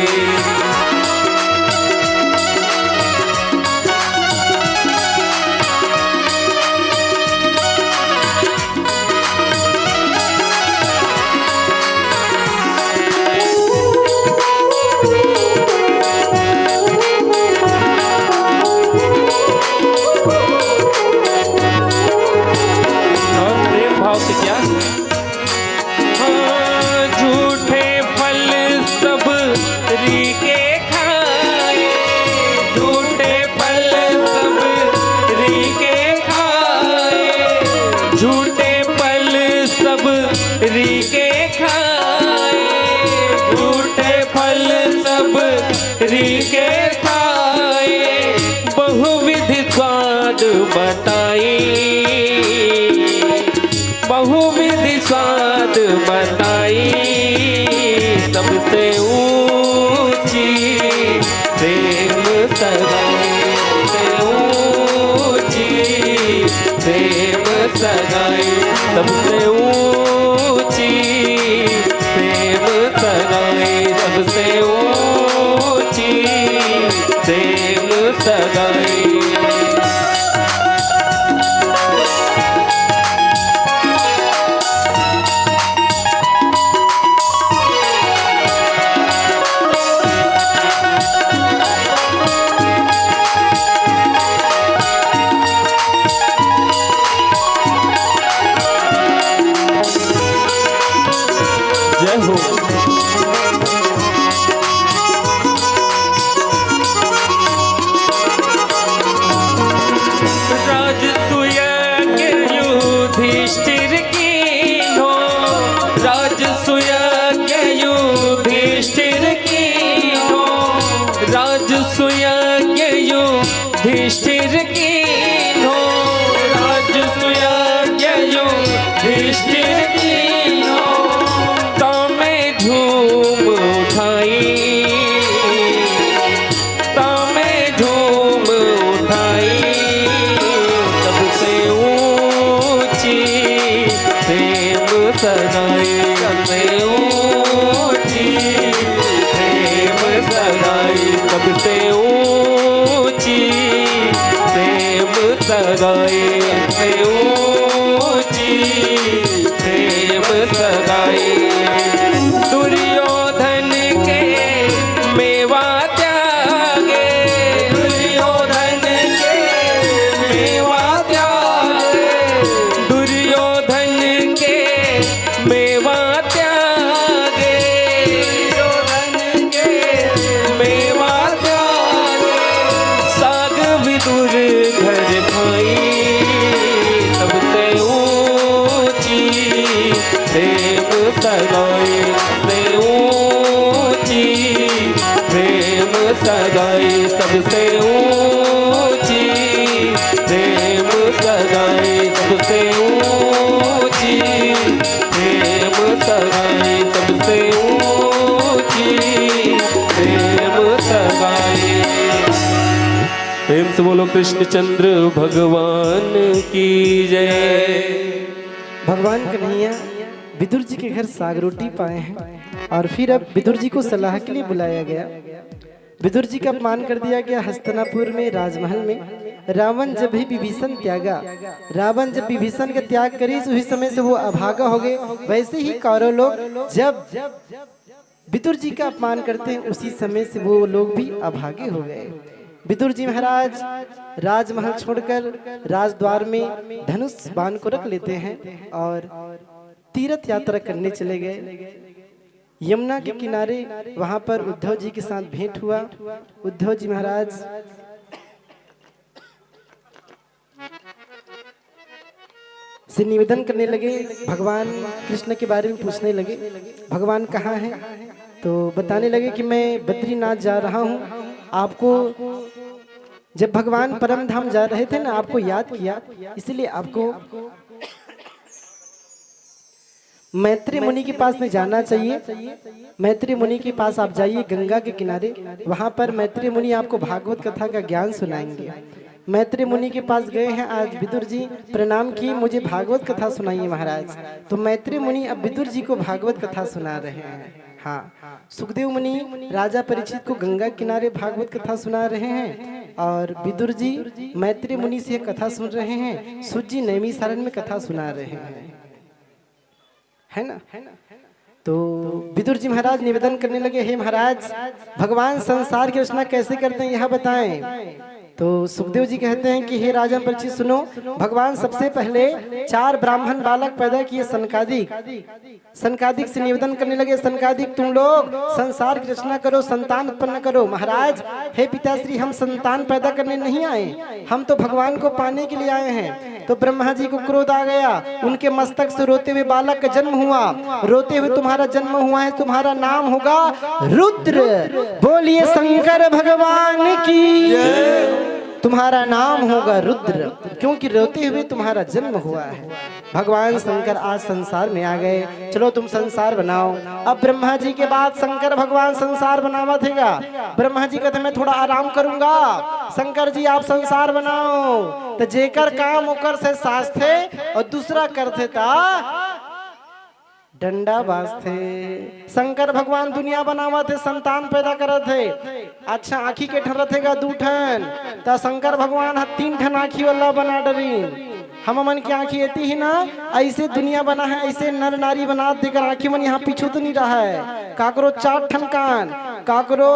झूठे फल सब रीके खाए, झूठे फल सब रीके खाए, झूठे फल सब रीके खाए, झूठे फल सब रीके खाए, बहुविध स्वाद बताई, बहुविधि स्वाद बताई, सबसे ऊंची प्रेम सगाई, सबसे ऊंची प्रेम सगाई, सबसे ऊंची प्रेम सगाई, सबसे ऊंची प्रेम सगाई। युधिष्ठिर कीन्हो राजसूय युधिष्ठिर कीन्हो तमे धूम उठाई तमे धूम उठाई सबसे ऊंची प्रेम सगाई सबसे ऊंची प्रेम सगाई सबसे ऊंची प्रेम सगाई सबसे ऊंची प्रेम सगाई दुर्योधन के मेवा त्यागे दुर्योधन के मेवा त्यागे दुर्योधन के मेवा त्यागे दुर्योधन के मेवा त्यागे साग विदुर घर खाई सबसे ऊंची प्रेम सगाई सबसे ऊंची प्रेम सगाई सबसे ऊंची प्रेम सगाई सबसे ऊंची प्रेम सगाई सबसे ऊंची प्रेम सगाई प्रेम से बोलो कृष्णचंद्र भगवान की जय। भगवान कन्हैया विदुर जी के घर साग रोटी पाए हैं और फिर अब विदुर जी को सलाह के लिए बुलाया गया। विदुर जी का अपमान कर दिया गया हस्तिनापुर में राजमहल में। रावण जब भी विभीषण त्यागा, रावण जब विभीषण का त्याग करी उसी समय से वो अभागा हो गए। वैसे ही कौरव लोग जब विदुर जी का अपमान करते हैं उसी समय से वो लोग भी अभागे हो गए। विदुर जी महाराज राजमहल छोड़कर राजद्वार में धनुष बाण को रख लेते हैं और तीर्थ यात्रा करने चले गए। यमुना के किनारे वहां पर उद्धव जी के साथ भेंट हुआ। उद्धव जी महाराज से निवेदन करने लगे, भगवान कृष्ण के बारे में पूछने लगे। भगवान कहाँ हैं? तो बताने लगे कि मैं बद्रीनाथ जा रहा हूँ। आपको जब भगवान परम धाम जा रहे थे ना, आपको याद किया, इसलिए आपको मैत्री मुनि के पास में जाना चाहिए। मैत्री मुनि के पास आप जाइए गंगा के किनारे, वहां पर मैत्री मुनि आपको भागवत कथा का ज्ञान सुनाएंगे। मैत्री मुनि के पास गए हैं आज विदुर जी, प्रणाम किए, मुझे भागवत कथा सुनाइए महाराज। तो मैत्री मुनि अब विदुर जी को भागवत कथा सुना रहे हैं। हाँ, सुखदेव मुनि राजा परीक्षित को गंगा किनारे भागवत कथा सुना रहे हैं और विदुर जी मैत्री मुनि से कथा सुन रहे हैं। सूत जी नैमिषारण्य में कथा सुना रहे हैं, है ना। तो विदुर जी महाराज निवेदन करने लगे, हे महाराज भगवान संसार की रचना कैसे करते हैं यह बताएं। तो सुखदेव जी कहते हैं कि हे राजन परीक्षित सुनो, भगवान सबसे पहले 4 ब्राह्मण बालक पैदा किए। सनकादिक से निवेदन करने लगे, सनकादिक तुम लोग संसार की रचना करो, संतान उत्पन्न करो। महाराज हे पिताश्री, हम संतान पैदा करने नहीं आए, हम तो भगवान को पाने के लिए आए हैं। तो ब्रह्मा जी को क्रोध आ गया, उनके मस्तक से रोते हुए बालक का जन्म हुआ। रोते हुए तुम्हारा जन्म हुआ है, तुम्हारा नाम होगा रुद्र। बोलिए शंकर भगवान की, तुम्हारा नाम होगा रुद्र, क्योंकि रोते हुए तुम्हारा जन्म हुआ है। भगवान शंकर आज संसार में आ गए, चलो तुम संसार बनाओ। अब ब्रह्मा जी के बाद शंकर भगवान संसार बनावा थेगा। ब्रह्मा जी कहते मैं थोड़ा आराम करूंगा, शंकर जी आप संसार बनाओ। तो जेकर काम ओकर से सास थे और दूसरा करते था डंडा बाजते। शंकर भगवान दुनिया बनावा थे, संतान पैदा करे थे। अच्छा आँखी के ठन रथेगा 2 ठन, तो शंकर भगवान 3 ठन आँखी वाला बना डरी। हम मन की आँखी एती ही ना, ऐसे दुनिया बना है, ऐसे नर नारी बना देकर आँखी मन यहाँ पीछू तो नहीं रहा है। काकरो 4 ठन कान, काकरो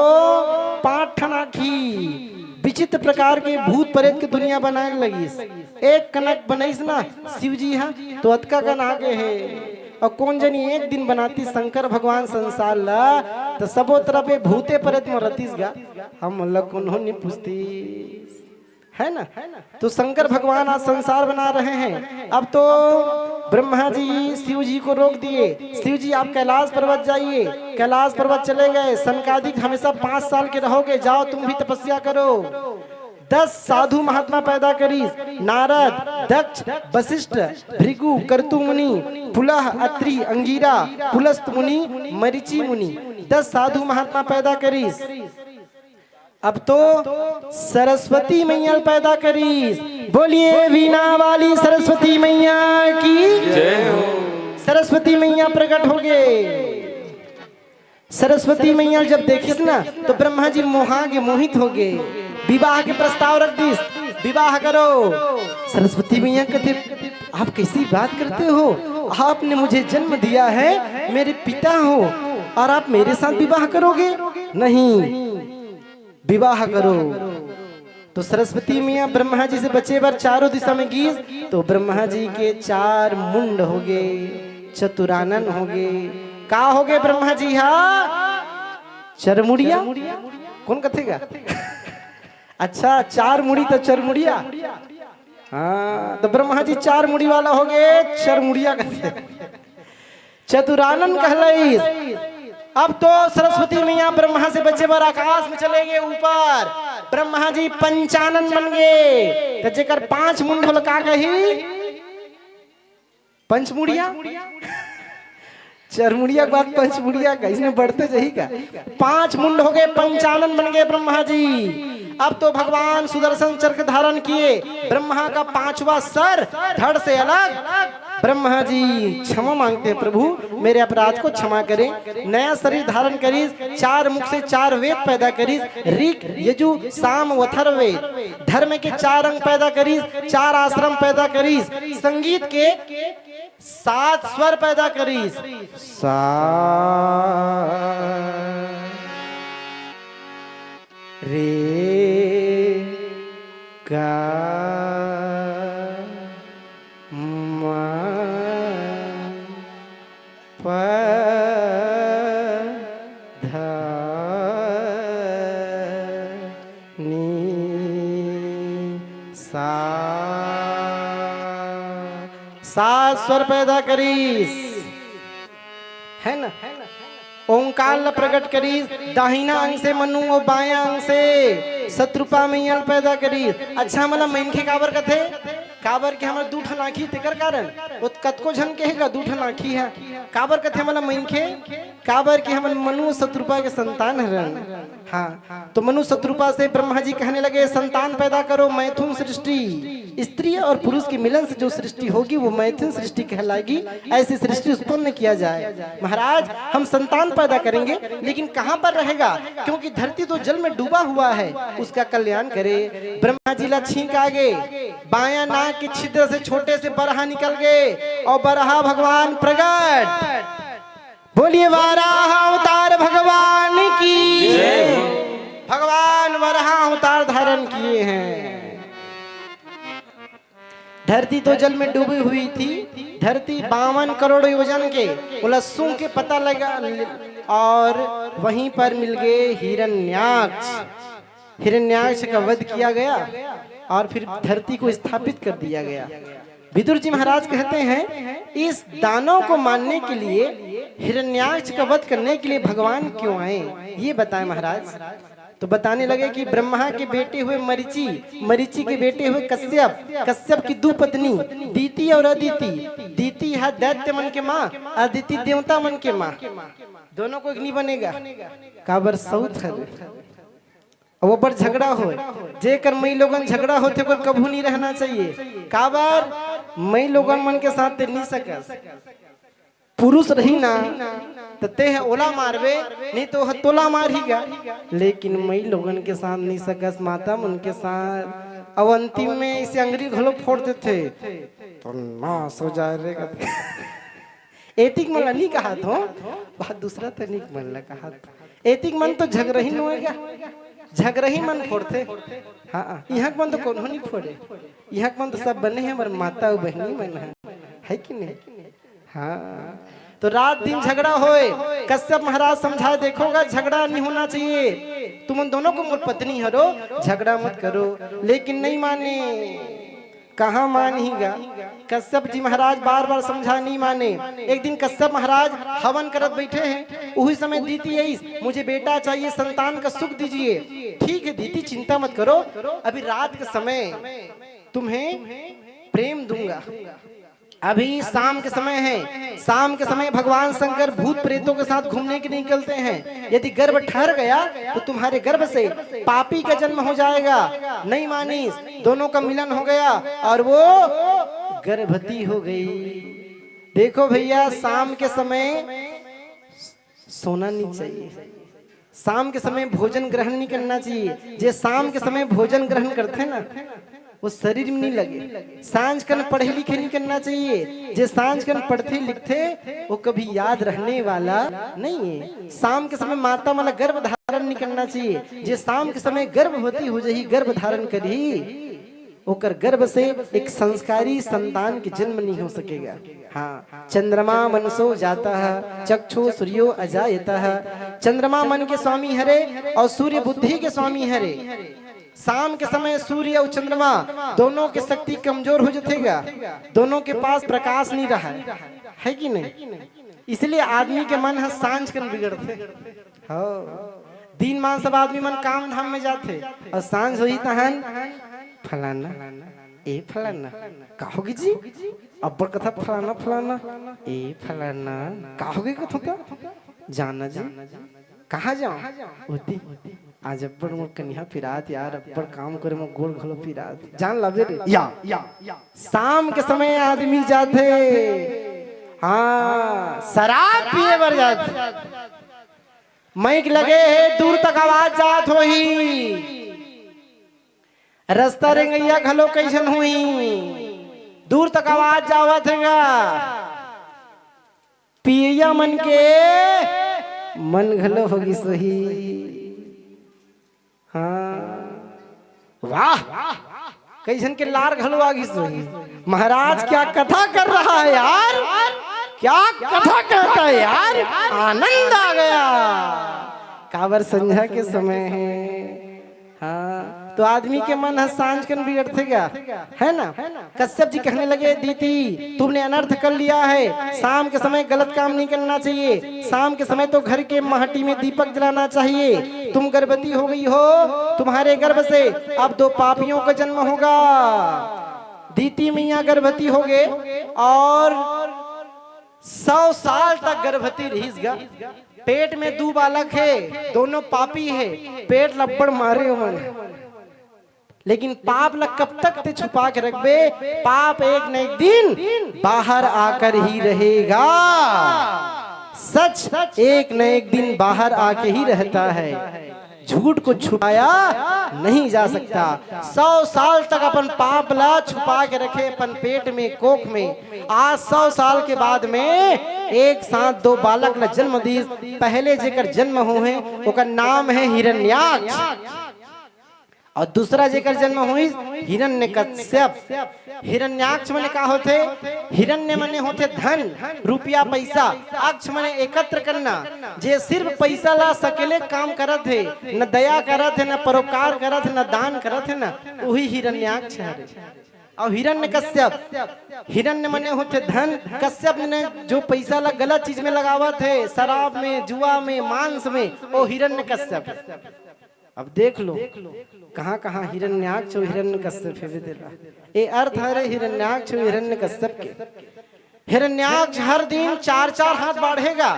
5 ठन आँखी, विचित्र प्रकार के भूत प्रेत के दुनिया बनाने लगी। एक कनक बनाईस ना शिव जी हाँ, तो अतका कन आगे है। और कौन जनी एक दिन बनाती शंकर भगवान संसार ला, तो सबो तरफ भूते प्रेत में रतीस गा, हम लोग कौन नहीं पूछती, है ना। तो शंकर भगवान आज संसार बना रहे हैं। अब तो ब्रह्मा जी शिव जी को रोक दिए, शिव जी आप कैलाश पर्वत जाइए। कैलाश पर्वत चले गए। सनकादिक हमेशा 5 साल के रहोगे, जाओ तुम भी तपस्या करो। 10 साधु महात्मा पैदा करीस, नारद, दक्ष, वशिष्ठ, भृगु, कर्तु मुनि, पुलह, अत्रि, अंगिरा, पुलस्त मुनि, मरीचि मुनि, 10 साधु महात्मा पैदा करीस। अब तो सरस्वती मैया पैदा करीस। बोलिए वीणा वाली सरस्वती मैया की जय हो। सरस्वती मैया प्रकट हो गए। सरस्वती मैया जब देखिस ना तो ब्रह्मा जी मोहित हो गए। विवाह के प्रस्ताव रख दिस, विवाह करो। सरस्वती मैया कहते आप कैसी बात करते हो, आपने मुझे जन्म दिया है, मेरे पिता हो और आप मेरे साथ विवाह करोगे? नहीं, विवाह करो। तो सरस्वती मैया ब्रह्मा जी से बचे बार चारों दिशा में गीस तो ब्रह्मा जी के 4 मुंड हो गए, चतुरानन हो गए। का हो गए ब्रह्मा जी? हाँ, चरमुड़िया। कौन कथेगा? अच्छा, 4 मुड़ी तो चरमुड़िया। हाँ, तो ब्रह्मा जी 4 मुड़ी वाला हो गए, चरमुड़िया कहते, चतुरानन कहलाई। अब तो सरस्वती मैया ब्रह्मा से बच्चे बार आकाश में चले गए ऊपर। ब्रह्मा जी पंचानन बन गए। तो जेकर 5 मुंड होल का कही? पंचमुड़िया। चरमुड़िया के बाद पंचमुड़िया का, इसने बढ़ते जही का। 5 मुंड हो गए, पंचानन बन गए ब्रह्मा जी। अब तो भगवान सुदर्शन चक्र धारण किए। ब्रह्मा का 5वां सर धड़ से अलग। ब्रह्मा जी क्षमा मांगते हैं, प्रभु मेरे अपराध को क्षमा करें। नया शरीर धारण करी, 4 मुख से 4 वेद पैदा करी, ऋक, यजु, साम, अथर्ववेद। धर्म के 4 अंग पैदा करी, 4 आश्रम पैदा करी, संगीत के 7 स्वर पैदा करी। सा रे गा मा प ध नी सा। 7 स्वर पैदा करीस, है ना? ओंकार प्रकट करी, दाहिना अंग से मनु और बाया अंग से शत्रुपा मैया पैदा करी। अच्छा मतलब मैनखे काबर कथे? काबर के हमारे 2 ठन आँखी तेकर कारण वो कतको झन कहेगा 2 ठन आँखी है। काबर कथे मतलब मैनखे? काबर के हमारे मनु शत्रुपा के संतान हरन। हाँ, तो मनु शत्रुपा से ब्रह्मा जी कहने लगे संतान पैदा करो, मैथुन सृष्टि। स्त्री और पुरुष के मिलन से जो सृष्टि होगी वो मैथुन सृष्टि कहलाएगी। ऐसी सृष्टि उत्पन्न किया जाए। महाराज हम संतान पैदा करेंगे, लेकिन कहाँ पर रहेगा? क्योंकि धरती तो जल में डूबा हुआ है, उसका कल्याण करे। ब्रह्मा जी ला छींक आ गए, बाया नाक के छिद्र से छोटे से बरहा निकल गए और बरहा भगवान प्रकट। बोलिए वाराह अवतार भगवान की। भगवान वराह अवतार धारण किए हैं। धरती तो जल में डूबी हुई थी। धरती 52 करोड़ योजन के उलस्सों के पता लगा और वहीं पर मिल गए हिरण्याक्ष। हिरण्याक्ष का वध किया गया और फिर धरती को स्थापित कर दिया गया। विदुर जी महाराज कहते हैं इस दानव को मानने के लिए, हिरण्याक्ष का वध करने के लिए भगवान क्यों आए, ये बताएं महाराज। तो बताने लगे कि ब्रह्मा के बेटे हुए मरीचि, मरीचि के बेटे हुए कश्यप, कश्यप की 2 पत्नी दीति और अदिति। दीति है दैत्य मन के माँ, अदिति देवता मन के माँ। दोनों को एक नहीं बनेगा। काबर साउथ है वो पर झगड़ा हो, जेकर मई लोगन झगड़ा होते को कभू नहीं रहना चाहिए। काबर मई लोगन मन के साथ ते नहीं सकस। पुरुष रही ना तो ते है ओला मारवे, नहीं तो हतोला मारेगा। लेकिन मई लोगन के साथ नहीं सकस, माता मन के साथ। अब अंतिम में इसे अंगरी घलो फोड़ते थे तो नाश हो जाएगा। एतिक मन नहीं कहा तो बात दूसरा तनिक मन कहा। एतिक मन तो झगड़ही न होएगा, झगड़ही मन फोड़ते। हाँ, यहाँ मन तो कौन नहीं फोड़े, यहाँ मन तो सब बने हैं हमारे माता और बहनी मन है कि नहीं? हाँ, तो रात दिन झगड़ा होए। कश्यप महाराज समझाए देखोगा झगड़ा नहीं होना चाहिए, तुम दोनों को मोर पत्नी हरो, झगड़ा मत करो। लेकिन नहीं माने। कहाँ मानेगा। कश्यप जी महाराज बार बार समझा नहीं माने। एक दिन कश्यप महाराज हवन करत बैठे हैं, उसी समय दीति आई, मुझे बेटा चाहिए, संतान का सुख दीजिए। ठीक है दीति चिंता मत करो, अभी रात के समय तुम्हें प्रेम दूंगा। अभी शाम के समय है, शाम के समय भगवान शंकर भूत प्रेतों के साथ घूमने के लिए निकलते हैं। यदि गर्भ ठहर गया तो तुम्हारे गर्भ से पापी का जन्म हो जाएगा। नहीं मानीस, दोनों का मिलन हो गया और वो गर्भवती हो गई। देखो भैया, शाम के समय सोना नहीं चाहिए, शाम के समय भोजन ग्रहण नहीं करना चाहिए। जे शाम के समय भोजन ग्रहण करते ना वो शरीर में नहीं लगे। सांझ कन पढ़े लिखे नहीं करना चाहिए। जे सांझ कन पढ़ते लिखते वो कभी याद रहने वाला नहीं है। शाम के समय माता वाला गर्भ धारण नहीं करना चाहिए। जे शाम के समय गर्भवती हो जाही, गर्भ धारण करी, ओकर गर्भ से एक संस्कारी संतान के जन्म नहीं हो सकेगा। हाँ, चंद्रमा मनसो जाता है, चक्षु सूर्यो अजायता है। चंद्रमा मन के स्वामी हरे और सूर्य बुद्धि के स्वामी हरे। शाम के समय सूर्य और चंद्रमा दोनों की शक्ति कमजोर हो जाएगा, दोनों के पास प्रकाश नहीं रहा है कि नहीं। इसलिए आदमी के मन है सांझ कर बिगड़ते। दिन मान सब आदमी मन काम धाम में जाते और सांझ हुई तहन फलाना ए फलाना कहोगे जी, अब्बर कथा फलाना फलाना ए फलाना कहोगे कथा जाना जी, कहाँ जाओ होती आज अब्बर मोर कन्या फिरात यार, अब्बर काम करे मोर गोड़ घलो फिरात जान लगे रे या शाम के समय आदमी जाते। हाँ, शराब पिए बर जाते, मैक लगे है दूर तक आवाज जात होही। रास्ता रेंगैया घलो कैसन हुई, दूर तक आवाज जावत हैगा। पिया मन के मन घलो होगी सही। हाँ वाह, कैसन के लार घलो आगी सही। महाराज क्या कथा कर रहा है यार, क्या कथा कहता है यार, आनंद आ गया। काबर संध्या के समय है। हाँ, तो आदमी के मन है सांझ कन बिगड़तेगा, है ना। कश्यप जी कहने लगे दीति तुमने अनर्थ कर लिया है, शाम के समय गलत काम नहीं करना चाहिए। शाम के समय तो घर के महटी में दीपक जलाना चाहिए। तुम गर्भवती हो गई हो, तुम्हारे गर्भ से अब 2 पापियों का जन्म होगा। दीति मैया गर्भवती हो गए और 100 साल तक गर्भवती रहीगा। पेट में 2 बालक है, दोनों पापी है, पेट लपड़ मारे मन। लेकिन पाप ल कब तक ते छुपा के रखबे, पाप एक न एक दिन बाहर आकर ही रहेगा। सच एक न एक दिन बाहर आके ही रहता है, झूठ को छुपाया नहीं जा सकता। 100 साल तक अपन पाप ला छुपा के रखे अपन पेट में, कोख में। आज 100 साल के बाद में एक साथ 2 बालक ला जन्म दी। पहले जेकर जन्म हो है ओकर नाम है हिरण्याक्ष और दूसरा जेकर जन्म हुई हिरण्यकश्यप। हिरण्याक्ष मने का होते, हिरण्य मने होते धन रुपया पैसा, अक्ष मने एकत्र करना। जे सिर्फ पैसा ला सकेले काम करत है, न दया करत है, न परोपकार करत है, न दान करत है, न वही हिरण्याक्ष है। और हिरण्यकश्यप, हिरण्य मने होते धन, कश्यप ने जो पैसा ला गलत चीज में लगावत है, शराब में, जुआ में, मांस में, वो हिरण्यकश्यप। अब देख लो कहाँ कहाँ हिरण्याक्ष और हिरण्यकश्यप है। ये अर्थ है हिरण्याक्ष और हिरण्यकश्यप के। हिरण्याक्ष हर दिन 4-4 हाथ बढ़ेगा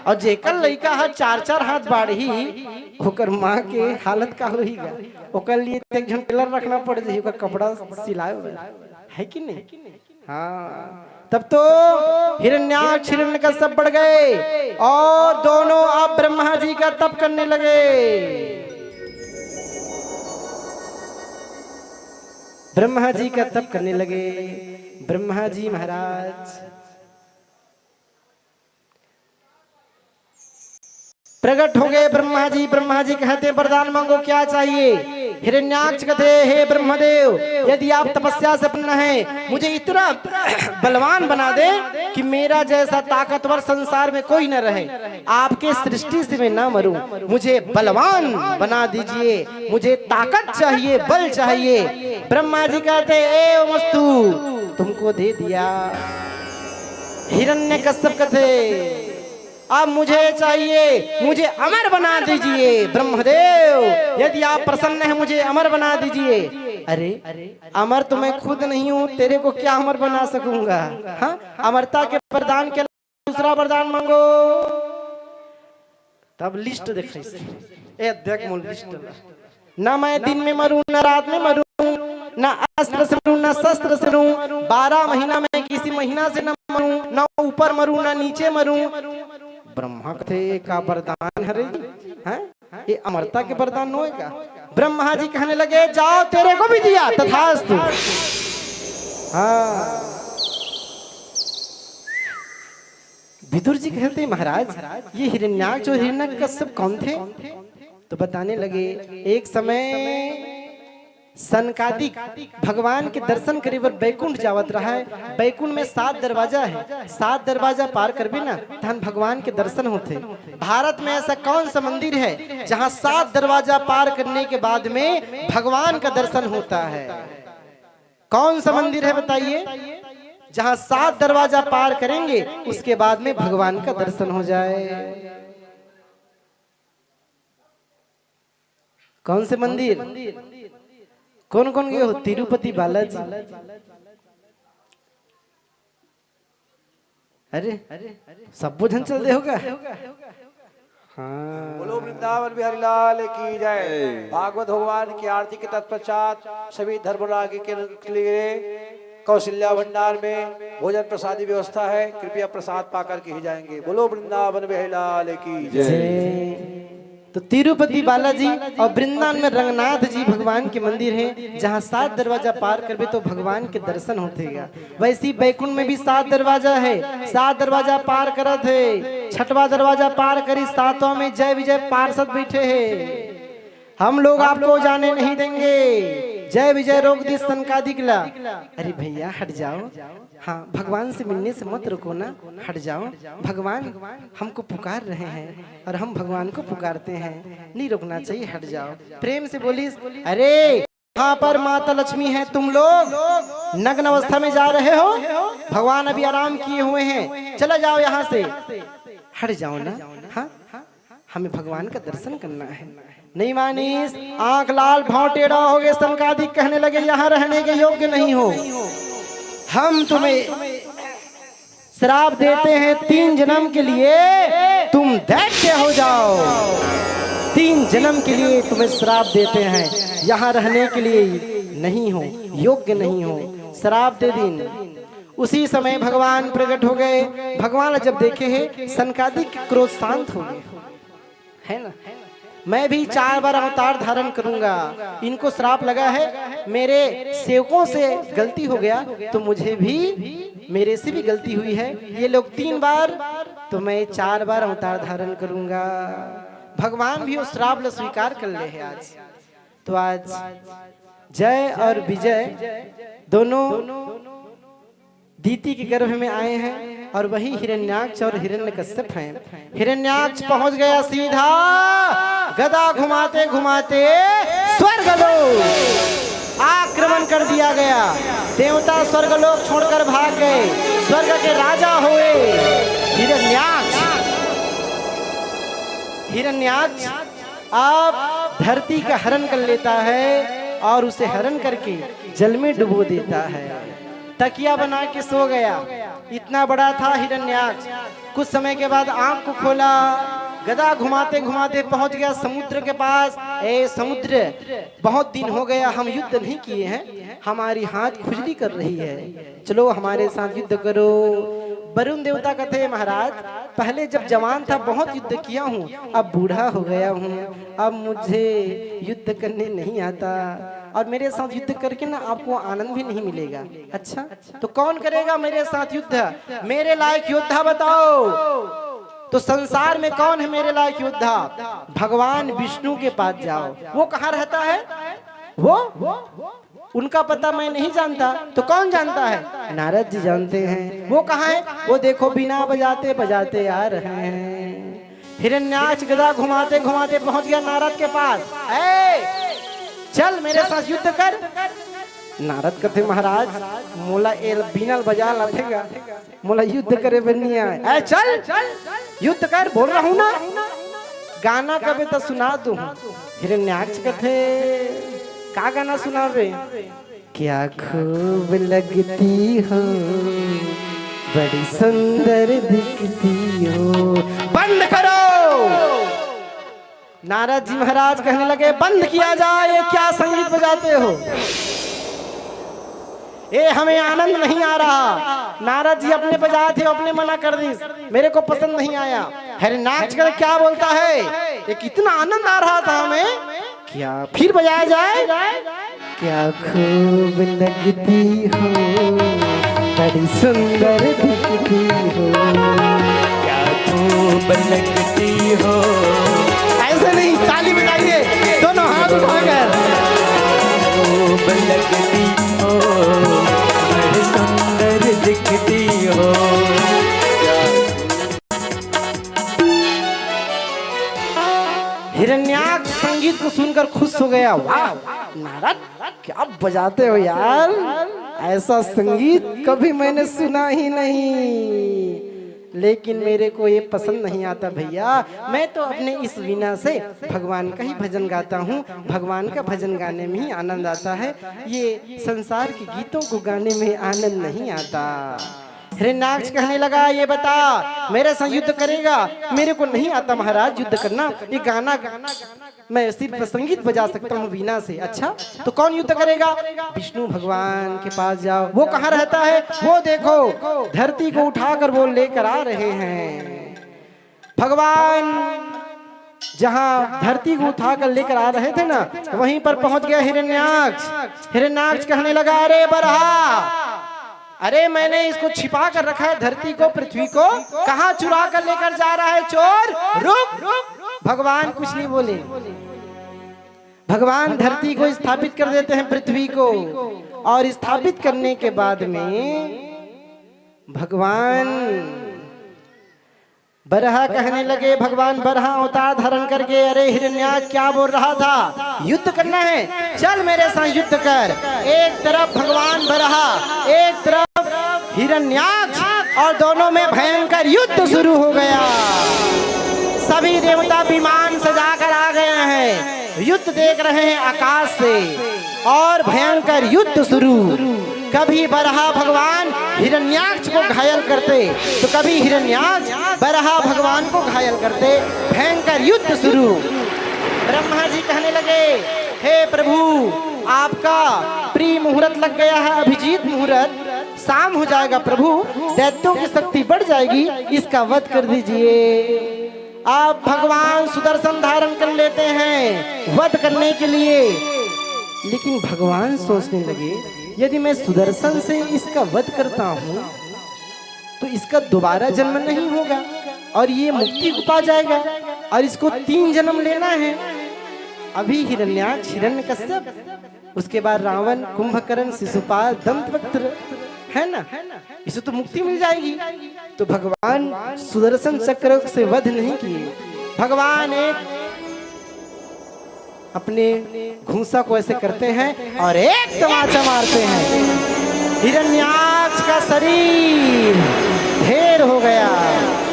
और जेकर लड़का है 4-4 हाथ बढ़ी, ओकर माँ के हालत का होगा। ओकर लिए एक जन टेलर रखना पड़ जाए, ओकर कपड़ा सिलाए है कि नहीं। हाँ, तब तो हिरण्याक्ष हिरण्यकश्यप बढ़ गए और दोनों अब ब्रह्मा जी का तप करने लगे। ब्रह्मा जी का तप करने लगे। ब्रह्मा जी महाराज प्रकट हो गए। ब्रह्मा जी कहते वरदान मांगो क्या चाहिए। हिरण्याक्ष कहते हे ब्रह्मदेव, यदि आप तपस्या से प्रसन्न हैं, मुझे इतना बलवान बना दे कि मेरा जैसा ताकतवर संसार में कोई न रहे, आपके सृष्टि से मैं ना मरूं, मुझे बलवान बना दीजिए, मुझे ताकत चाहिए, बल चाहिए। ब्रह्मा जी कहते एवमस्तु, तुमको दे दिया। हिरण्यकश्यप कहते अब मुझे चाहिए, मुझे अमर बना दीजिए। ब्रह्मदेव, यदि आप प्रसन्न हैं, मुझे अमर बना दीजिए। अरे अमर तो मैं खुद नहीं हूँ, तेरे को क्या अमर बना सकूंगा? हाँ, अमरता के वरदान के दूसरा वरदान मांगो। तब लिस्ट देख लिस्ट, न मैं दिन में मरूं, न रात में मरूं, न अस्त्र से मरूं, न शस्त्र से मरूं, 12 महीना में किसी महीना से न मरूं, न ऊपर मरूं, न नीचे मरूं। ब्रह्मा थे का वरदान है रे, हैं? ये अमरता के वरदान होए का? ब्रह्मा जी कहने लगे जाओ, तेरे को भी दिया, तथास्तु। हाँ, विदुर जी कहते महाराज ये हिरण्याक्ष और हिरण्यकश्यप कौन थे? तो बताने लगे एक समय सनकादिक भगवान के दर्शन करे बर बैकुंठ जावत रहा है। बैकुंठ में 7 दरवाजा है, 7 दरवाजा पार कर भी ना धन भगवान के दर्शन होते। भारत में ऐसा कौन सा मंदिर है जहाँ 7 दरवाजा पार करने के बाद में भगवान का दर्शन होता है? कौन सा मंदिर है बताइए जहाँ 7 दरवाजा पार करेंगे उसके बाद में भगवान का दर्शन हो जाए? कौन से मंदिर? कौन कौन गए हो? तिरुपति बालाजी। अरे सब भोजन चल दे होगा। हाँ, बोलो वृंदावन बिहारी लाल की जय। भागवत भगवान की आरती के तत्पश्चात सभी धर्मराग के लिए कौशल्या भंडार में भोजन प्रसादी व्यवस्था है, कृपया प्रसाद पाकर के ही जाएंगे। बोलो वृंदावन बिहारी लाल की जय। तो तिरुपति बालाजी और वृंदावन में रंगनाथ जी भगवान के मंदिर हैं जहाँ 7 दरवाजा पार करबे तो भगवान के दर्शन होतेगा। वैसी बैकुंठ में भी 7 दरवाजा है, 7 दरवाजा पार करत है। 6वां दरवाजा पार करी, 7वां में जय विजय पार्षद बैठे हैं। हम लोग आपको जाने नहीं देंगे। जय विजय रोक दी सनकादिक ला। अरे भैया हट जाओ, हाँ भगवान से मिलने से मत रुको ना, हट जाओ। भगवान हमको पुकार रहे हैं और हम भगवान को पुकारते हैं, नहीं रुकना चाहिए, हट जाओ। प्रेम से बोलिस, अरे यहाँ पर माता लक्ष्मी है, तुम लोग नग्न अवस्था में जा रहे हो, भगवान अभी आराम किए हुए हैं, चला जाओ यहाँ से, हट जाओ ना। हाँ, हमें भगवान का दर्शन करना है। नहीं मानीस, आंख लाल भाव टेढ़ा हो गए, सनकादिक कहने लगे यहाँ रहने के योग्य नहीं हो, हम तुम्हें श्राप देते हैं 3 जन्म के लिए तुम दैत्य हो जाओ। 3 जन्म के लिए तुम्हें श्राप देते हैं, यहाँ रहने के लिए नहीं हो, योग्य नहीं हो, श्राप दे दिन। उसी समय भगवान प्रकट हो गए। भगवान जब देखे हैं सनकादिक क्रोध शांत हो गए, है ना। मैं भी 4 बार अवतार धारण करूंगा, इनको श्राप लगा है, मेरे सेवकों से गलती हो गया तो मुझे भी, मेरे से भी गलती हुई है, ये लोग 3 बार तो मैं 4 बार अवतार धारण करूंगा। भगवान भी वो श्राप ल स्वीकार कर ले है आज। तो आज जय और विजय दोनों दीति के गर्भ में आए हैं और वही हिरण्याक्ष और हिरण्यकश्यप हैं। हिरण्याक्ष पहुंच गया सीधा गदा घुमाते घुमाते स्वर्गलोक, आक्रमण कर दिया गया। देवता स्वर्गलोक छोड़कर भाग गए, स्वर्ग के राजा हुए हिरण्याक्ष। हिरण्याक्ष अब धरती का हरण कर लेता है और उसे हरण करके जल में डुबो देता है। तकिया बना के सो गया। इतना बड़ा था हिरण्याक्ष। कुछ समय के बाद आंख को खोला, गदा घुमाते घुमाते पहुंच गया समुद्र के पास। ए समुद्र, बहुत दिन हो गया हम युद्ध नहीं किए हैं, हमारी हाथ खुजली कर रही है, चलो हमारे साथ युद्ध करो। वरुण देवता कहते महाराज, पहले जब जवान था बहुत युद्ध किया हूँ, अब बूढ़ा हो गया हूँ, अब मुझे युद्ध करने नहीं आता और मेरे साथ युद्ध करके ना आपको आनंद भी नहीं मिलेगा। अच्छा तो कौन करेगा मेरे साथ युद्ध? मेरे लायक योद्धा बताओ। तो संसार में कौन है मेरे लायक योद्धा? भगवान विष्णु के पास जाओ। वो कहाँ रहता है? वो उनका पता मैं नहीं जानता, तो कौन जानता है? नारद जी जानते हैं। वो कहाँ है? वो देखो बिना बजाते बजाते आ रहे हैं। हिरण्याक्ष गदा घुमाते घुमाते पहुंच गया नारद के पास। चल मेरे साथ युद्ध कर। नारद कहते महाराज मोला एल बीनल बजा लाथेगा, मोला युद्ध करे बनिया है। चल युद्ध कर, बोल रहा हूं ना। गाना कबे तो सुना दूं। हिरण्याक्ष कहते का गाना सुनावे? क्या खूब लगती हो, बड़ी सुंदर दिखती हो। बंद करो। नारद जी महाराज कहने लगे बंद किया जाए, ये क्या संगीत बजाते हो? ये हमें आनंद नहीं आ रहा। नारद जी अपने बजाए थे, अपने मना कर दी, मेरे को पसंद नहीं आया। हिरण्याक्ष कर क्या बोलता है? ये कितना आनंद आ रहा था हमें, क्या फिर बजाया जाए? क्या खूब लगती हो, बड़ी सुंदर दिखती हो। क्या खूब लगती हो। ऐसे नहीं, ताली बजाइए दोनों हाथ उठाकर। खूब लगती हो, बड़ी सुंदर दिखती हो। हिरण्याक्ष संगीत को सुनकर खुश हो गया। वाह नारद क्या बजाते हो यार, ऐसा संगीत कभी मैंने सुना ही नहीं। लेकिन मेरे को ये पसंद नहीं आता भैया। मैं तो अपने इस वीणा से भगवान का ही भजन गाता हूँ। भगवान का भजन गाने में ही आनंद आता है, ये संसार के गीतों को गाने में आनंद नहीं आता। हिरण्याक्ष कहने लगा ये बता मेरे साथ युद्ध करेगा? मेरे को नहीं आता महाराज युद्ध करना, ये गाना मैं सिर्फ संगीत बजा सकता हूँ वीणा से। अच्छा तो कौन युद्ध करेगा? विष्णु भगवान के पास जाओ। वो कहाँ रहता है? वो देखो धरती को उठाकर वो लेकर आ रहे हैं। भगवान जहाँ धरती को उठाकर लेकर आ रहे थे ना, वहीं पर पहुंच गया हिरण्याक्ष। हिरण्याक्ष कहने लगा अरे बरहा, अरे मैंने इसको छिपा कर रखा है धरती को, पृथ्वी को, कहाँ चुरा कर लेकर जा रहा है चोर? रुक। भगवान कुछ नहीं बोले। भगवान धरती को स्थापित कर देते हैं, पृथ्वी को, और स्थापित करने के बाद में भगवान बरहा कहने लगे, भगवान बरहा अवतार धारण करके अरे हिरण्याक्ष क्या बोल रहा था? युद्ध करना है, चल मेरे साथ युद्ध कर। एक तरफ भगवान बरहा, एक तरफ हिरण्याक्ष, और दोनों में भयंकर युद्ध शुरू हो गया। सभी देवता विमान सजाकर आ गए हैं, युद्ध देख रहे हैं आकाश से, और भयंकर युद्ध शुरू। कभी बरहा भगवान हिरण्याक्ष को घायल करते, तो कभी हिरण्याक्ष बरहा भगवान को घायल करते। भयंकर युद्ध शुरू। ब्रह्मा जी कहने लगे हे प्रभु आपका प्रिय मुहूर्त लग गया है, अभिजीत मुहूर्त, शाम हो जाएगा प्रभु, दैत्यों की शक्ति बढ़ जाएगी, इसका वध कर दीजिए। आप भगवान सुदर्शन धारण कर लेते हैं वध करने के लिए। लेकिन भगवान सोचने लगे यदि मैं सुदर्शन से इसका वध करता हूँ तो इसका दोबारा जन्म नहीं होगा और ये मुक्ति को पा जाएगा, और इसको 3 जन्म लेना है। अभी हिरण्याक्ष, हिरण्यकश्यप, उसके बाद रावण, कुंभकर्ण, शिशुपाल, दंतवक्त्र, है ना, इसे तो मुक्ति मिल जाएगी। तो भगवान सुदर्शन चक्र से वध नहीं किए। भगवान एक अपने घूंसा को ऐसे करते हैं और एक तमाचा मारते हैं। हिरण्याक्ष का शरीर ढेर हो गया।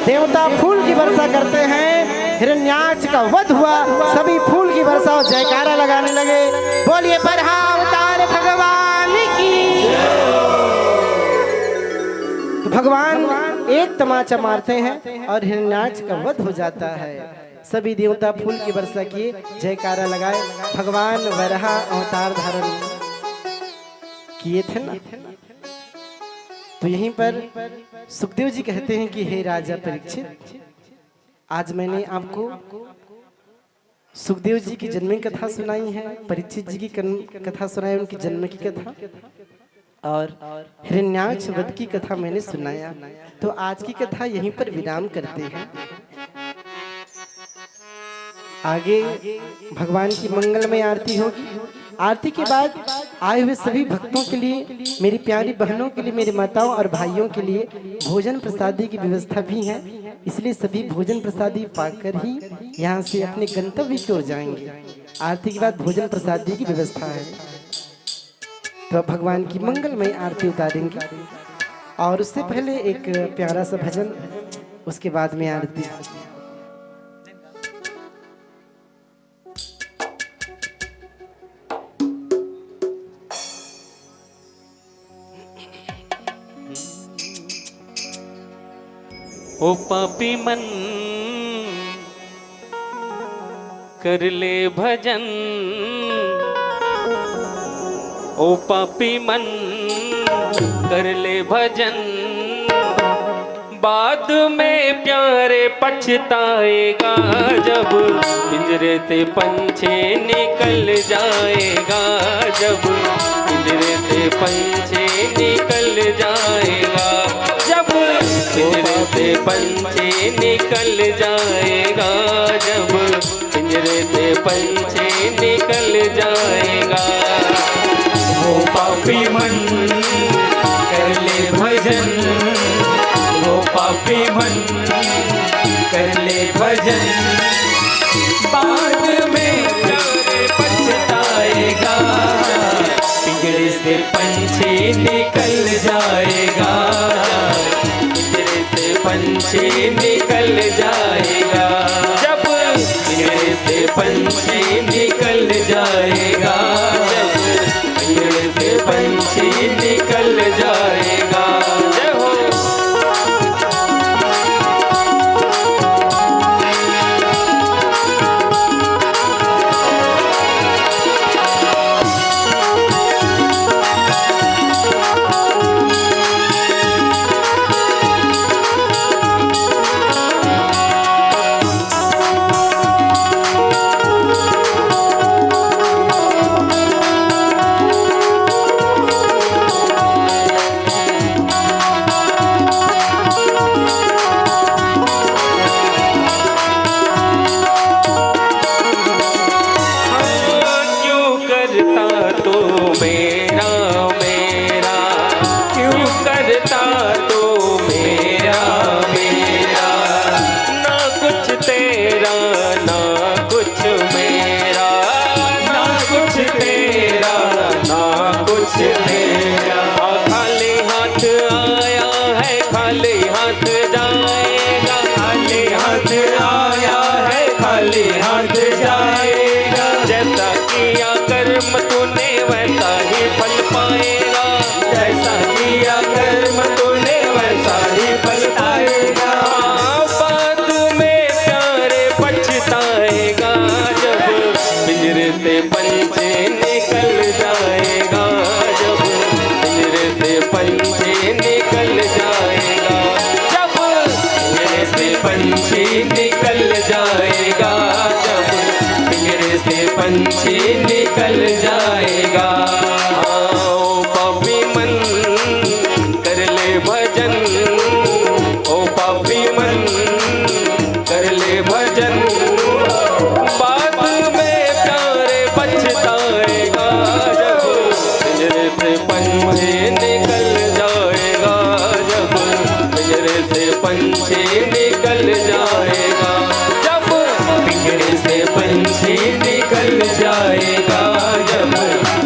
देवता फूल की वर्षा करते हैं। हिरण्याक्ष का वध हुआ, सभी फूल की वर्षा और जयकारा लगाने लगे। बोलिए बरहा अवतार भगवान की। तो भगवान एक तमाचा मारते हैं और हिरण्याक्ष का वध हो जाता है। सभी देवता फूल की वर्षा किए, जयकारा लगाए। भगवान वराह अवतार धारण किए थे ना। तो यहीं पर सुखदेव जी कहते हैं कि हे राजा परीक्षित, आज मैंने आपको सुखदेव जी की जन्म कथा सुनाई है, परीक्षित जी की कथा सुनाई, उनकी जन्म की कथा, और हिरण्याक्ष वध की कथा मैंने सुनाया। तो आज की कथा यहीं पर विराम करते हैं। आगे भगवान की मंगलमय आरती होगी। आरती के बाद आए हुए सभी भक्तों के लिए, मेरी प्यारी बहनों के लिए, मेरे माताओं और भाइयों के लिए भोजन प्रसादी की व्यवस्था भी है। इसलिए सभी भोजन प्रसादी पाकर ही यहाँ से अपने गंतव्य की ओर जाएंगे। आरती के बाद भोजन प्रसादी की व्यवस्था है। तो अब भगवान की मंगलमय आरती उतारेंगे और उससे पहले एक प्यारा सा भजन, उसके बाद में आरती। ओ पापी मन कर ले भजन, ओ पापी मन कर ले भजन, बाद में प्यारे पछताएगा जब पिंजरे से पंछी निकल जाएगा, जब पिंजरे से पंछी निकल जाएगा, जब पिंजरे से पंछी निकल जाएगा, जब पिंजरे से पंछी निकल जाएगा। ओ पापी मन कर ले भजन, ओ पापी मन कर ले भजन, बाद में प्यारे पछताएगा, पिंजरे से पंछी निकल जाएगा, पिंजरे से पंछी निकल जाएगा, जब पिंजरे से पंछी निकल जाएगा, जब पिंजरे से पंछी निकल जाएगा। जय हो। पंछी निकल जाएगा। ओ पापी मन कर ले भजन, ओ पापी मन कर ले भजन, बाद में प्यारे पछताएगा, जब पिंजरे से पंछी निकल जाएगा, जब पिंजरे से पंछी निकल जाएगा, जब पिंजरे से पंछी निकल जाएगा, जब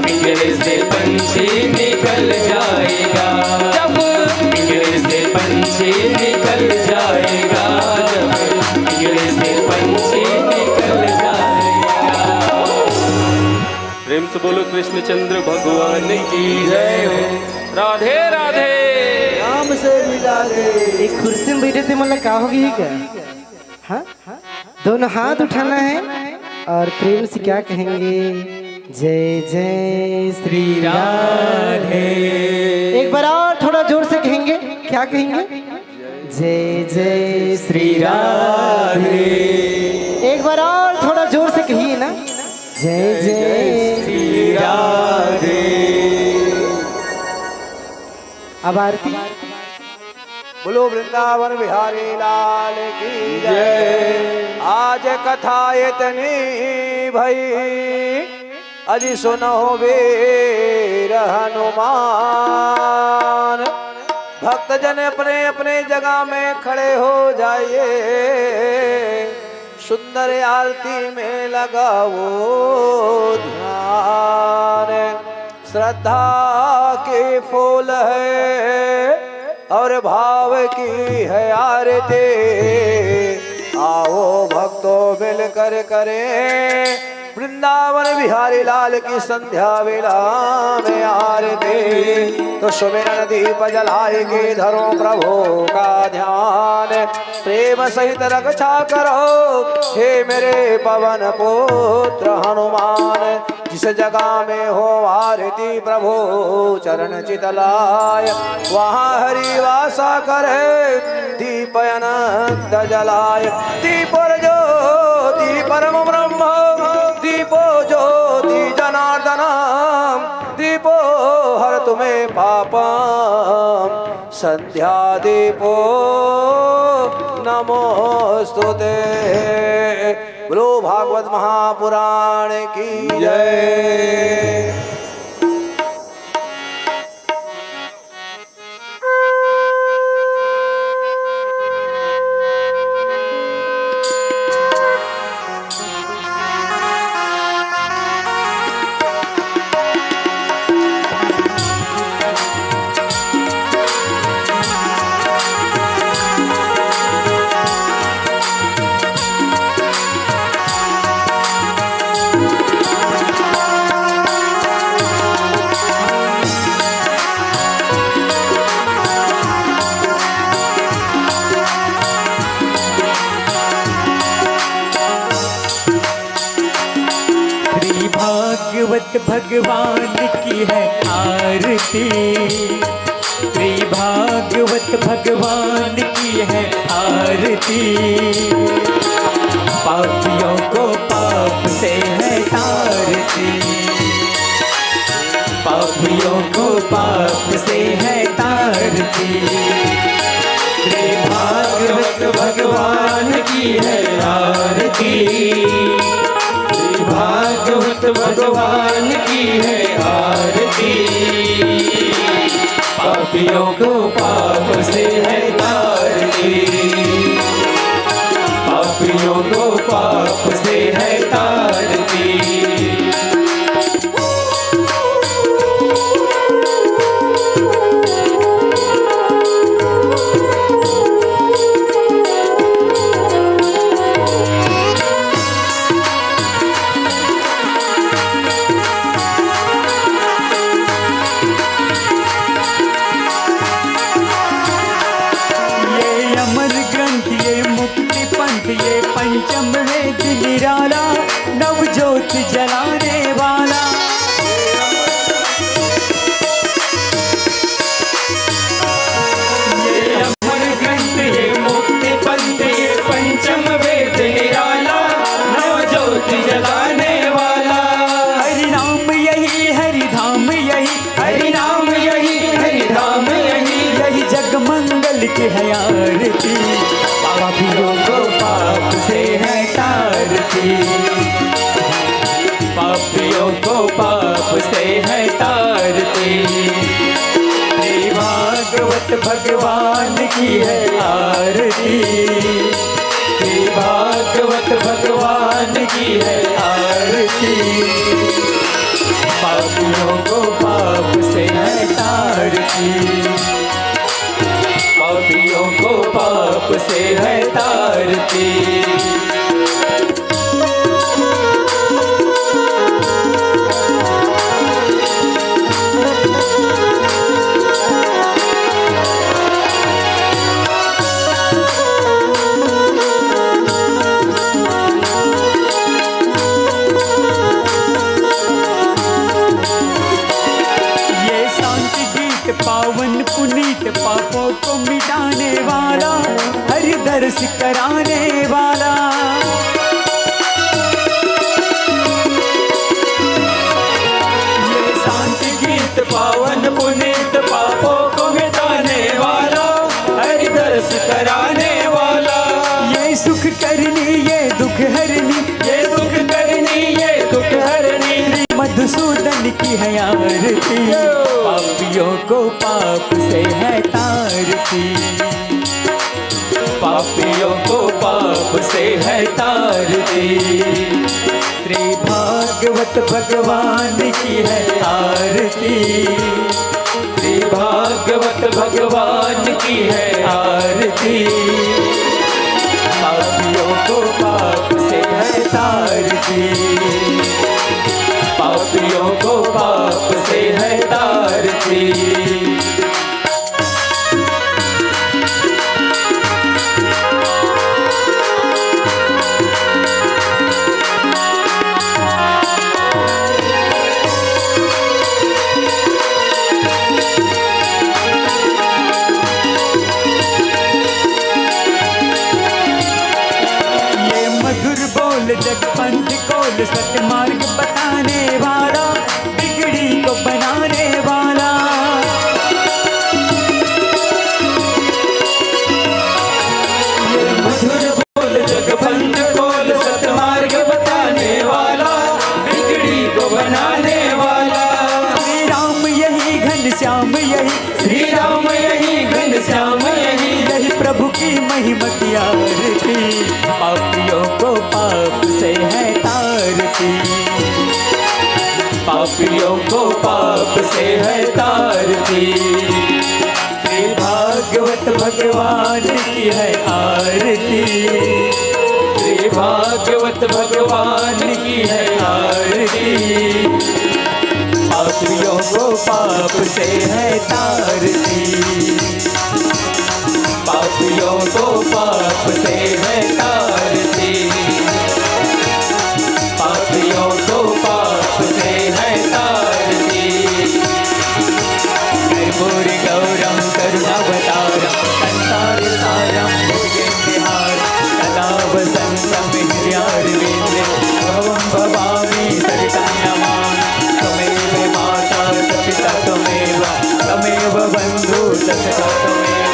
पिंजरे से पंछी निकल जाएगा, जब पिंजरे से पंछी निकल जाएगा, जब पिंजरे से पंछी निकल जाएगा। प्रेम से बोलो कृष्णचंद्र भगवान की जय हो। राधे राधे। राम से मिला दे। एक कुर्सी में बैठे थे, मतलब क्या होगी क्या? हाँ, दोनों हाथ उठाना है और प्रेम से क्या कहेंगे? जय जय श्री राधे। एक बार और थोड़ा जोर से कहेंगे, क्या कहेंगे? जय जय श्री राधे। एक बार और थोड़ा जोर से कहिए ना, जय जय श्री राधे। अब आरती। बोलो वृंदावन बिहारी लाल की जय। आज कथा इतनी भई, अजी सुनो वीर हनुमान। भक्त जन अपने अपने जगह में खड़े हो जाइए, सुंदर आरती में लगाओ ध्यान। श्रद्धा के फूल है और भाव की है आरती, आओ भक्तों मिलकर करें वृंदावन बिहारी लाल की संध्या वेला में आरती। तो सुमिरन दीप जलाएंगे धरो प्रभु का ध्यान, प्रेम सहित रक्षा करो हे मेरे पवन पुत्र हनुमान। जिस जगह में हो आरती प्रभु चरण चितलाय, वहाँ हरि वासा करे दीप अनंत जलाय। दीप ज्योति परम ब्रह्म, दीपो ज्योति जनार्दन, दीपो हर तुम्हें पापम, संध्या दीपो नमोस्तुते। बोलो भागवत महापुराण की जय। भागवत भगवान की है आरती, श्री भागवत भगवान की है आरती। पापियों को पाप से है तारती, पापियों को पाप से है तारती। श्री भागवत भगवान की है आरती, भागवत भगवान की है आरती। पापियों को पाप से है तारती, पापियों को पाप से है तारती। ये पंचम वेद निराला, नवज्योत जलाने वाला। ये अमर ग्रंथ, ये मुक्ति पंथ, ये पंचम वेद निराला, नवज्योत जलाने वाला। हरि नाम यही, हरि धाम यही, हरि नाम यही, हरि धाम यही, यही जग मंगल की है आरती। पापियों को पाप से है तारती, पापियों को पाप से है तारती। श्री भागवत भगवान की है आरती, श्री भागवत भगवान की है आरती। पापियों को पाप से है तारती, पापियों को पाप से है तारती। पावन पुनीत पापों को मिटाने वाला, हरि दर्श कराने वाला। ये शांति गीत पावन पुनीत पापों को मिटाने वाला, हरि दर्श कराने वाला। ये सुख करनी, ये दुख हरनी, ये सुख करनी, ये दुख हरनी। मधुसूदन की है आरती, पापियों को पाप से है तारती, पापियों को पाप से है तारती। त्रिभागवत भगवान की है आरती, त्रिभागवत भगवान की है आरती, पापियों को पाप से है तारती, पापियों को पाप से है तारती। जगपंथ कोल सत्य मार्ग बताने वाला, बिगड़ी को बनाने वाला, ये मधुर बोल जगपंथ कोल सत्य मार्ग बताने वाला, बिगड़ी को बनाने वाला। श्री राम यही घनश्याम यही, श्री राम यही घनश्याम यही, यही प्रभु की महिमा की आरती, पापियों को पाप से है तारती, पापियों को पाप से है तारती। त्रिभागवत भगवान की है आरती, त्रिभागवत भगवान की है आरती, पापियों को पाप से है तारती, पापियों को पाप से है तारती, पापियों को पाप से है तारती। कर्पूरी गौरम करुणावतारम संसार सारम भुजगेन्द्रहारं, सदा वसन्तं हृदयारविन्दे भवं भवामि सरितं नमामि। त्वमेव माता च पिता त्वमेव, त्वमेव बन्धु च सखा त्वमेव,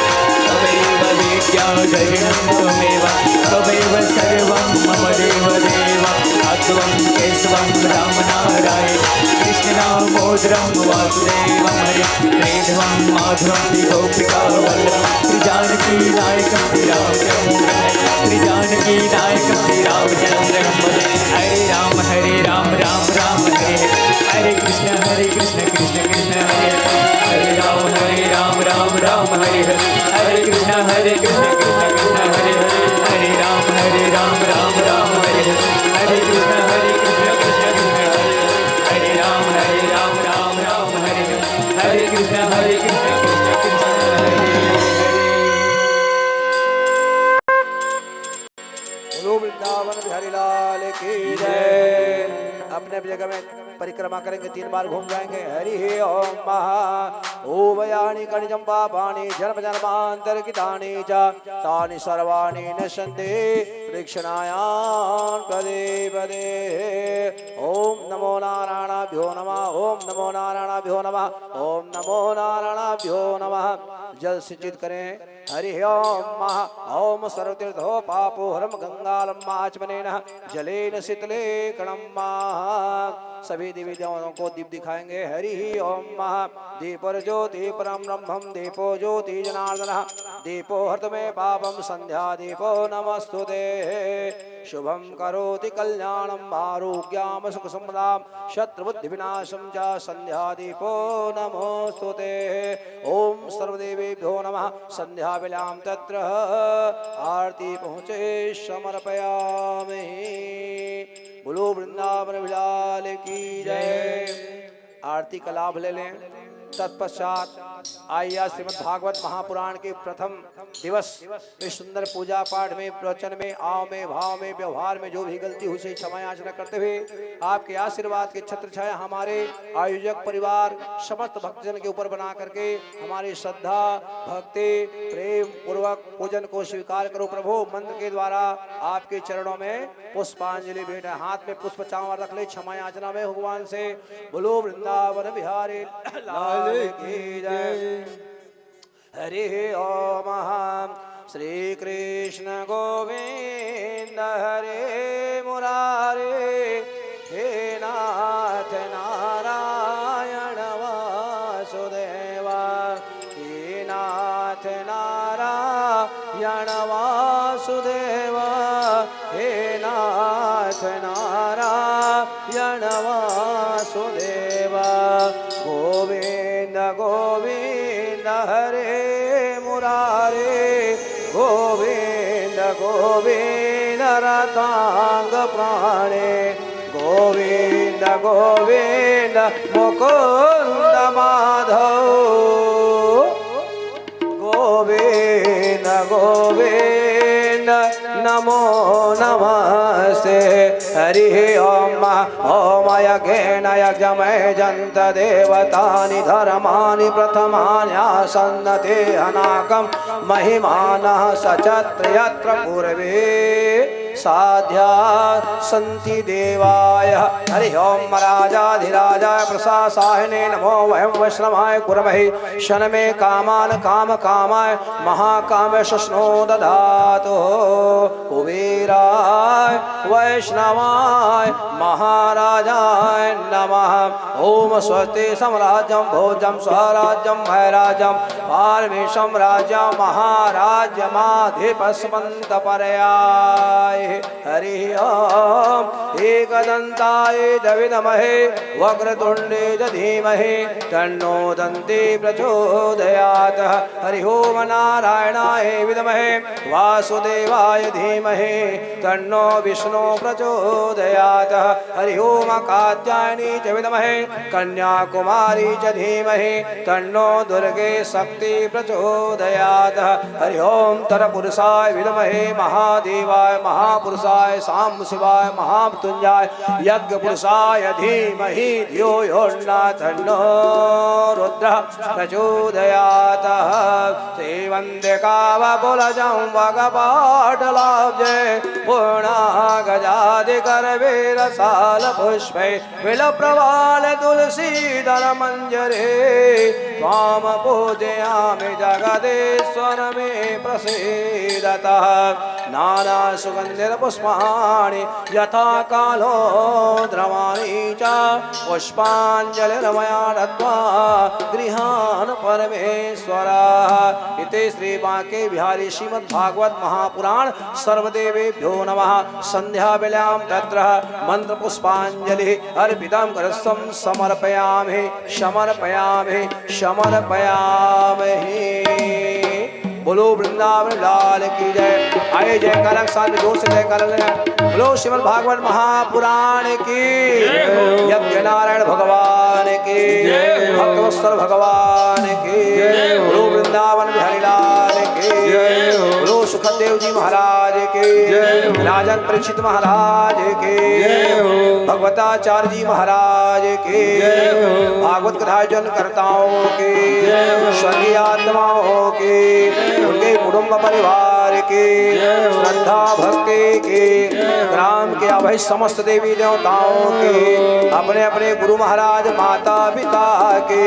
त्वमेव विद्या धरिणं त्वमेव, त्वमेव सर्वं मम देवदेव। त्वं केशवं रामनारायण कृष्णदामोदरं वासुदेवं हरे, मेघवं माधवं गोपिका वल्लभं, श्रीजानकी नायकं श्रीरामचन्द्रं, श्रीजानकी नायकं श्रीरामचन्द्रं भजे। हरे राम राम राम हरे हरे, हरे कृष्ण कृष्ण कृष्ण हरे हरे, हरे राम राम हरे हरे, हरे कृष्ण कृष्ण कृष्ण हरे हरे, हरे राम राम हरे हरे, हरे कृष्ण कृष्ण कृष्ण हरे हरे, हरे राम राम हरे हरे, हरे कृष्ण कृष्ण कृष्ण हरे हरे। बोलो वृंदावन बिहारी लाल की जय। अपने अपनी जगह में परिक्रमा करेंगे, 3 बार घूम जाएंगे। हरि ओम महा ओवयानि कणिजं पापानि जन्म जन्मांतर कितानि च तानि सर्वाणि नश्यन्ते प्रदक्षिणायां पदे पदे। ओम नमो नारायणाभ्यो नमः, ओम नमो नारायणाभ्यो नमः, ओम नमो नारायणाभ्यो नमः। जल सिंचित करें। हरि ओम महा ओम सर्वतीर्थो पापो हरम गंगालम आचमनेन जलेन शीतले कणम महा। सभी देवी देवताओं को दीप दिखाएंगे। हरि ओम महा दीपर ज्योति परम ब्रह्मम दीपो ज्योति जनार्दन दीपो हर्तमे पापम संध्या दीपो नमस्तुते। शुभम करोति कल्याणम आरोग्यम सुख समृद्धिम शत्रुबुद्धि विनाशम च संध्या दीपो नमोस्तुते। ओम सर्वदेवेभ्यो नमः। संध्या विलाम तत्र आरती पहुँचे समर्पयामि। बोलो वृंदावन बिलाल की जय। आरती का लाभ ले लें। तत्पश्चात आइए श्रीमद् भागवत महापुराण के प्रथम दिवस में सुंदर पूजा पाठ में प्रवचन में आव में भाव में व्यवहार में जो भी गलती हुई से क्षमा याचना करते हुए आपके आशीर्वाद के छत्र छाया हमारे आयोजक परिवार समस्त भक्तजन के ऊपर बना करके हमारी श्रद्धा भक्ति प्रेम पूर्वक पूजन को स्वीकार करो प्रभु। मंत्र के द्वारा आपके चरणों में पुष्पांजलि भेंट। हाथ में पुष्प चावल रख ले क्षमा याचना में भगवान से। बोलो वृंदावन बिहारी लाल की जय। हरि ओम श्री कृष्ण गोविंद हरे मुरारे हे नाथ नाथ वासुदेव गोविंद गोविंद हरे मुरारे गोविंद गोविंद रतांग प्राणे गोविंद गोविंद मुकुंद माधव गोविंद गोविंद नमो नमस्ते हरि ओम ओम यज्ञेन यज्ञमय जन्त देवतानि धर्माणि प्रथमानि आसन्नते अनाकं महिमानः सचत्र यत्र पूर्वे साध्या सन्ति देवाय हरि ओम राजाधिराजाय प्रशासायने नमो वयं वैष्णवाय कुर्महे शनमे कामान काम कामाय महाकाम शश्नो दधातु कुबेराय वैष्णवाय महाराजाय नमः ओम स्वस्ति सम्राज्यं भोजं स्वराज्यं भयराज्यं पारमेशं राज्यं महाराज्यमाधिपस्मन्त परयाय हरि ओम एकदन्ताय विद्महे वक्रतुण्डे धीमहि तन्नो दन्ती प्रचोदयात् हरि ओम नारायणाय विद्महे वासुदेवाय धीमहि तन्नो विष्णु प्रचोदयात् हरि ओम कात्यायनी च विद्महे कन्याकुमारी च धीमहि तन्नो दुर्गे शक्ति प्रचोदयात् हरि ओम तरपुरुषाय विद्महे महादेवाय महापुरुषाय साम शिवाय महामृत्युंजय यज्ञ पुरुषाय धीमहि धियो यो न तन्नो रुद्र प्रचोदयात् श्रीवन्दे कावकुलजं वगपाटलाब्जे पूर्णागजादिकरवीरसालपुष्पै विलप्रवाल तुलसीदल मञ्जरे त्वां पूजयामि जगदीश्वर मे प्रसीदतः नाना सुगन्धिर्पुष्पाणि यथा कालो द्रवाणि च पुष्पाञ्जलिर्मया दत्त्वा गृहान् परमेश्वरः इति श्री बांके बिहारी श्रीमद्भागवत महापुराण सर्वदेवेभ्यो नमः संध्यावेलां तत्र मंत्र पुष्पाञ्जलिः अर्पितं करस्वं समर्पयामि समर्पयामि समर्पयामि। बोलो वृंदावन लाल की जय। आए जय कलक साथ में जोर से जय कर ले। बोलो श्रीमद् भागवत महापुराण की यज्ञ नारायण भगवान की भक्तवत्सल भगवान की बोलो वृंदावन बिहारी लाल की बोलो सुखदेव जी महाराज के राजन परीक्षित महाराज के भगवताचार्य जी महाराज के भागवत कथा जन कर्ताओं के स्वर्गीय आत्माओं के उनके कुटुंब परिवार के श्रद्धा भक्ति के ग्राम के अभय समस्त देवी देवताओं के अपने अपने गुरु महाराज माता पिता के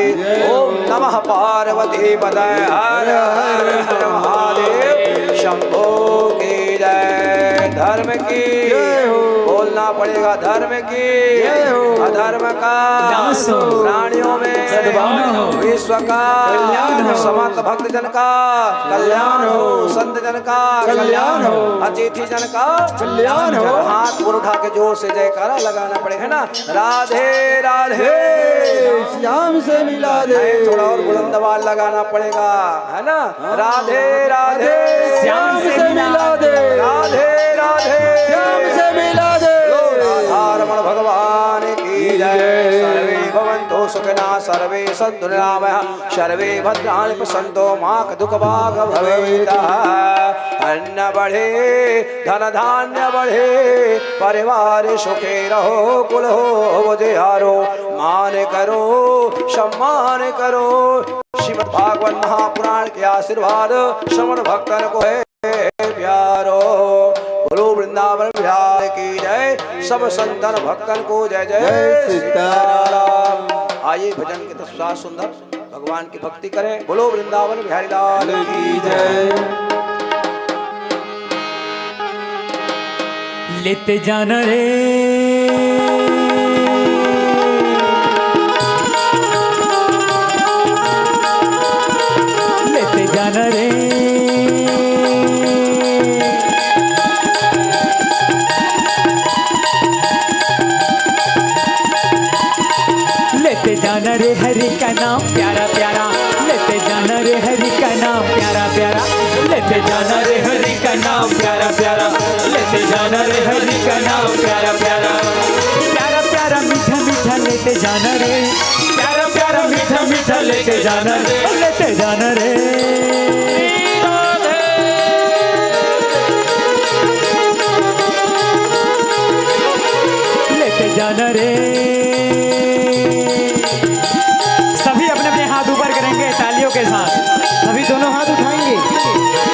ओम नमः पार्वती पतये हर हर हर महादेव शंभो की जय। धर्म की बोलना पड़ेगा धर्म की अधर्म का प्राणियों में विश्व का समस्त भक्त जन का कल्याण हो संत जन का कल्याण हो अतिथि जन का कल्याण हो। हाथ पर उठा के जोर से जयकारा लगाना पड़ेगा ना। राधे राधे श्याम से मिला दे। थोड़ा और बुलंद आवाज लगाना पड़ेगा है ना। राधे राधे श्याम से मिला दे। राधे राधे श्याम से मिला दे। रमण भगवान की जय। सर्वे भवन्तु सुखिनः सर्वे सन्तु निरामयाः सर्वे भद्राणि पश्यन्तु मा दुःख भाग भवेत्। अन्न बढ़े धन धान्य बढ़े परिवार सुखे रहो कुल हो बुझियारो मान करो सम्मान करो। श्रीमद् भागवत महापुराण के आशीर्वाद श्रवण भक्तन को है प्यारो। बोलो वृंदावन बिहार की जय। सब संतन भक्तन को जय जय सीताराम। आइए भजन के तत्पश्चात सुंदर भगवान की भक्ति करें। बोलो वृंदावन बिहारी लाल की जय। लेते जाना रे लेते जाना रे जाना रे हरि का नाम प्यारा प्यारा, लेते जाना रे हरि का नाम प्यारा प्यारा, लेते जाना रे हरि का नाम प्यारा प्यारा, लेते जाना रे हरि का नाम प्यारा प्यारा, प्यारा प्यारा मीठा मीठा लेते जाना रे, प्यारा प्यारा मीठा मीठा लेते जाना रे, लेते जाना रे। लेते जाना रे। सभी अपने अपने हाथ ऊपर करेंगे तालियों के साथ, सभी दोनों हाथ उठाएंगे।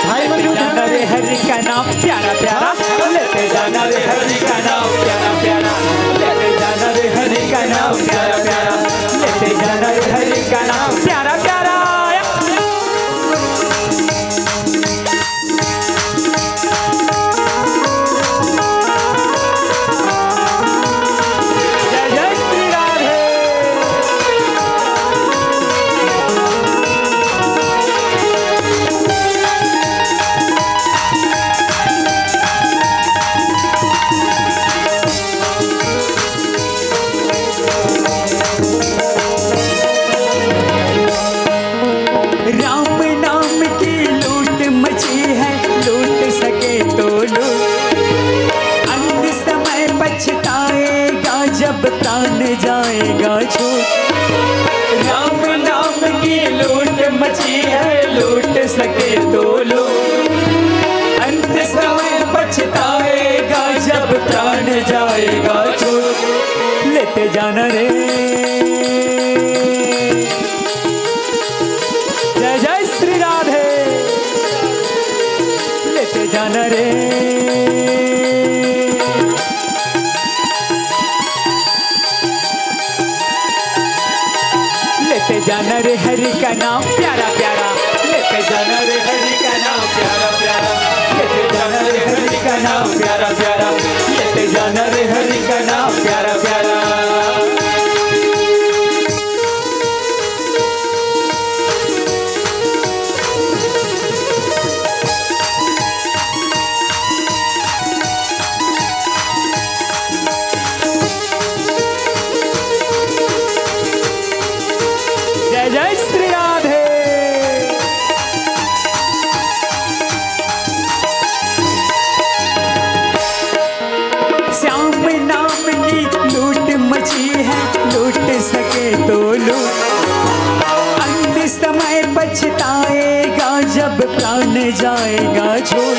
भाई मन लेते जाना रे हरि का नाम प्यारा प्यारा, लेते जाना रे हरि का नाम प्यारा प्यारा, लेते जाना रे हरि का नाम प्यारा प्यारा, लेते जाना रे हरि का नाम प्यारा प्यारा। जय जय श्री राधे। राम नाम की लूट मची है, लूट सके तो लूट, अंत समय पछताएगा जब प्राण जाएगा छूट। राम नाम की लूट मची है, लूट सके तो लूट, अंत समय पछताएगा जब प्राण जाएगा छूट। लेते जाना रे। जय जय श्री राधे। लेते जाना रे। लेते जाना रे हरि का नाम प्यारा प्यारा, लेते जाना रे हरि का नाम प्यारा प्यारा, लेते जाना रे हरि का नाम प्यारा प्यारा, लेते जाना रे हरि का नाम प्यारा प्यारा। जय जय श्री राधे। श्याम नाम की लूट मची है, लूट सके तो लूट, अंत समय पछताएगा जब प्राण जाएगा छूट।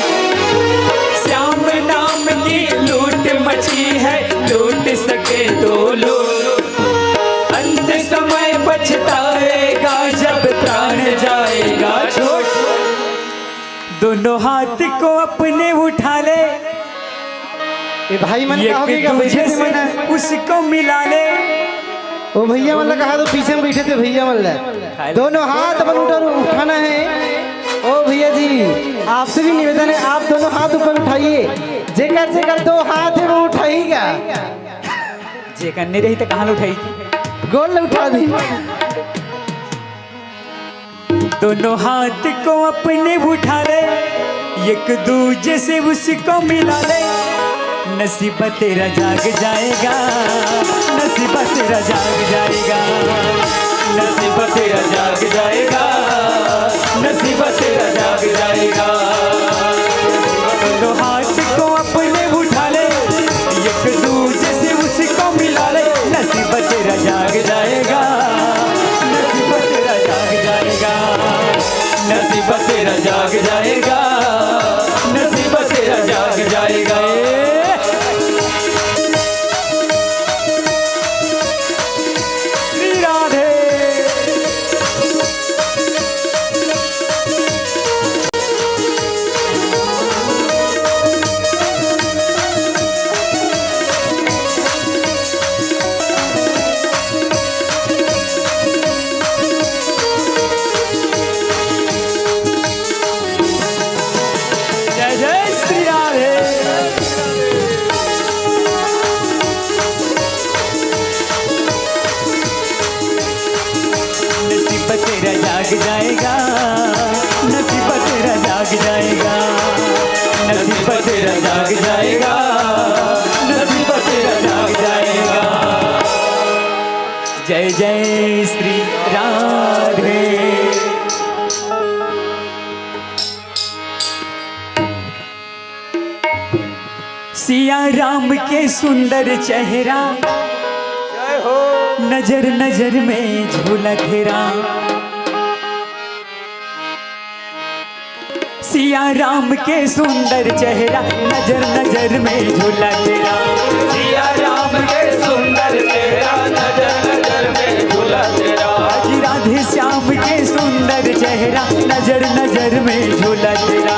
श्याम नाम की लूट मची है, लूट सके तो लूट, अंत समय पछताएगा जब प्राण जाएगा छूट। दोनों हाथ को अपने उठा ले, ये भाई मन एक का होगा दूजे बैठे थे से मन। उसको मिला ले। ओ भैया मन कहा तो पीछे में बैठे थे भैया मन ला। दोनों हाथ अपन उठाना है। ओ भैया जी आपसे भी निवेदन है, आप दोनों हाथ ऊपर उठाइए। जेकर जेकर दो हाथ है वो उठाइएगा। जे करने रही तो कहाँ उठाई? गोल उठा दी। दोनों हाथ को अपने उठा ले, एक दूजे से उसको मिला ले। नसीब तेरा जाग जाएगा, नसीब तेरा जाग जाएगा, नसीब तेरा जाग जाएगा, नसीब तेरा जाग जाएगा। दोनों हाथ को अपने उठा ले, एक दूजे से उसको मिला ले। नसीब तेरा जाग जाएगा, नसीब तेरा जाग जाएगा, नसीब तेरा जाग जाएगा, नसीब तेरा जाग जाएगा। श्री राधे। जय जय श्री राधे। नसीब तेरा जाग जाएगा, नसीब तेरा जाग जाएगा, नसीब तेरा जाग जाएगा, नसीब तेरा जाग जाएगा। जय जय श्री राधे। सिया राम के सुंदर चेहरा, जय हो। नजर नजर में झूला तेरा। सिया राम के सुंदर चेहरा, नजर नजर में झूला तेरा। सिया राम के सुंदर चेहरा, नजर नजर में झूला तेरा। जी राधे श्याम के सुंदर चेहरा, नजर नजर में झूला तेरा।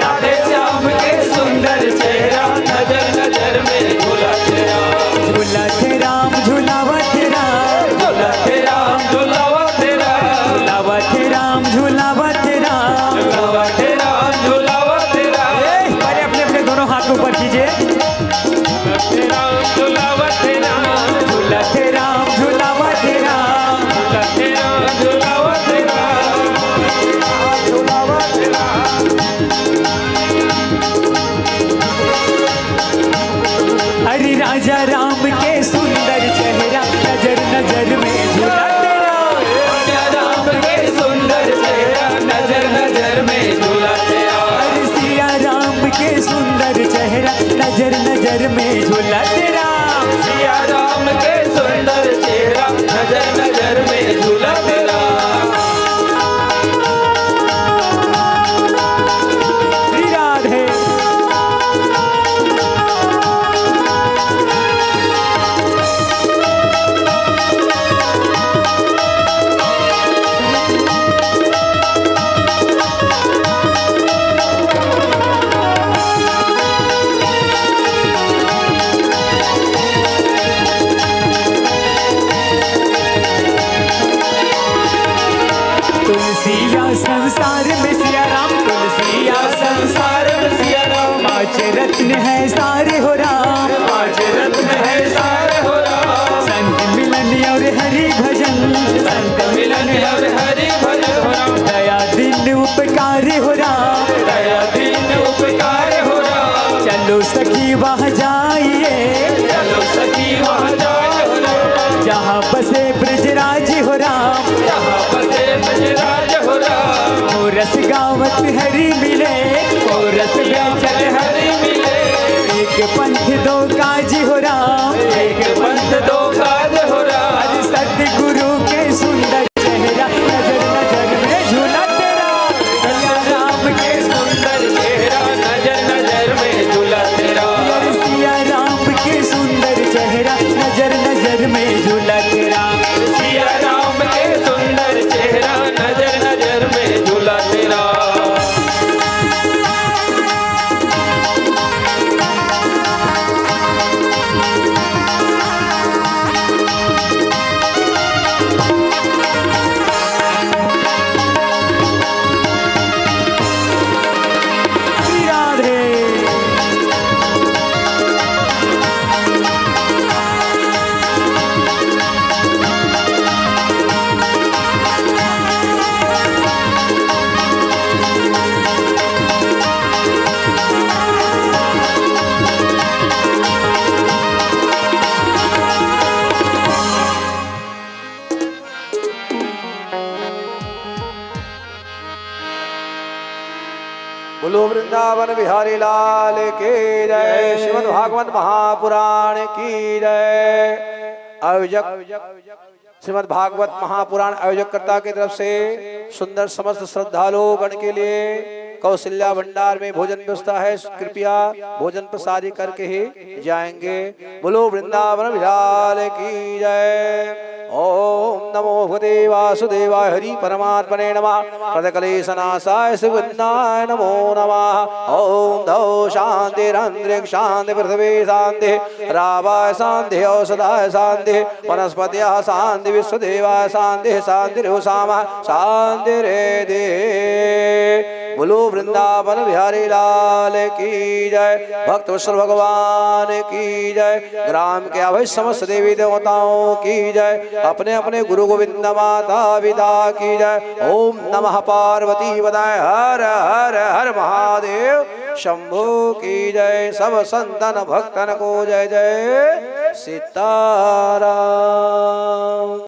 राधे श्याम के सुंदर चेहरा, नजर नजर में झूला तेरा। झूला तेरा झूलावा तेरा, झूला तेरा झूलावा तेरा, झूलावा तेरा झूलावा तेरा। झूलावा तेरा झूलावा तेरा। अरे अपने अपने दोनों हाथ ऊपर कीजिए। तेरा झूलावा तेरा, झूला तेरा झूलावा तेरा। झूला तेरा झूलावा तेरा। झूलावा तेरा। अरे राजा राम के सुंदर चेहरा, नजर नजर में झूला तेरा। राजा राम के सुंदर चेहरा, नजर नजर में झूला तेरा। अरे सिया राम के सुंदर चेहरा, नजर नजर में झूला तेरा। सिया राम के सुंदर चेहरा, नजर नजर में झूला तेरा। श्री राधे। तुलसिया संसार में सिया राम, तुलसिया संसार में सिया राम। पांच रत्न है सारे हो राम। पांच रत्न है सारे हो राम। संत मिलन और हरि भजन, संत मिलन और हरि भजन हो राम। दया दीन उपकार हो राम। दया दीन उपकार हो राम। चलो सखी वहाँ जाइए, चलो सखी वहाँ जाए हो राम। जहाँ बसे ब्रजराज हो राम। जहाँ बसे ब्रजराज हो राम। ओ रस गावत हरि मिले, ओ रस बेचत हरि। हरि मिले। एक पंथ दो काज हो राम। एक पंथ दो काज हो राम। अरे सतगुरु के सुंदर चेहरा, नजर नजर में झूला तेरा। सिया राम के सुंदर चेहरा, नजर नजर में झूला तेरा। अरे सिया राम के सुंदर चेहरा, नजर नजर में झूला तेरा। सिया राम के सुंदर चेहरा, नजर नजर में झूला तेरा। श्री राधे। बोलो वृंदावन बिहारी लाल की जय। श्रीमद् भागवत महापुराण की जय। आयोजक श्रीमद् भागवत महापुराण आयोजकर्ता की तरफ से सुंदर समस्त श्रद्धालु गण के लिए कौशल्या भंडार में भोजन व्यवस्था है। कृपया भोजन प्रसादी करके ही जाएंगे। बोलो वृंदावन बिहारी की जय। ओम नमो भगवते वासुदेवाय हरि परमात्मने नमः। प्रदकलेशनाशाय सुगन्धाय नमो नमः। ओम धौ शांतिरंतरिक्ष शांति पृथ्वी शांति रावाय शांति औषधाय शांति वनस्पतयः शांति विश्वदेवाय शांति शांतिरुषामा शांतिरेधि। बोलो वृंदावन बिहारी लाल की जय। भक्त वत्सल भगवान की जय। ग्राम के अवश्य समस्त देवी देवताओं की जय। अपने अपने गुरु गोविंद माता पिता की जय। ओम नमः पार्वती पताय हर हर हर महादेव शंभु की जय। सब संतन भक्तन को जय जय सीताराम।